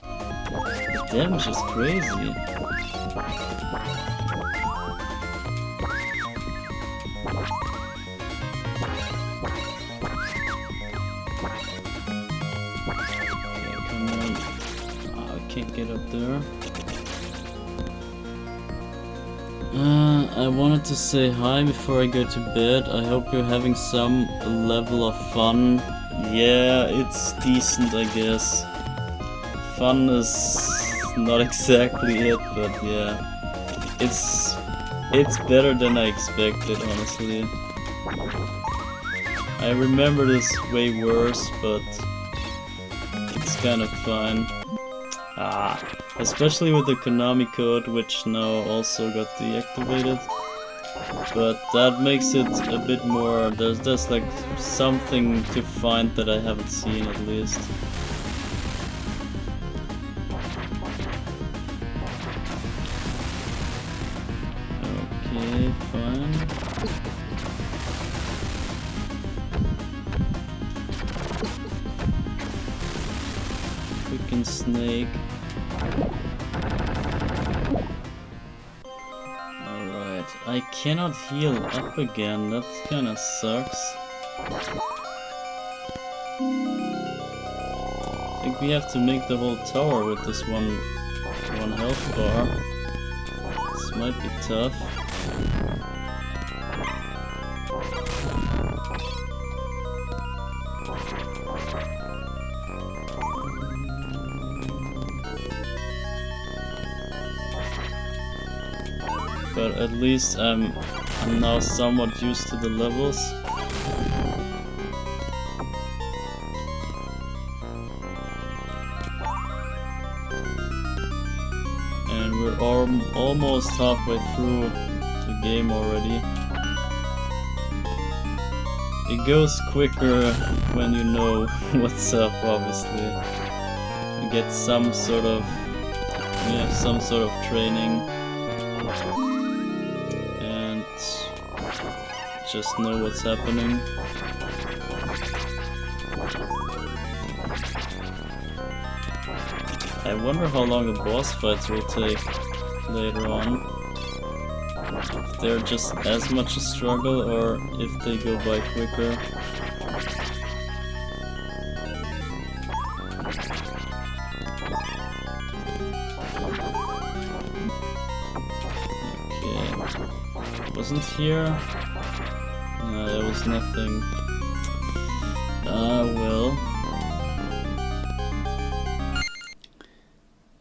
The damage is crazy. Okay, come on. Oh, I can't get up there. I wanted to say hi before I go to bed. I hope you're having some level of fun. Yeah, it's decent, I guess. Fun is not exactly it, but yeah. It's better than I expected, honestly. I remember this way worse, but it's kind of fine. Especially with the Konami code, which now also got deactivated. But that makes it a bit more, there's like something to find that I haven't seen at least. Okay, fine. Freaking snake. Alright, I cannot heal up again, that kinda sucks. I think we have to make the whole tower with this one health bar. This might be tough. But at least I'm now somewhat used to the levels. And we're almost halfway through the game already. It goes quicker when you know what's up, obviously. You get some sort of training. Just know what's happening. I wonder how long the boss fights will take later on. If they're just as much a struggle or if they go by quicker. Okay. Wasn't here? No, there was nothing. Well.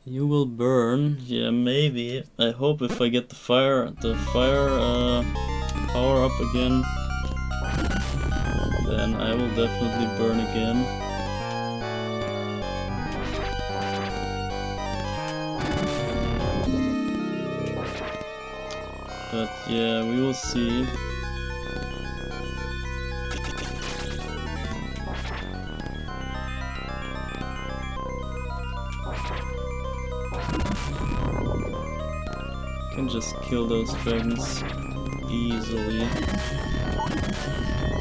You will burn. Yeah, maybe. I hope if I get the fire power up again, then I will definitely burn again. But yeah, we will see. Can just kill those dragons easily.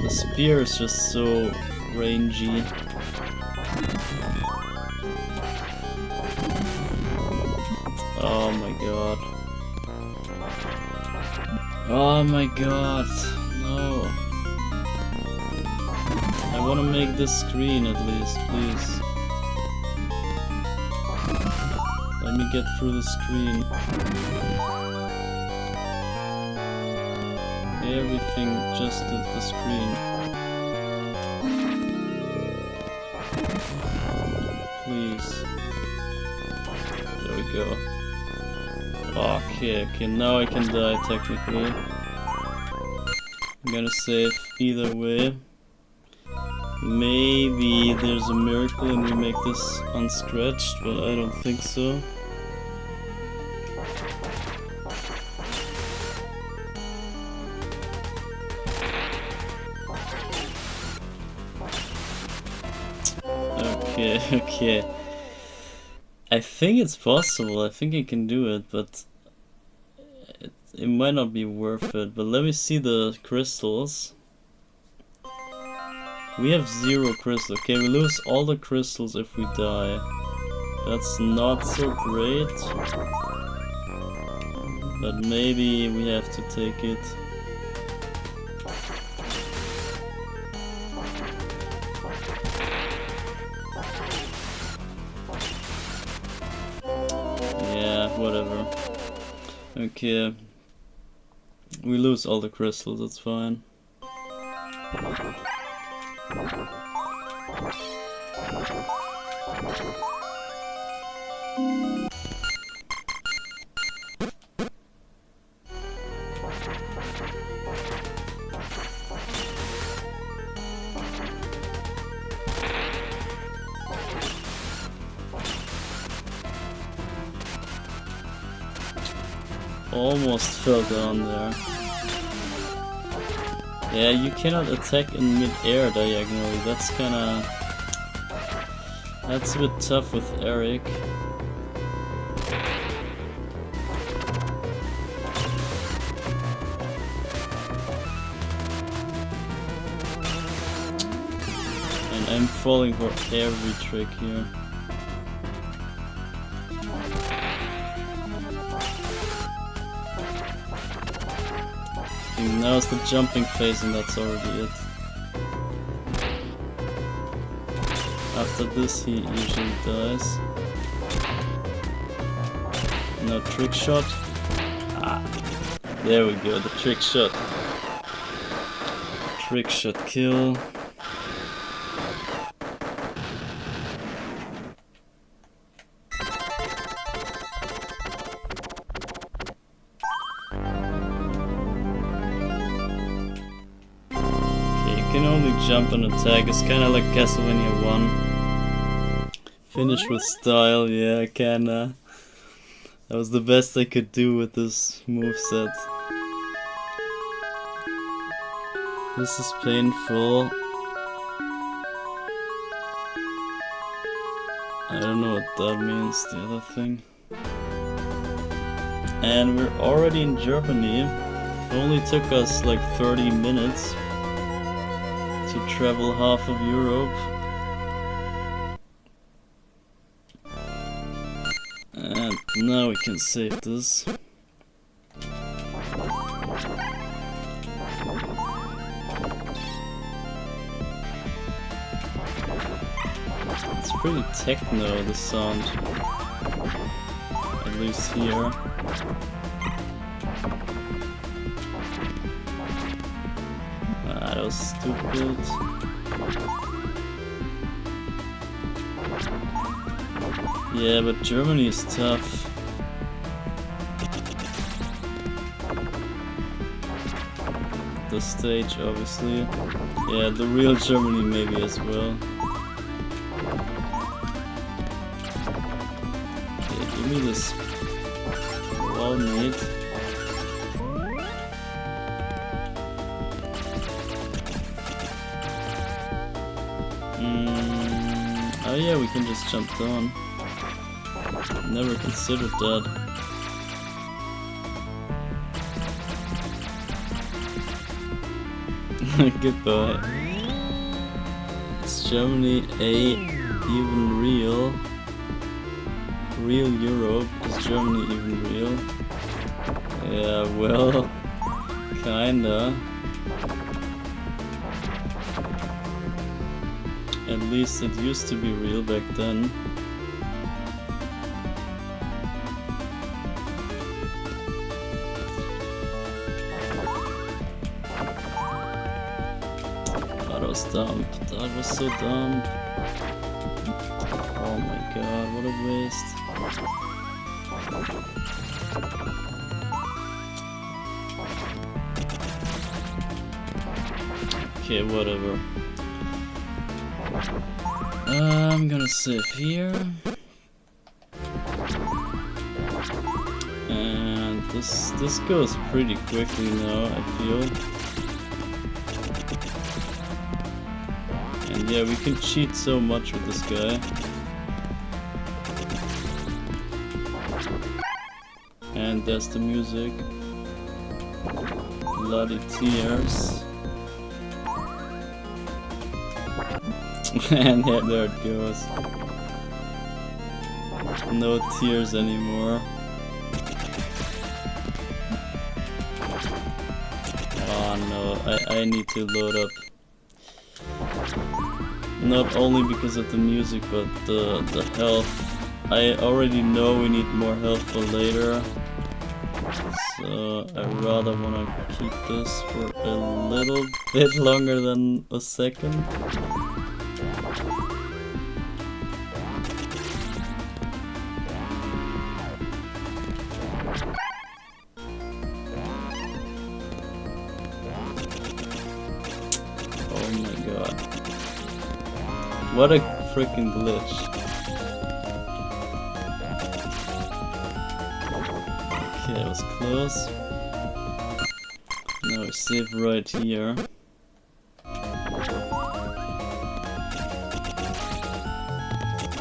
The spear is just so rangy. Oh my god. Oh my god, no. I wanna make this screen at least, please. Let me get through the screen. Everything just at the screen. Please. There we go. Okay, now I can die technically. I'm gonna save either way. Maybe there's a miracle and we make this unscratched, but I don't think so. Okay. I think it's possible, I think I can do it, but it might not be worth it. But let me see the crystals. We have 0 crystals. Okay, we lose all the crystals if we die. That's not so great. But maybe we have to take it. Yeah, whatever. Okay. We lose all the crystals, that's fine. Almost fell down there. Yeah, you cannot attack in mid-air diagonally. That's a bit tough with Eric. And I'm falling for every trick here. Now it's the jumping phase and that's already it. After this he usually dies. Now trick shot. Ah, there we go, the trick shot. Trick shot kill. Jump and attack. It's kinda like Castlevania 1. Finish with style, yeah, kinda. That was the best I could do with this moveset. This is painful. I don't know what that means, the other thing. And we're already in Germany. It only took us like 30 minutes. To travel half of Europe. And now we can save this. It's pretty techno, the sound. At least here. That was stupid. Yeah, but Germany is tough. The stage, obviously. Yeah, the real Germany maybe as well. Okay, give me this wall mate. Oh yeah, we can just jump down. Never considered that. Goodbye. Is Germany even real? Real Europe? Is Germany even real? Yeah, well, Kinda. At least it used to be real back then. That was dumb. That was so dumb. Oh my god, what a waste. Okay, whatever. I'm gonna save here. And this goes pretty quickly now, I feel. And yeah, we can cheat so much with this guy. And there's the music. Bloody tears. And yeah, there it goes. No tears anymore. Oh no, I need to load up. Not only because of the music, but the health. I already know we need more health for later. So I rather wanna keep this for a little bit longer than a second. Oh my god. What a freaking glitch. Okay, that was close. Now we save right here.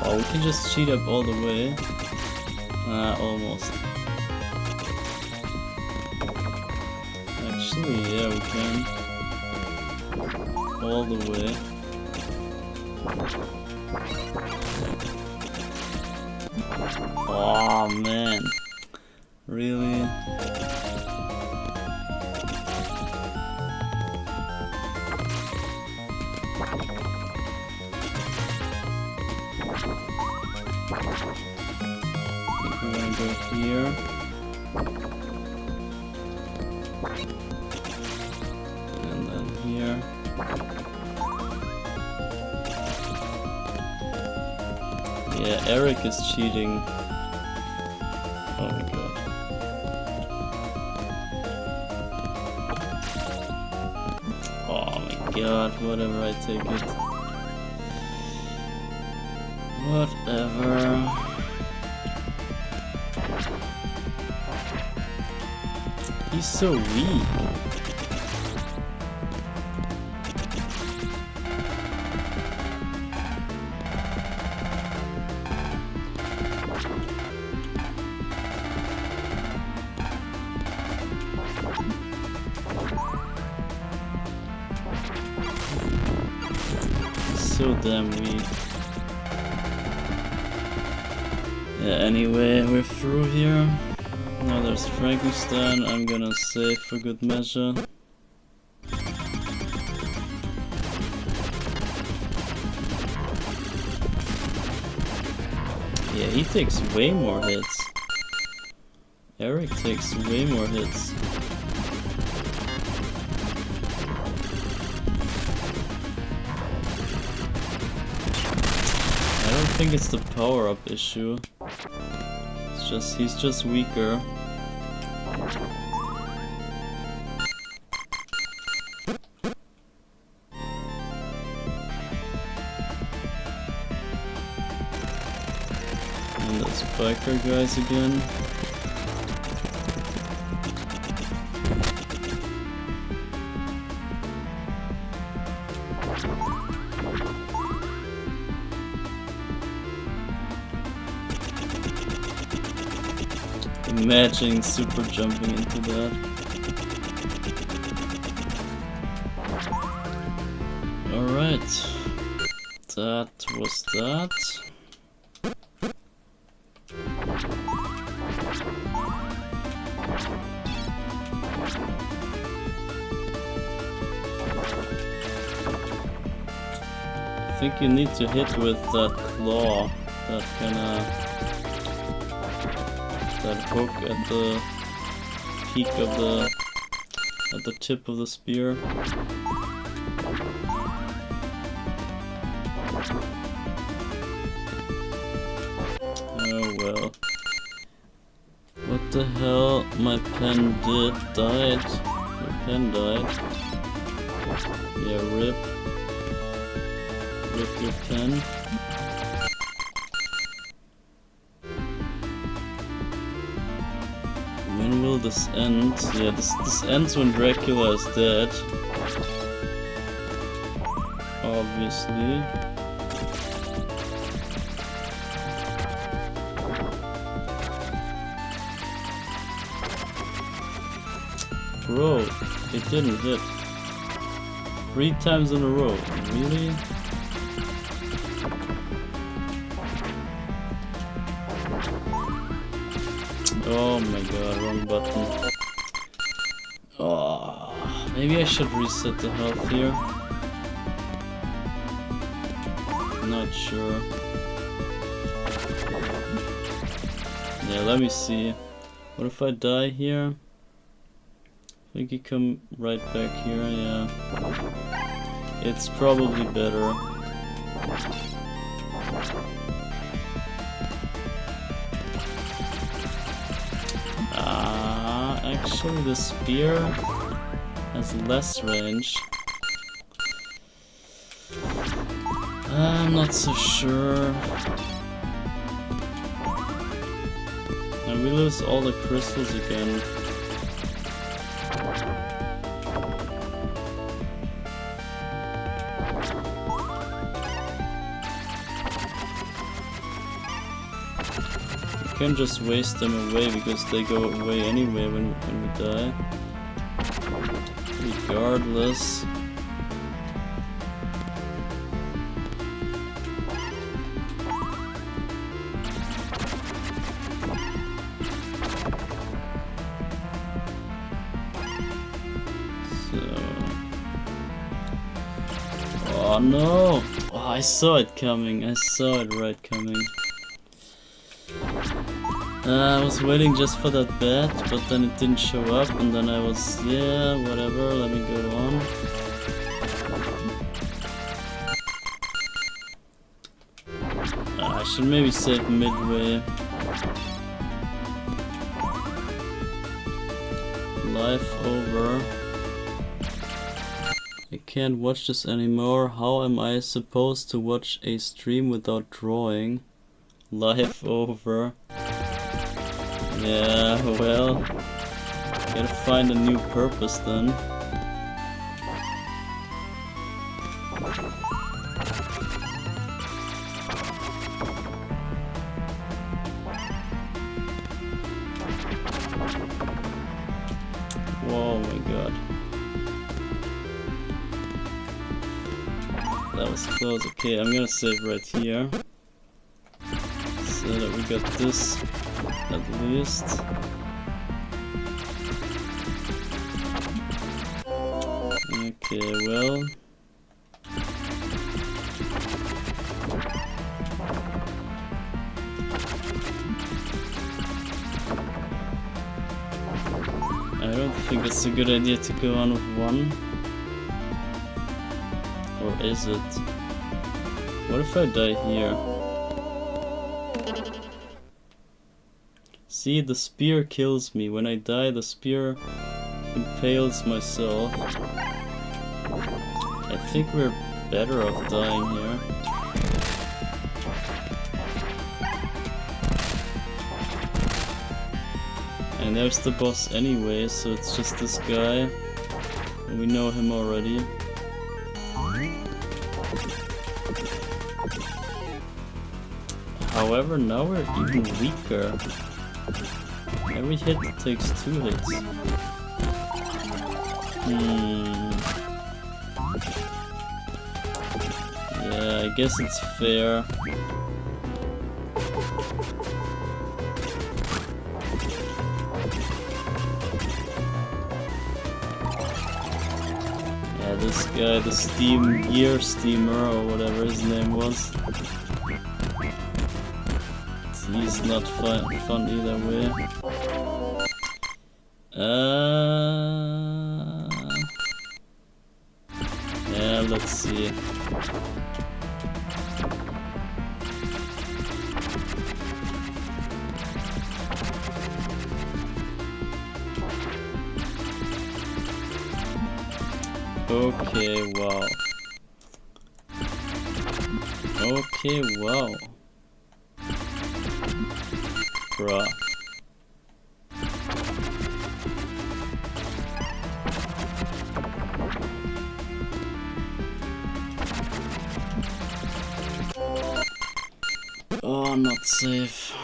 Oh, we can just cheat up all the way. Almost. Actually, yeah, we can. All the way. Oh man. Really? We're gonna go here. And then here. Yeah, Eric is cheating. Oh my god. Oh my god, whatever, I take it. Whatever. He's so weak. So damn weak. Yeah, anyway, we're through here. Now there's Frankenstein. I'm gonna save for good measure. Yeah, he takes way more hits. Eric takes way more hits. I think it's the power-up issue. It's just, he's just weaker. And those biker guys again. Imagine super jumping into that. Alright. That was that. think you need to hit with that claw, that hook at the peak of at the tip of the spear. Oh well. What the hell? My pen died. Your pen died. Yeah, rip. Rip your pen. When will this end? Yeah, this ends when Dracula is dead. Obviously. Bro, it didn't hit. 3 times in a row. Really? Oh my god, wrong button. Oh, maybe I should reset the health here. Not sure. Yeah, let me see. What if I die here? I think you come right back here, yeah. It's probably better. Actually the spear has less range. I'm not so sure. And we lose all the crystals again. We can just waste them away because they go away anyway when we die. Regardless. Oh no! Oh, I saw it coming. I saw it right coming. I was waiting just for that bat, but then it didn't show up, and then I was, yeah, whatever, let me go on. I should maybe save midway. Life over. I can't watch this anymore. How am I supposed to watch a stream without drawing? Life over. Yeah, well, gotta find a new purpose then. Whoa, my god. That was close. Okay, I'm gonna save right here. So that we got this. At least. Okay, well. I don't think it's a good idea to go on with one. Or is it? What if I die here? See, the spear kills me. When I die, the spear impales myself. I think we're better off dying here. And there's the boss anyway, so it's just this guy. And we know him already. However, now we're even weaker. Every hit takes 2 hits. Yeah, I guess it's fair. Yeah, this guy, the Gear Steamer or whatever his name was. He's not fun either way. Yeah, let's see. Okay, wow. Okay, wow. Bruh. Oh, not safe.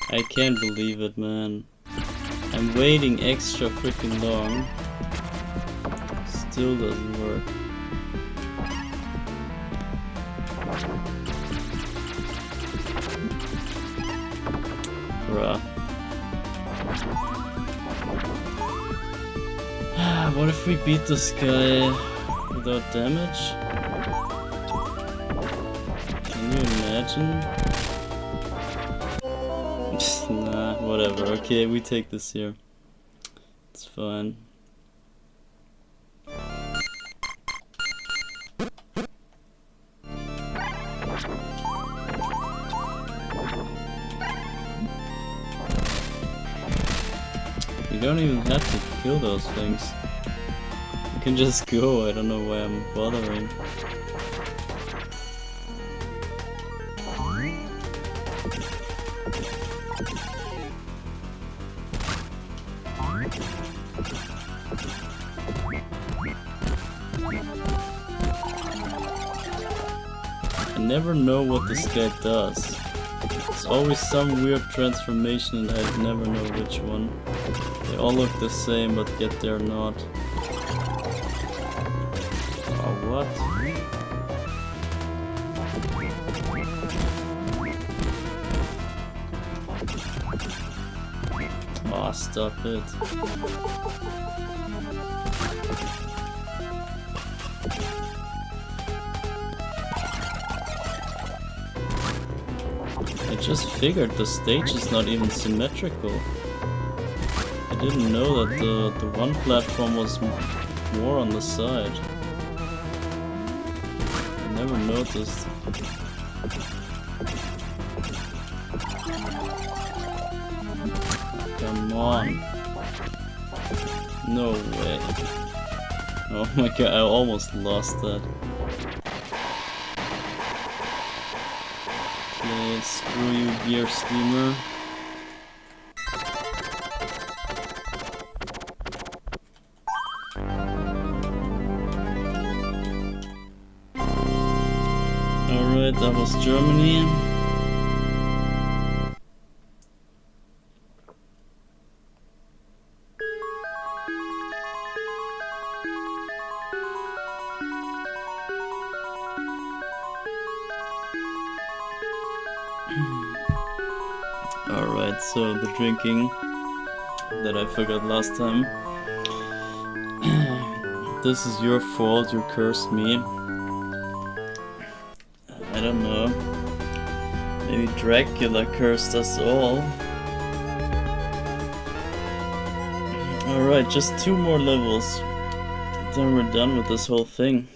I can't believe it, man. I'm waiting extra freaking long. Still doesn't work. Bruh. What if we beat this guy without damage? Can you imagine? Nah, whatever. Okay, we take this here. It's fine. You don't even have to kill those things. You can just go. I don't know why I'm bothering. I never know what this guy does. It's always some weird transformation and I never know which one. They all look the same, but yet they're not. Oh, what? Oh, stop it. I just figured the stage is not even symmetrical. I didn't know that the one platform was more on the side. I never noticed. Come on. No way. Oh my god, I almost lost that. Okay, screw you, Gear Steamer. Alright, that was Germany. Alright, so the drinking that I forgot last time. This is your fault, you cursed me. I don't know. Maybe Dracula cursed us all. Alright, just 2 more levels. Then we're done with this whole thing.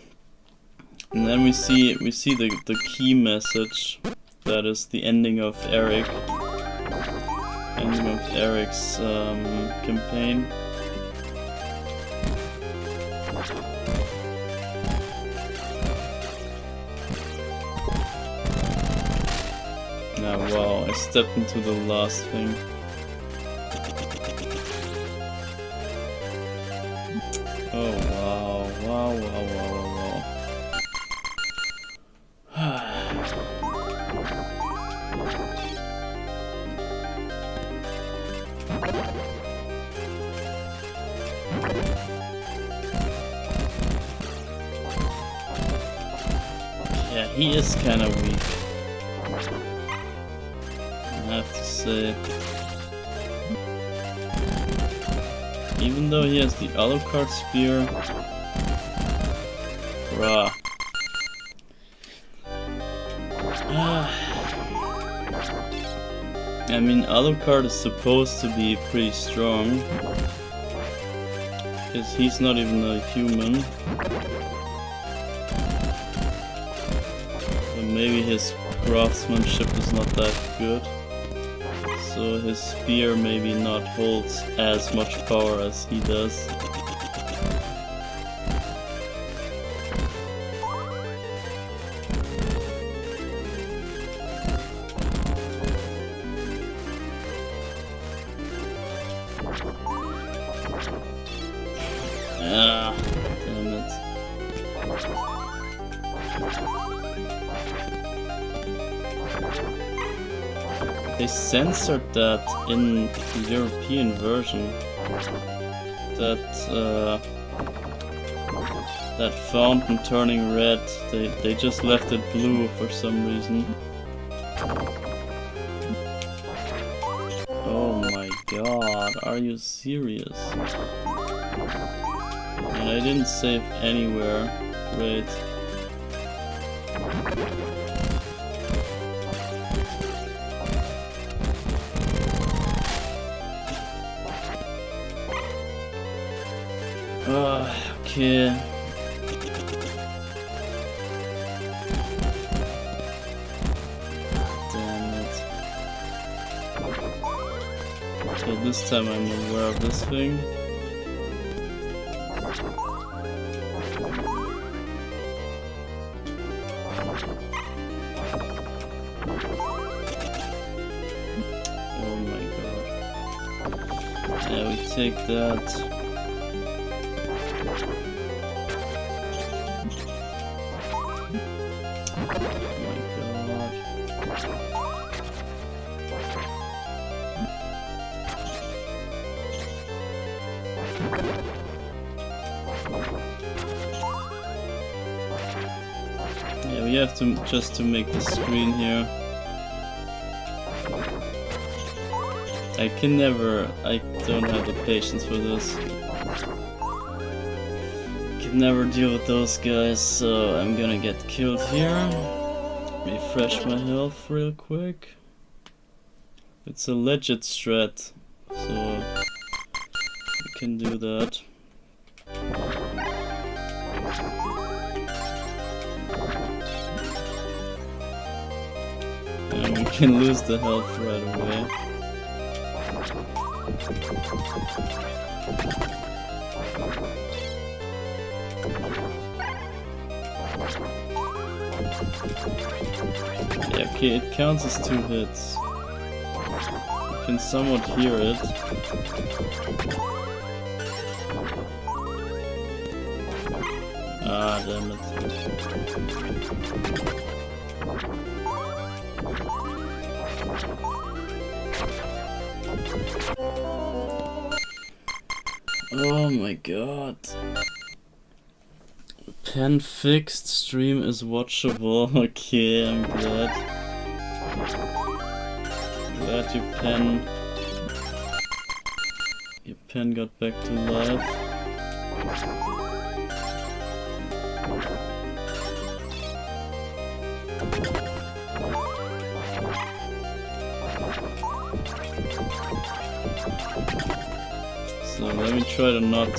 And then we see the key message. That is the ending of Eric's campaign. Ah, wow, I stepped into the last thing. Oh wow, wow, wow, wow, wow. Yeah, he is kind of weak. I have to say. Even though he has the Alucard spear. Bruh. I mean, Alucard is supposed to be pretty strong. Because he's not even a human. But maybe his craftsmanship is not that good. So his spear maybe not holds as much power as he does. Ah, damn it. They censored that in the European version. That fountain turning red, they just left it blue for some reason. Oh my god, are you serious? And I didn't save anywhere. Great. Okay. Damn it. Okay, this time I'm aware of this thing. Oh my god. Yeah, we take that. Yeah, we have to just to make the screen here. I don't have the patience for this. Can never deal with those guys, so I'm gonna get killed here. Refresh my health real quick. It's a legit strat, so we can do that. And we can lose the health right away. Yeah, okay, it counts as 2 hits. You can somewhat hear it. Ah, damn it. Oh my god. Pen fixed, stream is watchable. Okay, I'm glad. Glad your pen got back to life. So let me try to not...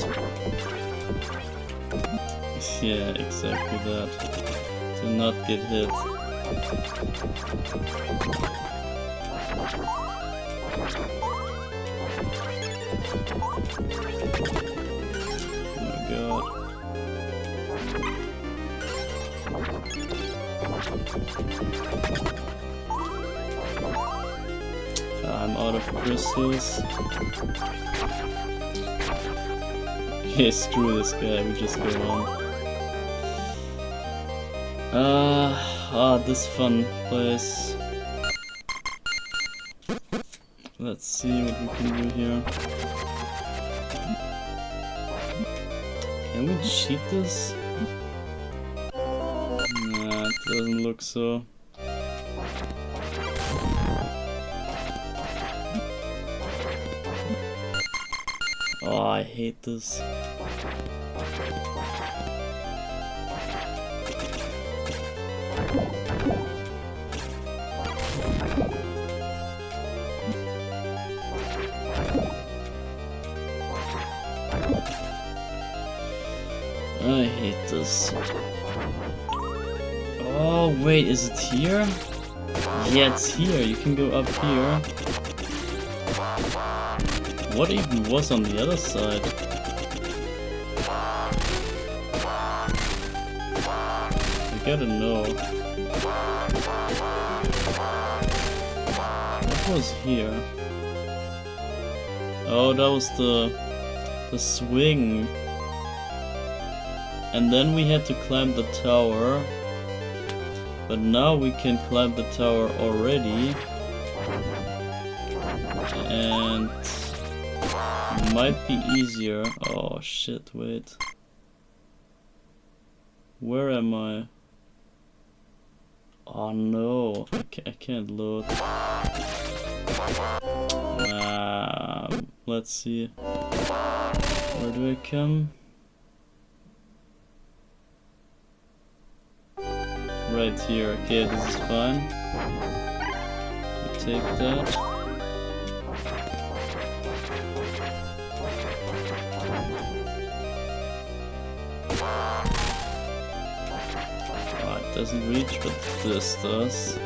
Yeah, exactly that. To not get hit. Oh my god. I'm out of crystals. Okay, screw this guy, we just go on. This fun place. Let's see what we can do here. Can we cheat this? Nah, it doesn't look so. Oh, I hate this. I hate this. Oh wait, is it here? Yeah, it's here. You can go up here. What even was on the other side? I gotta know. What was here? Oh, that was the swing. And then we had to climb the tower. But now we can climb the tower already. And it might be easier. Oh shit, wait. Where am I? Oh no, I can't load. Let's see. Where do I come? Right here. Okay, this is fine. We take that. Oh, it doesn't reach, but this does.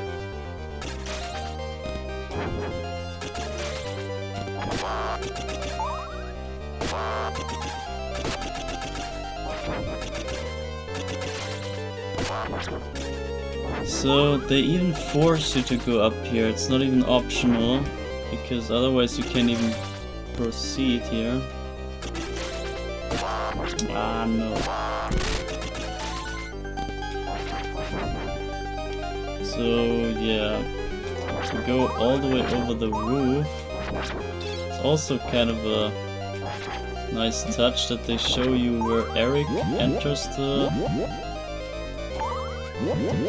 So they even force you to go up here, it's not even optional, because otherwise you can't even proceed here. Ah, no. So yeah, to go all the way over the roof. It's also kind of a nice touch that they show you where Eric enters the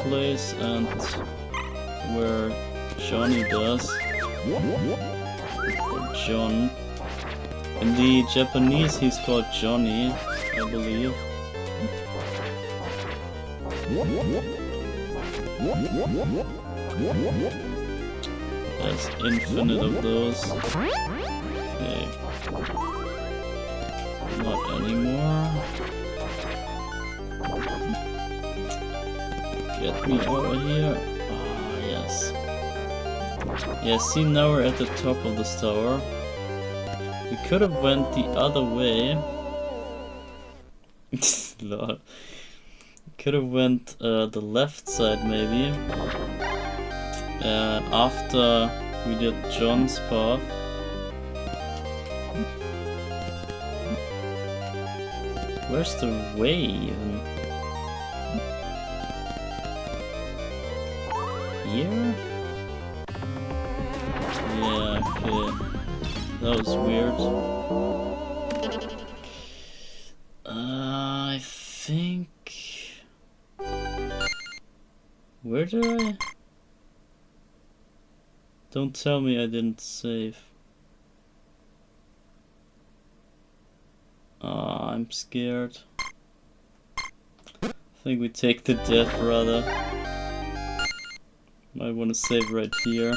place and where Johnny does, or John. In the Japanese he's called Johnny, I believe. There's infinite of those. Okay. Not anymore. Get me over here. Ah, yes. Yeah, see, now we're at the top of this tower. We could have went the other way. Lol. Could have went the left side maybe. After we did John's path. Where's the way even? Here? Yeah, okay. That was weird. I think... Where did I... Don't tell me I didn't save. I'm scared. I think we take the death rather. Might want to save right here.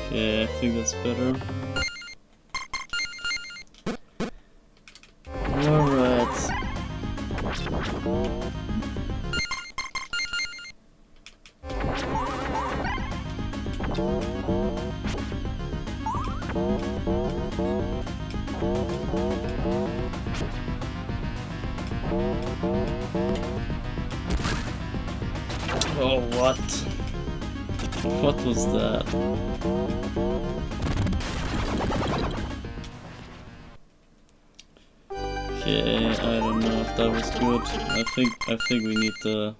Okay, I think that's better. Alright. Oh, what? What was that? Okay, I don't know if that was good. I think we need the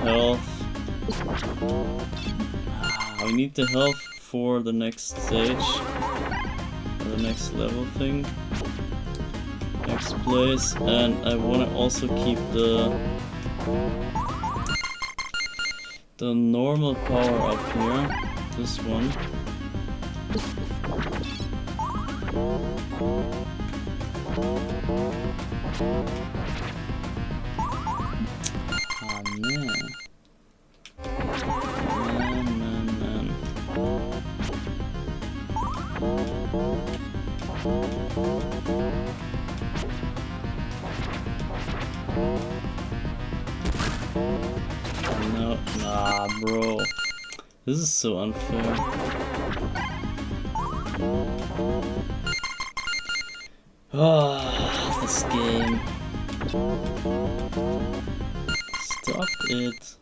health. We need the health for the next stage, or the next level thing. next place, and I want to also keep the normal power up here, this one. Ah, man. Man. No, nah, bro. This is so unfair. Ah, this game. Stop it.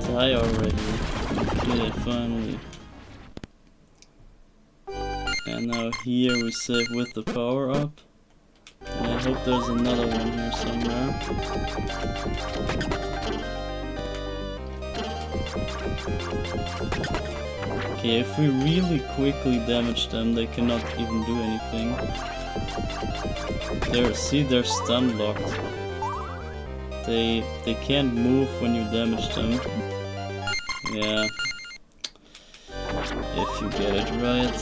Die already. Okay, finally. And now here we save with the power up. And I hope there's another one here somewhere. Okay, if we really quickly damage them, they cannot even do anything. They're stun locked. They can't move when you damage them. Yeah. If you get it right.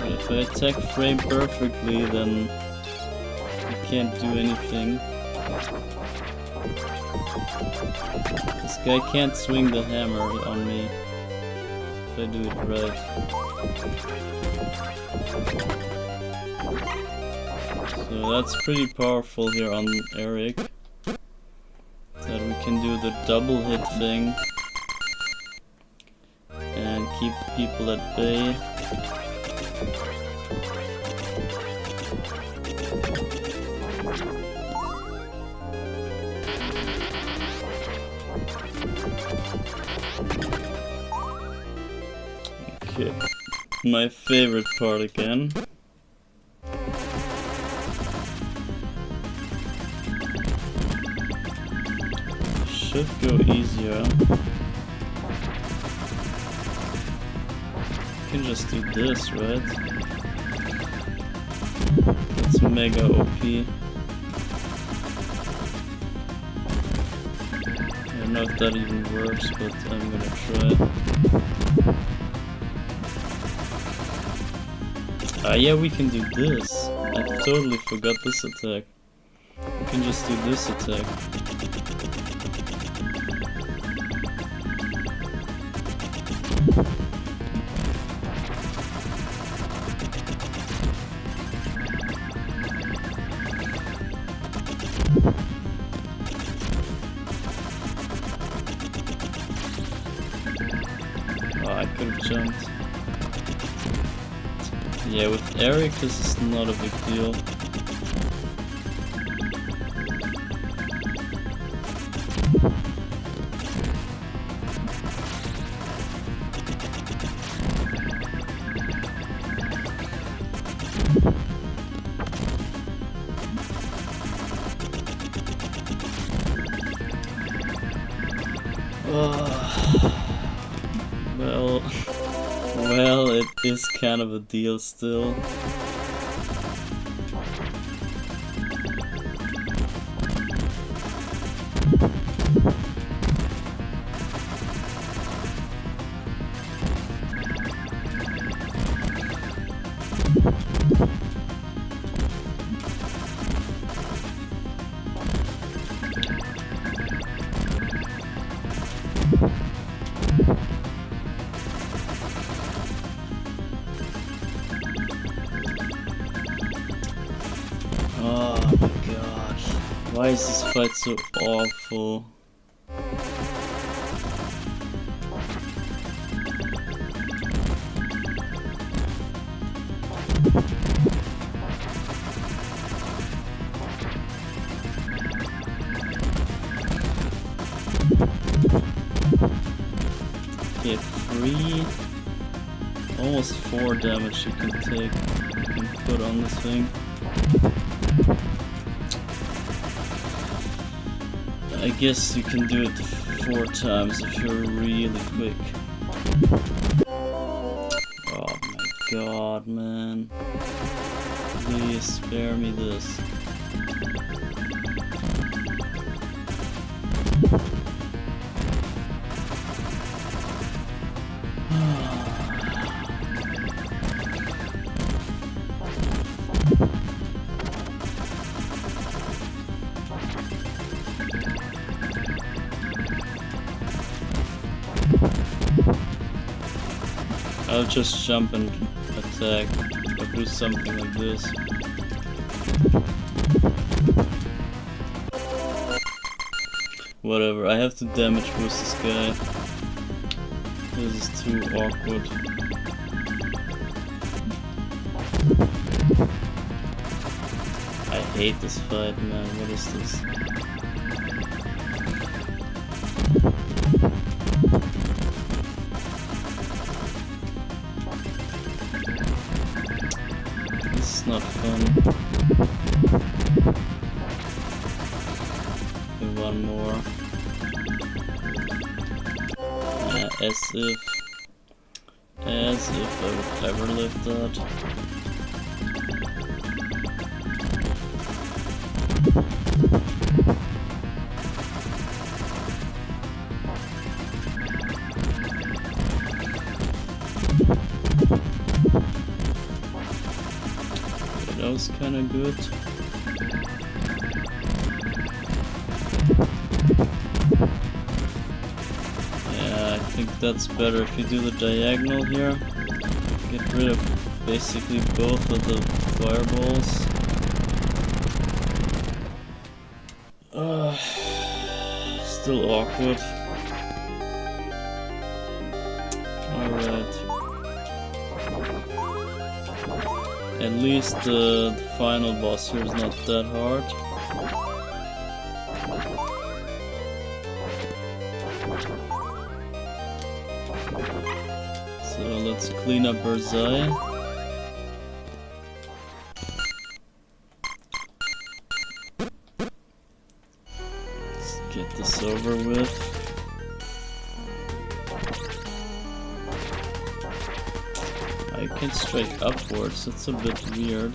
But if I attack frame perfectly, then you can't do anything. This guy can't swing the hammer on me if I do it right. So that's pretty powerful here on Eric. That we can do the double hit thing and keep people at bay. Okay, my favorite part again. Should go easier. Can just do this, right? That's mega OP. I don't know if that even works, but I'm gonna try. Ah, yeah, we can do this. I totally forgot this attack. We can just do this attack. I could have jumped. Yeah, with Eric this is not a big deal. Well, it is kind of a deal still. Oh my gosh, why is this fight so awful? Okay, 3, almost 4 damage you can take, you can put on this thing. I guess you can do it 4 times if you're really quick. Oh my god, man. Please spare me this. I'll just jump and attack or do something like this. Whatever, I have to damage boost this guy. This is too awkward. I hate this fight, man. What is this? This is not fun. Okay, one more. As if I would ever live that. Okay, that was kinda good. I think that's better if you do the diagonal here. Get rid of basically both of the fireballs. Still awkward. Alright. At least the final boss here is not that hard. So let's clean up Versailles. Let's get this over with. I can strike upwards, that's a bit weird.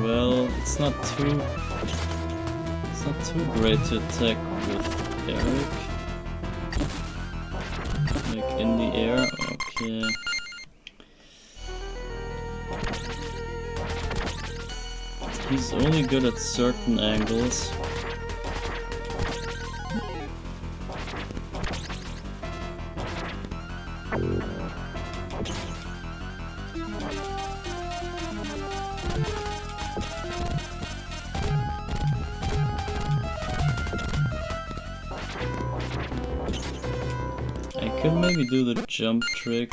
Well, it's not too great to attack with Eric. Like in the air, okay. He's only good at certain angles. I could maybe do the jump trick.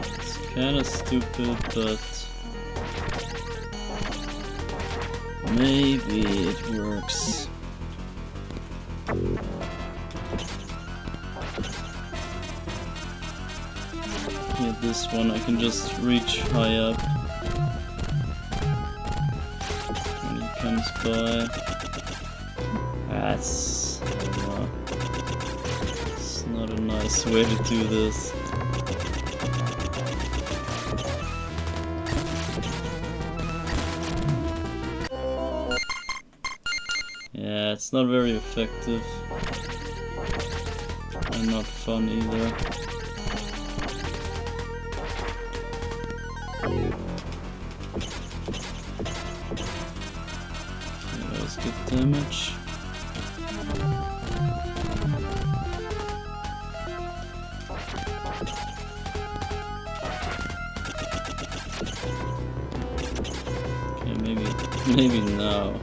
It's kinda stupid, but maybe it works. Yeah, this one I can just reach high up when he comes by. That's it's not a nice way to do this. Yeah, it's not very effective and not fun either. Okay, that was good damage. Okay, maybe now.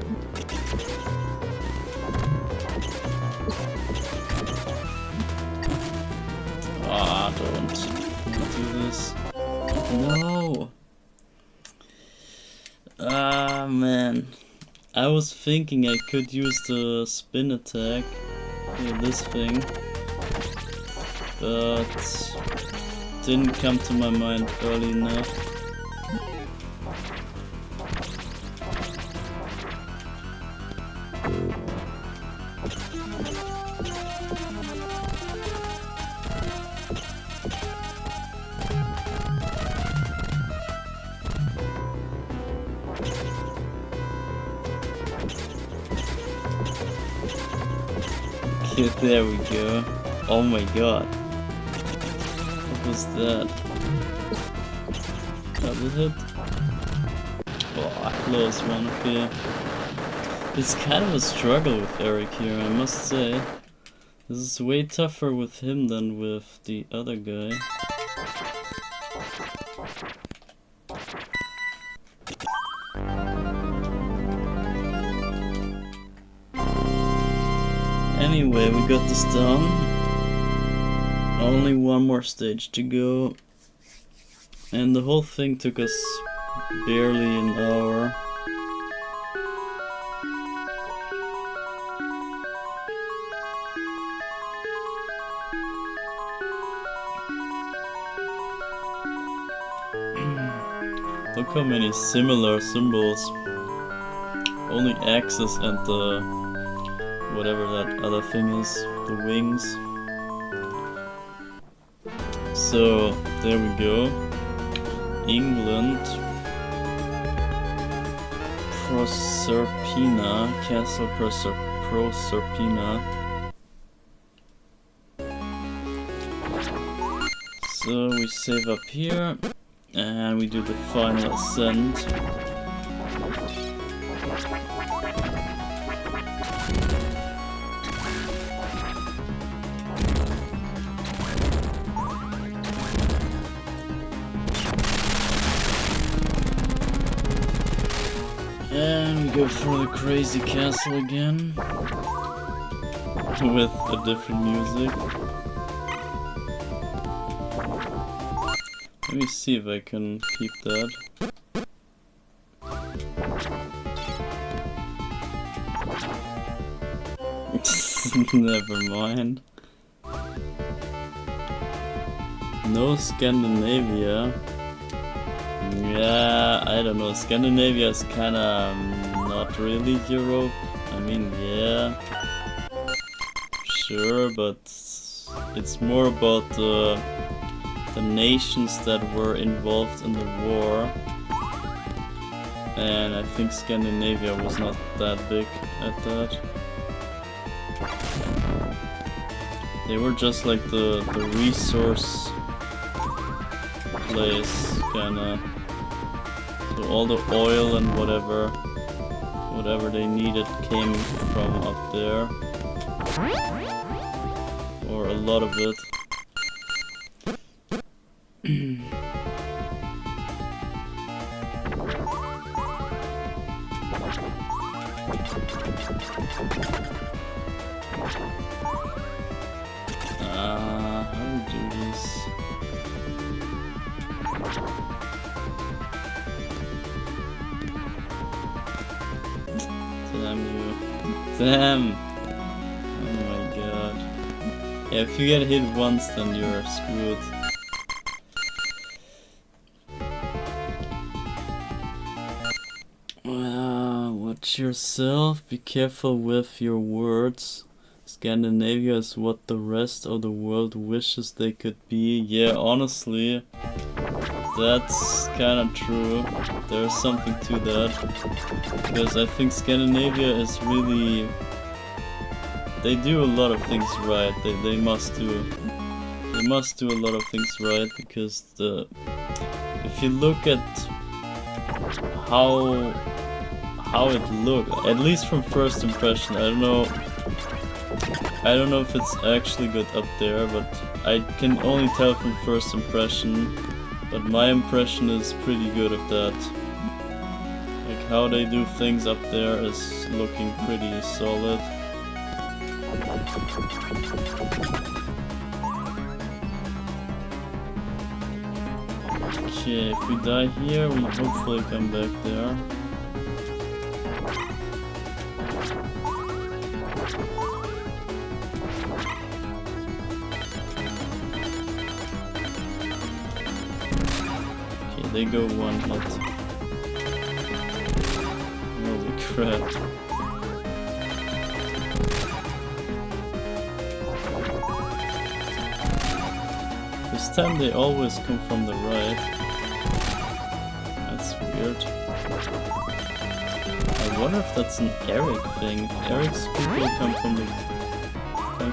I was thinking I could use the spin attack, this thing, but didn't come to my mind early enough. There we go. Oh my god. What was that? Double hit? Oh, close one, okay. It's kind of a struggle with Eric here, I must say. This is way tougher with him than with the other guy. Anyway, we got this done. Only one more stage to go. And the whole thing took us barely an hour. Look how many similar symbols. Only axes and the whatever that other thing is, the wings. So there we go. England, Proserpina, Castle Proserpina. So we save up here and we do the final ascent. And we go for the crazy castle again with a different music. Let me see if I can keep that. Never mind. No Scandinavia. Yeah, I don't know. Scandinavia is kinda not really Europe. I mean, yeah, sure, but it's more about the nations that were involved in the war. And I think Scandinavia was not that big at that. They were just like the resource place, kinda. So all the oil and whatever they needed came from up there. Or a lot of it. How do we do this? Damn you. Damn! Oh my god. Yeah, if you get hit once, then you're screwed. Watch yourself, be careful with your words. Scandinavia is what the rest of the world wishes they could be. Yeah, honestly, that's kinda true. There's something to that. Because I think Scandinavia is really... They do a lot of things right. They must do. They must do a lot of things right, because if you look at how it looked, at least from first impression, I don't know if it's actually good up there, but I can only tell from first impression. But my impression is pretty good of that. Like how they do things up there is looking pretty solid. Okay, if we die here, we hopefully come back there. they go one hit. Holy crap. This time they always come from the right. That's weird. I wonder if that's an Eric thing. Eric's people come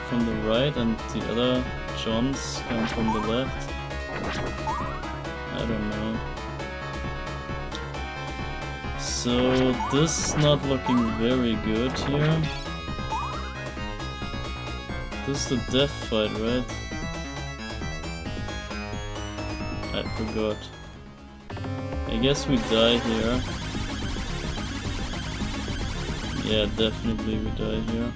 from the right and the other Johns come from the left. I don't know. So this is not looking very good here. This is the death fight, right? I forgot. I guess we die here. Yeah, definitely we die here.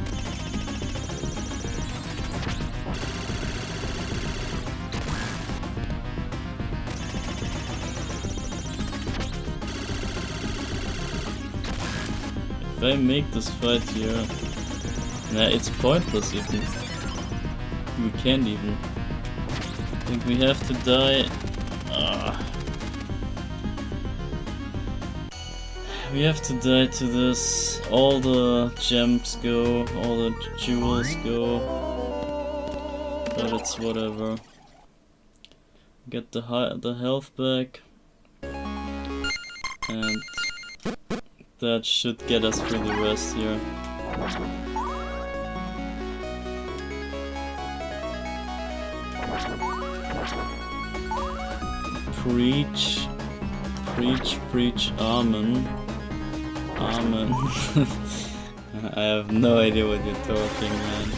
If I make this fight here, nah, it's pointless even. We can't even. I think we have to die. We have to die to this. All the gems go, all the jewels go. But it's whatever. Get the health back. And that should get us through the rest here. Preach, preach, preach, amen. Amen. I have no idea what you're talking, man.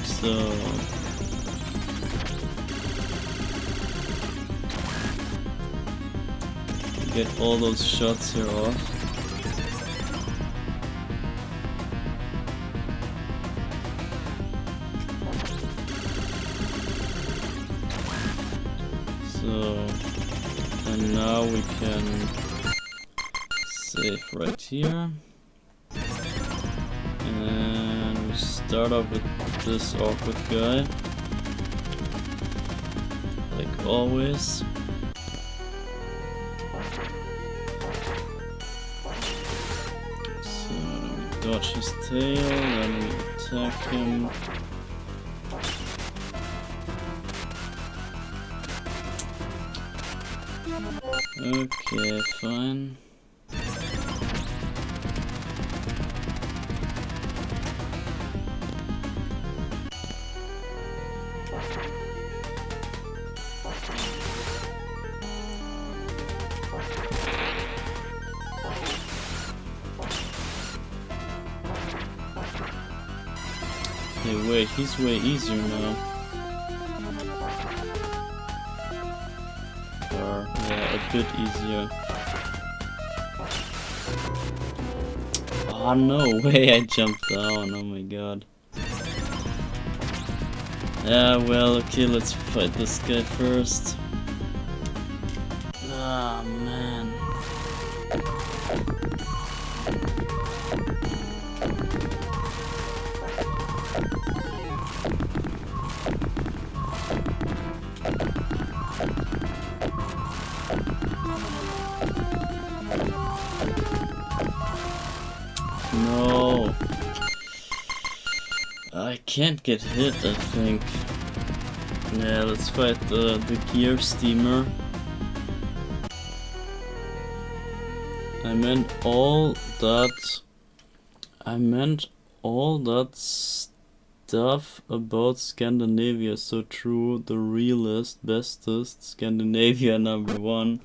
So get all those shots here off. So, and now we can save right here. And we start off with this awkward guy. Like always. So, we dodge his tail, then we attack him. Okay, fine. Hey, wait, he's way easier now. Or, yeah, a bit easier. Oh, no way, I jumped down, oh my god. Yeah, well, okay, let's fight this guy first. Ah, man. No. I can't get hit, I think. Yeah, let's fight the gear steamer. I meant all that stuff about Scandinavia so true, the realest, bestest, Scandinavia #1.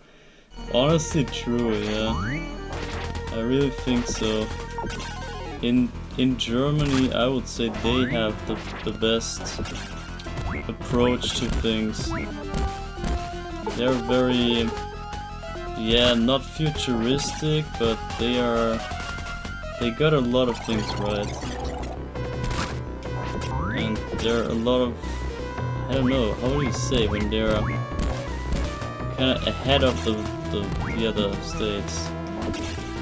Honestly true, yeah. I really think so. In Germany, I would say they have the best approach to things. They're very, yeah, not futuristic, but they got a lot of things right. And there are a lot of, I don't know, how do you say, when they're kind of ahead of the other states.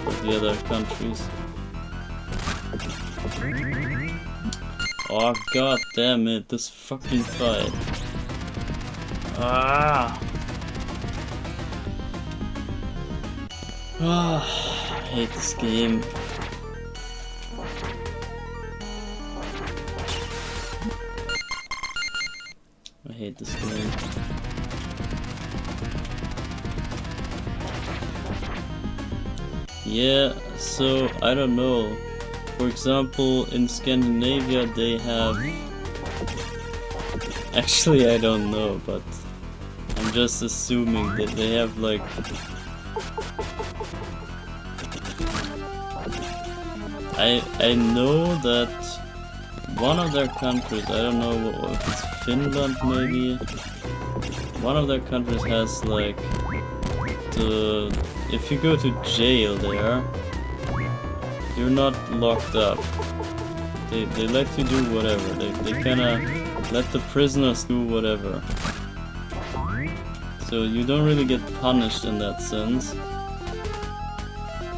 of the other countries. Oh god damn it, this fucking fight. Ah! Ah, I hate this game. I hate this game. Yeah, so I don't know. For example, in Scandinavia they have... Actually I don't know, but I'm just assuming that they have like... I know that one of their countries, I don't know if it's Finland maybe, one of their countries has like the... If you go to jail there, you're not locked up. They let you do whatever. They kinda let the prisoners do whatever. So you don't really get punished in that sense.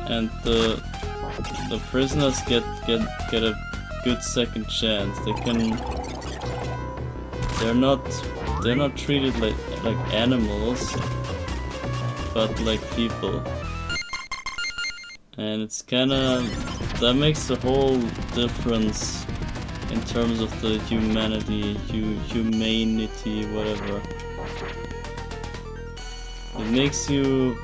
And the prisoners get a good second chance. They're not treated like animals, but like people. And it's kinda... that makes the whole difference in terms of the humanity, whatever. It makes you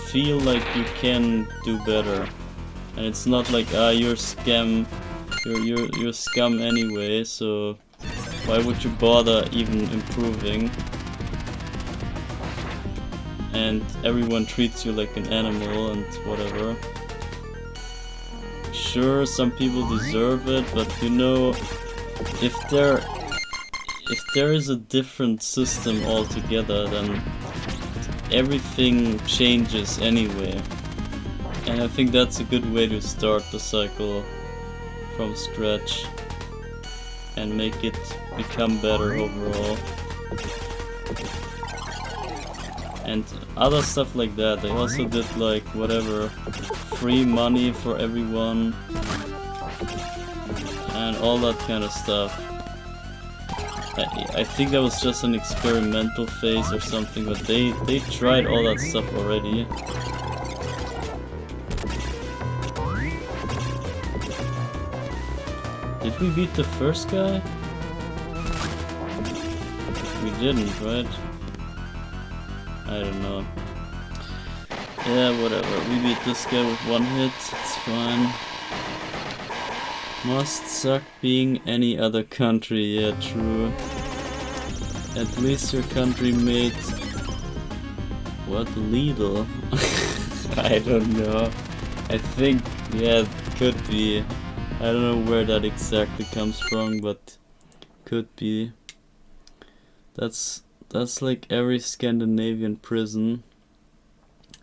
feel like you can do better. And it's not like, you're scum anyway, so why would you bother even improving? And everyone treats you like an animal and whatever. Sure, some people deserve it, but you know, if there is a different system altogether, then everything changes anyway. And I think that's a good way to start the cycle from scratch and make it become better overall. And other stuff like that. They also did like whatever, free money for everyone and all that kind of stuff. I think that was just an experimental phase or something, but they tried all that stuff already. Did we beat the first guy? We didn't, right? I don't know. Yeah, whatever. We beat this guy with one hit. It's fine. Must suck being any other country. Yeah, true. At least your country made... What? Lidl? I don't know. I think... Yeah, it could be. I don't know where that exactly comes from, but... Could be. That's like every Scandinavian prison.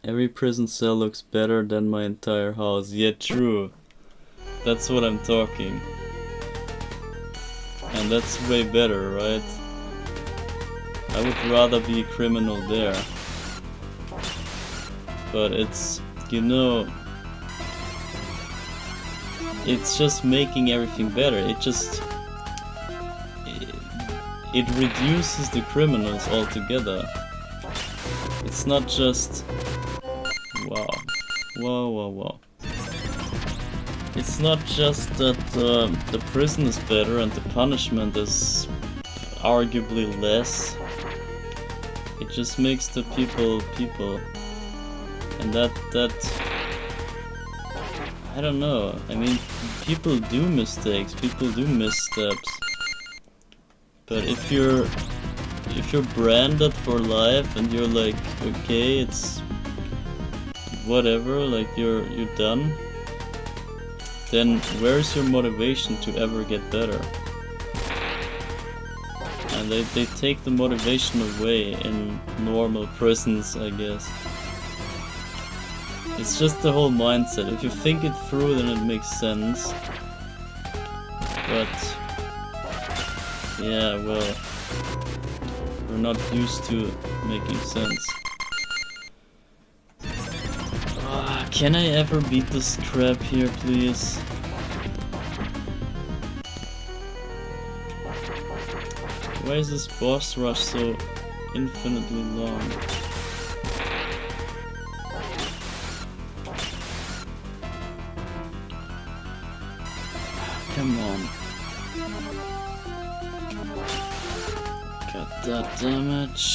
Every prison cell looks better than my entire house. Yeah, true. That's what I'm talking. And that's way better, right? I would rather be a criminal there. But it's, you know... It's just making everything better. It reduces the criminals altogether. It's not just... Wow. Whoa. It's not just that the prison is better and the punishment is arguably less. It just makes the people people. And that... I don't know. I mean, people do mistakes, people do missteps. But if you're branded for life and you're like, okay, it's whatever, like you're done, then where's your motivation to ever get better? And they take the motivation away in normal prisons, I guess. It's just the whole mindset. If you think it through, then it makes sense. But yeah, well, we're not used to making sense. Can I ever beat this crap here, please? Why is this boss rush so infinitely long? Come on. Got that damage.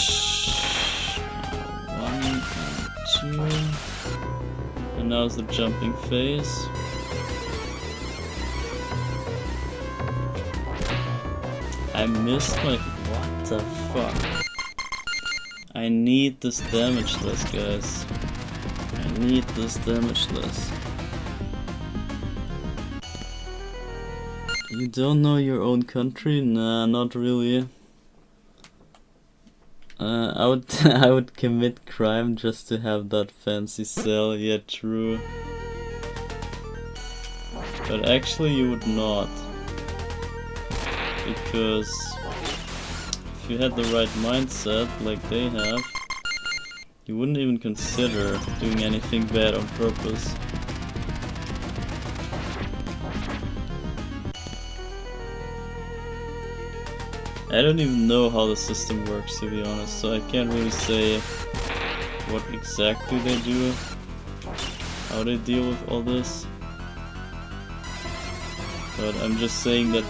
1 and 2. And now's the jumping phase. I missed my... What the fuck? I need this damageless, guys. I need this damageless. You don't know your own country? Nah, not really. I would commit crime just to have that fancy cell. Yeah, true. But actually, you would not. Because if you had the right mindset, like they have, you wouldn't even consider doing anything bad on purpose. I don't even know how the system works, to be honest, so I can't really say what exactly they do, how they deal with all this. But I'm just saying that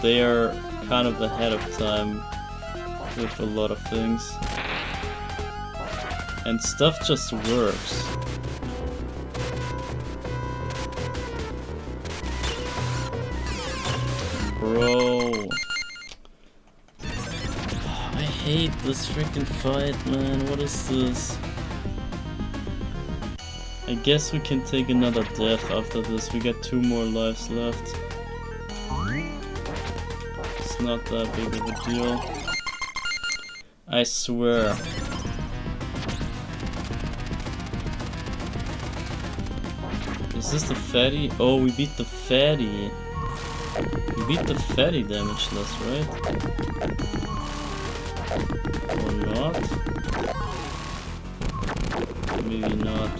they are kind of ahead of time with a lot of things. And stuff just works. Bro. I hate this freaking fight, man. What is this? I guess we can take another death after this. We got 2 more lives left. It's not that big of a deal. I swear. Is this the fatty? Oh, we beat the fatty. We beat the fatty damageless, right? Or not? Maybe not.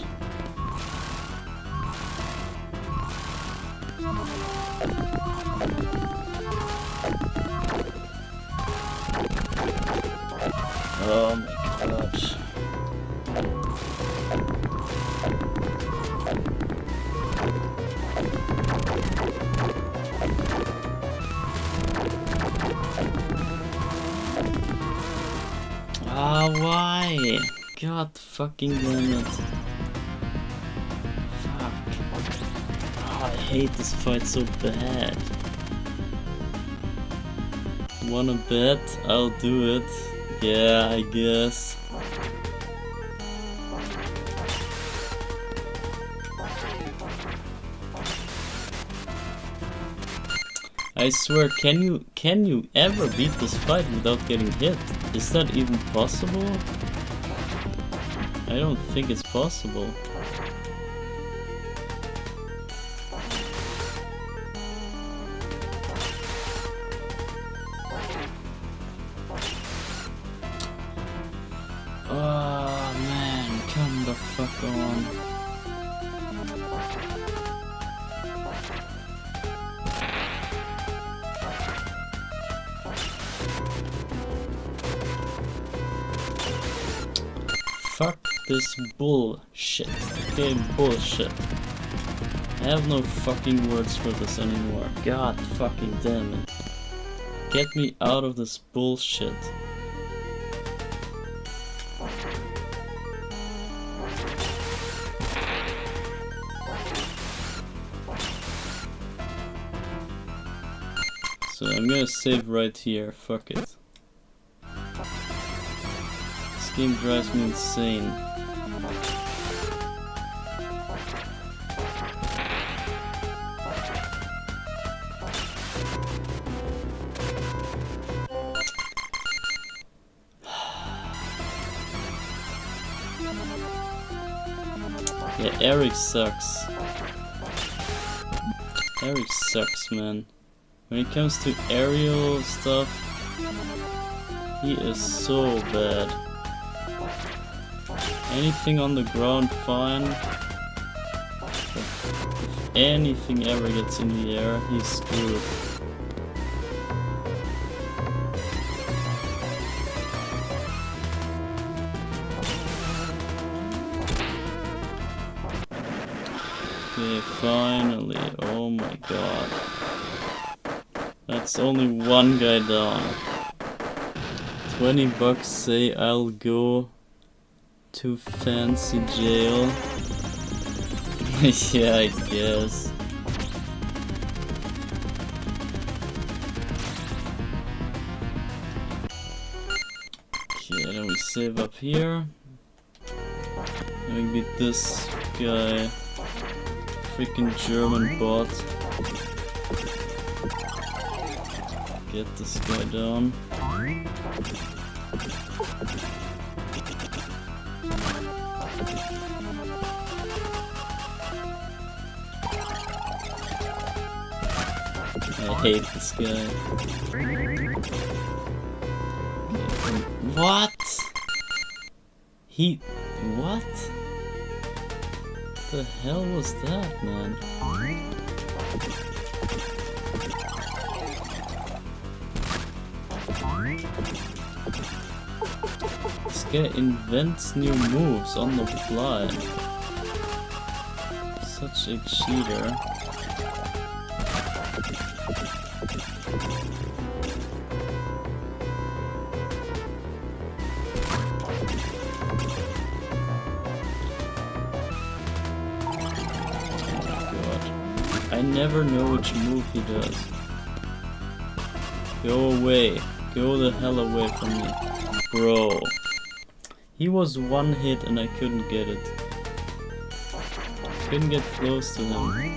Oh my gosh. Ah, why? God fucking damn it. Fuck. Oh, I hate this fight so bad. Wanna bet? I'll do it. Yeah, I guess. I swear, can you ever beat this fight without getting hit? Is that even possible? I don't think it's possible. Oh man, come the fuck on. Fuck this bullshit. Okay, bullshit. I have no fucking words for this anymore. God fucking damn it. Get me out of this bullshit. So I'm gonna save right here. Fuck it. This game drives me insane. Yeah, Eric sucks. Eric sucks, man. When it comes to aerial stuff, he is so bad. Anything on the ground, fine. If anything ever gets in the air, he's screwed. Okay, finally. Oh my god. That's only one guy down. 20 bucks say I'll go to fancy jail. Yeah, I guess. Okay, then we save up here. And we beat this guy. Freaking German bot. Get this guy down. I hate this guy. What? What? The hell was that, man? This guy invents new moves on the fly. Such a cheater. I never know which move he does. Go away. Go the hell away from me. Bro. He was one hit and I couldn't get it. Couldn't get close to him.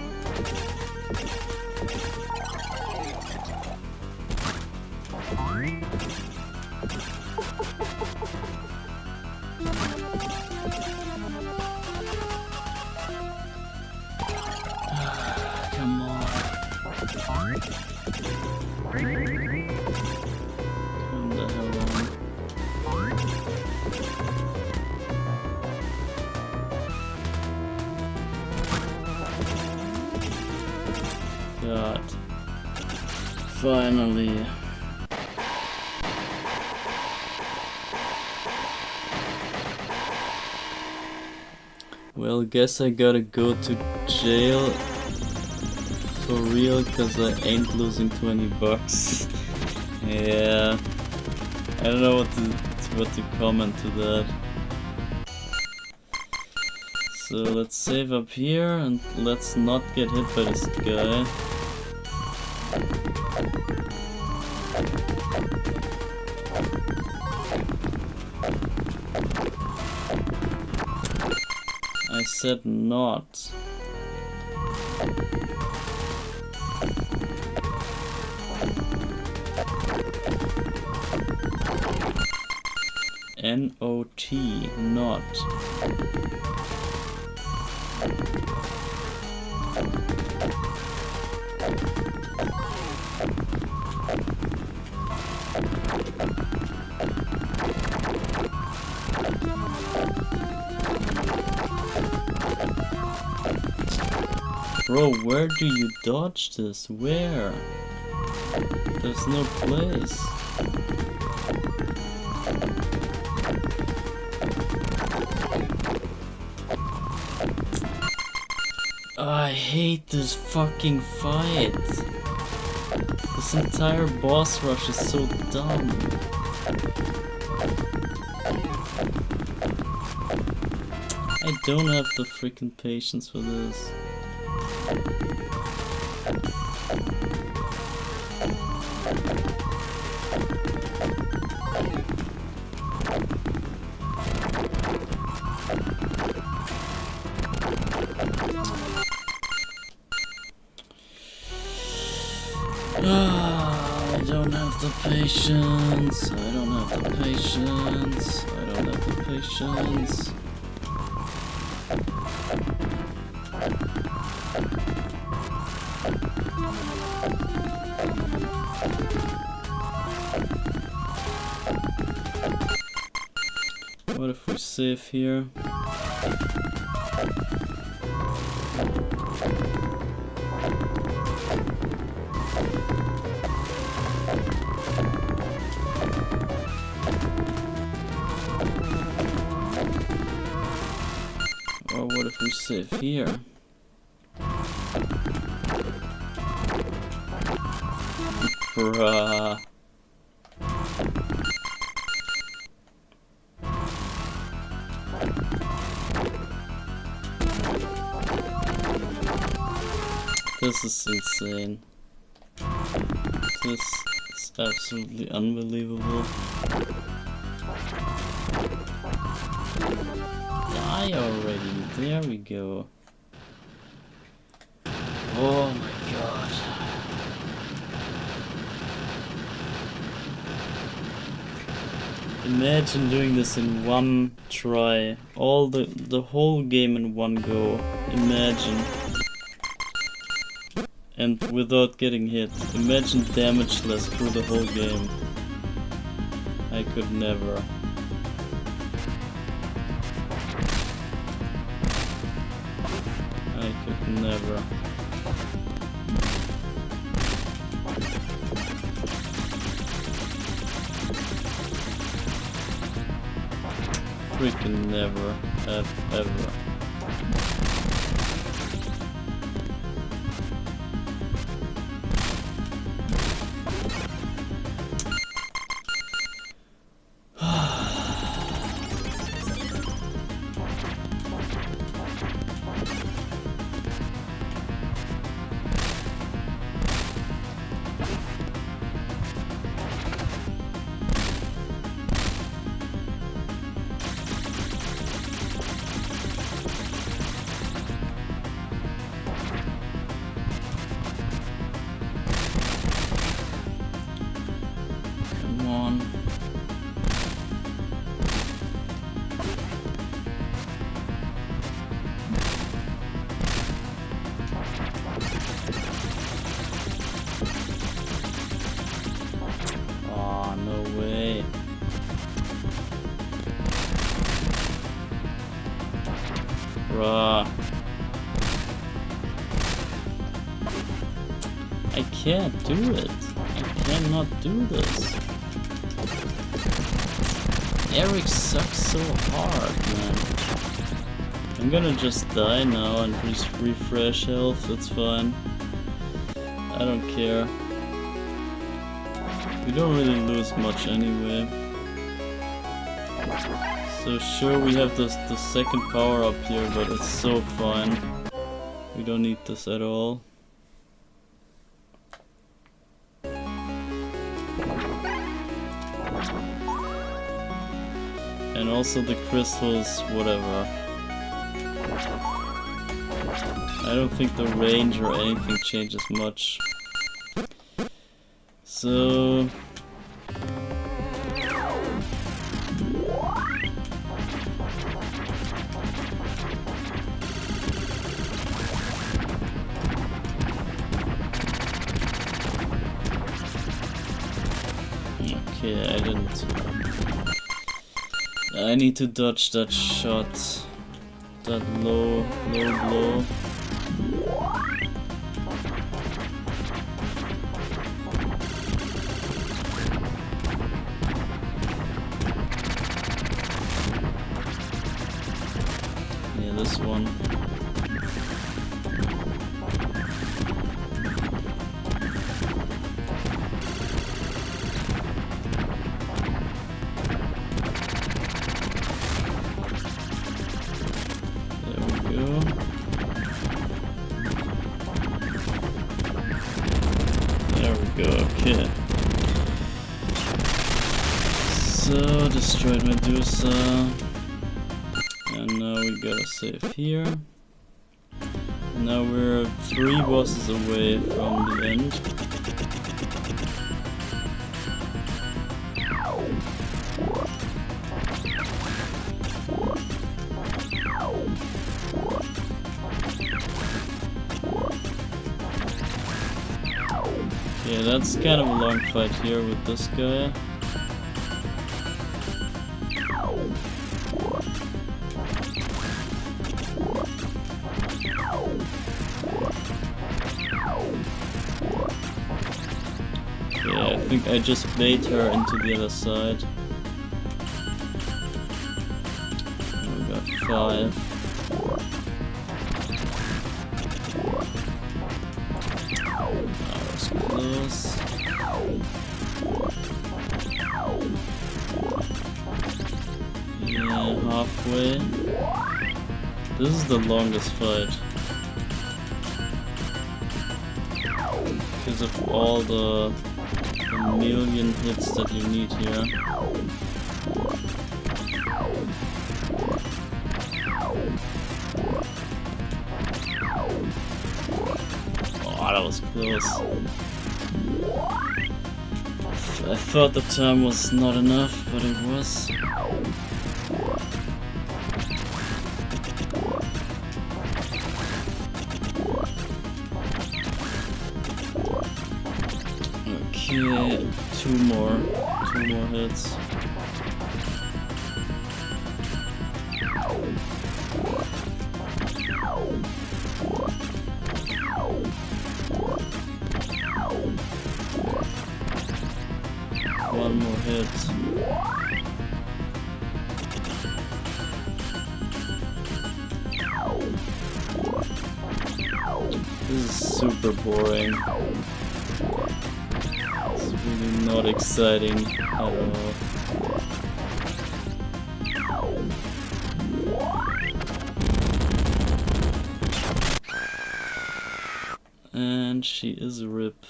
Come on. Come the hell on. God. Finally. Well, guess I gotta go to jail for real, cause I ain't losing 20 bucks. Yeah, I don't know what to comment to that. So let's save up here and let's not get hit by this guy. I said not. N-O-T, not. Bro, where do you dodge this? Where? There's no place. I hate this fucking fight. This entire boss rush is so dumb. I don't have the freaking patience for this. I don't have the patience. I don't have the patience. I don't have the patience. What if we save here? save here. Bruh. This is insane. This is absolutely unbelievable. Die already. There we go. Oh my god. Imagine doing this in one try. The whole game in one go. Imagine. And without getting hit. Imagine damageless through the whole game. I could never. I could never. Freaking never. Ever. Bruh. I can't do it. I cannot do this. Eric sucks so hard, man. I'm gonna just die now and just refresh health, it's fine. I don't care. We don't really lose much anyway. So sure, we have the second power up here, but it's so fine. We don't need this at all. And also the crystals, whatever. I don't think the range or anything changes much. So... Okay, I didn't... I need to dodge that shot. That low blow. Yeah, this one. Okay. So, destroyed Medusa. And now we gotta save here. Now we're 3 bosses away from the end. Yeah, that's kind of a long fight here with this guy. Yeah, I think I just bait her into the other side. And we got 5. This is the longest fight. Because of all the million hits that you need here. Oh, that was close. I thought the time was not enough, but it was. Okay, two more hits. One more hit. This is super boring. It's really not exciting at all. And she is a rip.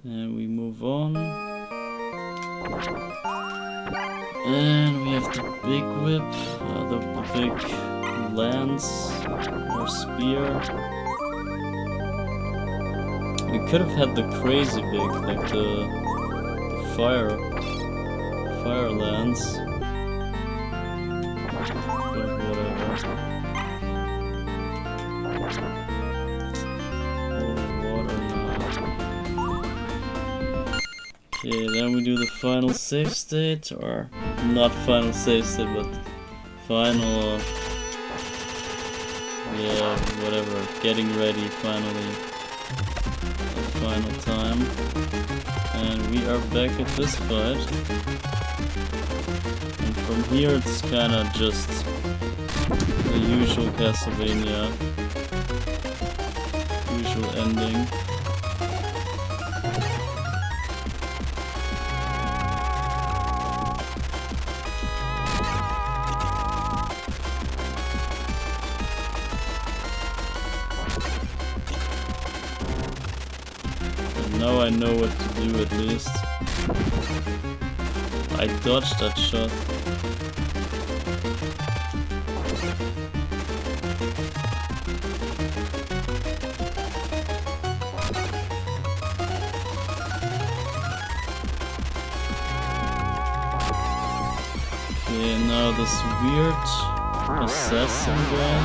And we move on. And we have the big whip, the big lance or spear. We could have had the crazy big, like the fire lance. But whatever. Okay, then we do the final save state, or not final save state, but final, yeah, whatever, getting ready finally, the final time, and we are back at this fight, and from here it's kinda just the usual Castlevania, usual ending. Now I know what to do at least. I dodged that shot. Okay, now this weird assassin guy.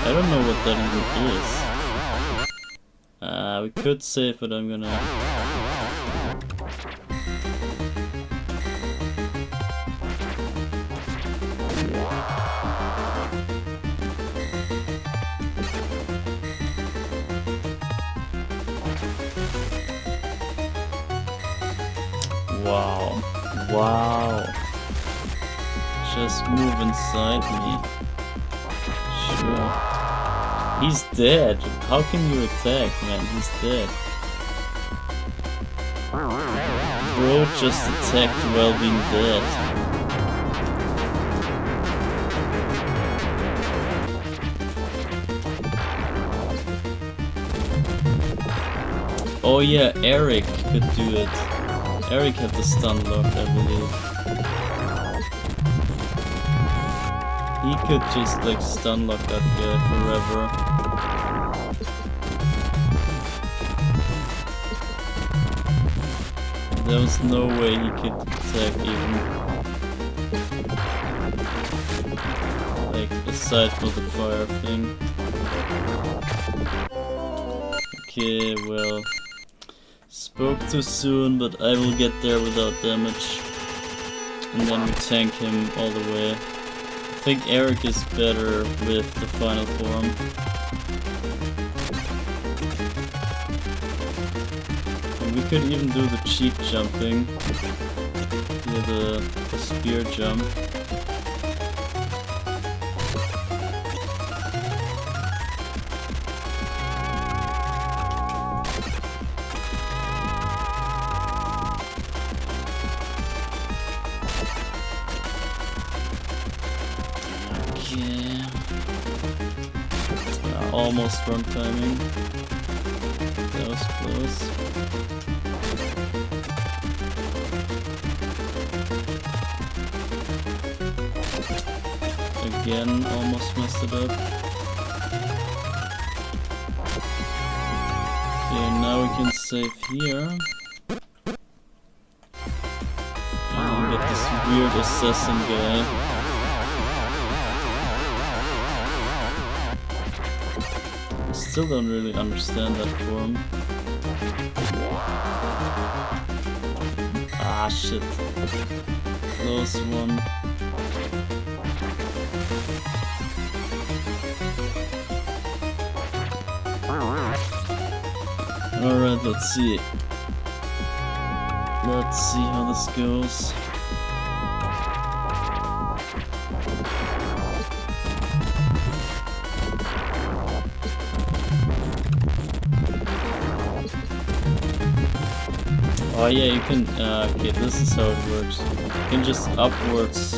I don't know what that even is. We could save, but I'm gonna... Wow. Wow. Just move inside me. Sure. He's dead. How can you attack, man? He's dead. Bro just attacked while being dead. Oh yeah, Eric could do it. Eric had the stun lock, I believe. He could just like stun lock that guy forever. There was no way he could attack even. Like aside from the fire thing. Okay, well, spoke too soon, but I will get there without damage. And then we tank him all the way. I think Eric is better with the final form. And we could even do the cheek jumping. Yeah, the spear jump. Okay. Almost wrong timing. That was close. Again, almost messed it up. Okay, now we can save here. And get this weird assassin guy. I still don't really understand that form. Ah, shit. Close one. Alright, let's see. Let's see how this goes. Oh yeah, you can, okay, this is how it works. You can just upwards.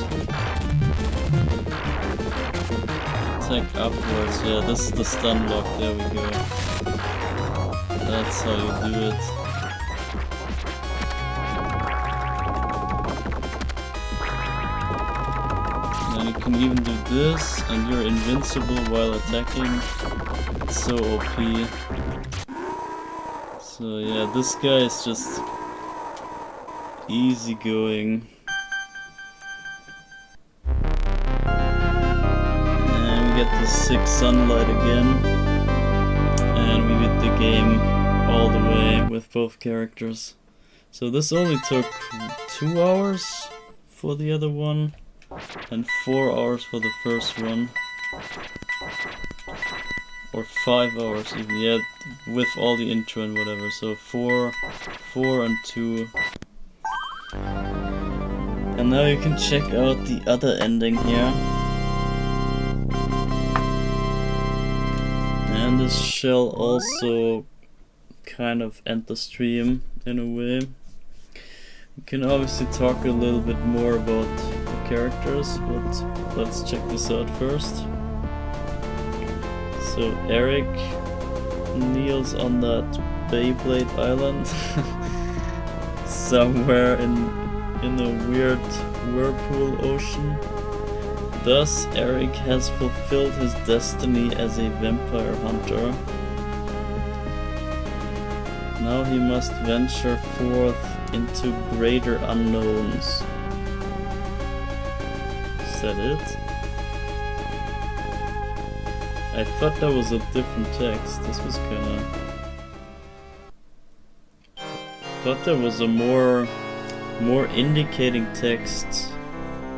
Attack upwards, yeah, this is the stun lock, there we go. That's how you do it. And you can even do this, and you're invincible while attacking. It's so OP. So yeah, this guy is just easy going. And we get the 6 sunlight again. And we beat the game all the way with both characters. So this only took 2 hours for the other one and 4 hours for the first one. Or 5 hours even, yeah, with all the intro and whatever. So 4 and 2. And now you can check out the other ending here. And this shall also kind of end the stream in a way. We can obviously talk a little bit more about the characters, but let's check this out first. So Eric kneels on that Beyblade island somewhere in a weird whirlpool ocean. Thus, Eric has fulfilled his destiny as a vampire hunter. Now he must venture forth into greater unknowns. Is that it? I thought that was a different text. This was kinda... I thought there was a more indicating text.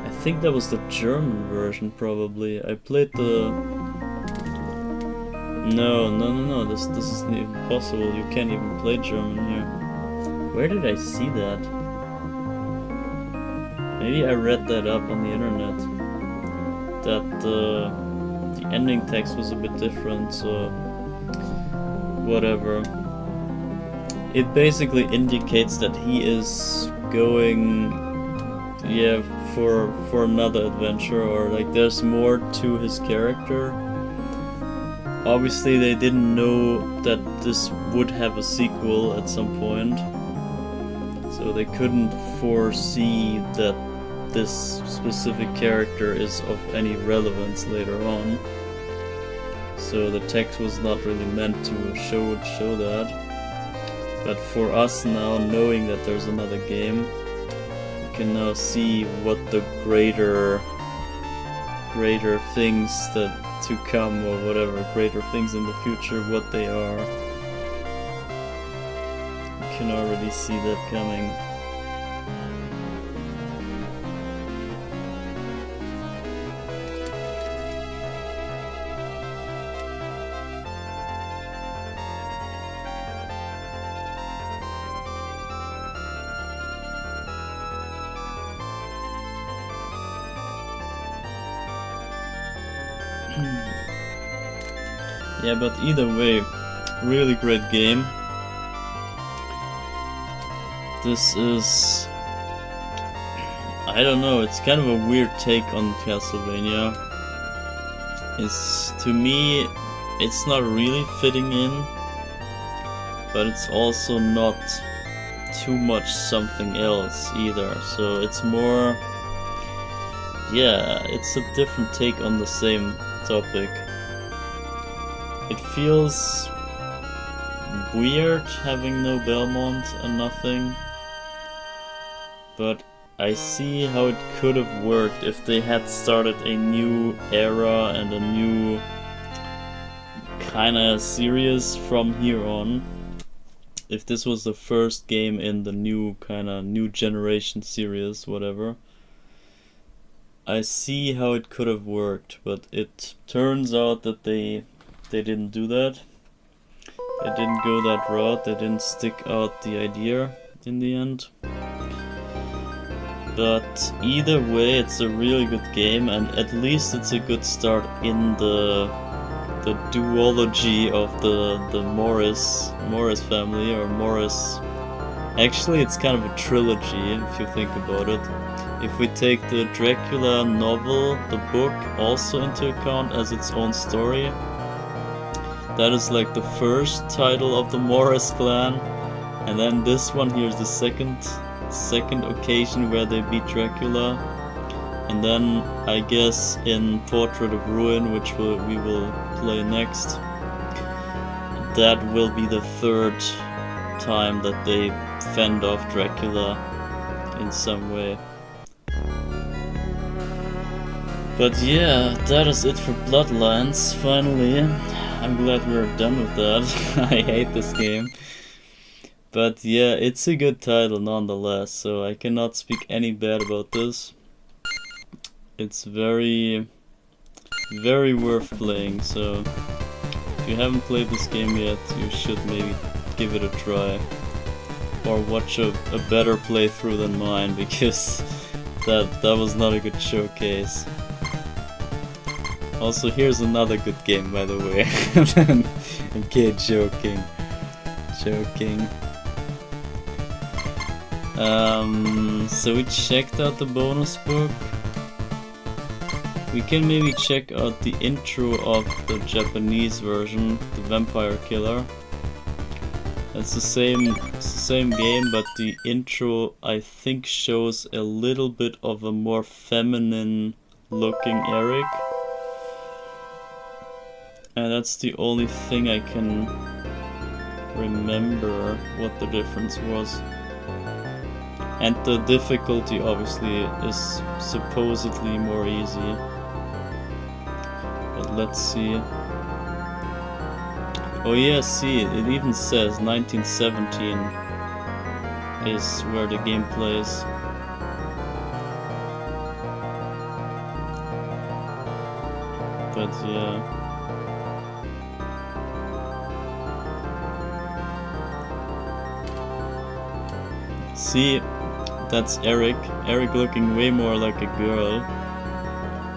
I think that was the German version, probably. I played the... No, this isn't even possible. You can't even play German here. Where did I see that? Maybe I read that up on the internet. That the ending text was a bit different, so... whatever. It basically indicates that he is going... yeah, for another adventure, or like there's more to his character. Obviously they didn't know that this would have a sequel at some point, so they couldn't foresee that this specific character is of any relevance later on. So the text was not really meant to show that. But for us now, knowing that there's another game, can now see what the greater things that to come, or whatever, greater things in the future, what they are. You can already see that coming. Yeah, but either way, really great game. This is... I don't know, it's kind of a weird take on Castlevania. is, to me, it's not really fitting in, but it's also not too much something else either. So it's more, yeah, it's a different take on the same topic. It feels weird having no Belmont and nothing, but I see how it could have worked if they had started a new era and a new kinda series from here on. If this was the first game in the new kinda new generation series, whatever. I see how it could have worked, but it turns out that they didn't do that. They didn't go that route, they didn't stick out the idea in the end. But either way, it's a really good game, and at least it's a good start in the duology of the Morris family, or Morris. Actually, it's kind of a trilogy if you think about it. If we take the Dracula novel, the book, also into account as its own story, that is like the first title of the Morris clan, and then this one here is the second occasion where they beat Dracula, and then I guess in Portrait of Ruin, which we will play next, that will be the third time that they fend off Dracula in some way. But yeah, that is it for Bloodlines, finally. I'm glad we're done with that. I hate this game. But yeah, it's a good title nonetheless, so I cannot speak any bad about this. It's very, very worth playing, so if you haven't played this game yet, you should maybe give it a try. Or watch a better playthrough than mine, because that was not a good showcase. Also, here's another good game, by the way. Okay, joking. So we checked out the bonus book. We can maybe check out the intro of the Japanese version, The Vampire Killer. It's the same game, but the intro I think shows a little bit of a more feminine looking Eric. And that's the only thing I can remember what the difference was. And the difficulty obviously is supposedly more easy. But let's see. Oh yeah, see, it even says 1917 is where the game plays. But yeah. See, that's Eric. Eric looking way more like a girl.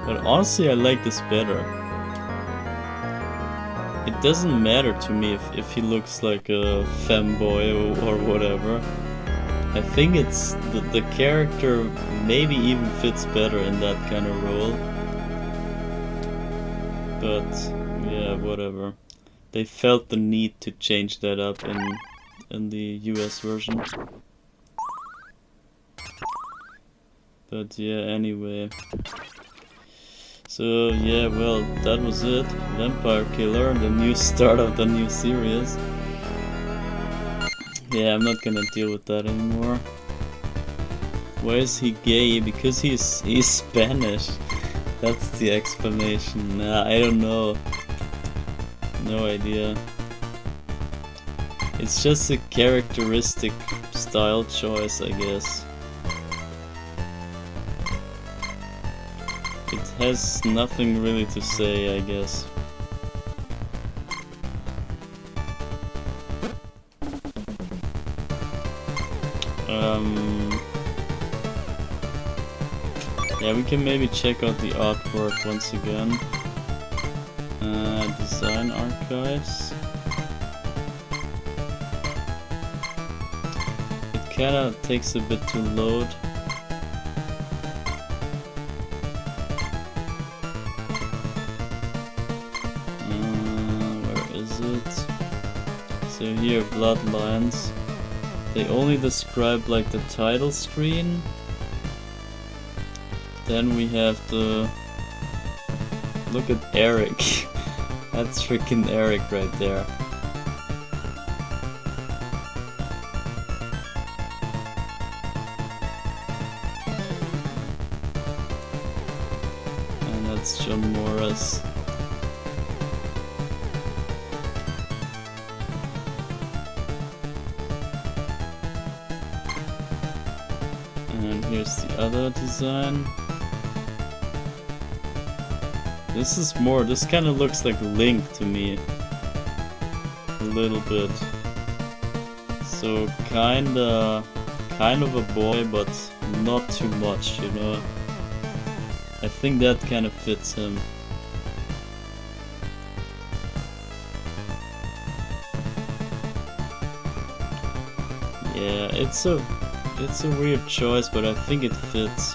But honestly, I like this better. It doesn't matter to me if he looks like a femboy or whatever. I think it's the character maybe even fits better in that kind of role. But yeah, whatever. They felt the need to change that up in the US version. But yeah, anyway. So yeah, well, that was it. Vampire Killer, the new start of the new series. Yeah, I'm not gonna deal with that anymore. Why is he gay? Because he's Spanish. That's the explanation. Nah, I don't know. No idea. It's just a characteristic style choice, I guess. It has nothing really to say, I guess. Yeah, we can maybe check out the artwork once again. Design archives. It kinda takes a bit to load. So here, Bloodlines. They only describe like the title screen. Then we have the... Look at Eric. That's freaking Eric right there. And that's John Morris. And here's the other design. This kind of looks like Link to me. A little bit. So kind of a boy, but not too much, you know. I think that kind of fits him. Yeah, it's a weird choice, but I think it fits.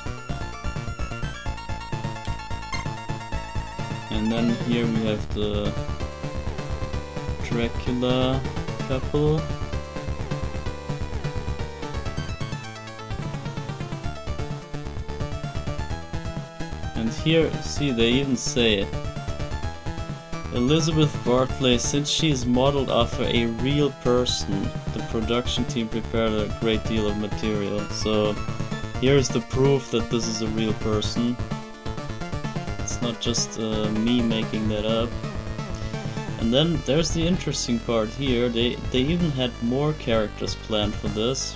And then here we have the Dracula couple. And here, see, they even say Elizabeth Bartley, since she is modeled after a real person, the production team prepared a great deal of material. So here's the proof that this is a real person. It's not just me making that up. And then there's the interesting part here. They even had more characters planned for this.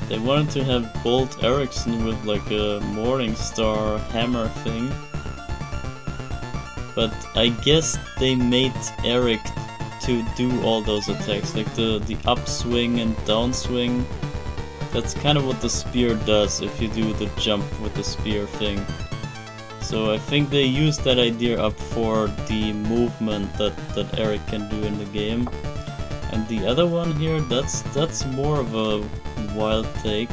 They wanted to have Bolt Erickson with like a Morning Star hammer thing. But I guess they made Eric to do all those attacks, like the upswing and downswing. That's kind of what the spear does if you do the jump with the spear thing. So I think they used that idea up for the movement that Eric can do in the game. And the other one here, that's more of a wild take.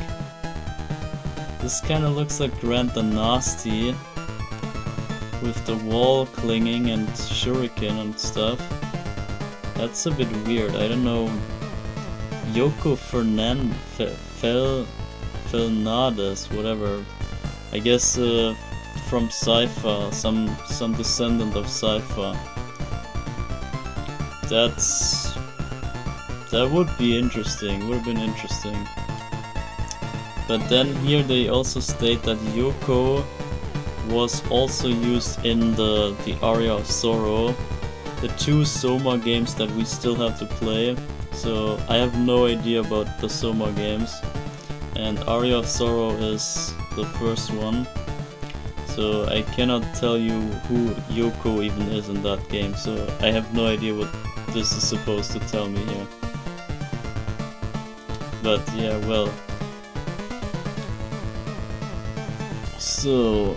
This kind of looks like Grant the Nasty, with the wall clinging and shuriken and stuff. That's a bit weird. I don't know. Yoko Fernandez, whatever. I guess from Sci-Fi, some descendant of Sci-Fi. That would be interesting. Would have been interesting. But then here they also state that Yoko was also used in the Aria of Sorrow, the two Soma games that we still have to play. So I have no idea about the Soma games, and Aria of Sorrow is the first one. So I cannot tell you who Yoko even is in that game, so I have no idea what this is supposed to tell me here. But yeah, well. So...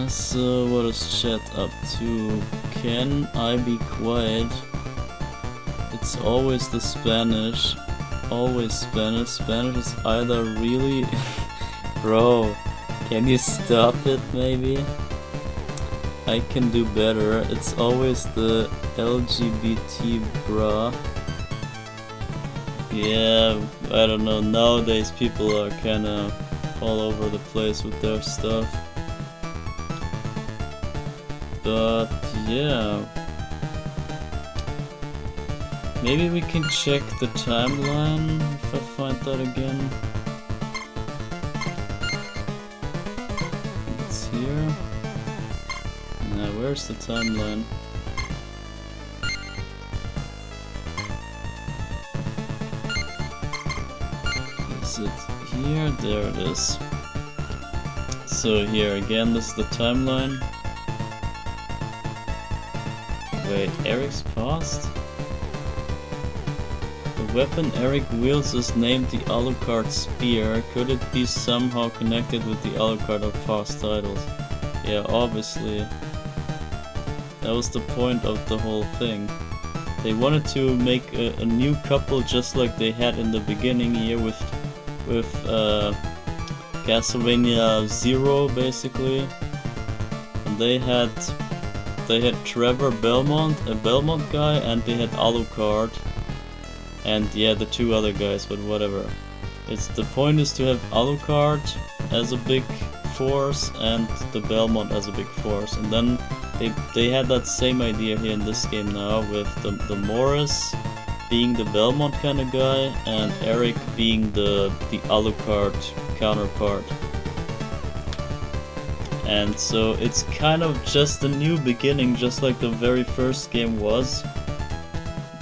so what is chat up to? Can I be quiet? It's always the Spanish. Always Spanish. Spanish is either really... Bro, can you stop it maybe? I can do better. It's always the LGBT bra. Yeah, I don't know. Nowadays people are kinda all over the place with their stuff. But yeah, maybe we can check the timeline if I find that again. It's here. Now where's the timeline? Is it here? There it is. So here again, this is the timeline. Wait, Eric's past? The weapon Eric wields is named the Alucard Spear. Could it be somehow connected with the Alucard of past titles? Yeah, obviously. That was the point of the whole thing. They wanted to make a new couple just like they had in the beginning here with Castlevania 0 basically. And they had they had Trevor Belmont, a Belmont guy, and they had Alucard, and yeah, the two other guys, but whatever. The point is to have Alucard as a big force and the Belmont as a big force, and then they had that same idea here in this game now, with the Morris being the Belmont kind of guy and Eric being the Alucard counterpart. And so it's kind of just a new beginning, just like the very first game was,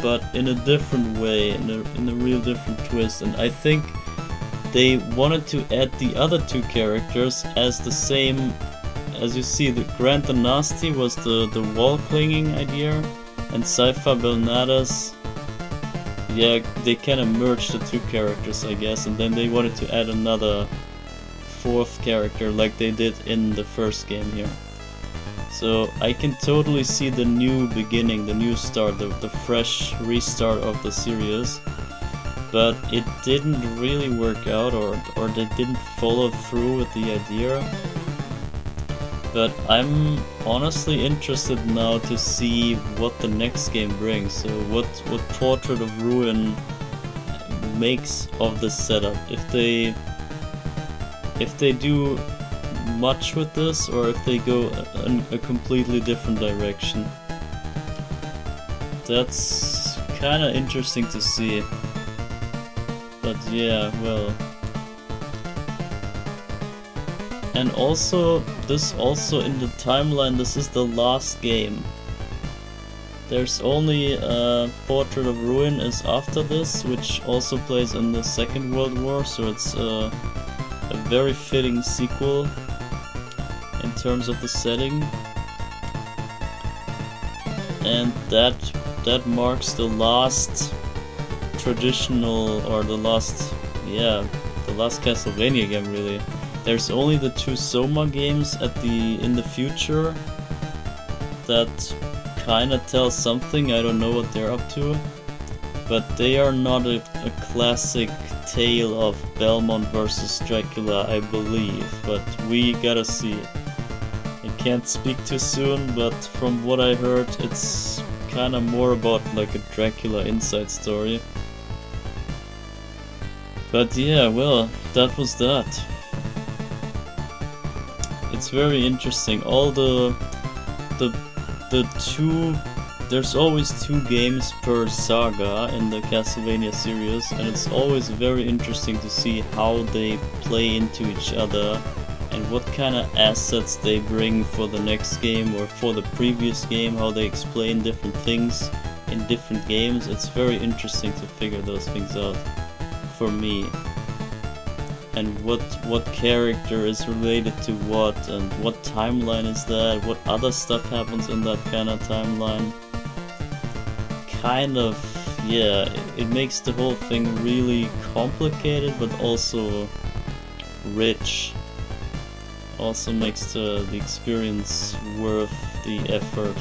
but in a different way, in a real different twist. And I think they wanted to add the other two characters as the same, as you see, the Grant the Nasty was the wall clinging idea, and Saifa Belnadas, yeah, they kind of merged the two characters, I guess, and then they wanted to add another fourth character like they did in the first game here. So I can totally see the new beginning, the new start, the fresh restart of the series. But it didn't really work out, or they didn't follow through with the idea. But I'm honestly interested now to see what the next game brings. So what Portrait of Ruin makes of this setup. If they do much with this, or if they go in a completely different direction. That's kinda interesting to see. But yeah, well. And also, this also in the timeline, this is the last game. There's only Portrait of Ruin is after this, which also plays in the Second World War, so it's a very fitting sequel in terms of the setting. And that marks the last traditional, or the last Castlevania game really. There's only the two Soma games in the future that kinda tell something. I don't know what they're up to, but they are not a classic tale of Belmont versus Dracula, I believe, but we gotta see. I can't speak too soon, but from what I heard, it's kinda more about like a Dracula inside story. But yeah, well, that was that. It's very interesting. All the two, there's always 2 games per saga in the Castlevania series, and it's always very interesting to see how they play into each other and what kind of assets they bring for the next game or for the previous game, how they explain different things in different games. It's very interesting to figure those things out for me. And what character is related to what, and what timeline is that, what other stuff happens in that kind of timeline. Kind of, yeah, it makes the whole thing really complicated, but also rich. Also makes the experience worth the effort.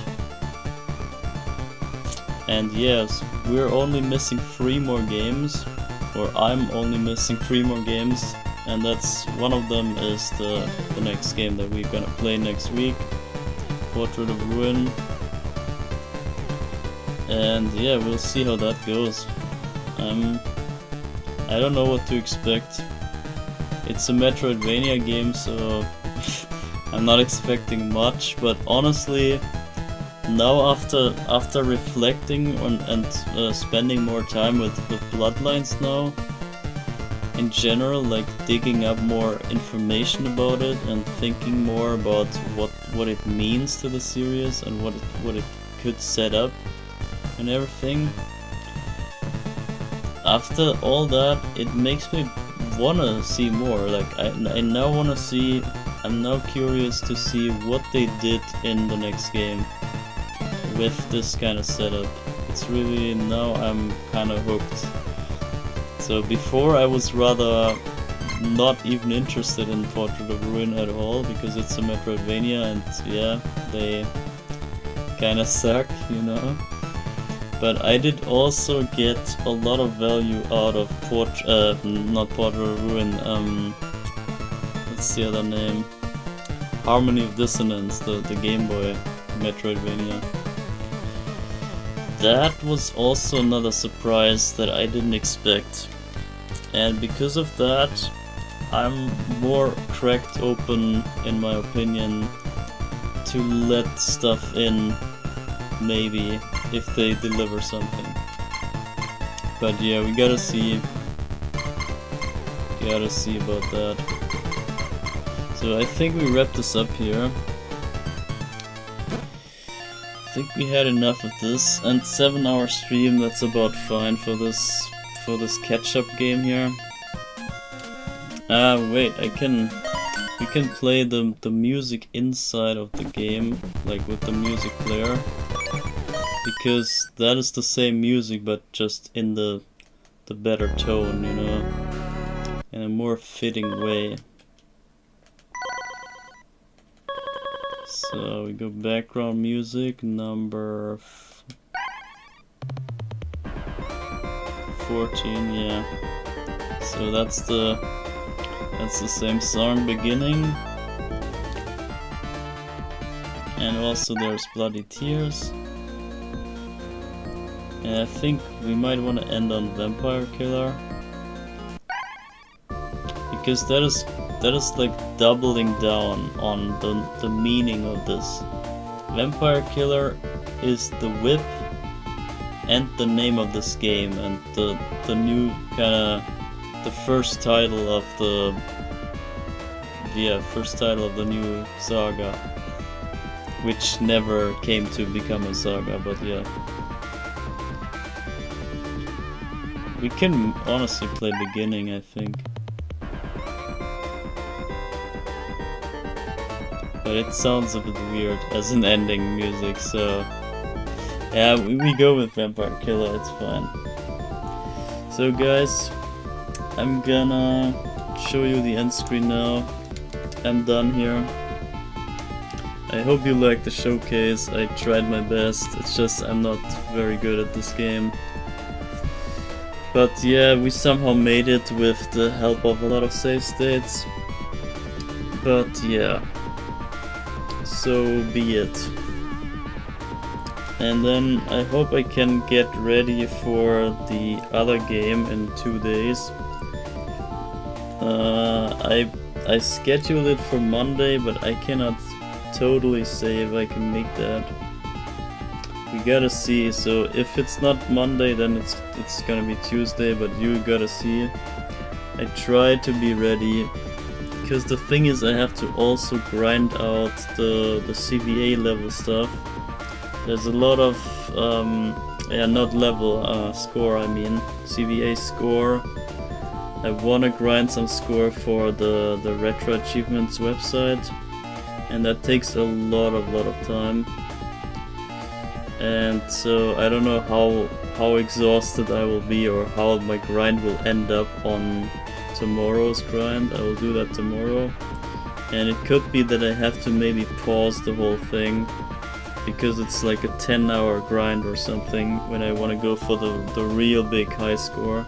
And yes, we're only missing 3 more games, or I'm only missing 3 more games, and that's one of them is the next game that we're gonna play next week, Portrait of Ruin. And yeah, we'll see how that goes. I don't know what to expect. It's a Metroidvania game, so I'm not expecting much, but honestly, now after reflecting on and spending more time with Bloodlines now, in general, like digging up more information about it and thinking more about what it means to the series and what it could set up and everything. After all that, it makes me wanna see more. Like I now wanna see. I'm now curious to see what they did in the next game with this kind of setup. It's really, now I'm kind of hooked. So before I was rather not even interested in Portrait of Ruin at all, because it's a Metroidvania and yeah, they kind of suck, you know. But I did also get a lot of value out of not Portrait of Ruin, what's the other name? Harmony of Dissonance, the Gameboy. Metroidvania. That was also another surprise that I didn't expect, and because of that I'm more cracked open, in my opinion, to let stuff in, maybe, if they deliver something. But yeah, we gotta see about that. So I think we wrap this up here. I think we had enough of this, and 7-hour stream, that's about fine for this catch-up game here. Wait, we can play the music inside of the game, like with the music player, because that is the same music but just in the better tone, you know, in a more fitting way. So we go background music number 14, yeah. So that's the same song beginning. And also there's Bloody Tears. And I think we might want to end on Vampire Killer, because that is like doubling down on the meaning of this. Vampire Killer is the whip and the name of this game, and the new kinda the first title of the new saga, which never came to become a saga, but yeah. We can honestly play beginning, I think. But it sounds a bit weird as an ending music, so yeah, we go with Vampire Killer, it's fine. So guys, I'm gonna show you the end screen now. I'm done here. I hope you liked the showcase. I tried my best, it's just I'm not very good at this game. But yeah, we somehow made it with the help of a lot of save states. But yeah, so be it. And then I hope I can get ready for the other game in 2 days. I scheduled it for Monday, but I cannot totally say if I can make that. We gotta see. So if it's not Monday, then it's gonna be Tuesday, but you gotta see. I try to be ready, because the thing is I have to also grind out the CVA level stuff. There's a lot of not level, score, I mean CVA score. I wanna grind some score for the Retro Achievements website, and that takes a lot of time. And so I don't know how exhausted I will be, or how my grind will end up on tomorrow's grind. I will do that tomorrow, and it could be that I have to maybe pause the whole thing, because it's like a 10-hour grind or something when I want to go for the real big high score.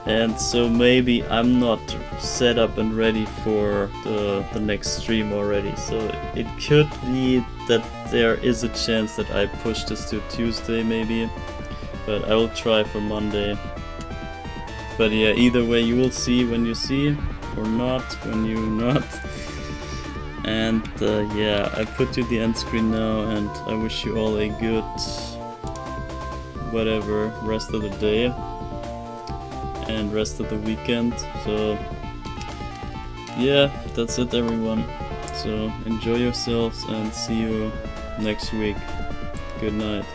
And so maybe I'm not set up and ready for the next stream already, so it could be that there is a chance that I push this to Tuesday maybe, but I will try for Monday. But yeah, either way you will see when you see, or not when you not. And yeah, I put you the end screen now, and I wish you all a good whatever rest of the day and rest of the weekend. So yeah, that's it everyone. So enjoy yourselves and see you next week. Good night.